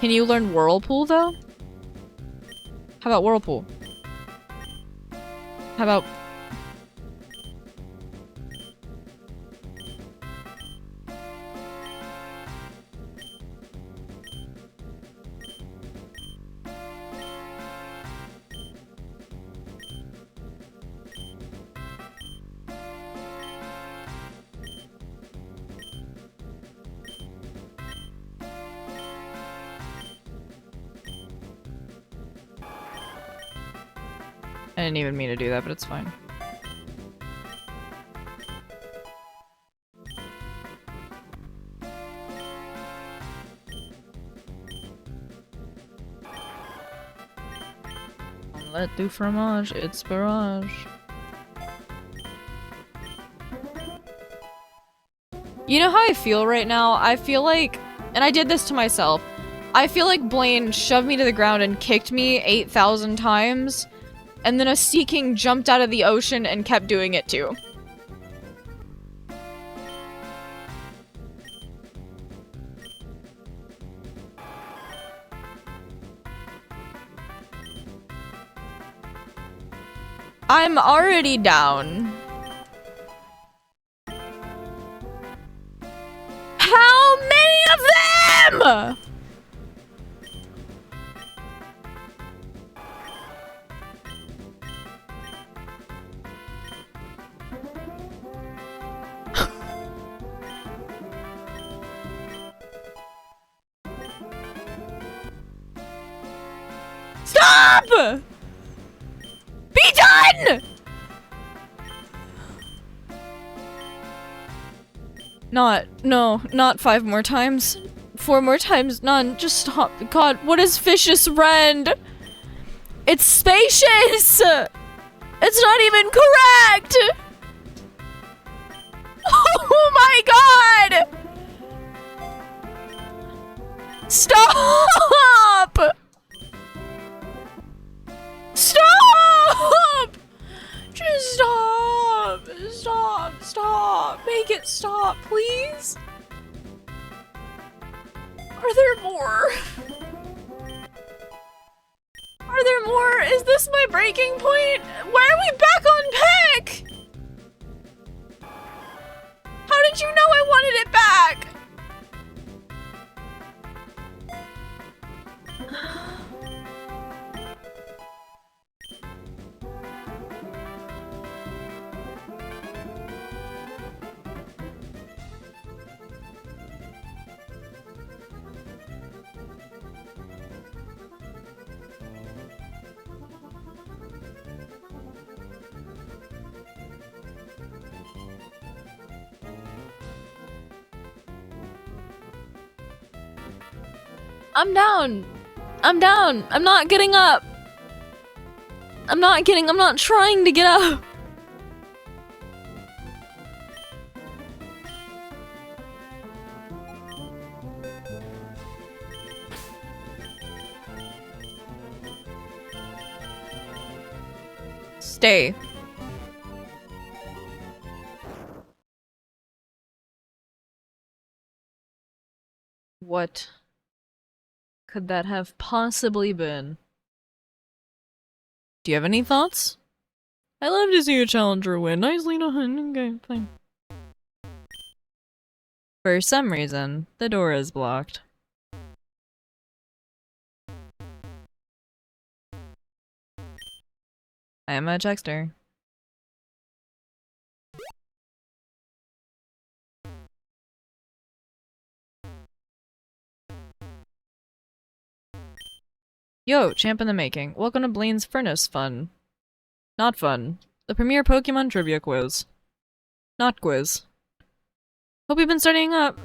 Can you learn Whirlpool, though? How about Whirlpool? How about... I didn't even mean to do that, but it's fine. Omelette du fromage, it's barrage. You know how I feel right now? I feel like, and I did this to myself, I feel like Blaine shoved me to the ground and kicked me 8,000 times. And then a Sea King jumped out of the ocean and kept doing it too. I'm already down. Stop! Be done! Not 5 more times. 4 more times, none. Just stop. God, what is Fish's rend? It's spacious! It's not even correct! Oh my god! Stop! Stop! Just stop! Stop! Stop! Make it stop, please! Are there more? Are there more? Is this my breaking point? Why are we back on Peck? How did you know I wanted it back? I'm down. I'm down. I'm not getting up. I'm not trying to get up. Stay. What could that have possibly been? Do you have any thoughts? I love to see a challenger win. Nicely done. Okay, fine. For some reason, the door is blocked. I am a texter. Yo, champ in the making. Welcome to Blaine's Furnace Fun. Not fun. The premier Pokemon trivia quiz. Not quiz. Hope you've been studying up.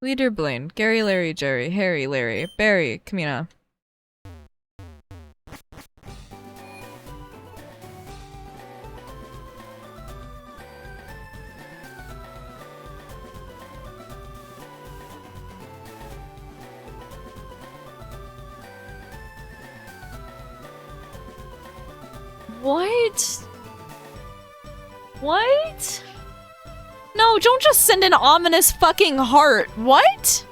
Leader Blaine. Gary, Larry, Jerry, Harry, Larry, Barry, Kamina. What? What? No, don't just send an ominous fucking heart. What?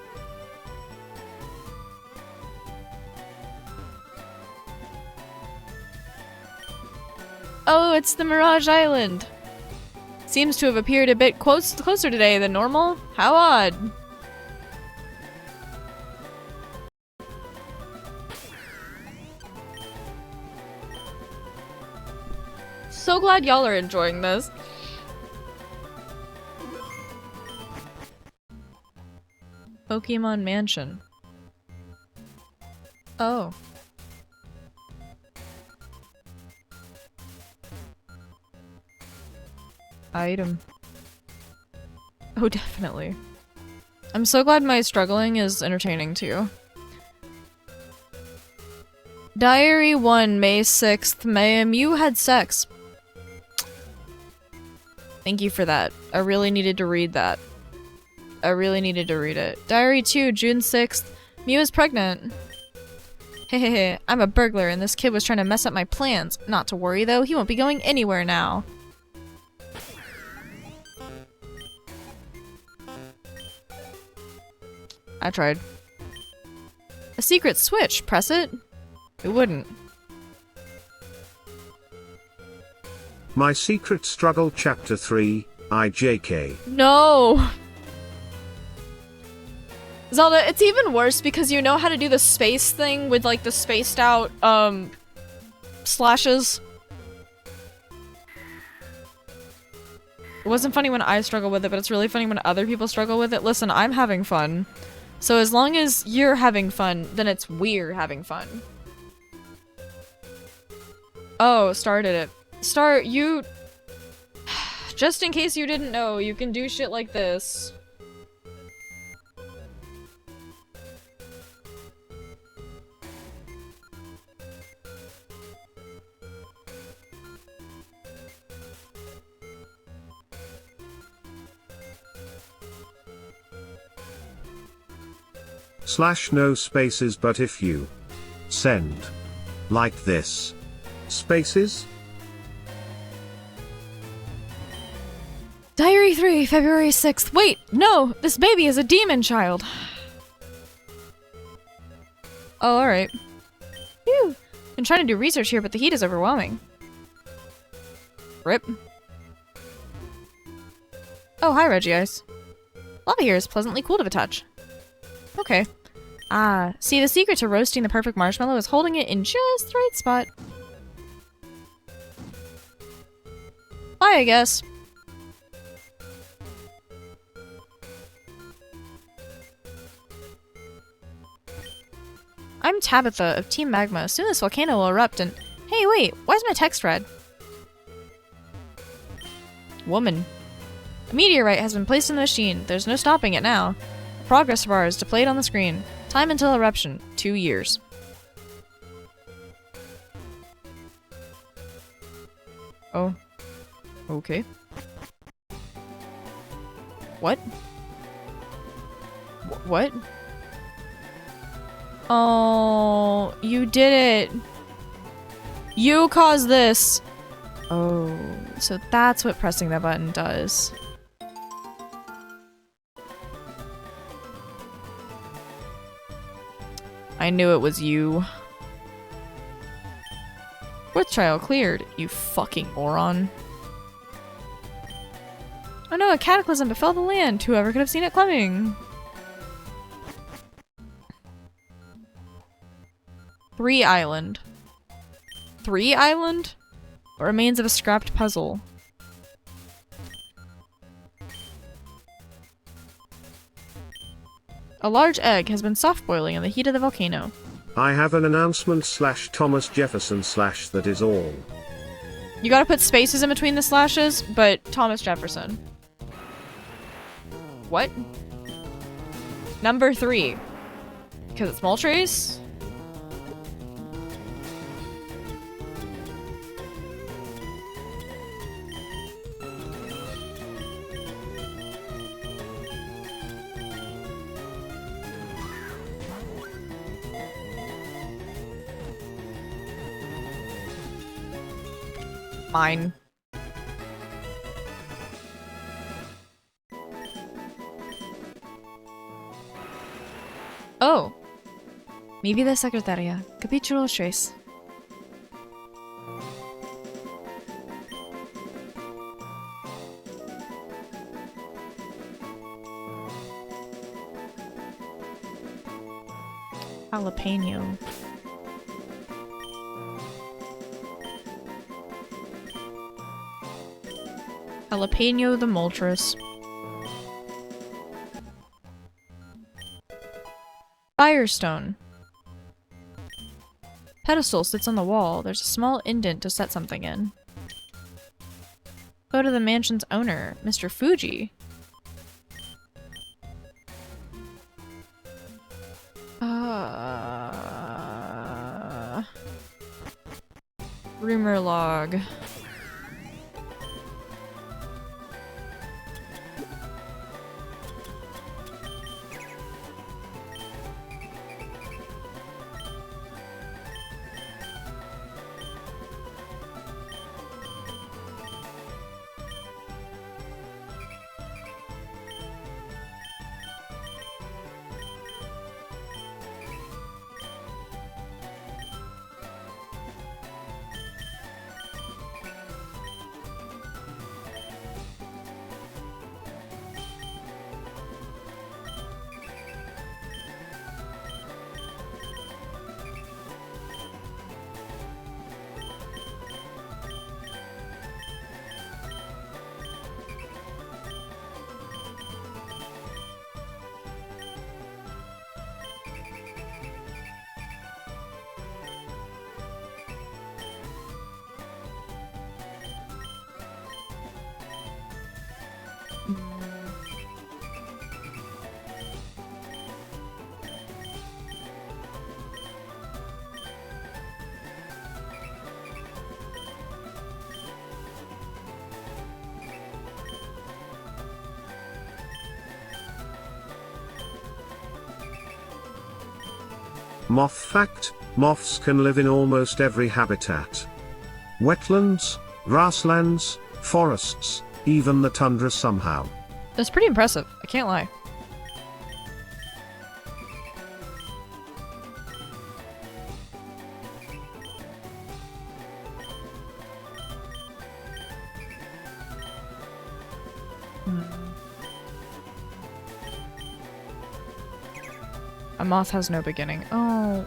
Oh, it's the Mirage Island. Seems to have appeared a bit closer today than normal. How odd. So glad y'all are enjoying this. Pokemon Mansion. Oh. Item. Oh, definitely. I'm so glad my struggling is entertaining too. Diary 1, May 6th. Ma'am, you had sex. Thank you for that. I really needed to read that. I really needed to read it. Diary 2, June 6th. Mew is pregnant. Hehehe, I'm a burglar and this kid was trying to mess up my plans. Not to worry though, he won't be going anywhere now. I tried. A secret switch, press it. It wouldn't. My Secret Struggle Chapter 3, IJK. No! Zelda, it's even worse because you know how to do the space thing with like the spaced out slashes. It wasn't funny when I struggle with it, but it's really funny when other people struggle with it. Listen, I'm having fun. So as long as you're having fun, then it's we're having fun. Oh, started it. You... Just in case you didn't know, you can do shit like this. / no spaces, but if you send like this spaces. Diary 3, February 6th. Wait, no! This baby is a demon child. Oh, alright. Phew. Been trying to do research here, but the heat is overwhelming. Rip. Oh, hi, Reggie Ice. Lava here is pleasantly cool to the touch. Okay. Ah, see, the secret to roasting the perfect marshmallow is holding it in just the right spot. Bye, I guess. I'm Tabitha of Team Magma. Soon this volcano will erupt and... Hey, wait! Why is my text red? Woman. A meteorite has been placed in the machine. There's no stopping it now. The progress bar is displayed on the screen. Time until eruption. 2 years. Oh. Okay. What? What? Oh, you did it. You caused this. Oh, so that's what pressing that button does. I knew it was you. Fourth trial cleared, you fucking moron. Oh no, a cataclysm befell the land. Whoever could have seen it coming? 3 Island. 3 Island? Remains of a scrapped puzzle. A large egg has been soft boiling in the heat of the volcano. I have an announcement / Thomas Jefferson / that is all. You gotta put spaces in between the slashes, but Thomas Jefferson. What? Number 3. Because it's Moltres? Mine. Oh. Mi vida secretaria. Capítulo 3. Jalapeno. Jalapeno the Moltres. Firestone. Pedestal sits on the wall. There's a small indent to set something in. Go to the mansion's owner, Mr. Fuji. Rumor log. Moth fact: moths can live in almost every habitat. Wetlands, grasslands, forests, even the tundra somehow. That's pretty impressive, I can't lie. A moth has no beginning. Oh.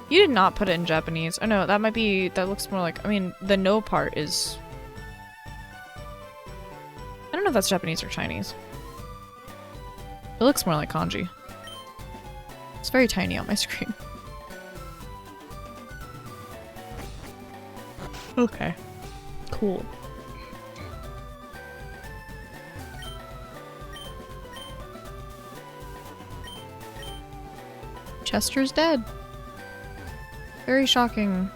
You did not put it in Japanese. Oh no, that might be, that looks more like, I mean, the no part is... I don't know if that's Japanese or Chinese. It looks more like kanji. It's very tiny on my screen. Okay. Cool. Chester's dead. Very shocking.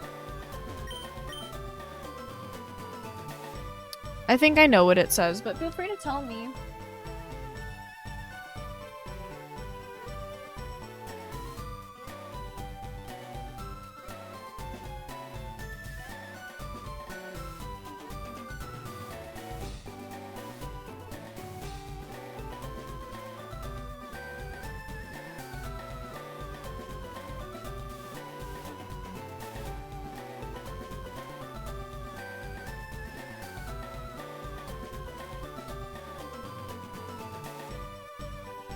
I think I know what it says, but feel free to tell me.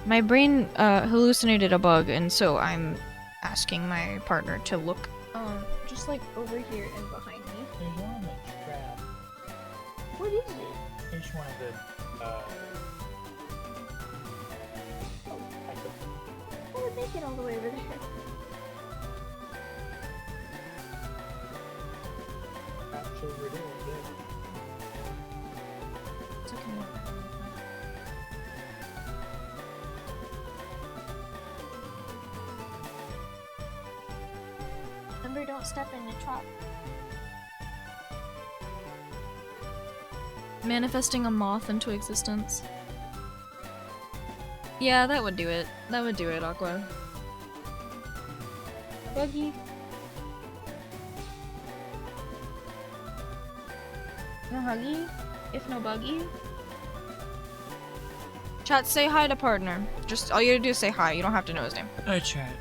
My brain hallucinated a bug, and so I'm asking my partner to look just like over here and behind me. There's one on the trap. What is it? It's one of the, How would make it all the way over there? traps over there, yeah. It's okay. Remember, don't step in the trap. Manifesting a moth into existence. Yeah, that would do it. That would do it, Aqua. Buggy. No huggy? If no buggy? Chat, say hi to partner. Just all you gotta do is say hi. You don't have to know his name. Chat.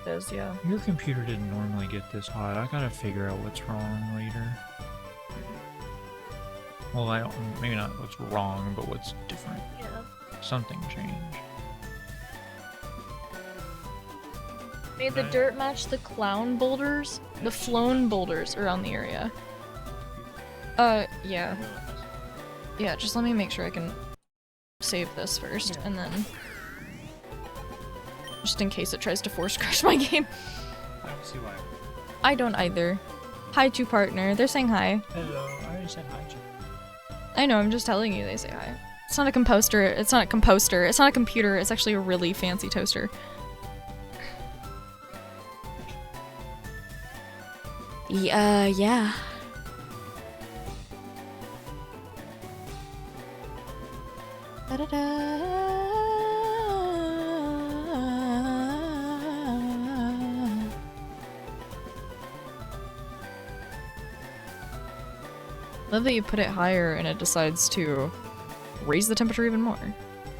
Does, yeah. Your computer didn't normally get this hot. I gotta figure out what's wrong later. Well, I don't, maybe not what's wrong, but what's different. Yeah. Something changed. Made the dirt match the clown boulders? The flown boulders around the area. Yeah. Yeah, just let me make sure I can save this first, and then... Just in case it tries to force crash my game. I don't see why. I don't either. Hi to partner. They're saying hi. Hello, I already said hi, Jim. I know, I'm just telling you they say hi. It's not a composter. It's not a composter. It's not a computer. It's actually a really fancy toaster. Yeah. Love that you put it higher and it decides to raise the temperature even more.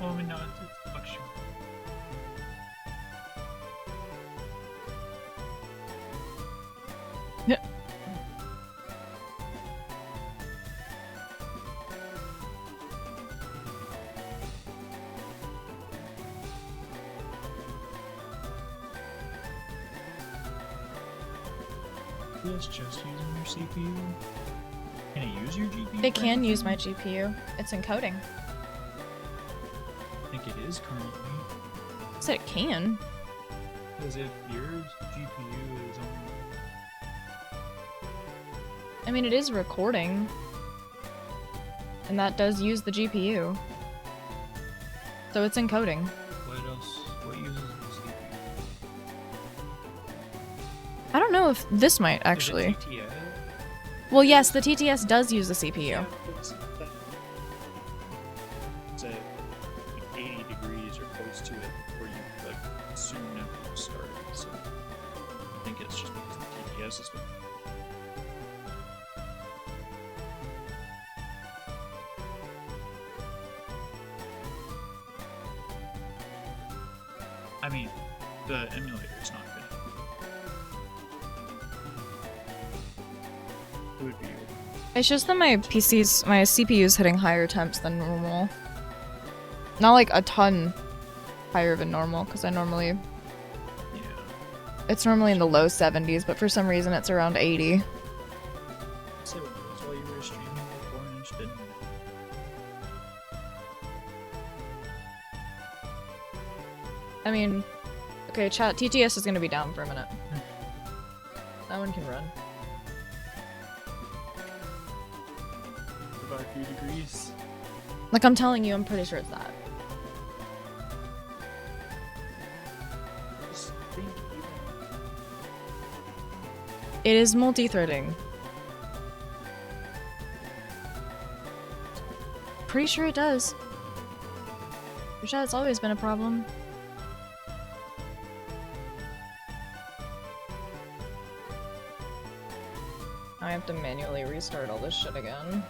Well, I mean, no, it's fluctuating. Yeah. It's just using your CPU. Can it use your GPU? It can use my GPU. It's encoding. I think it is currently. It said it can. Because if your GPU is on... I mean, it is recording. And that does use the GPU. So it's encoding. What else? What uses the CPU? I don't know if this might actually. Is it TTS? Well, yes, the TTS does use the CPU. Yeah, it's that. it's at like 80 degrees or close to it before you like soon after you started. So I think it's just because the TTS has been. I mean, the emulator is not gonna. It would be. It's just that my CPU is hitting higher temps than normal. Not like a ton higher than normal, because I normally... Yeah. It's normally in the low 70s, but for some reason it's around 80. So that's why you were streaming before and just didn't. I mean... Okay, chat, TTS is gonna be down for a minute. That one can run. About a few degrees. Like, I'm telling you, I'm pretty sure it's that. Just think It is multi-threading. Pretty sure it does. Your chat, it's always been a problem. I have to manually restart all this shit again.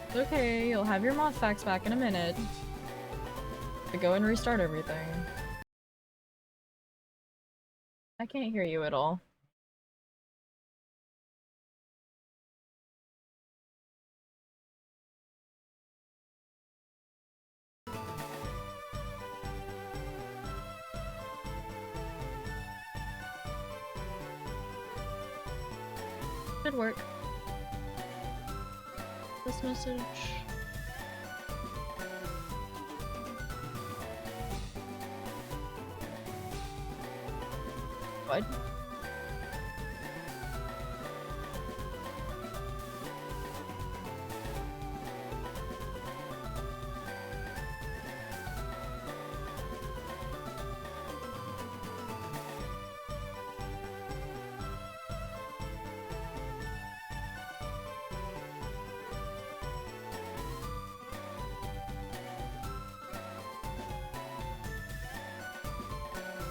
It's okay, you'll have your moth facts back in a minute. To go and restart everything. I can't hear you at all. Should work. This message. What?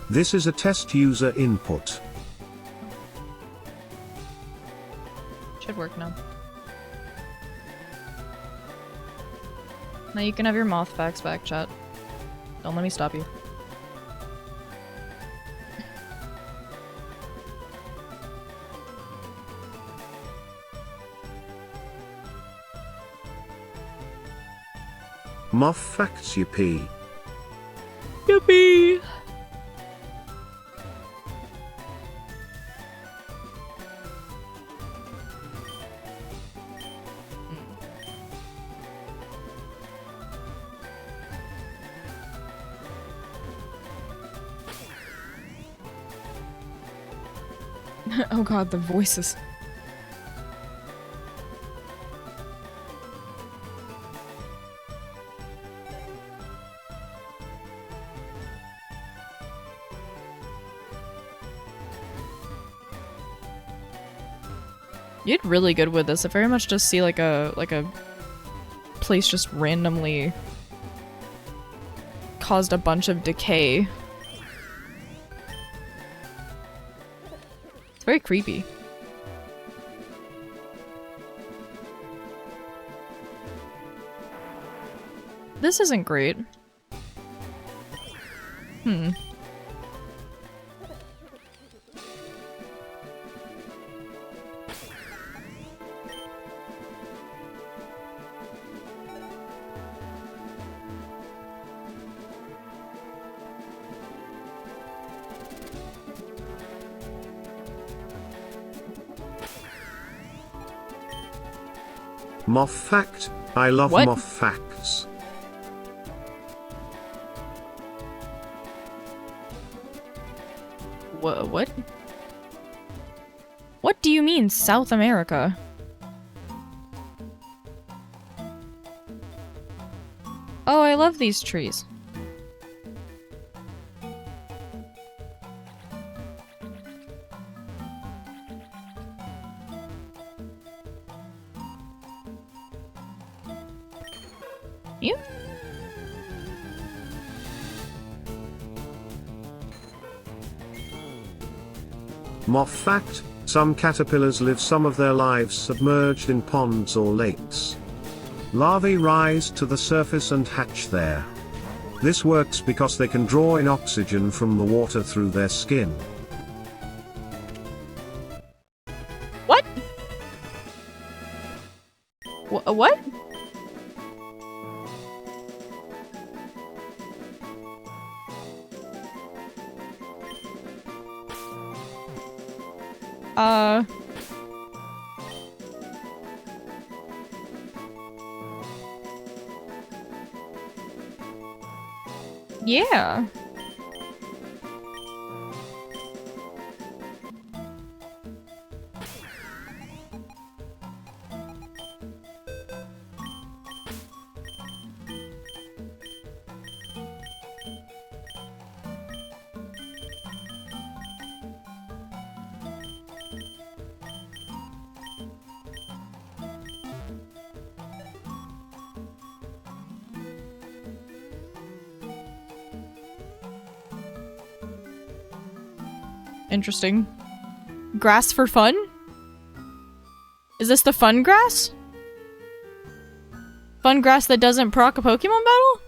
This is a test user input. Should work now. Now you can have your moth facts back, chat. Don't let me stop you. Moth facts yippee. Yippee! Oh god, the voices. You did really good with this. I very much just see like a place just randomly caused a bunch of decay. It's very creepy. This isn't great. Hmm. Moth fact. I love What? moth facts. What? What do you mean, South America? Oh, I love these trees. You? Moth fact: some caterpillars live some of their lives submerged in ponds or lakes. Larvae rise to the surface and hatch there. This works because they can draw in oxygen from the water through their skin. What? What? Yeah. Interesting. Grass for fun? Is this the fun grass? Fun grass that doesn't proc a Pokemon battle?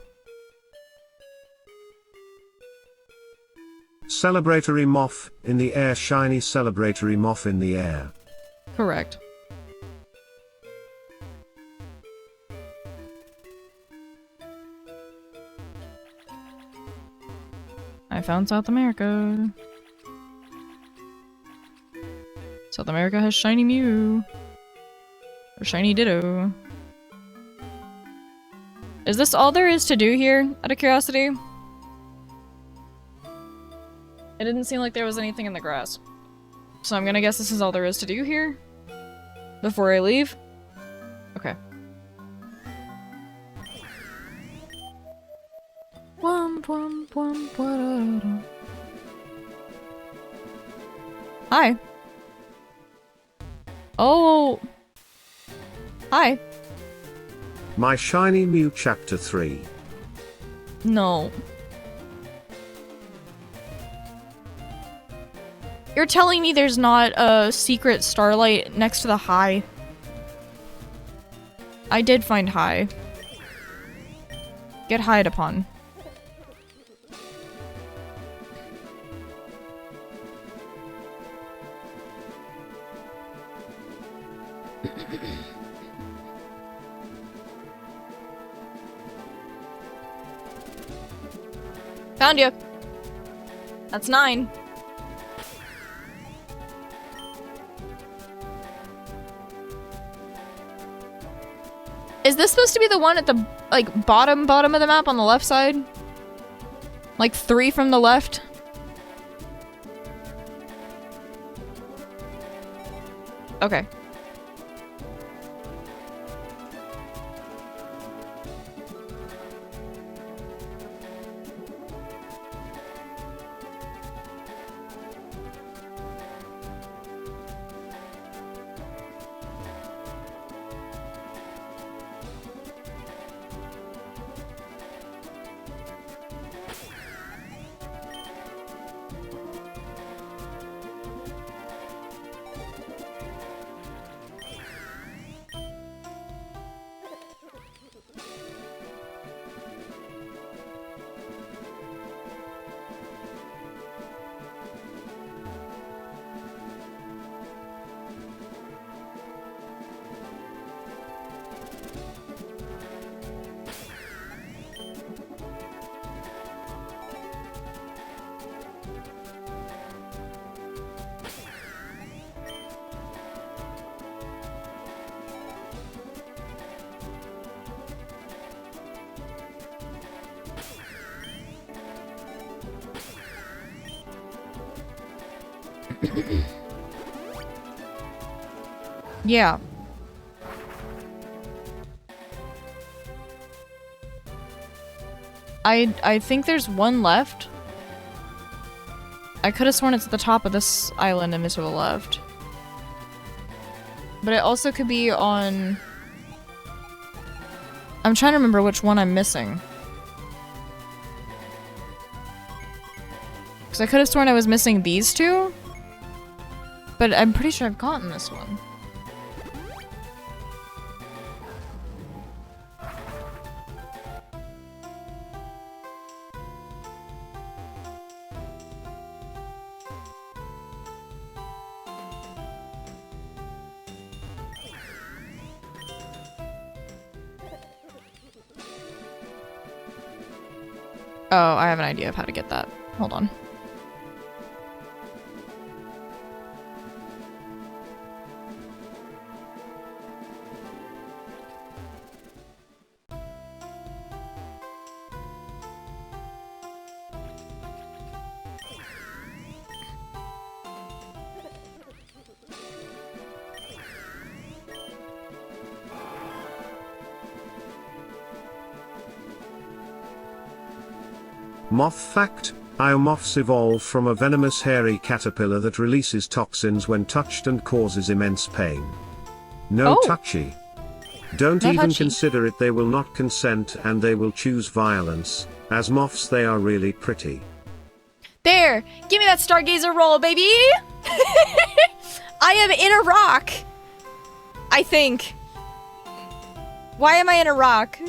Celebratory moth in the air, shiny celebratory moth in the air. Correct. I found South America. South America has shiny Mew. Or shiny Ditto. Is this all there is to do here, out of curiosity? It didn't seem like there was anything in the grass. So I'm gonna guess this is all there is to do here? Before I leave? Okay. Hi. Oh. Hi. My Shiny Mew Chapter 3. No. You're telling me there's not a secret starlight next to the high? I did find high. Get hied upon. Found you. That's 9. Is this supposed to be the one at the, like, bottom of the map on the left side? Like 3 from the left? Okay. Yeah. I think there's one left. I could have sworn it's at the top of this island and it's to the left. But it also could be on I'm trying to remember which one I'm missing. Because I could have sworn I was missing these two. But I'm pretty sure I've gotten this one. Oh, I have an idea of how to get that. Hold on. Moth fact: Iomoths evolve from a venomous hairy caterpillar that releases toxins when touched and causes immense pain. No Oh. touchy. Don't No even touchy. consider it, they will not consent and they will choose violence. As moths they are really pretty. There! Give me that stargazer roll, baby! I am in a rock! I think. Why am I in a rock?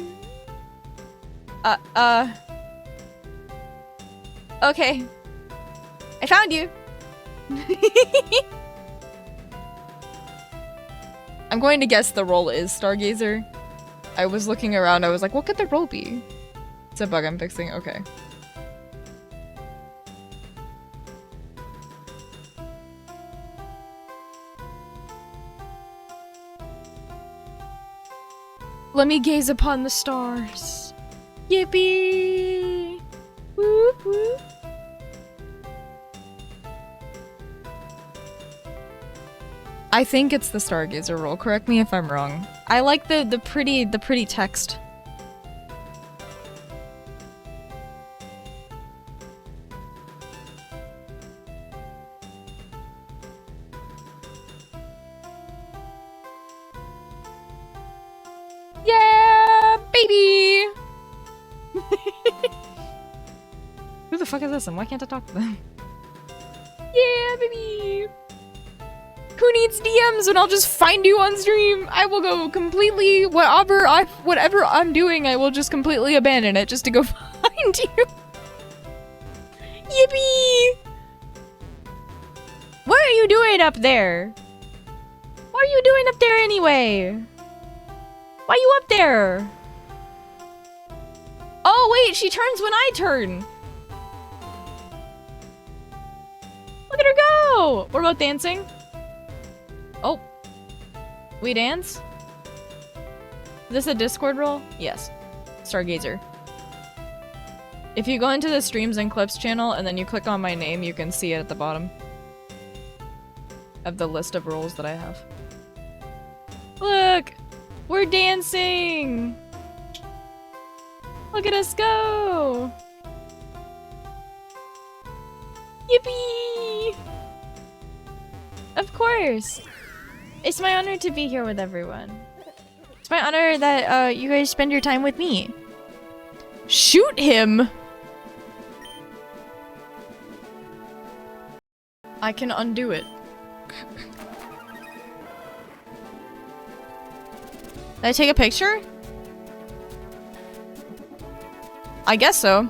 Okay. I found you! I'm going to guess the roll is stargazer. I was looking around, I was like, what could the roll be? It's a bug I'm fixing, okay. Let me gaze upon the stars. Yippee! Whoop whoop. I think it's the stargazer roll. Correct me if I'm wrong. I like the pretty text. Yeah, baby! Who the fuck is this and why can't I talk to them? Yeah, baby! Who needs DMs when I'll just find you on stream? I will go completely, whatever I'm doing, I will just completely abandon it just to go find you. Yippee! What are you doing up there? What are you doing up there anyway? Why are you up there? Oh wait, she turns when I turn. Look at her go! We're both dancing. Oh. We dance? Is this a Discord role? Yes. Stargazer. If you go into the Streams and Clips channel and then you click on my name, you can see it at the bottom of the list of roles that I have. Look! We're dancing! Look at us go! Yippee! Of course! It's my honor to be here with everyone. It's my honor that you guys spend your time with me. Shoot him! I can undo it. Did I take a picture? I guess so.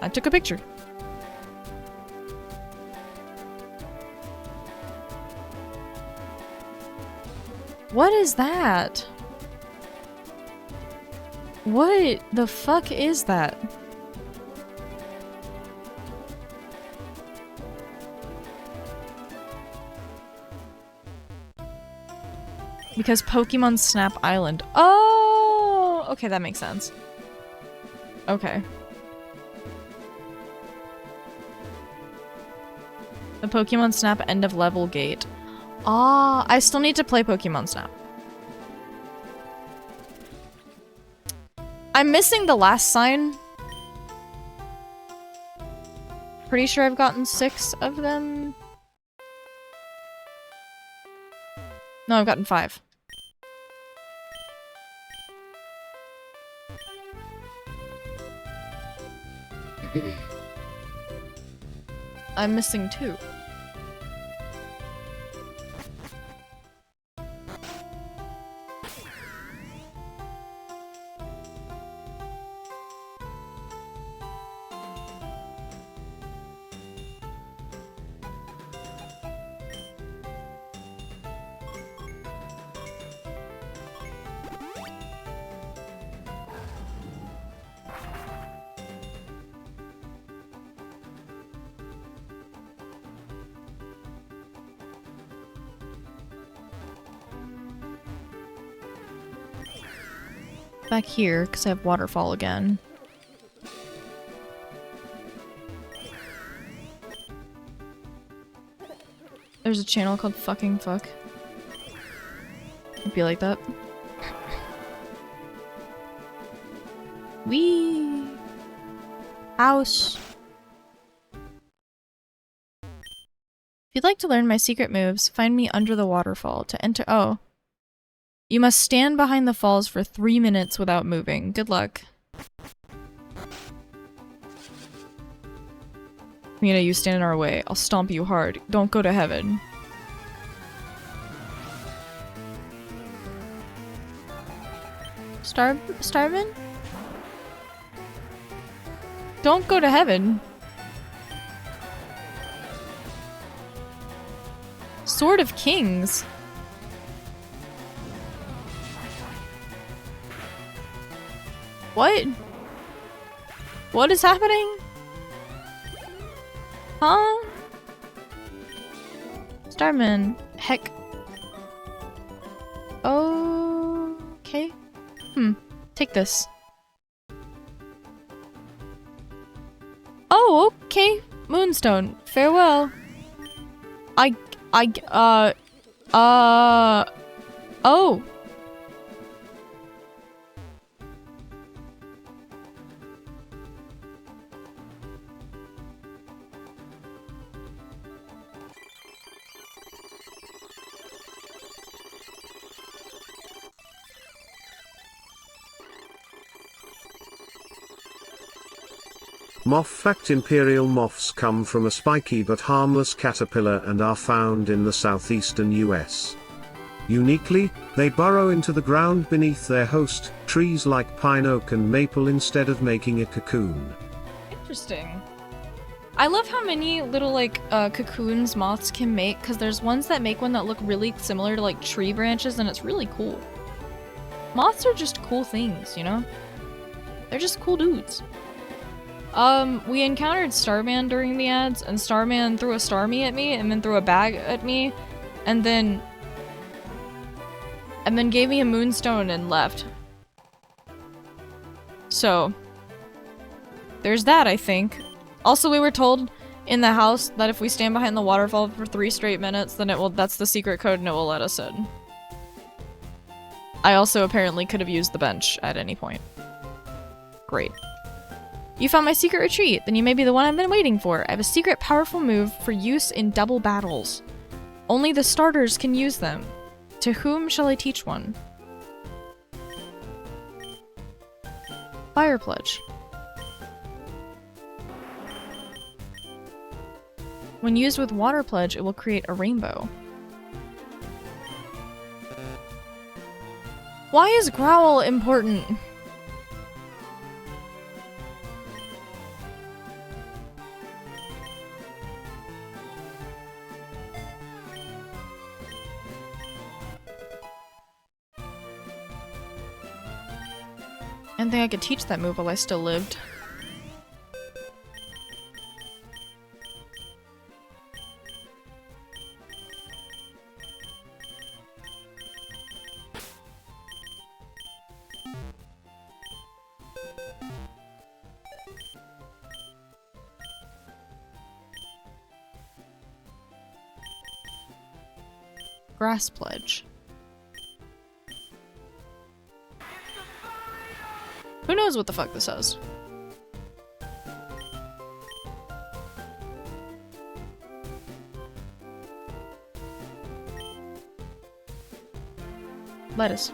I took a picture. What is that? What the fuck is that? Because Pokemon Snap Island. Oh! Okay, that makes sense. Okay. The Pokemon Snap end of level gate. Ah, I still need to play Pokemon Snap. I'm missing the last sign. Pretty sure I've gotten 6 of them. No, I've gotten 5. I'm missing 2. Back here, because I have waterfall again. There's a channel called Fucking Fuck. It'd be like that. Wee! House! If you'd like to learn my secret moves, find me under the waterfall. To enter- oh. You must stand behind the falls for 3 minutes without moving. Good luck. Mina, you stand in our way. I'll stomp you hard. Don't go to heaven. Starvin? Don't go to heaven. Sword of Kings. What? What is happening? Huh? Starman. Heck. Okay. Take this. Oh, okay. Moonstone. Farewell. Oh. Moth fact: Imperial moths come from a spiky but harmless caterpillar and are found in the southeastern US. Uniquely, they burrow into the ground beneath their host, trees like pine, oak and maple, instead of making a cocoon. Interesting. I love how many little like cocoons moths can make, because there's ones that make one that look really similar to like tree branches, and it's really cool. Moths are just cool things, you know? They're just cool dudes. We encountered Starman during the ads, and Starman threw a Starmie at me, and then threw a bag at me, and then gave me a moonstone and left. So, there's that, I think. Also, we were told in the house that if we stand behind the waterfall for 3 straight minutes, then that's the secret code and it will let us in. I also apparently could have used the bench at any point. Great. You found my secret retreat, then you may be the one I've been waiting for. I have a secret powerful move for use in double battles. Only the starters can use them. To whom shall I teach one? Fire Pledge. When used with Water Pledge, it will create a rainbow. Why is Growl important? I didn't think I could teach that move while I still lived. Grass Pledge. Who knows what the fuck this is? Lettuce.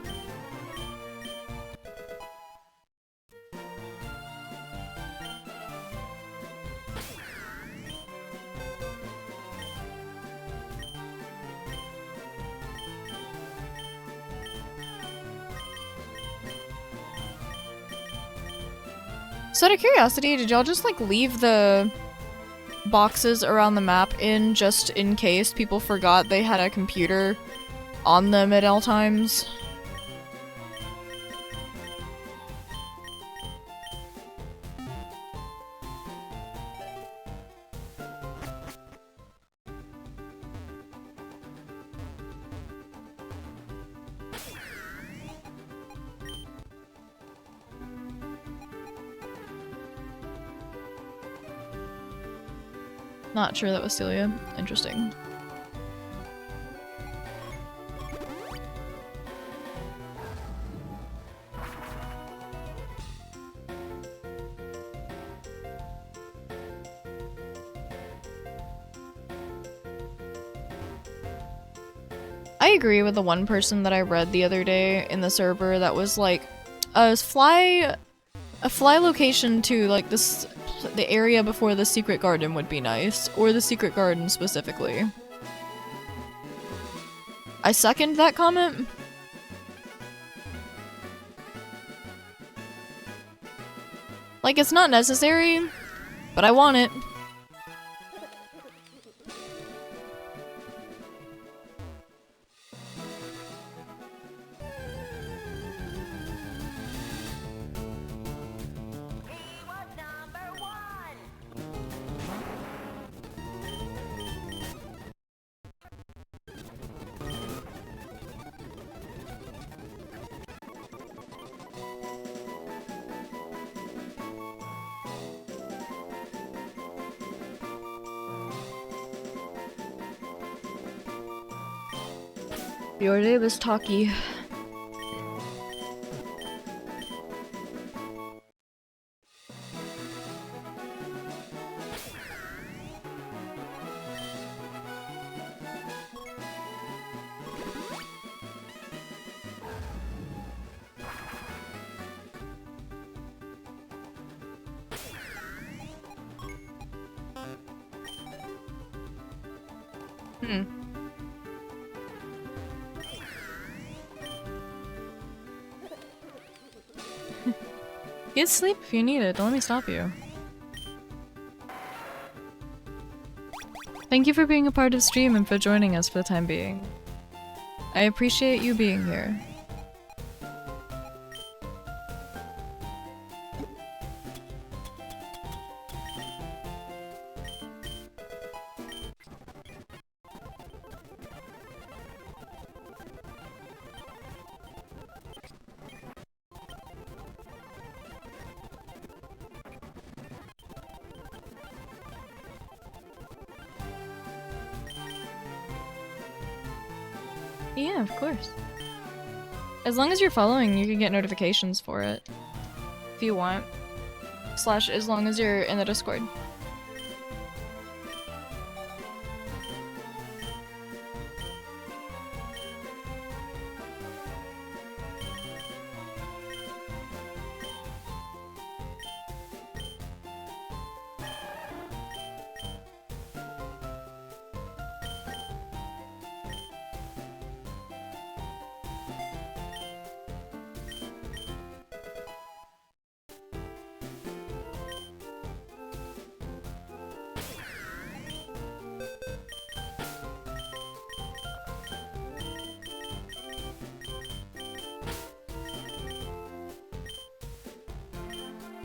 So out of curiosity, did y'all just like leave the boxes around the map in just in case people forgot they had a computer on them at all times? Not sure that was Celia. Interesting. I agree with the one person that I read the other day in the server that was like, a fly location to like the area before the secret garden would be nice, or the secret garden specifically. I second that comment. Like, it's not necessary, but I want it. Your day was talky. Get sleep if you need it. Don't let me stop you. Thank you for being a part of stream and for joining us for the time being. I appreciate you being here. Yeah, of course. As long as you're following, you can get notifications for it. If you want. / as long as you're in the Discord.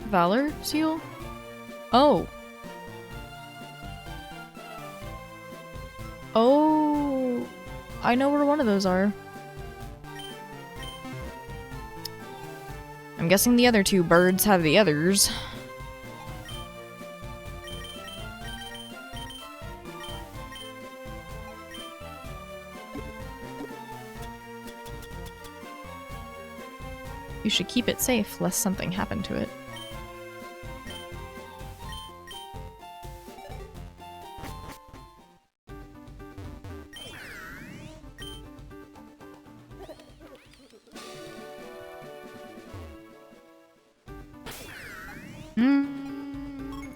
Valor seal? Oh. Oh. I know where one of those are. I'm guessing the other two birds have the others. You should keep it safe lest something happen to it.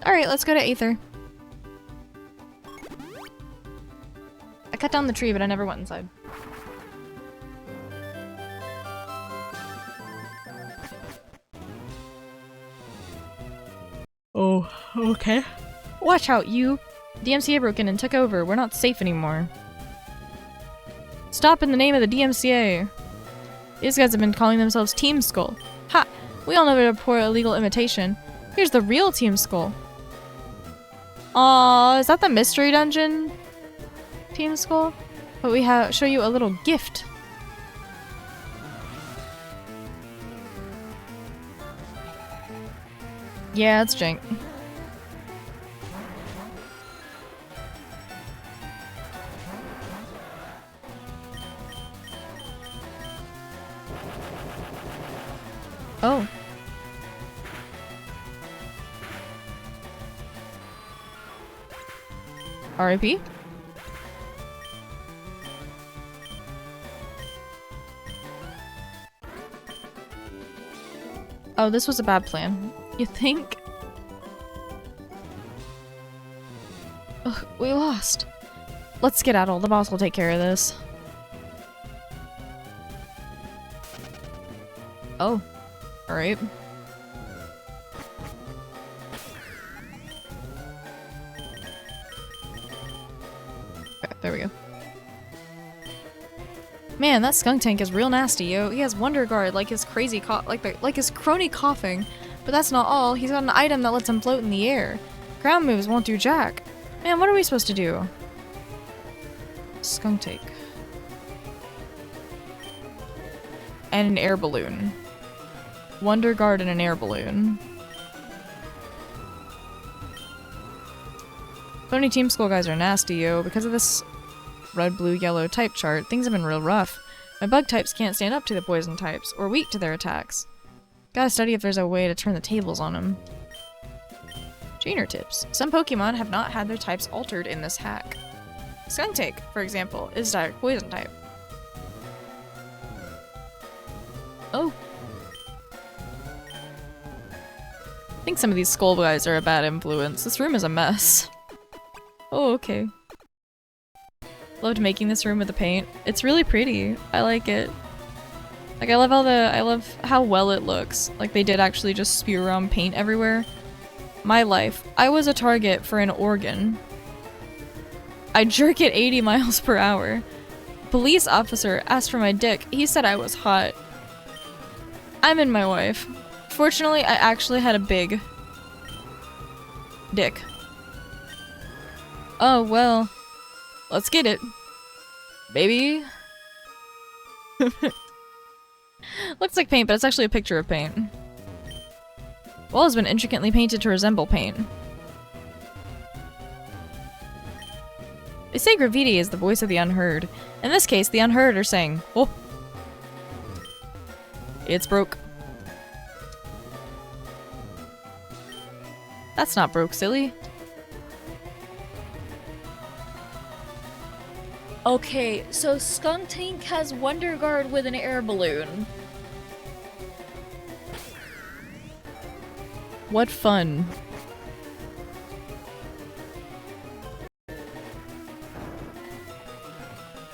Alright, let's go to Aether. I cut down the tree, but I never went inside. Oh, okay. Watch out, you! DMCA broke in and took over. We're not safe anymore. Stop in the name of the DMCA! These guys have been calling themselves Team Skull. Ha! We all know to report illegal imitation. Here's the real Team Skull. Aww, is that the mystery dungeon? Team Skull? But we show you a little gift. Yeah, it's jank. Oh. RIP? Oh, this was a bad plan. You think? Ugh, we lost. Let's skedaddle. The boss will take care of this. Oh. Alright. Okay, there we go. Man, that skunk tank is real nasty, yo. He has Wonder Guard, like his crazy like his crony coughing. But that's not all. He's got an item that lets him float in the air. Ground moves won't do jack. Man, what are we supposed to do? Skunk tank. And an air balloon. Wonder Guard and an air balloon. So many Team Skull guys are nasty, yo. Because of this red, blue, yellow type chart, things have been real rough. My bug types can't stand up to the poison types, or weak to their attacks. Gotta study if there's a way to turn the tables on them. Trainer tips. Some Pokemon have not had their types altered in this hack. Skuntank, for example, is direct poison type. Oh. I think some of these skull guys are a bad influence. This room is a mess. Oh, okay. Loved making this room with the paint. It's really pretty. I like it. Like, I love how well it looks. Like, they did actually just spew around paint everywhere. My life. I was a target for an organ. I jerk at 80 miles per hour. Police officer asked for my dick. He said I was hot. I'm in my wife. Fortunately, I actually had a big dick. Oh, well. Let's get it. Baby. Looks like paint, but it's actually a picture of paint. Wall has been intricately painted to resemble paint. They say graffiti is the voice of the unheard. In this case, the unheard are saying, oh. It's broke. That's not broke, silly. Okay, so Skuntank has Wonder Guard with an air balloon. What fun.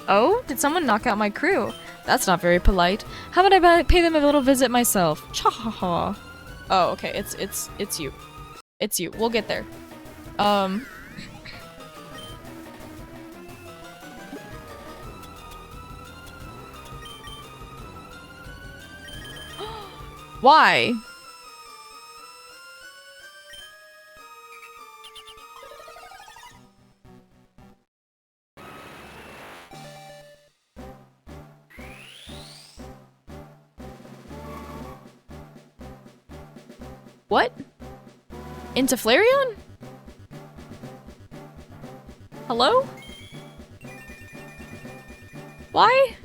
Oh? Did someone knock out my crew? That's not very polite. How about I pay them a little visit myself? Cha-ha-ha. Oh, okay, it's you. It's you. We'll get there. Why? What? Into Flareon? Hello? Why?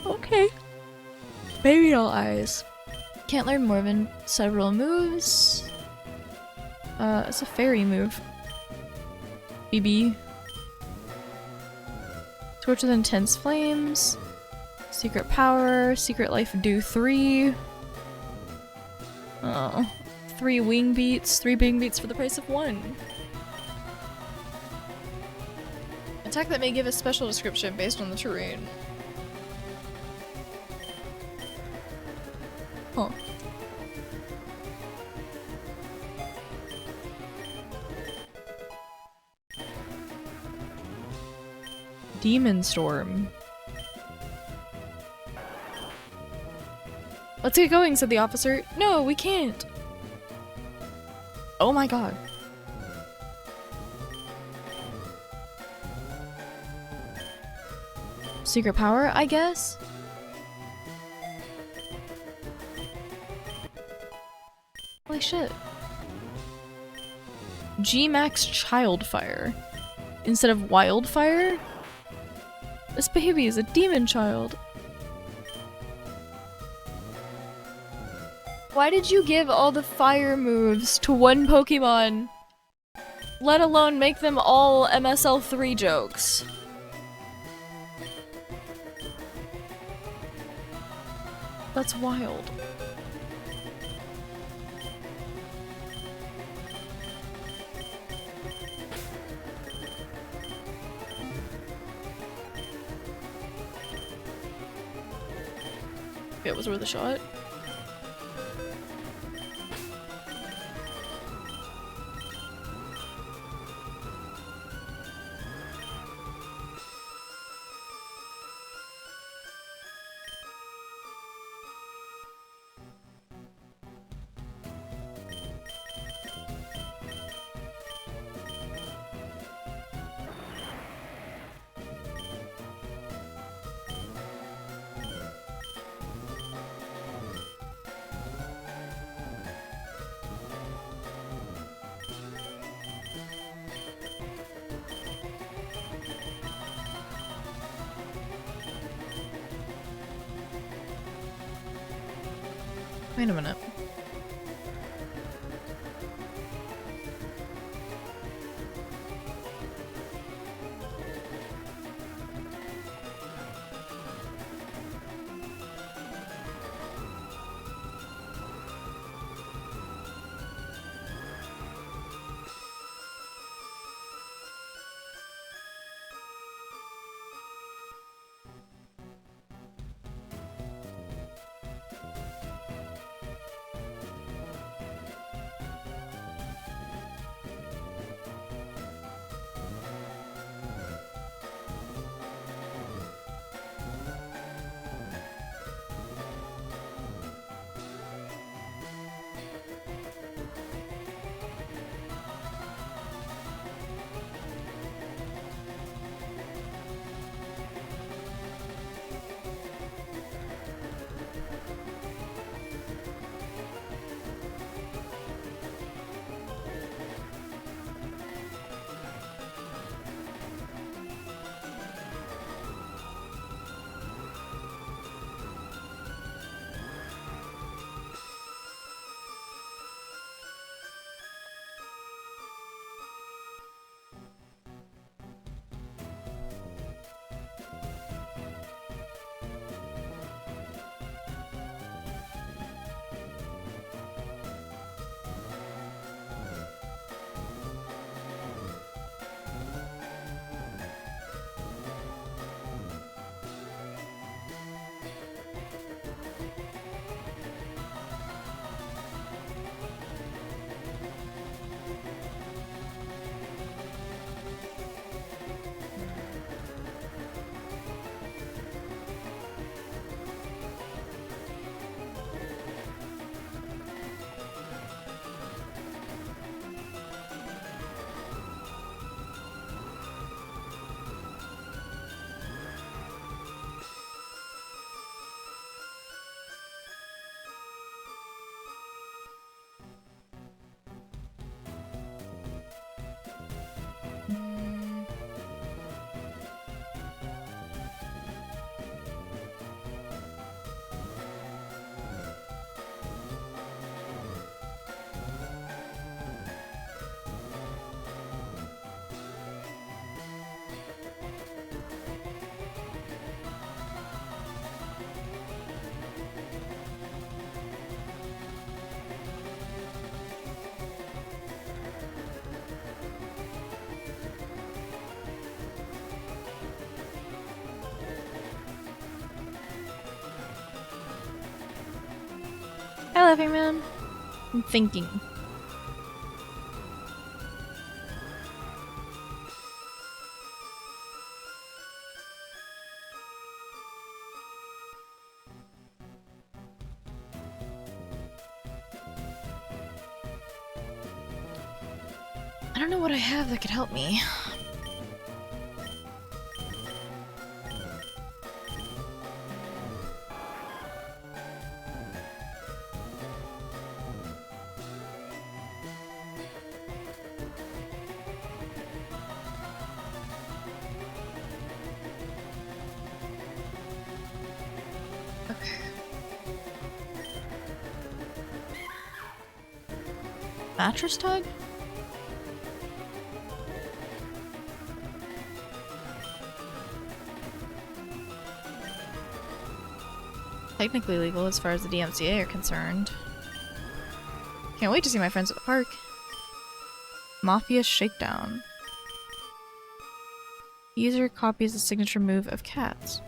Okay. Baby doll eyes. Can't learn more than several moves. It's a fairy move. BB. Torch with intense flames. Secret power. Secret life do 3. Oh. 3 wing beats. 3 wing beats for the price of 1. Attack that may give a special description based on the terrain. Huh. Demon Storm. Let's get going, said the officer. No, we can't. Oh my god. Secret power, I guess? Holy shit. G-Max Childfire. Instead of Wildfire? This baby is a demon child. Why did you give all the fire moves to one Pokemon? Let alone make them all MSL3 jokes. That's wild. It was worth a shot. Wait a minute. laughing, man? I'm thinking. I don't know what I have that could help me. Mattress tug? Technically legal as far as the DMCA are concerned. Can't wait to see my friends at the park. Mafia Shakedown. User copies the signature move of cats.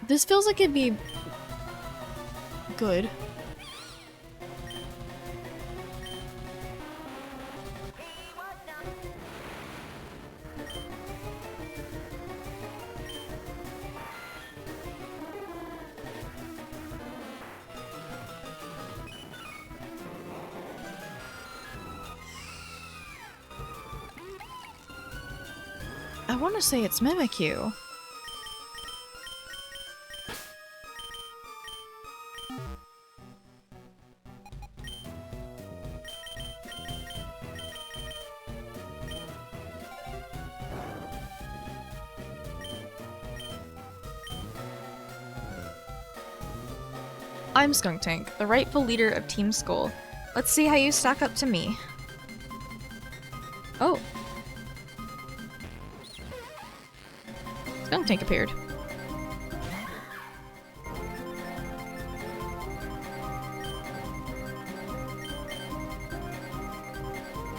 This feels like it'd be good. I want to say it's Mimikyu. I'm Skunk Tank, the rightful leader of Team Skull. Let's see how you stack up to me. Oh. Skunk Tank appeared.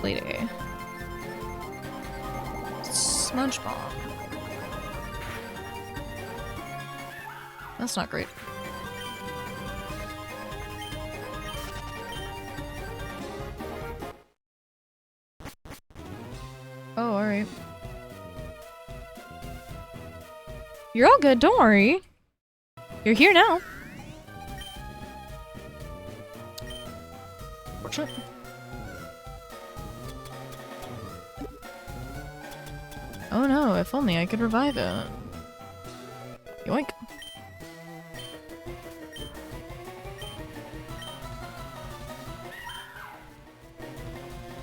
Lady. Smudge Bomb. That's not great. Oh, alright. You're all good, don't worry. You're here now. Fortunate. Oh no, if only I could revive it. Yoink.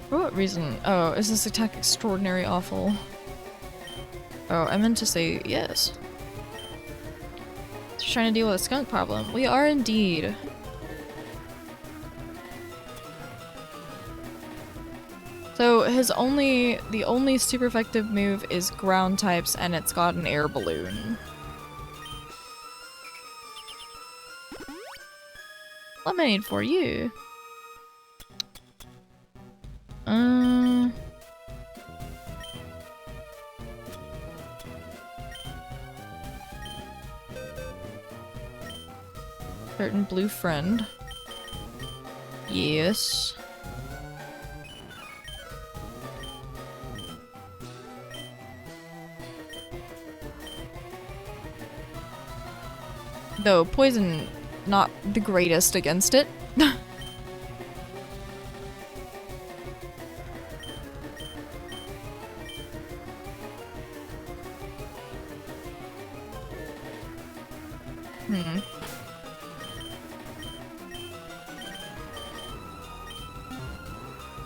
For what reason? Oh, is this attack extraordinary awful? Oh, I meant to say yes. Just trying to deal with a skunk problem. We are indeed. So the only super effective move is ground types, and it's got an air balloon. Lemonade for you. Certain blue friend. Yes. Though poison, not the greatest against it.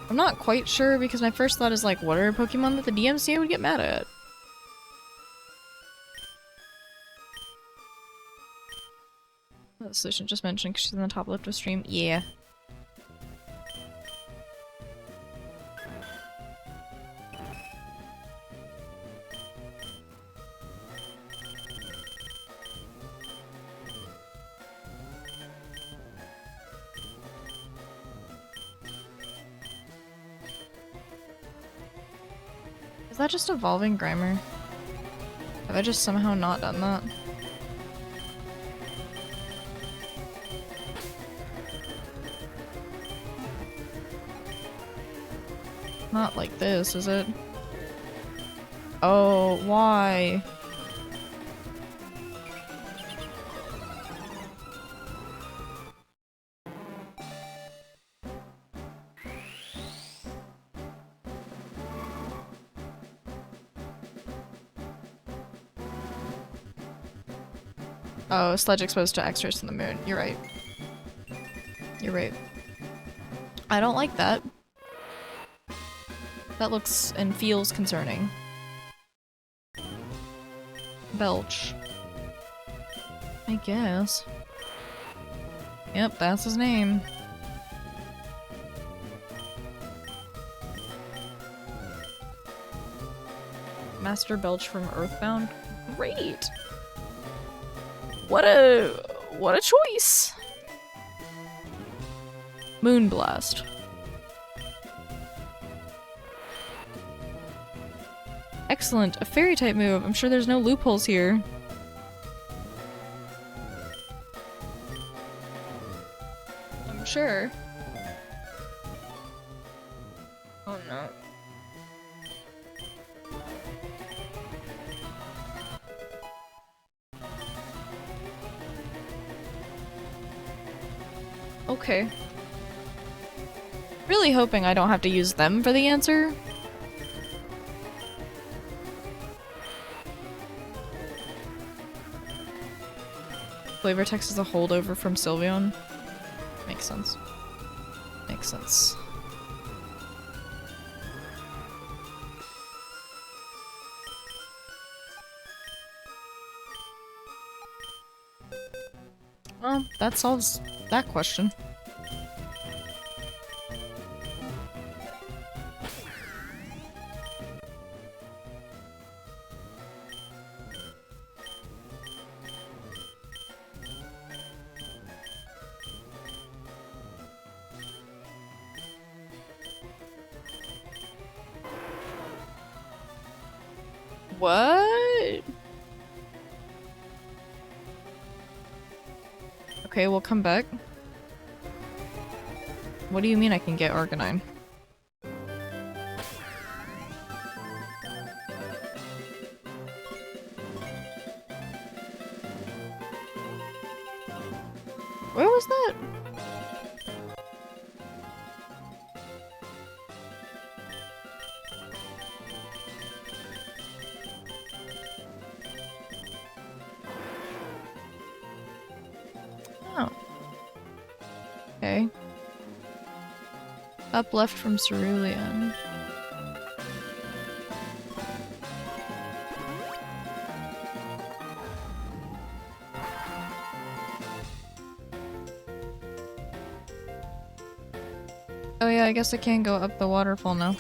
I'm not quite sure because my first thought is like, what are Pokemon that the DMCA would get mad at? The solution just mentioned because she's in the top left of stream. Yeah. Is that just evolving grammar? Have I just somehow not done that? Not like this, is it? Oh, why? Oh, sledge exposed to X-rays from the moon. You're right. You're right. I don't like that. That looks and feels concerning. Belch. I guess. Yep, that's his name. Master Belch from Earthbound? Great! What a choice! Moonblast. Excellent, a fairy type move. I'm sure there's no loopholes here. I'm sure. Oh no. Okay. Really hoping I don't have to use them for the answer. Flavor text is a holdover from Sylveon. Makes sense. Makes sense. Well, that solves that question. What? Okay, we'll come back. What do you mean I can get Arcanine? Where was that? Oh. Okay. Up left from Cerulean. Oh yeah, I guess I can go up the waterfall now.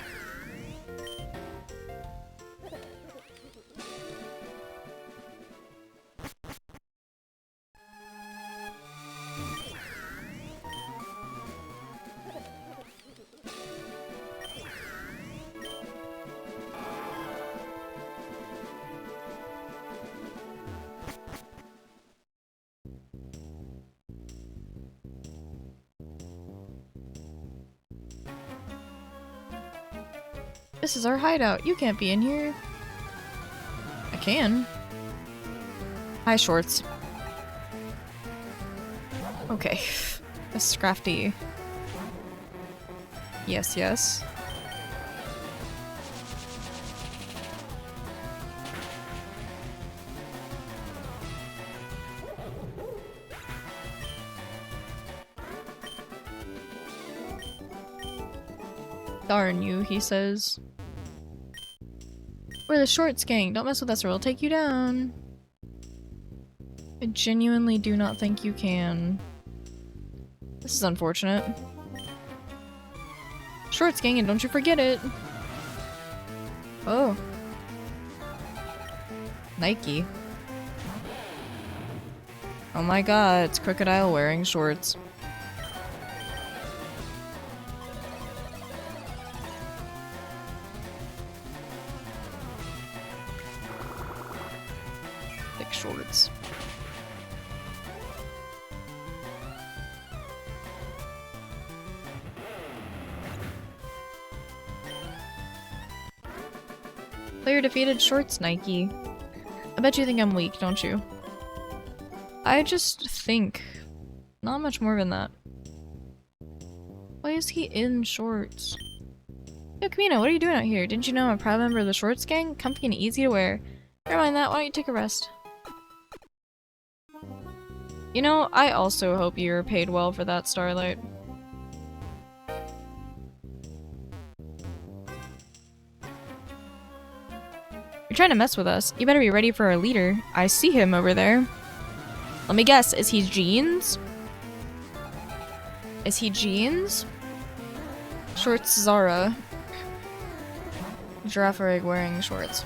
This is our hideout. You can't be in here. I can. Hi, Shorts. Okay. This is crafty. Yes, yes. Darn you, he says. We're the Shorts gang. Don't mess with us or we'll take you down. I genuinely do not think you can. This is unfortunate. Shorts gang, and don't you forget it. Oh. Nike. Oh my god, it's Crocodile wearing shorts. shorts. Player defeated shorts, Nike. I bet you think I'm weak, don't you? I just think. Not much more than that. Why is he in shorts? Yo, Kamina, what are you doing out here? Didn't you know I'm a proud member of the shorts gang? Comfy and easy to wear. Never mind that, why don't you take a rest? You know, I also hope you're paid well for that, Starlight. You're trying to mess with us. You better be ready for our leader. I see him over there. Let me guess, is he Jeans? Is he Jeans? Shorts Zara. Giraffe egg wearing shorts.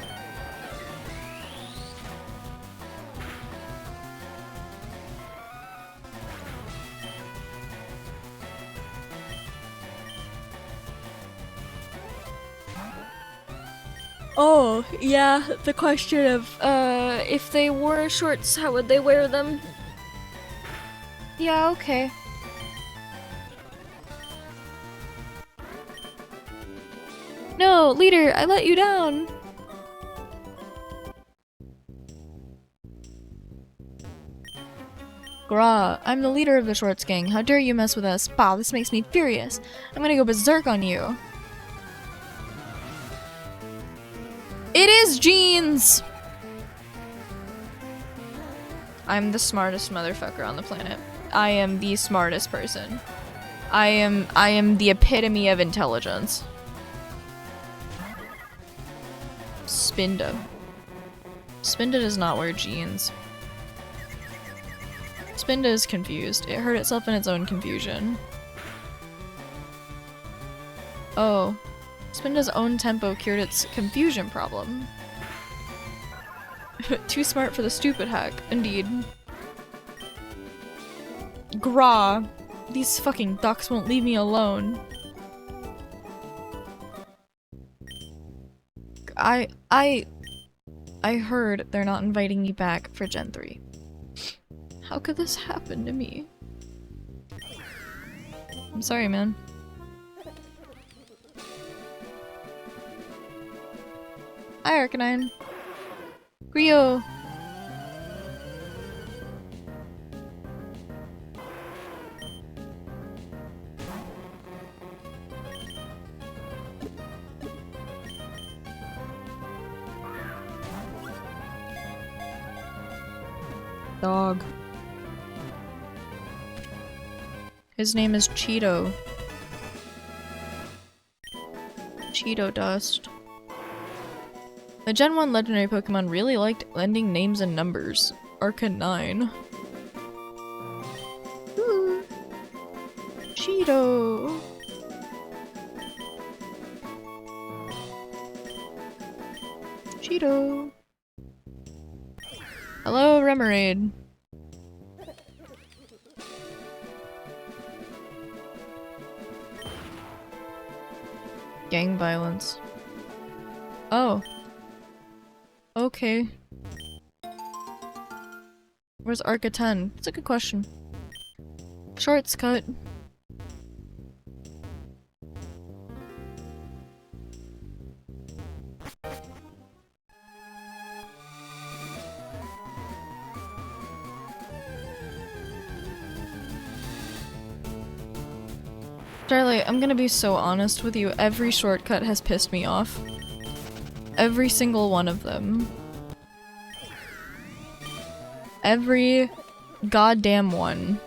Oh, yeah, the question of, if they wore shorts, how would they wear them? Yeah, okay. No, leader, I let you down! Gra, I'm the leader of the shorts gang. How dare you mess with us? Wow, this makes me furious. I'm gonna go berserk on you. It is Jeans! I'm the smartest motherfucker on the planet. I am the smartest person. I am the epitome of intelligence. Spinda. Spinda does not wear jeans. Spinda is confused. It hurt itself in its own confusion. Oh. Spinda's own tempo cured its confusion problem. Too smart for the stupid hack, indeed. Gra. These fucking ducks won't leave me alone. I heard they're not inviting me back for Gen 3. How could this happen to me? I'm sorry, man. Hi, Arcanine. Rio. Dog. His name is Cheeto. Cheeto Dust. The Gen 1 legendary Pokemon really liked lending names and numbers. Arcanine. Ooh. Cheeto. Cheeto. Hello, Remoraid. Gang violence. Oh. Okay. Where's Arca 10? That's a good question. Shorts cut. Starlight, I'm gonna be so honest with you. Every shortcut has pissed me off. Every single one of them. Every goddamn one.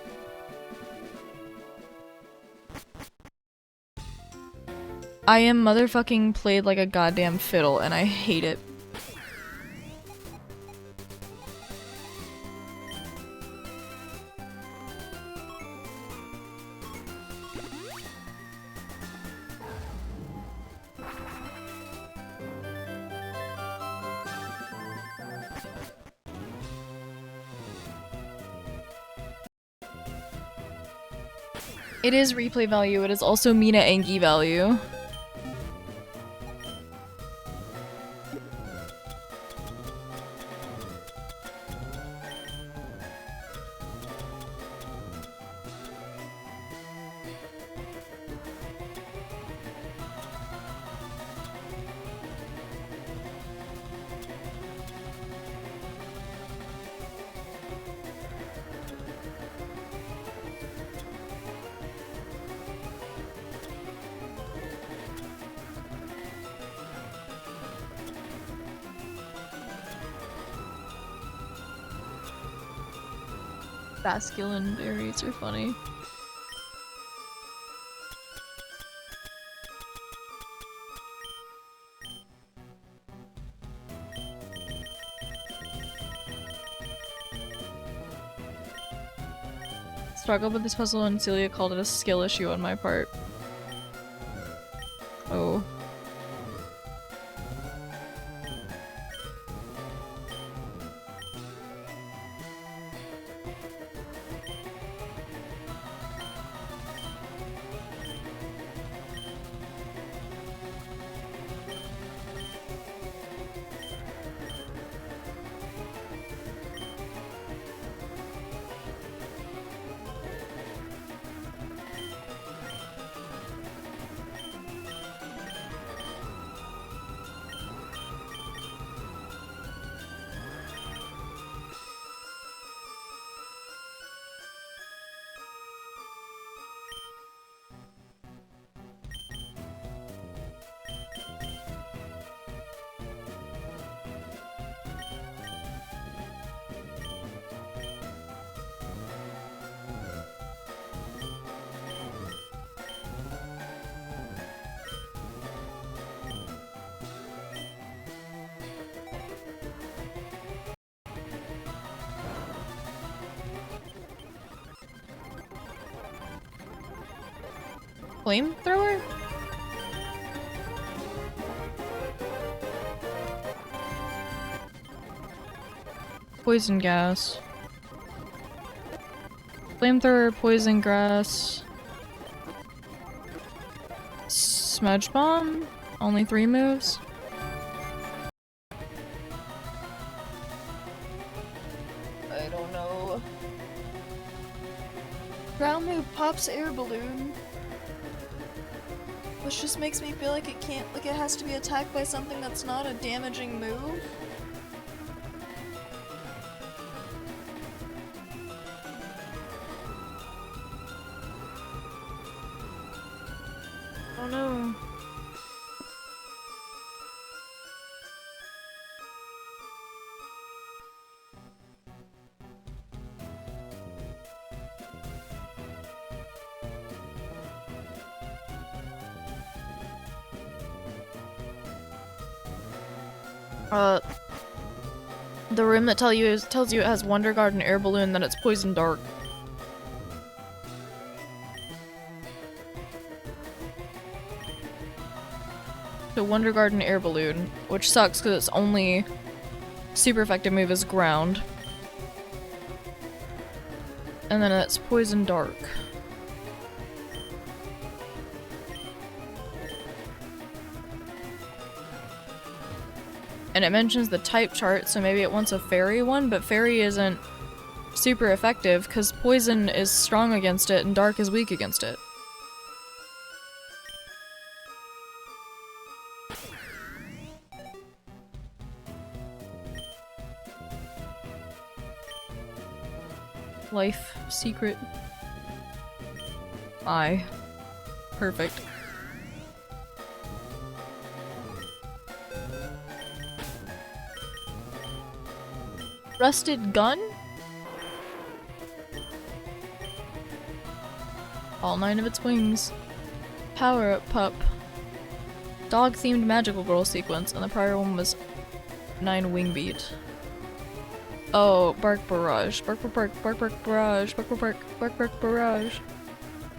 I am motherfucking played like a goddamn fiddle and I hate it. It is replay value, it is also Mina Engi value. Basculin berries are funny. Struggled with this puzzle and Celia called it a skill issue on my part. Oh. Flamethrower? Poison gas. Flamethrower, poison grass. Smudge bomb? Only 3 moves? I don't know. Ground move pops air balloon. Which just makes me feel like it can't, like it has to be attacked by something that's not a damaging move. Oh no. The room that tells you it has Wonder Garden air balloon, then it's poison dark. So Wonder Garden air balloon, which sucks because its only super effective move is ground. And then it's poison dark. And it mentions the type chart, so maybe it wants a fairy one, but fairy isn't super effective because poison is strong against it and dark is weak against it. Life secret. Aye. Perfect. Rusted gun? All 9 of its wings. Power up pup. Dog themed magical girl sequence, and the prior one was 9 wing beat. Oh, bark barrage. Bark bark bark bark barrage. Bark bark bark bark barrage.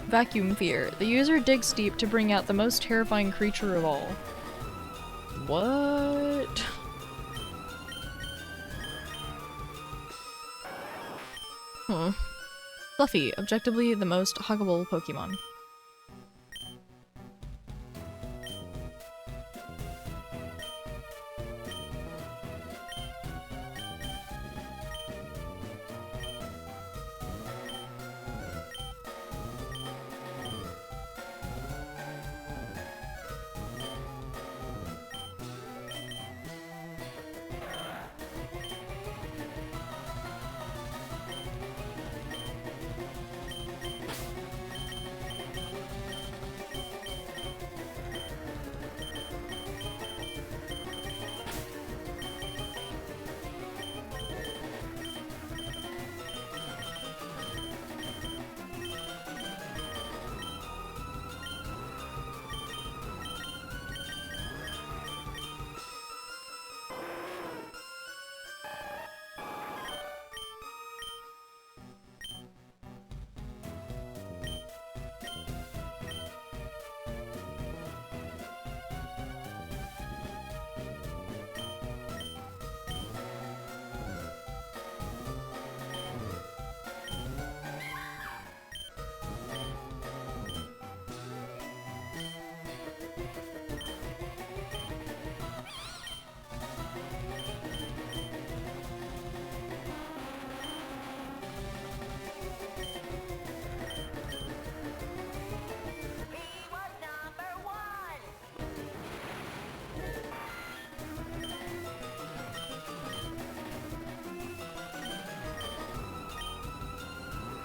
Vacuum fear. The user digs deep to bring out the most terrifying creature of all. What? Fluffy, objectively the most huggable Pokemon.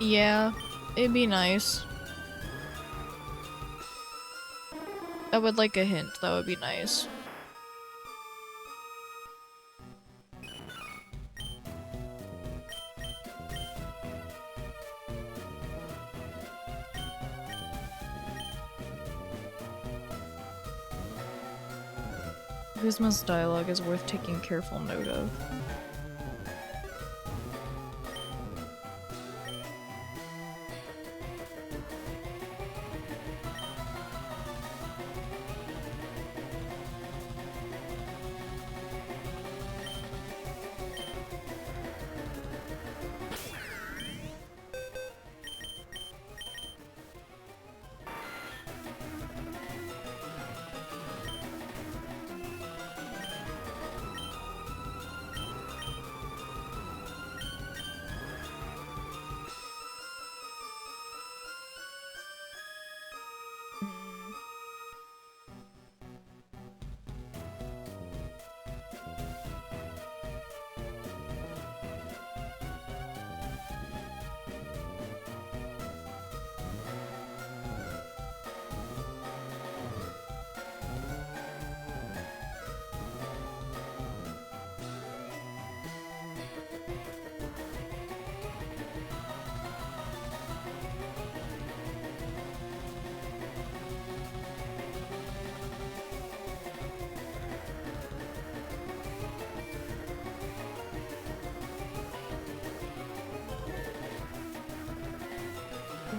Yeah, it'd be nice. I would like a hint, that would be nice. Guzma's dialogue is worth taking careful note of.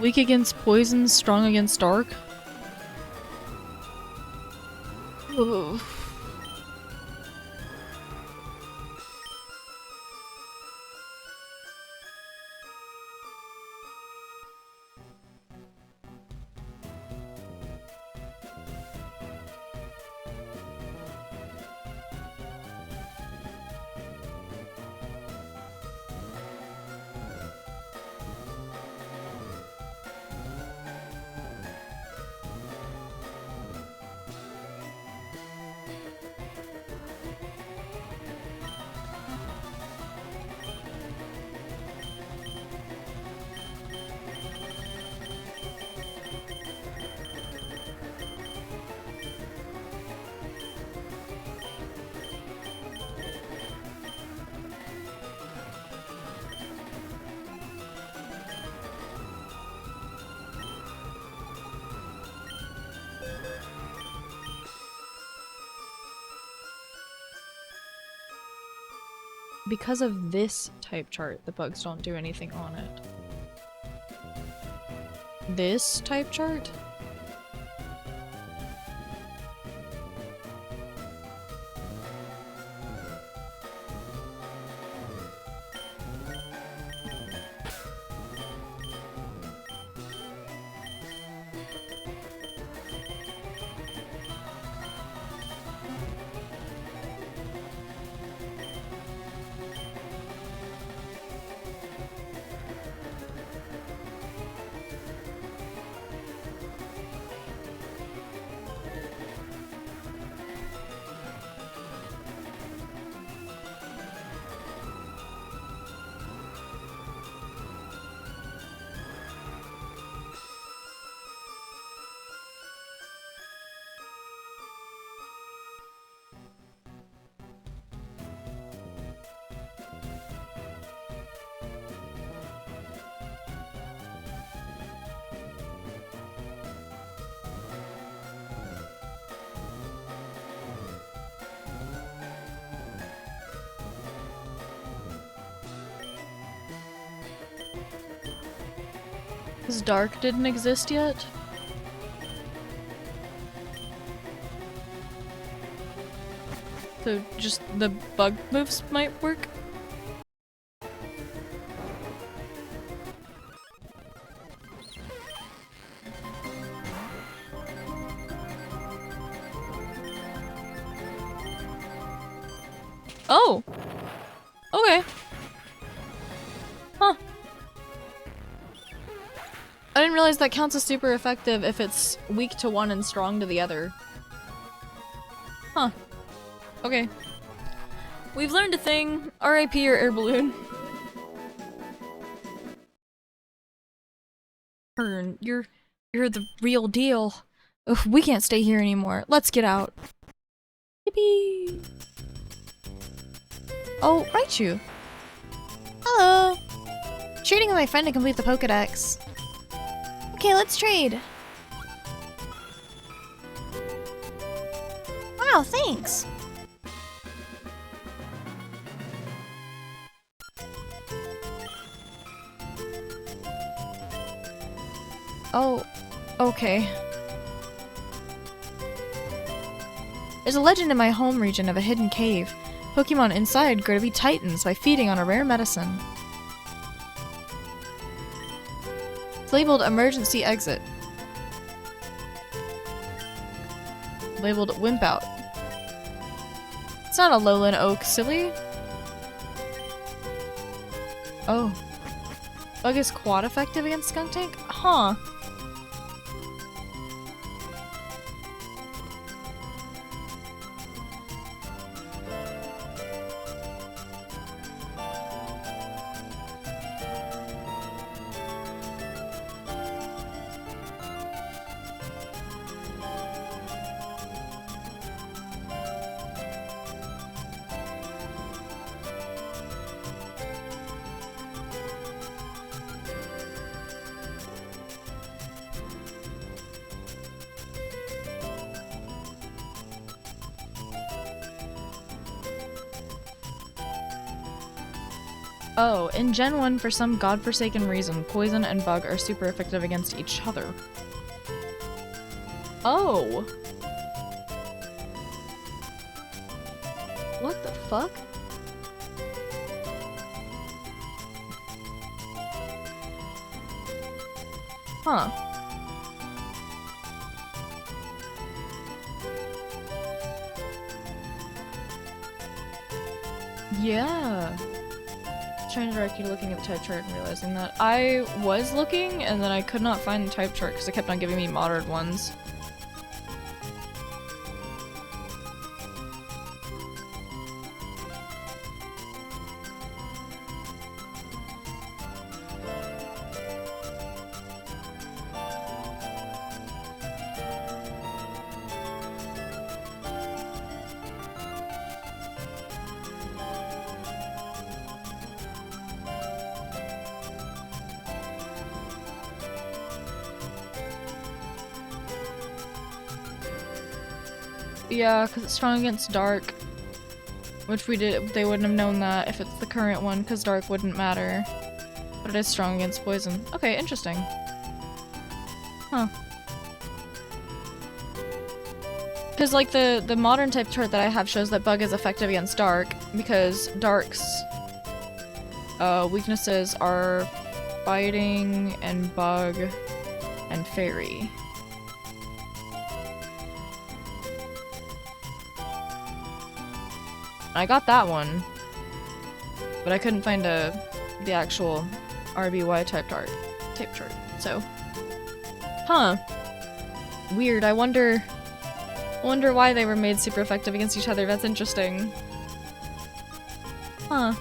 Weak against poison, strong against dark? Ugh. Because of this type chart, the bugs don't do anything on it. This type chart? Because dark didn't exist yet? So just the bug moves might work? Oh! Okay. Huh. I didn't realize that counts as super effective if it's weak to one and strong to the other. Huh. Okay. We've learned a thing. RIP your air balloon. turn. You're the real deal. Ugh, we can't stay here anymore. Let's get out. Yippee! Oh, Raichu. Hello. Trading with my friend to complete the Pokédex. Okay, let's trade. Wow, thanks. Oh, okay. There's a legend in my home region of a hidden cave. Pokemon inside grow to be titans by feeding on a rare medicine. It's labeled emergency exit. Labeled wimp out. It's not a lowland oak, silly. Oh. Bug is quad effective against Skunk Tank? Huh. Oh, in Gen 1, for some godforsaken reason, Poison and Bug are super effective against each other. Oh! What the fuck? Huh. Yeah. Trying to direct you to looking at the type chart and realizing that I was looking and then I could not find the type chart because it kept on giving me modern ones. Yeah, because it's strong against dark. Which they wouldn't have known that if it's the current one, because dark wouldn't matter. But it is strong against poison. Okay, interesting. Huh. Because, like, the modern type chart that I have shows that Bug is effective against dark, because dark's weaknesses are fighting and bug and fairy. I got that one, but I couldn't find the actual RBY type chart, so. Huh. Weird, I wonder why they were made super effective against each other. That's interesting. Huh.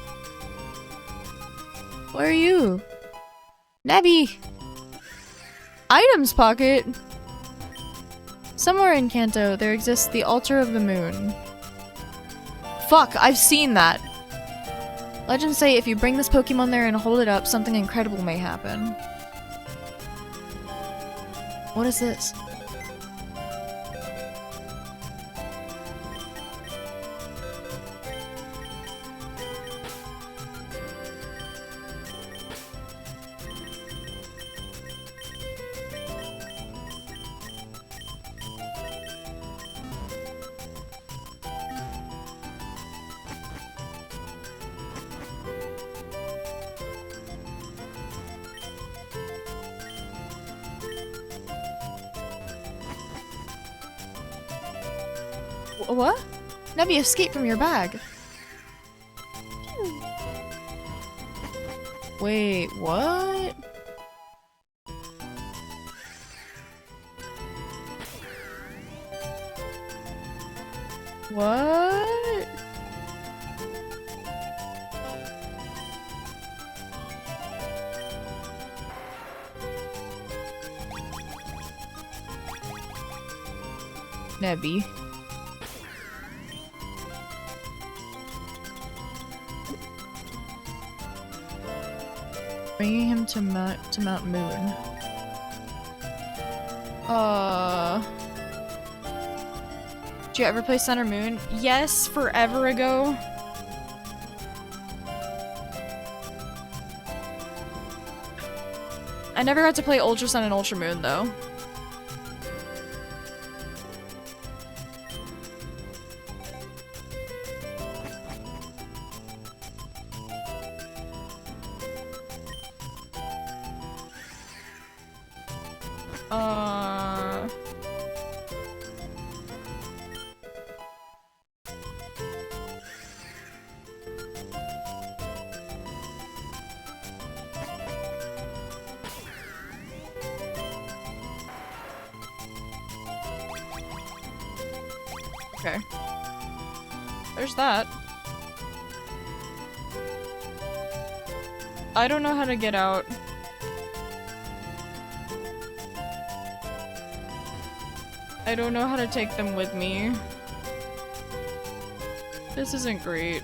Where are you? Nebby! Items pocket! Somewhere in Kanto, there exists the Altar of the Moon. Fuck, I've seen that! Legends say if you bring this Pokemon there and hold it up, something incredible may happen. What is this? What? Nebby escaped from your bag. Wait, what? What? Nebby. Bringing him to Mount Moon. Did you ever play Sun or Moon? Yes, forever ago. I never got to play Ultra Sun and Ultra Moon though. Okay. There's that. I don't know how to get out. I don't know how to take them with me. This isn't great.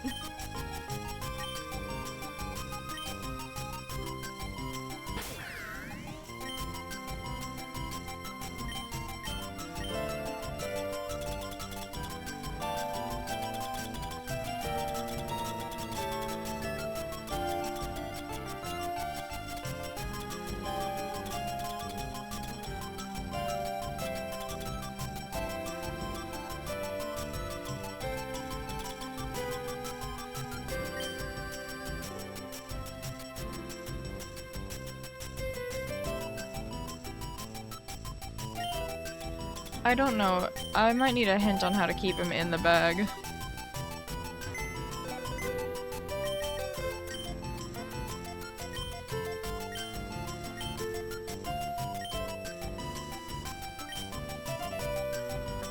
I don't know. I might need a hint on how to keep him in the bag.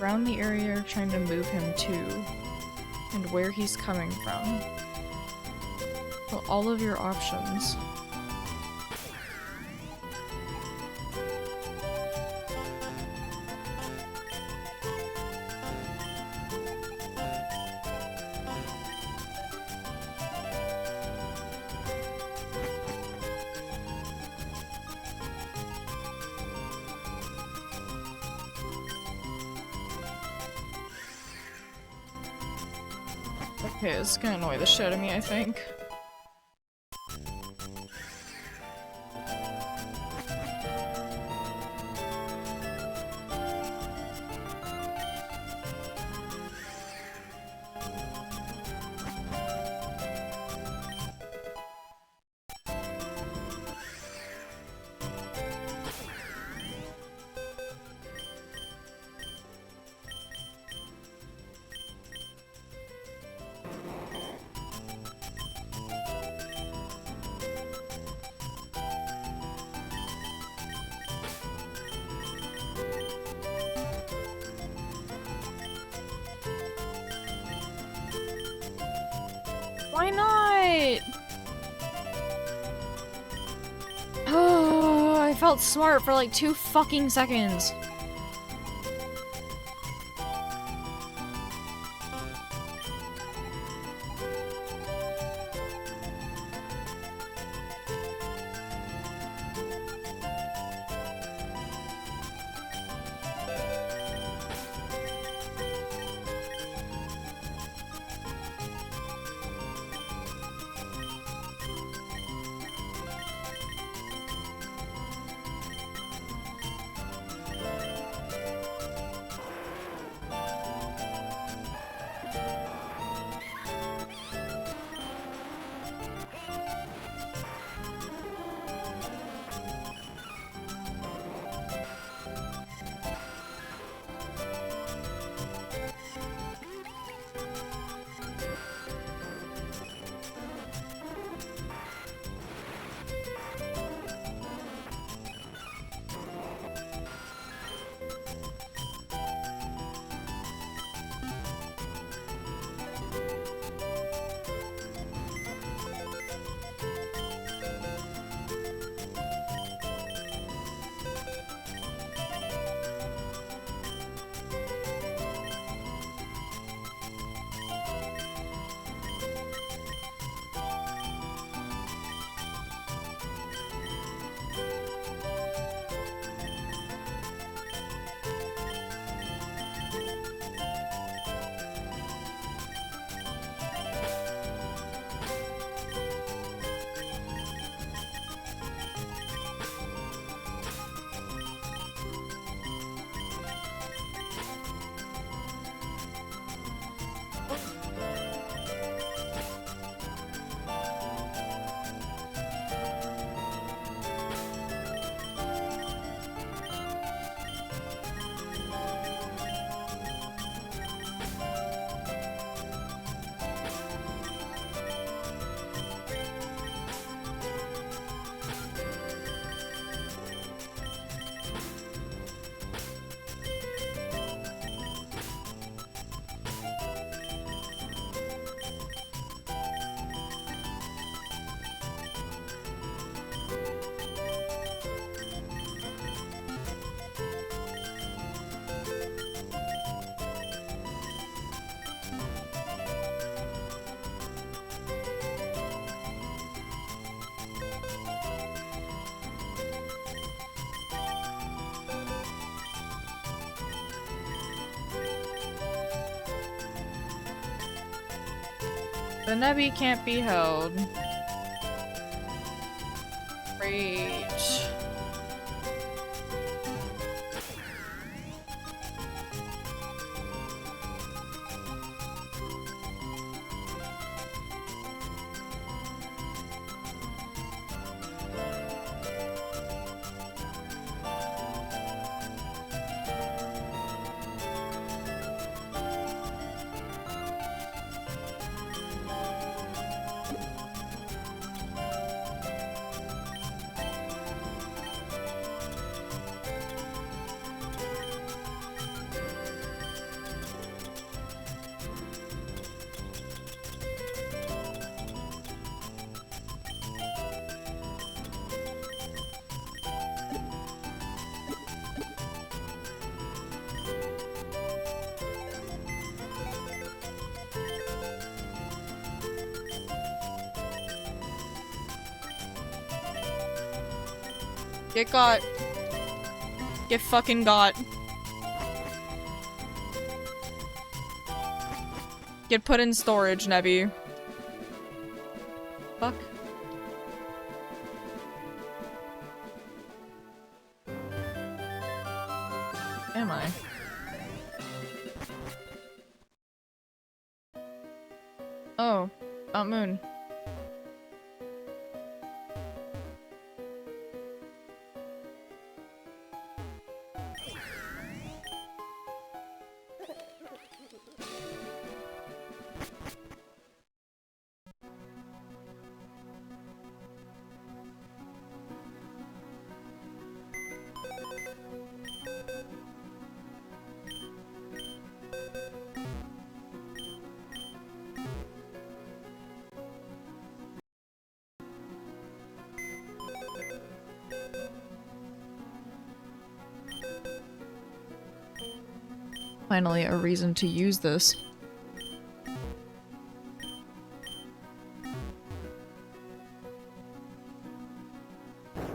Around the area you're trying to move him to, and where he's coming from. So all of your options. Okay, it's gonna annoy the shit out of me, I think. Why not? Oh, I felt smart for like 2 fucking seconds. The Nebby can't be held. Great. Get got. Get fucking got. Get put in storage, Nebby. Fuck. Am I? Oh, Mount Moon. Finally, a reason to use this.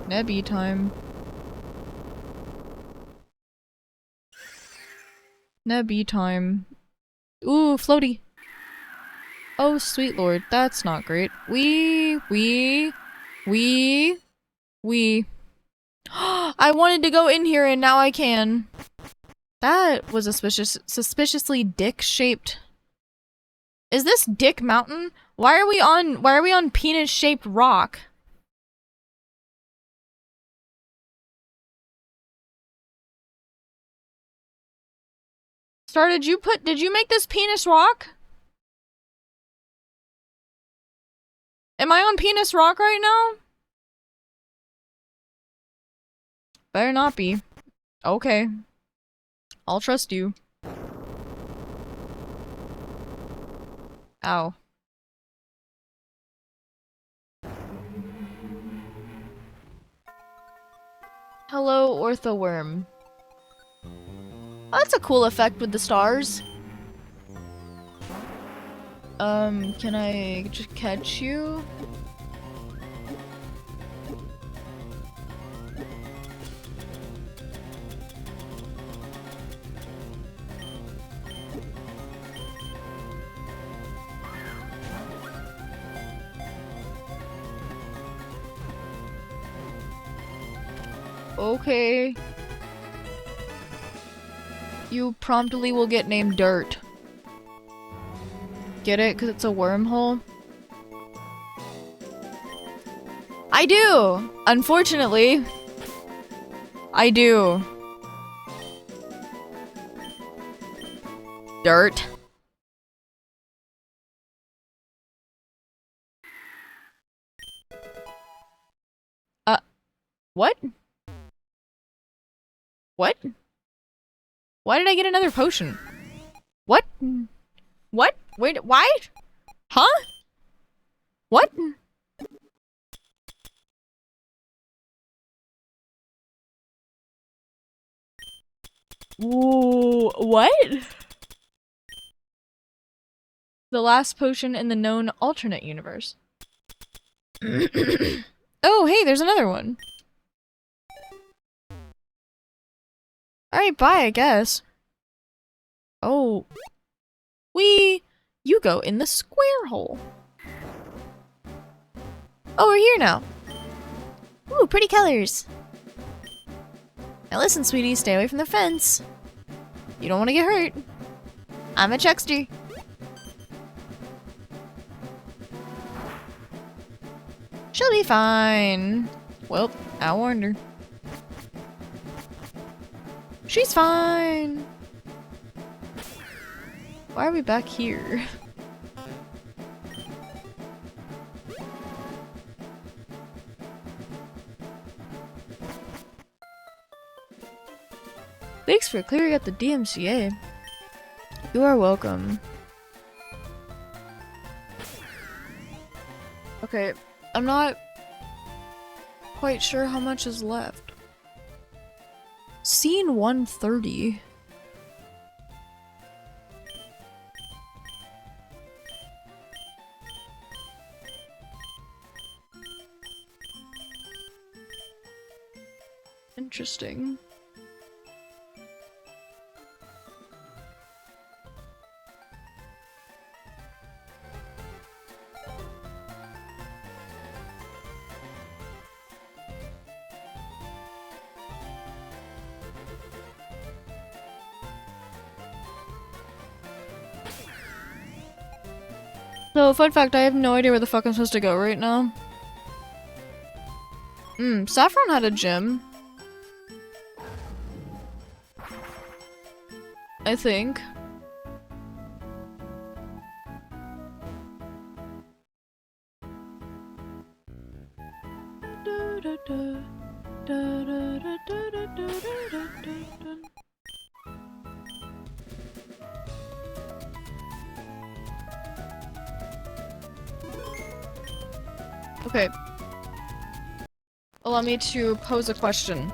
Nebby time. Nebby time. Ooh, floaty. Oh, sweet lord, that's not great. We. I wanted to go in here and now I can. That was a suspiciously dick-shaped. Is this Dick Mountain? Why are we on penis-shaped rock? Star, did you make this penis rock? Am I on penis rock right now? Better not be. Okay. I'll trust you. Ow. Hello, orthoworm. Oh, that's a cool effect with the stars. Can I just catch you? Okay. You promptly will get named Dirt. Get it? Because it's a wormhole? I do! Unfortunately. I do. Dirt. What? What? Why did I get another potion? What? What? Wait, why? Huh? What? Ooh, what? The last potion in the known alternate universe. Oh, hey, there's another one. Alright, bye, I guess. Oh. You go in the square hole. Oh, we're here now. Ooh, pretty colors. Now listen, sweetie, stay away from the fence. You don't want to get hurt. I'm a chuckster. She'll be fine. Well, I warned her. She's fine. Why are we back here? Thanks for clearing up the DMCA. You are welcome. Okay, I'm not quite sure how much is left. Scene 130. Interesting. So, fun fact, I have no idea where the fuck I'm supposed to go right now. Saffron had a gym. I think. Okay. Allow me to pose a question.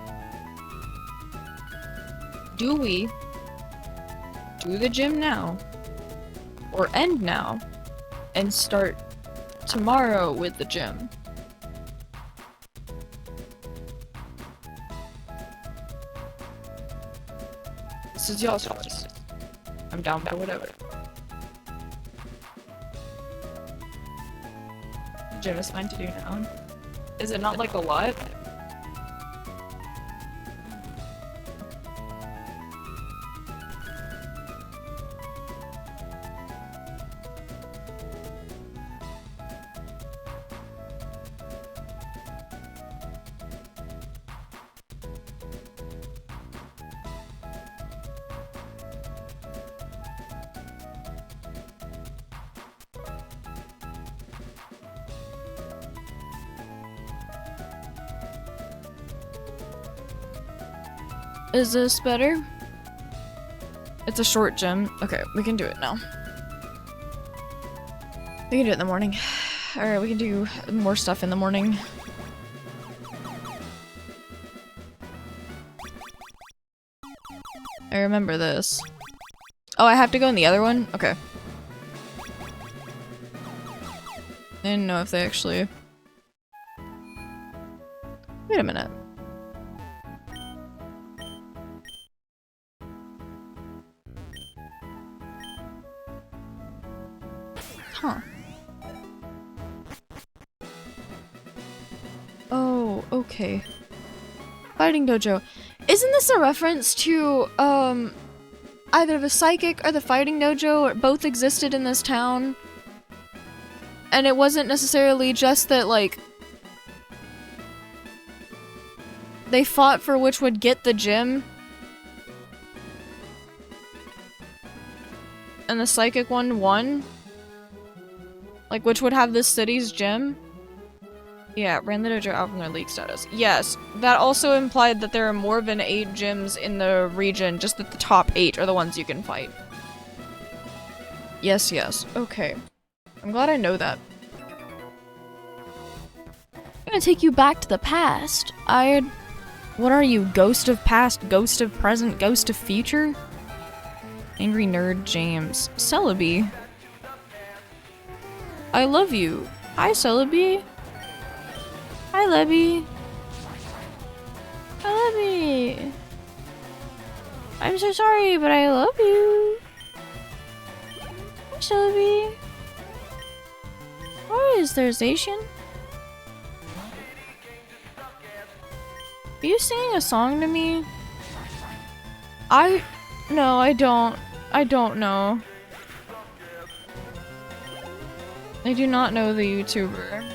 Do we do the gym now? Or end now? And start tomorrow with the gym? This is y'all's choice. I'm down for whatever. Gym is fine to do now. Is it not like a lot? Is this better? It's a short gym. Okay, we can do it now. We can do it in the morning. Alright, we can do more stuff in the morning. I remember this. Oh, I have to go in the other one? Okay. I didn't know if they actually... Wait a minute. Huh. Oh, okay. Fighting Dojo. Isn't this a reference to, either the Psychic or the Fighting Dojo, or both existed in this town? And it wasn't necessarily just that, like, they fought for which would get the gym? And the Psychic one won? Like, which would have this city's gym? Yeah, ran the dojo out from their league status. Yes, that also implied that there are more than 8 gyms in the region, just that the top 8 are the ones you can fight. Yes, yes. Okay. I'm glad I know that. I'm gonna take you back to the past. What are you, ghost of past, ghost of present, ghost of future? Angry Nerd James. Celebi. I love you. Hi, Celebi. Hi, Lebby. Hi, Lebby. I'm so sorry, but I love you. Hi, Celebi. What is there, Zacian? Are you singing a song to me? No, I don't. I don't know. I do not know the YouTuber.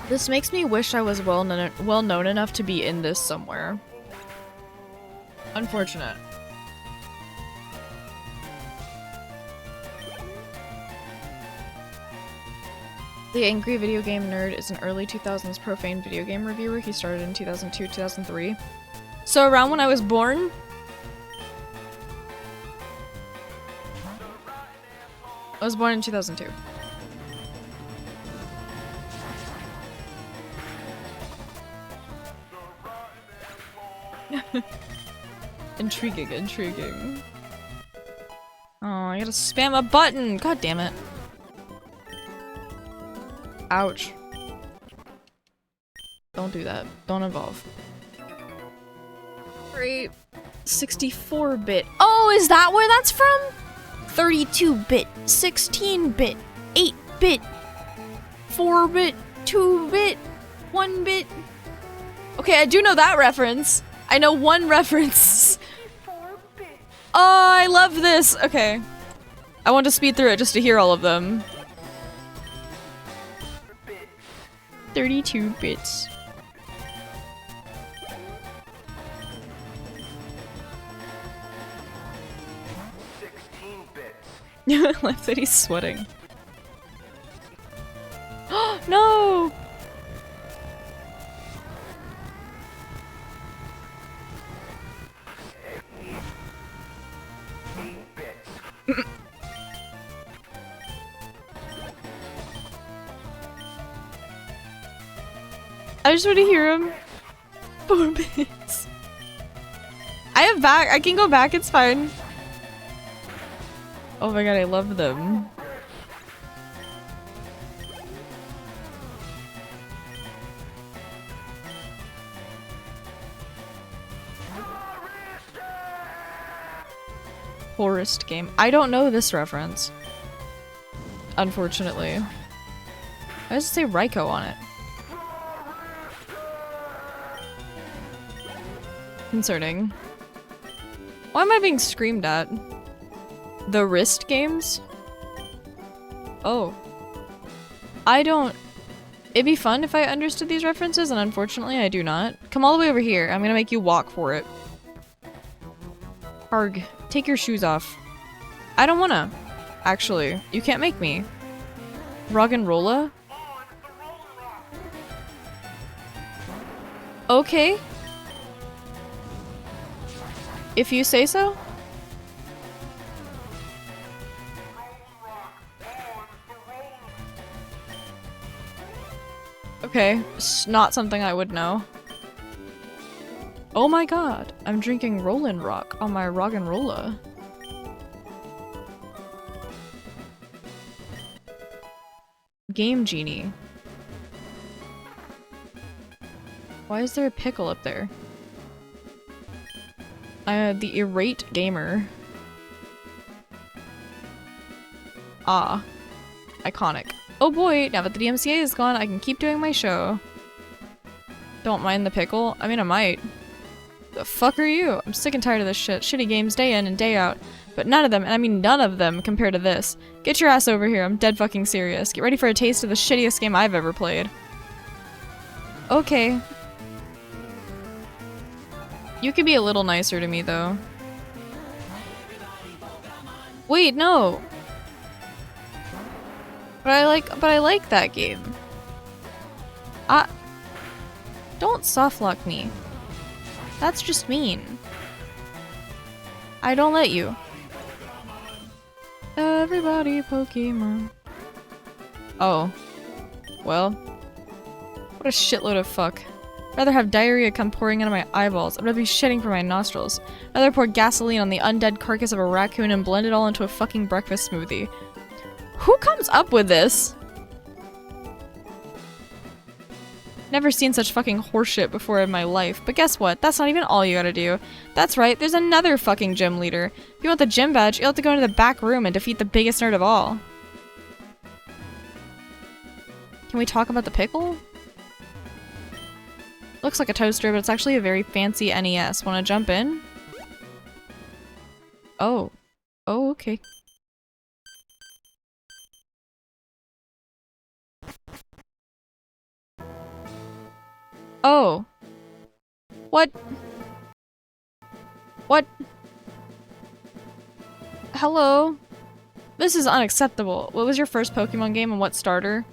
This makes me wish I was well known enough to be in this somewhere. Unfortunate. The Angry Video Game Nerd is an early 2000s profane video game reviewer. He started in 2002, 2003. So around when I was born? I was born in 2002. Intriguing, intriguing. Oh, I gotta spam a button! God damn it. Ouch. Don't do that. Don't evolve. Great. 64-bit. Oh, is that where that's from? 32-bit, 16-bit, 8-bit, 4-bit, 2-bit, 1-bit. Okay, I do know that reference. I know one reference. Oh, I love this. Okay. I want to speed through it just to hear all of them. 32 bits. I like that he's sweating. No! I just want to hear him. 4 bits. I can go back, it's fine. Oh my god, I love them. Forest game. I don't know this reference. Unfortunately. Why does it say Raiko on it? Concerning. Why am I being screamed at? The wrist games? Oh. I don't... It'd be fun if I understood these references, and unfortunately I do not. Come all the way over here. I'm gonna make you walk for it. Arg. Take your shoes off. I don't wanna. Actually. You can't make me. Roggenrola? Okay. If you say so? Okay, it's not something I would know. Oh my god, I'm drinking Rollin' Rock on my Roggenrola. Game Genie. Why is there a pickle up there? The Irate Gamer. Ah. Iconic. Oh boy, now that the DMCA is gone, I can keep doing my show. Don't mind the pickle. I mean, I might. The fuck are you? I'm sick and tired of this shit. Shitty games day in and day out. But none of them, and I mean none of them, compared to this. Get your ass over here, I'm dead fucking serious. Get ready for a taste of the shittiest game I've ever played. Okay. You could be a little nicer to me, though. Wait, no! But I like that game. Don't softlock me. That's just mean. I don't let you. Everybody Pokemon. Oh. Well. What a shitload of fuck. I'd rather have diarrhea come pouring out of my eyeballs. I'd rather be shitting from my nostrils. I'd rather pour gasoline on the undead carcass of a raccoon and blend it all into a fucking breakfast smoothie. Who comes up with this? Never seen such fucking horseshit before in my life. But guess what? That's not even all you gotta do. That's right, there's another fucking gym leader. If you want the gym badge, you'll have to go into the back room and defeat the biggest nerd of all. Can we talk about the pickle? Looks like a toaster, but it's actually a very fancy NES. Wanna jump in? Oh. Oh, okay. Oh. What? What? Hello? This is unacceptable. What was your first Pokemon game and what starter?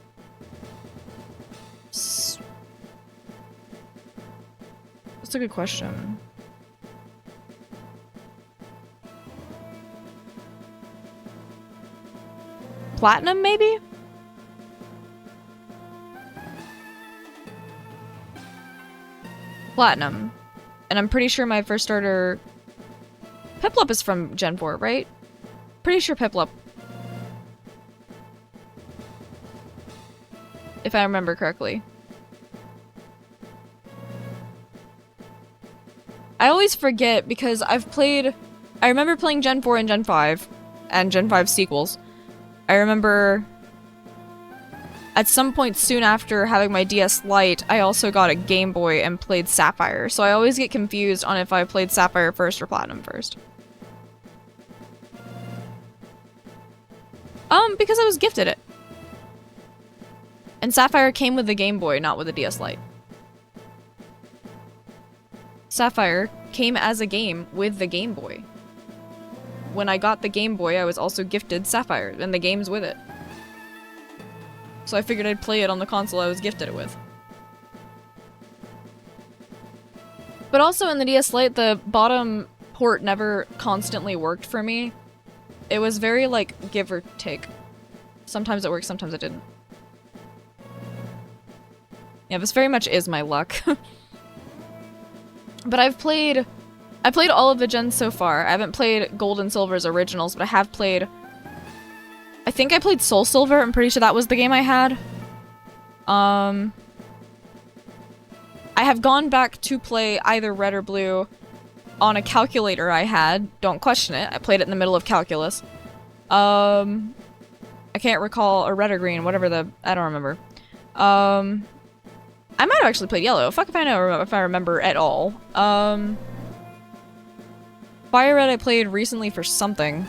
That's a good question. Platinum, maybe? Platinum. And I'm pretty sure my first starter... Piplup is from Gen 4, right? Pretty sure Piplup. If I remember correctly. I always forget because I've played... I remember playing Gen 4 and Gen 5. And Gen 5 sequels. I remember... At some point soon after having my DS Lite, I also got a Game Boy and played Sapphire, so I always get confused on if I played Sapphire first or Platinum first. Because I was gifted it. And Sapphire came with the Game Boy, not with the DS Lite. Sapphire came as a game with the Game Boy. When I got the Game Boy, I was also gifted Sapphire, and the game's with it. So I figured I'd play it on the console I was gifted it with. But also in the DS Lite, the bottom port never constantly worked for me. It was very, like, give or take. Sometimes it worked, sometimes it didn't. Yeah, this very much is my luck. But I've played all of the gens so far. I haven't played Gold and Silver's originals, but I have played... I think I played Soul Silver. I'm pretty sure that was the game I had. I have gone back to play either Red or Blue on a calculator I had. Don't question it. I played it in the middle of calculus. I can't recall, or Red or Green, whatever the... I don't remember. I might have actually played Yellow. Fuck if I know if I remember at all. Fire Red I played recently for something.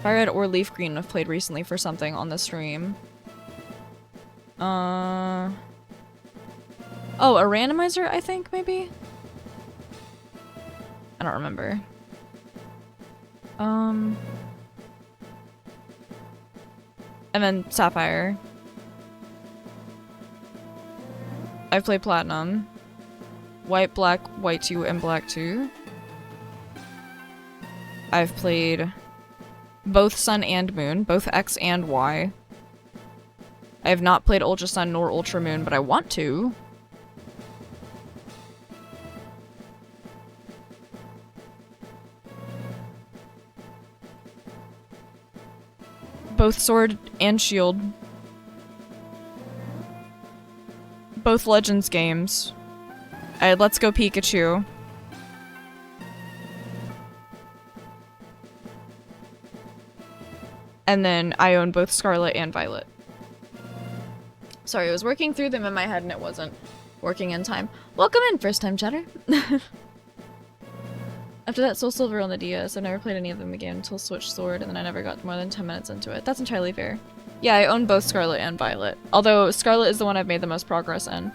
Fire Red or Leaf Green I've played recently for something on the stream. Oh, a randomizer, I think, maybe? I don't remember. And then Sapphire. I've played Platinum. White, Black, White 2, and Black 2. I've played both Sun and Moon, both X and Y. I have not played Ultra Sun nor Ultra Moon, but I want to. Both Sword and Shield. Both Legends games. Let's Go Pikachu. And then I own both Scarlet and Violet. Sorry, I was working through them in my head and it wasn't working in time. Welcome in, first time chatter. After that, Soul Silver on the DS, I've never played any of them again until Switch Sword, and then I never got more than 10 minutes into it. That's entirely fair. Yeah, I own both Scarlet and Violet. Although Scarlet is the one I've made the most progress in.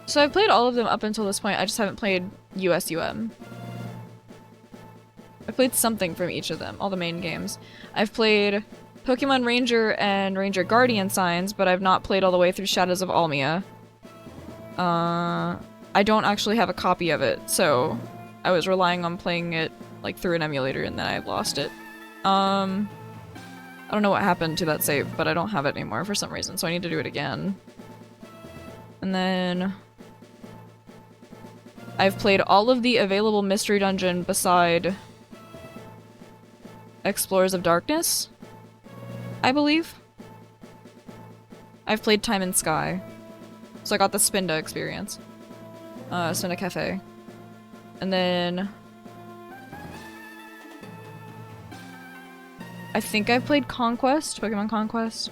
So I've played all of them up until this point, I just haven't played USUM. I've played something from each of them, all the main games. I've played Pokemon Ranger and Ranger Guardian Signs, but I've not played all the way through Shadows of Almia. I don't actually have a copy of it, so I was relying on playing it like through an emulator and then I lost it. I don't know what happened to that save, but I don't have it anymore for some reason, so I need to do it again. And then I've played all of the available Mystery Dungeon beside Explorers of Darkness, I believe. I've played Time in Sky. So I got the Spinda experience. Spinda Cafe. And then... I think I've played Conquest, Pokemon Conquest.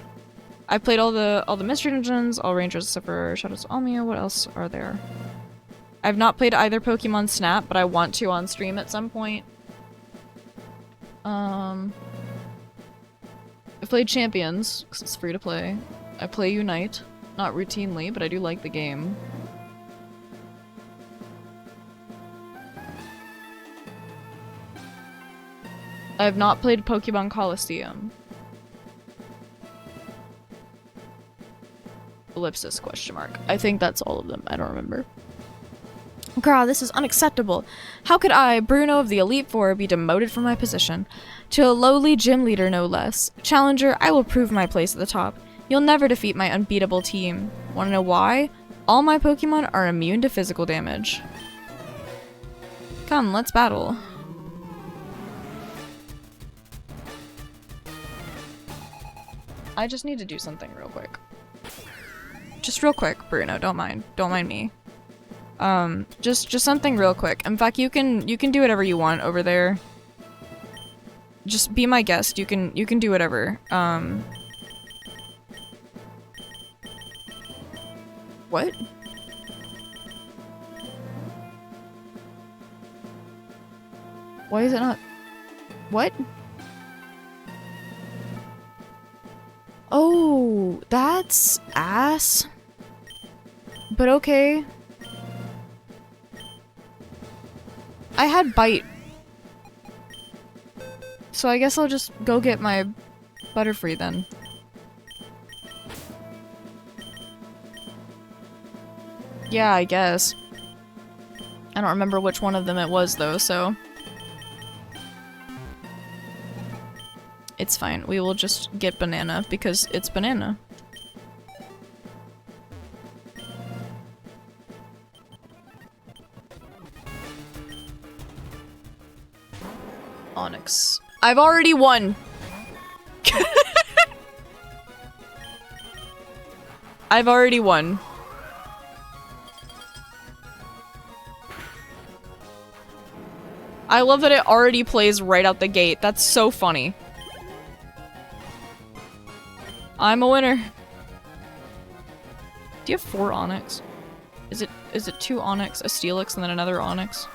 I've played all the Mystery Dungeons, all Rangers except for Shadows of Almia. What else are there? I've not played either Pokemon Snap, but I want to on stream at some point. I've played Champions, because it's free to play. I play Unite. Not routinely, but I do like the game. I have not played Pokemon Coliseum. Ellipsis question mark. I think that's all of them. I don't remember. Grah, this is unacceptable. How could I, Bruno of the Elite Four, be demoted from my position? To a lowly gym leader, no less. Challenger, I will prove my place at the top. You'll never defeat my unbeatable team. Wanna know why? All my Pokemon are immune to physical damage. Come, let's battle. I just need to do something real quick. Just real quick, Bruno, don't mind. Don't mind me. Just something real quick. In fact, you can do whatever you want over there. Just be my guest. You can do whatever. What? Why is it not? What? Oh, that's ass. But okay. I had Bite. So I guess I'll just go get my Butterfree then. Yeah, I guess. I don't remember which one of them it was though, so... It's fine. We will just get Banana because it's Banana. Onyx. I've already won! I've already won. I love that it already plays right out the gate. That's so funny. I'm a winner. Do you have 4 Onyx? Is it 2 Onyx, a Steelix, and then another Onyx?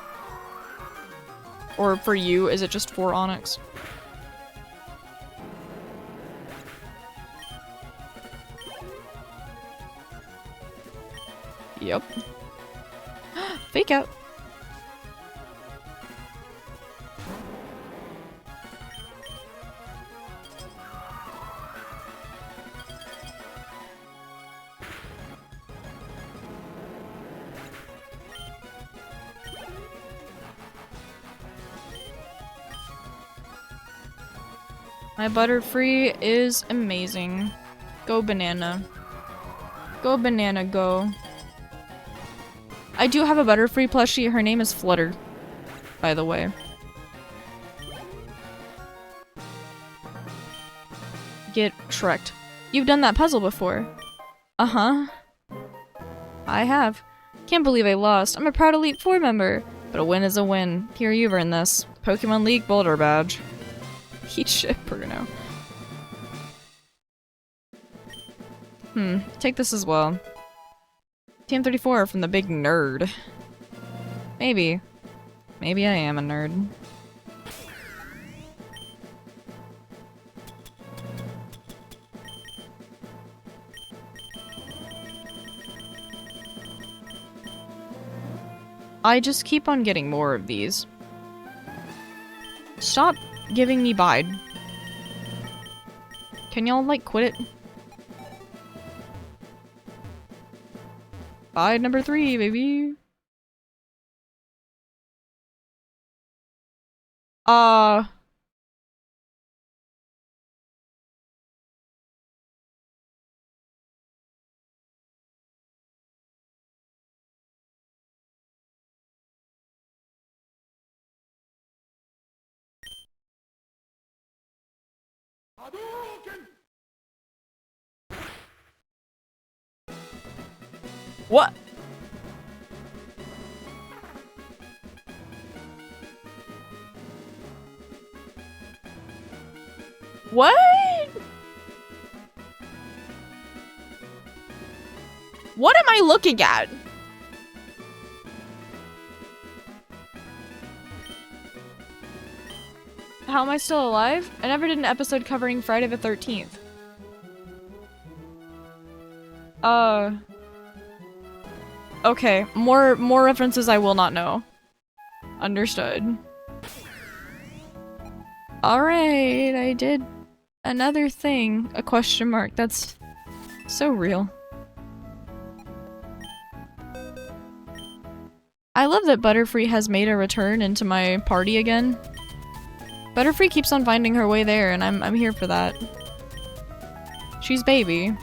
Or for you, is it just 4 Onyx? Yep. Fake out. My Butterfree is amazing. Go Banana. Go Banana, go. I do have a Butterfree plushie. Her name is Flutter, by the way. Get Shrek'd. You've done that puzzle before. Uh-huh. I have. Can't believe I lost. I'm a proud Elite Four member. But a win is a win. Here, you've earned this. Pokemon League Boulder Badge. Eat shit, Bruno. Take this as well. Team 34 from the big nerd. Maybe. Maybe I am a nerd. I just keep on getting more of these. Stop giving me Bide. Can y'all, like, quit it? Bide number 3, baby. What? What? What am I looking at? How am I still alive? I never did an episode covering Friday the 13th. Okay, more references I will not know. Understood. Alright, I did another thing. A question mark. That's so real. I love that Butterfree has made a return into my party again. Butterfree keeps on finding her way there, and I'm here for that. She's baby.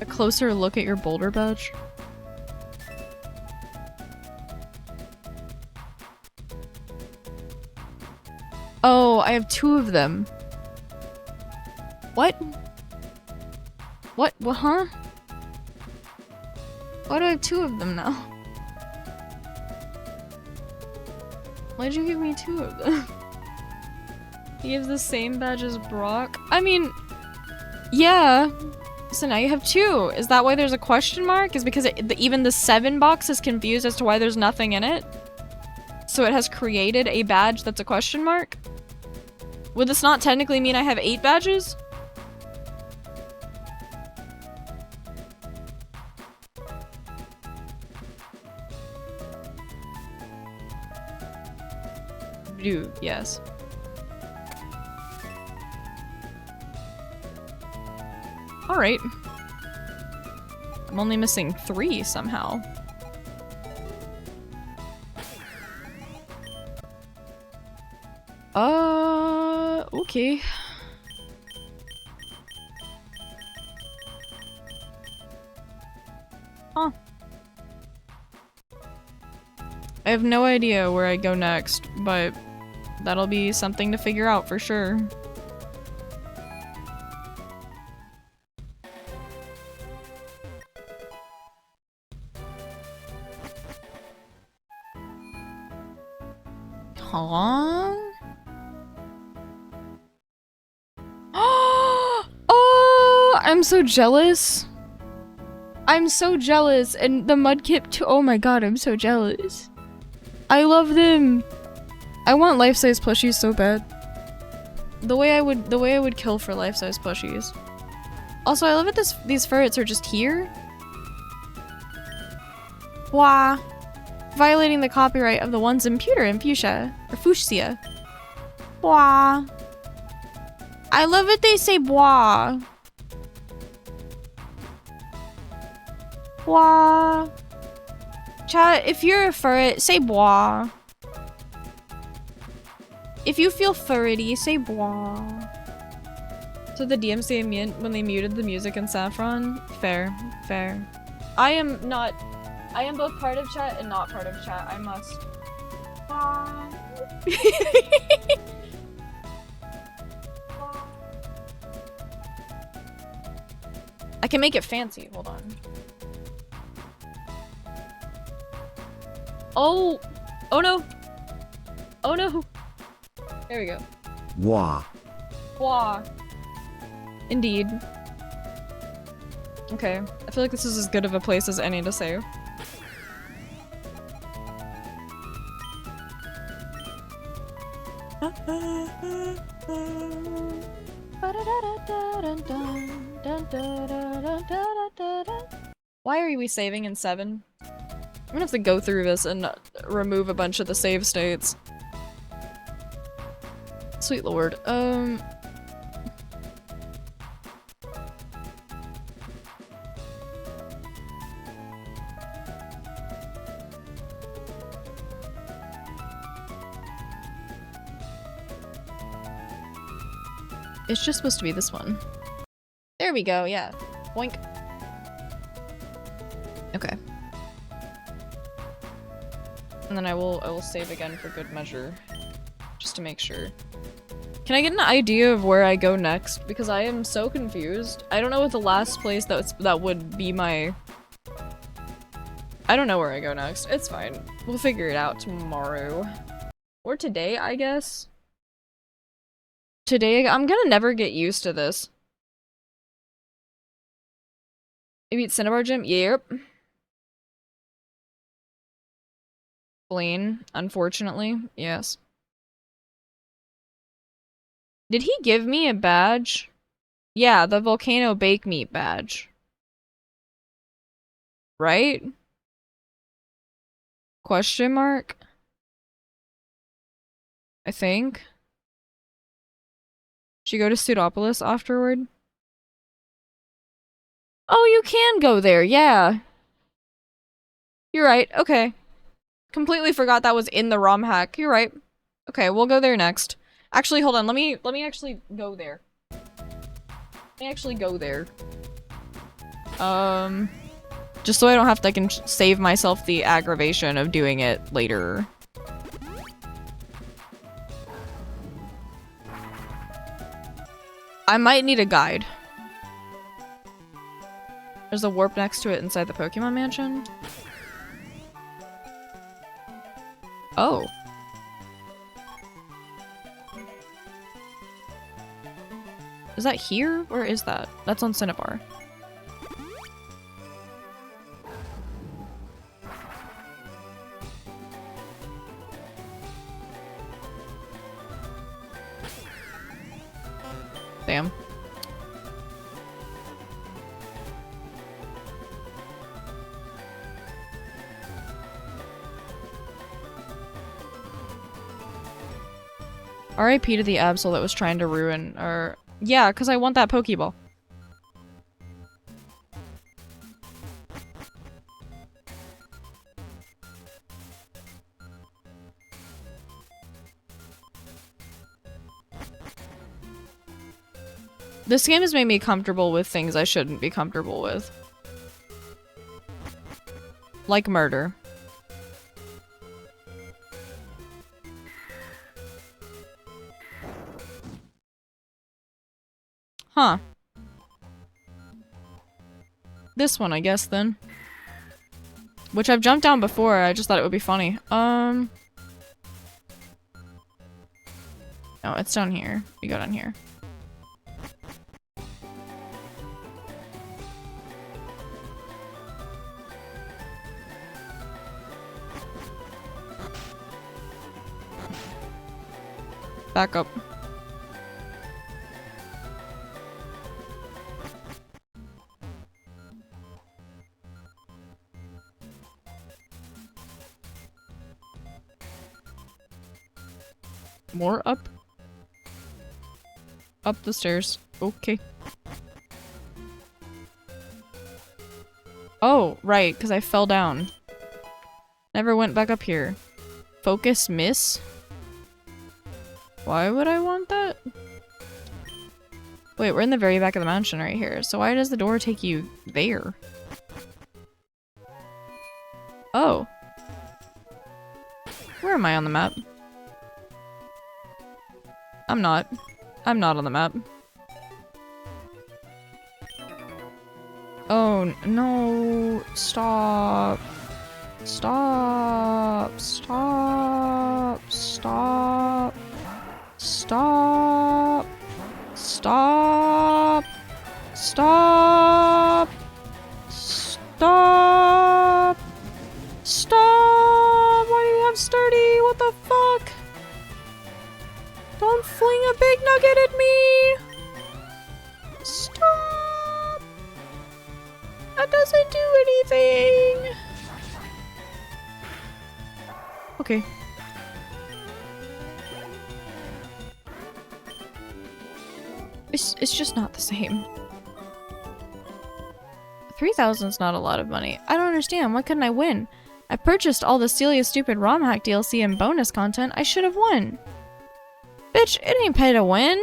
A closer look at your boulder badge. Oh, I have 2 of them. What? What? What? Huh? Why do I have 2 of them now? Why'd you give me 2 of them? He gives the same badge as Brock? I mean, yeah. So now you have 2. Is that why there's a question mark? Is because even the 7 box is confused as to why there's nothing in it? So it has created a badge that's a question mark? Would this not technically mean I have 8 badges? Do, yes. Alright. I'm only missing 3 somehow. Okay. Huh. I have no idea where I go next, but that'll be something to figure out for sure. Huh? Oh, I'm so jealous. I'm so jealous. And the Mudkip too. Oh my god, I'm so jealous. I love them. I want life-size plushies so bad. The way I would kill for life-size plushies. Also, I love that these ferrets are just here. Wah. Violating the copyright of the ones in pewter and fuchsia. Or fuchsia. Wah. I love it they say bois. Bois. Chat, if you're a ferret, say bois. If you feel furry, say bois. So the DMCA when they muted the music in Saffron? Fair. Fair. I am both part of chat and not part of chat. I must. I can make it fancy. Hold on. Oh! Oh no! Oh no! There we go. Wah. Wah. Indeed. Okay. I feel like this is as good of a place as any to save. Why are we saving in 7? I'm gonna have to go through this and remove a bunch of the save states. Sweet lord. It's just supposed to be this one. There we go, yeah. Boink. Okay. And then I will save again for good measure. Just to make sure. Can I get an idea of where I go next? Because I am so confused. I don't know what the last place that would be my... I don't know where I go next. It's fine. We'll figure it out tomorrow. Or today, I guess. Today, I'm gonna never get used to this. Maybe it's Cinnabar Gym? Yep. Blaine, unfortunately. Yes. Did he give me a badge? Yeah, the Volcano Bake Meat badge. Right? Question mark? I think. Should you go to Pseudopolis afterward? Oh, you can go there, yeah. You're right, okay. Completely forgot that was in the ROM hack. You're right. Okay, we'll go there next. Actually, hold on, let me actually go there. Let me actually go there. Just so I don't have to, I can save myself the aggravation of doing it later. I might need a guide. There's a warp next to it inside the Pokemon Mansion. Oh. Is that here? Where is that? That's on Cinnabar. Damn. RIP to the Absol that was trying to ruin our... Yeah, because I want that Pokeball. This game has made me comfortable with things I shouldn't be comfortable with. Like murder. Huh. This one, I guess, then. Which I've jumped down before, I just thought it would be funny. No, it's down here. We go down here. Back up. More up? Up the stairs. Okay. Oh, right, because I fell down. Never went back up here. Focus miss? Why would I want that? Wait, we're in the very back of the mansion right here. So why does the door take you there? Oh. Where am I on the map? I'm not. I'm not on the map. Oh, no. Stop. Stop. Stop. Stop. Stop. Stop. Stop. Stop. Stop. Why do you have sturdy? What the fuck? Don't fling a big nugget at me! Stop! That doesn't do anything! Okay. It's just not the same. 3,000's not a lot of money. I don't understand. Why couldn't I win? I purchased all the Celia Stupid ROM hack DLC and bonus content. I should have won. Bitch, it ain't pay to win.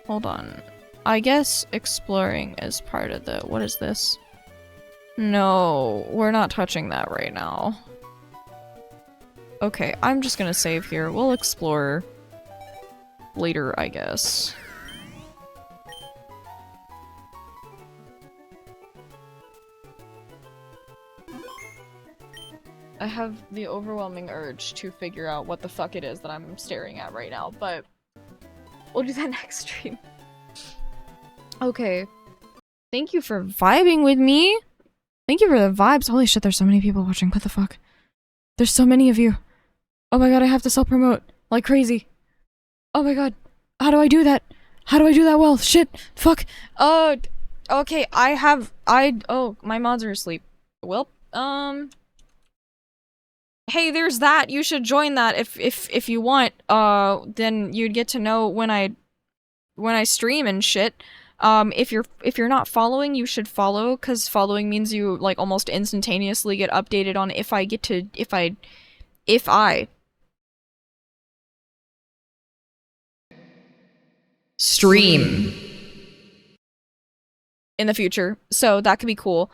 Hold on. I guess exploring is part of the... What is this? No, we're not touching that right now. Okay, I'm just gonna save here. We'll explore later, I guess. I have the overwhelming urge to figure out what the fuck it is that I'm staring at right now, but we'll do that next stream. Okay. Thank you for vibing with me. Thank you for the vibes. Holy shit, there's so many people watching. What the fuck? There's so many of you. Oh my god, I have to self-promote like crazy. Oh my god. How do I do that? How do I do that well? Shit. Fuck. Okay, oh, my mods are asleep. Well, hey, there's that. You should join that if you want. Then you'd get to know when I stream and shit. If you're not following, you should follow, cause following means you like almost instantaneously get updated on if I Stream. in the future. So that could be cool.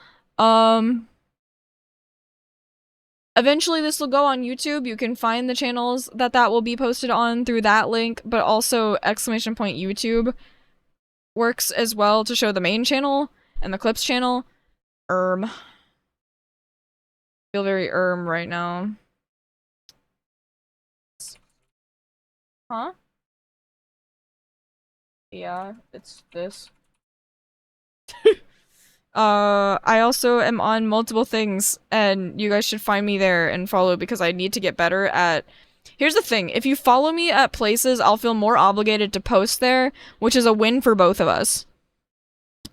Eventually this will go on YouTube. You can find the channels that will be posted on through that link, but also !YouTube works as well to show the main channel and the clips channel. Feel very right now. Huh? Yeah, it's this. I also am on multiple things, and you guys should find me there and follow because I need to get better at... Here's the thing, if you follow me at places, I'll feel more obligated to post there, which is a win for both of us.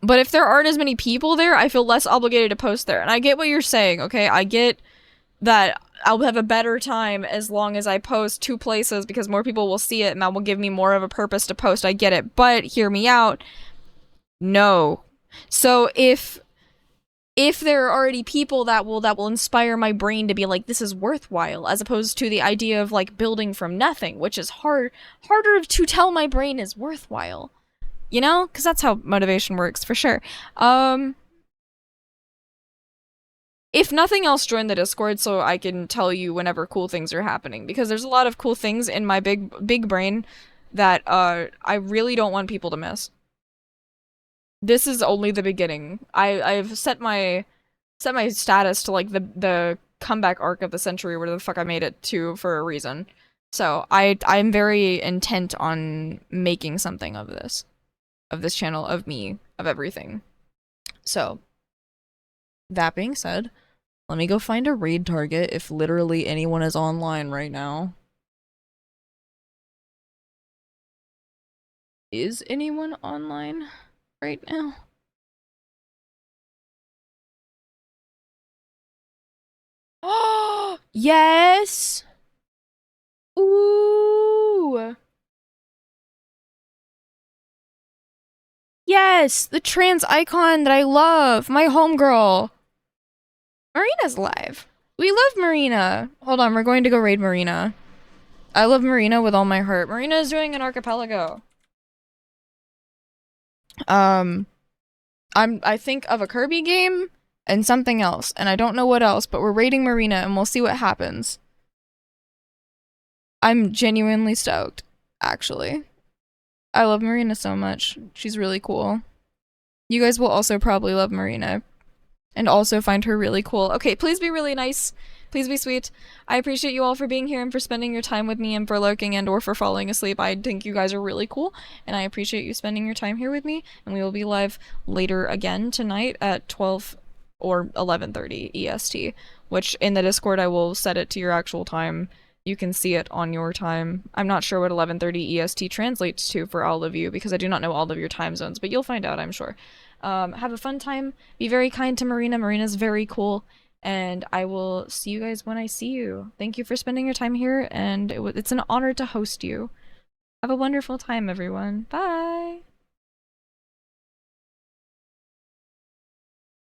But if there aren't as many people there, I feel less obligated to post there. And I get what you're saying, okay? I get that I'll have a better time as long as I post 2 places because more people will see it and that will give me more of a purpose to post. I get it. But hear me out. No. So if there are already people that will inspire my brain to be like, this is worthwhile, as opposed to the idea of like building from nothing, which is harder to tell my brain is worthwhile. You know? Because that's how motivation works, for sure. If nothing else, join the Discord so I can tell you whenever cool things are happening, because there's a lot of cool things in my big brain that I really don't want people to miss. This is only the beginning. I've set my status to like the comeback arc of the century, where the fuck I made it to, for a reason. So I'm very intent on making something of this channel, of me, of everything. So that being said, let me go find a raid target if literally anyone is online right now. Is anyone online right now? Oh, yes! Ooh! Yes! The trans icon that I love! My homegirl! Marina's live. We love Marina. Hold on, we're going to go raid Marina. I love Marina with all my heart. Marina is doing an archipelago. I think of a Kirby game and something else, and I don't know what else, but we're raiding Marina and we'll see what happens. I'm genuinely stoked, actually. I love Marina so much. She's really cool. You guys will also probably love Marina and also find her really cool. Okay, please be really nice. Please be sweet. I appreciate you all for being here and for spending your time with me and for lurking and or for falling asleep. I think you guys are really cool, and I appreciate you spending your time here with me, and we will be live later again tonight at 12 or 11:30 EST, which in the Discord I will set it to your actual time. You can see it on your time. I'm not sure what 11:30 EST translates to for all of you because I do not know all of your time zones, but you'll find out, I'm sure. Have a fun time. Be very kind to Marina. Marina's very cool. And I will see you guys when I see you. Thank you for spending your time here, and it's an honor to host you. Have a wonderful time, everyone. Bye!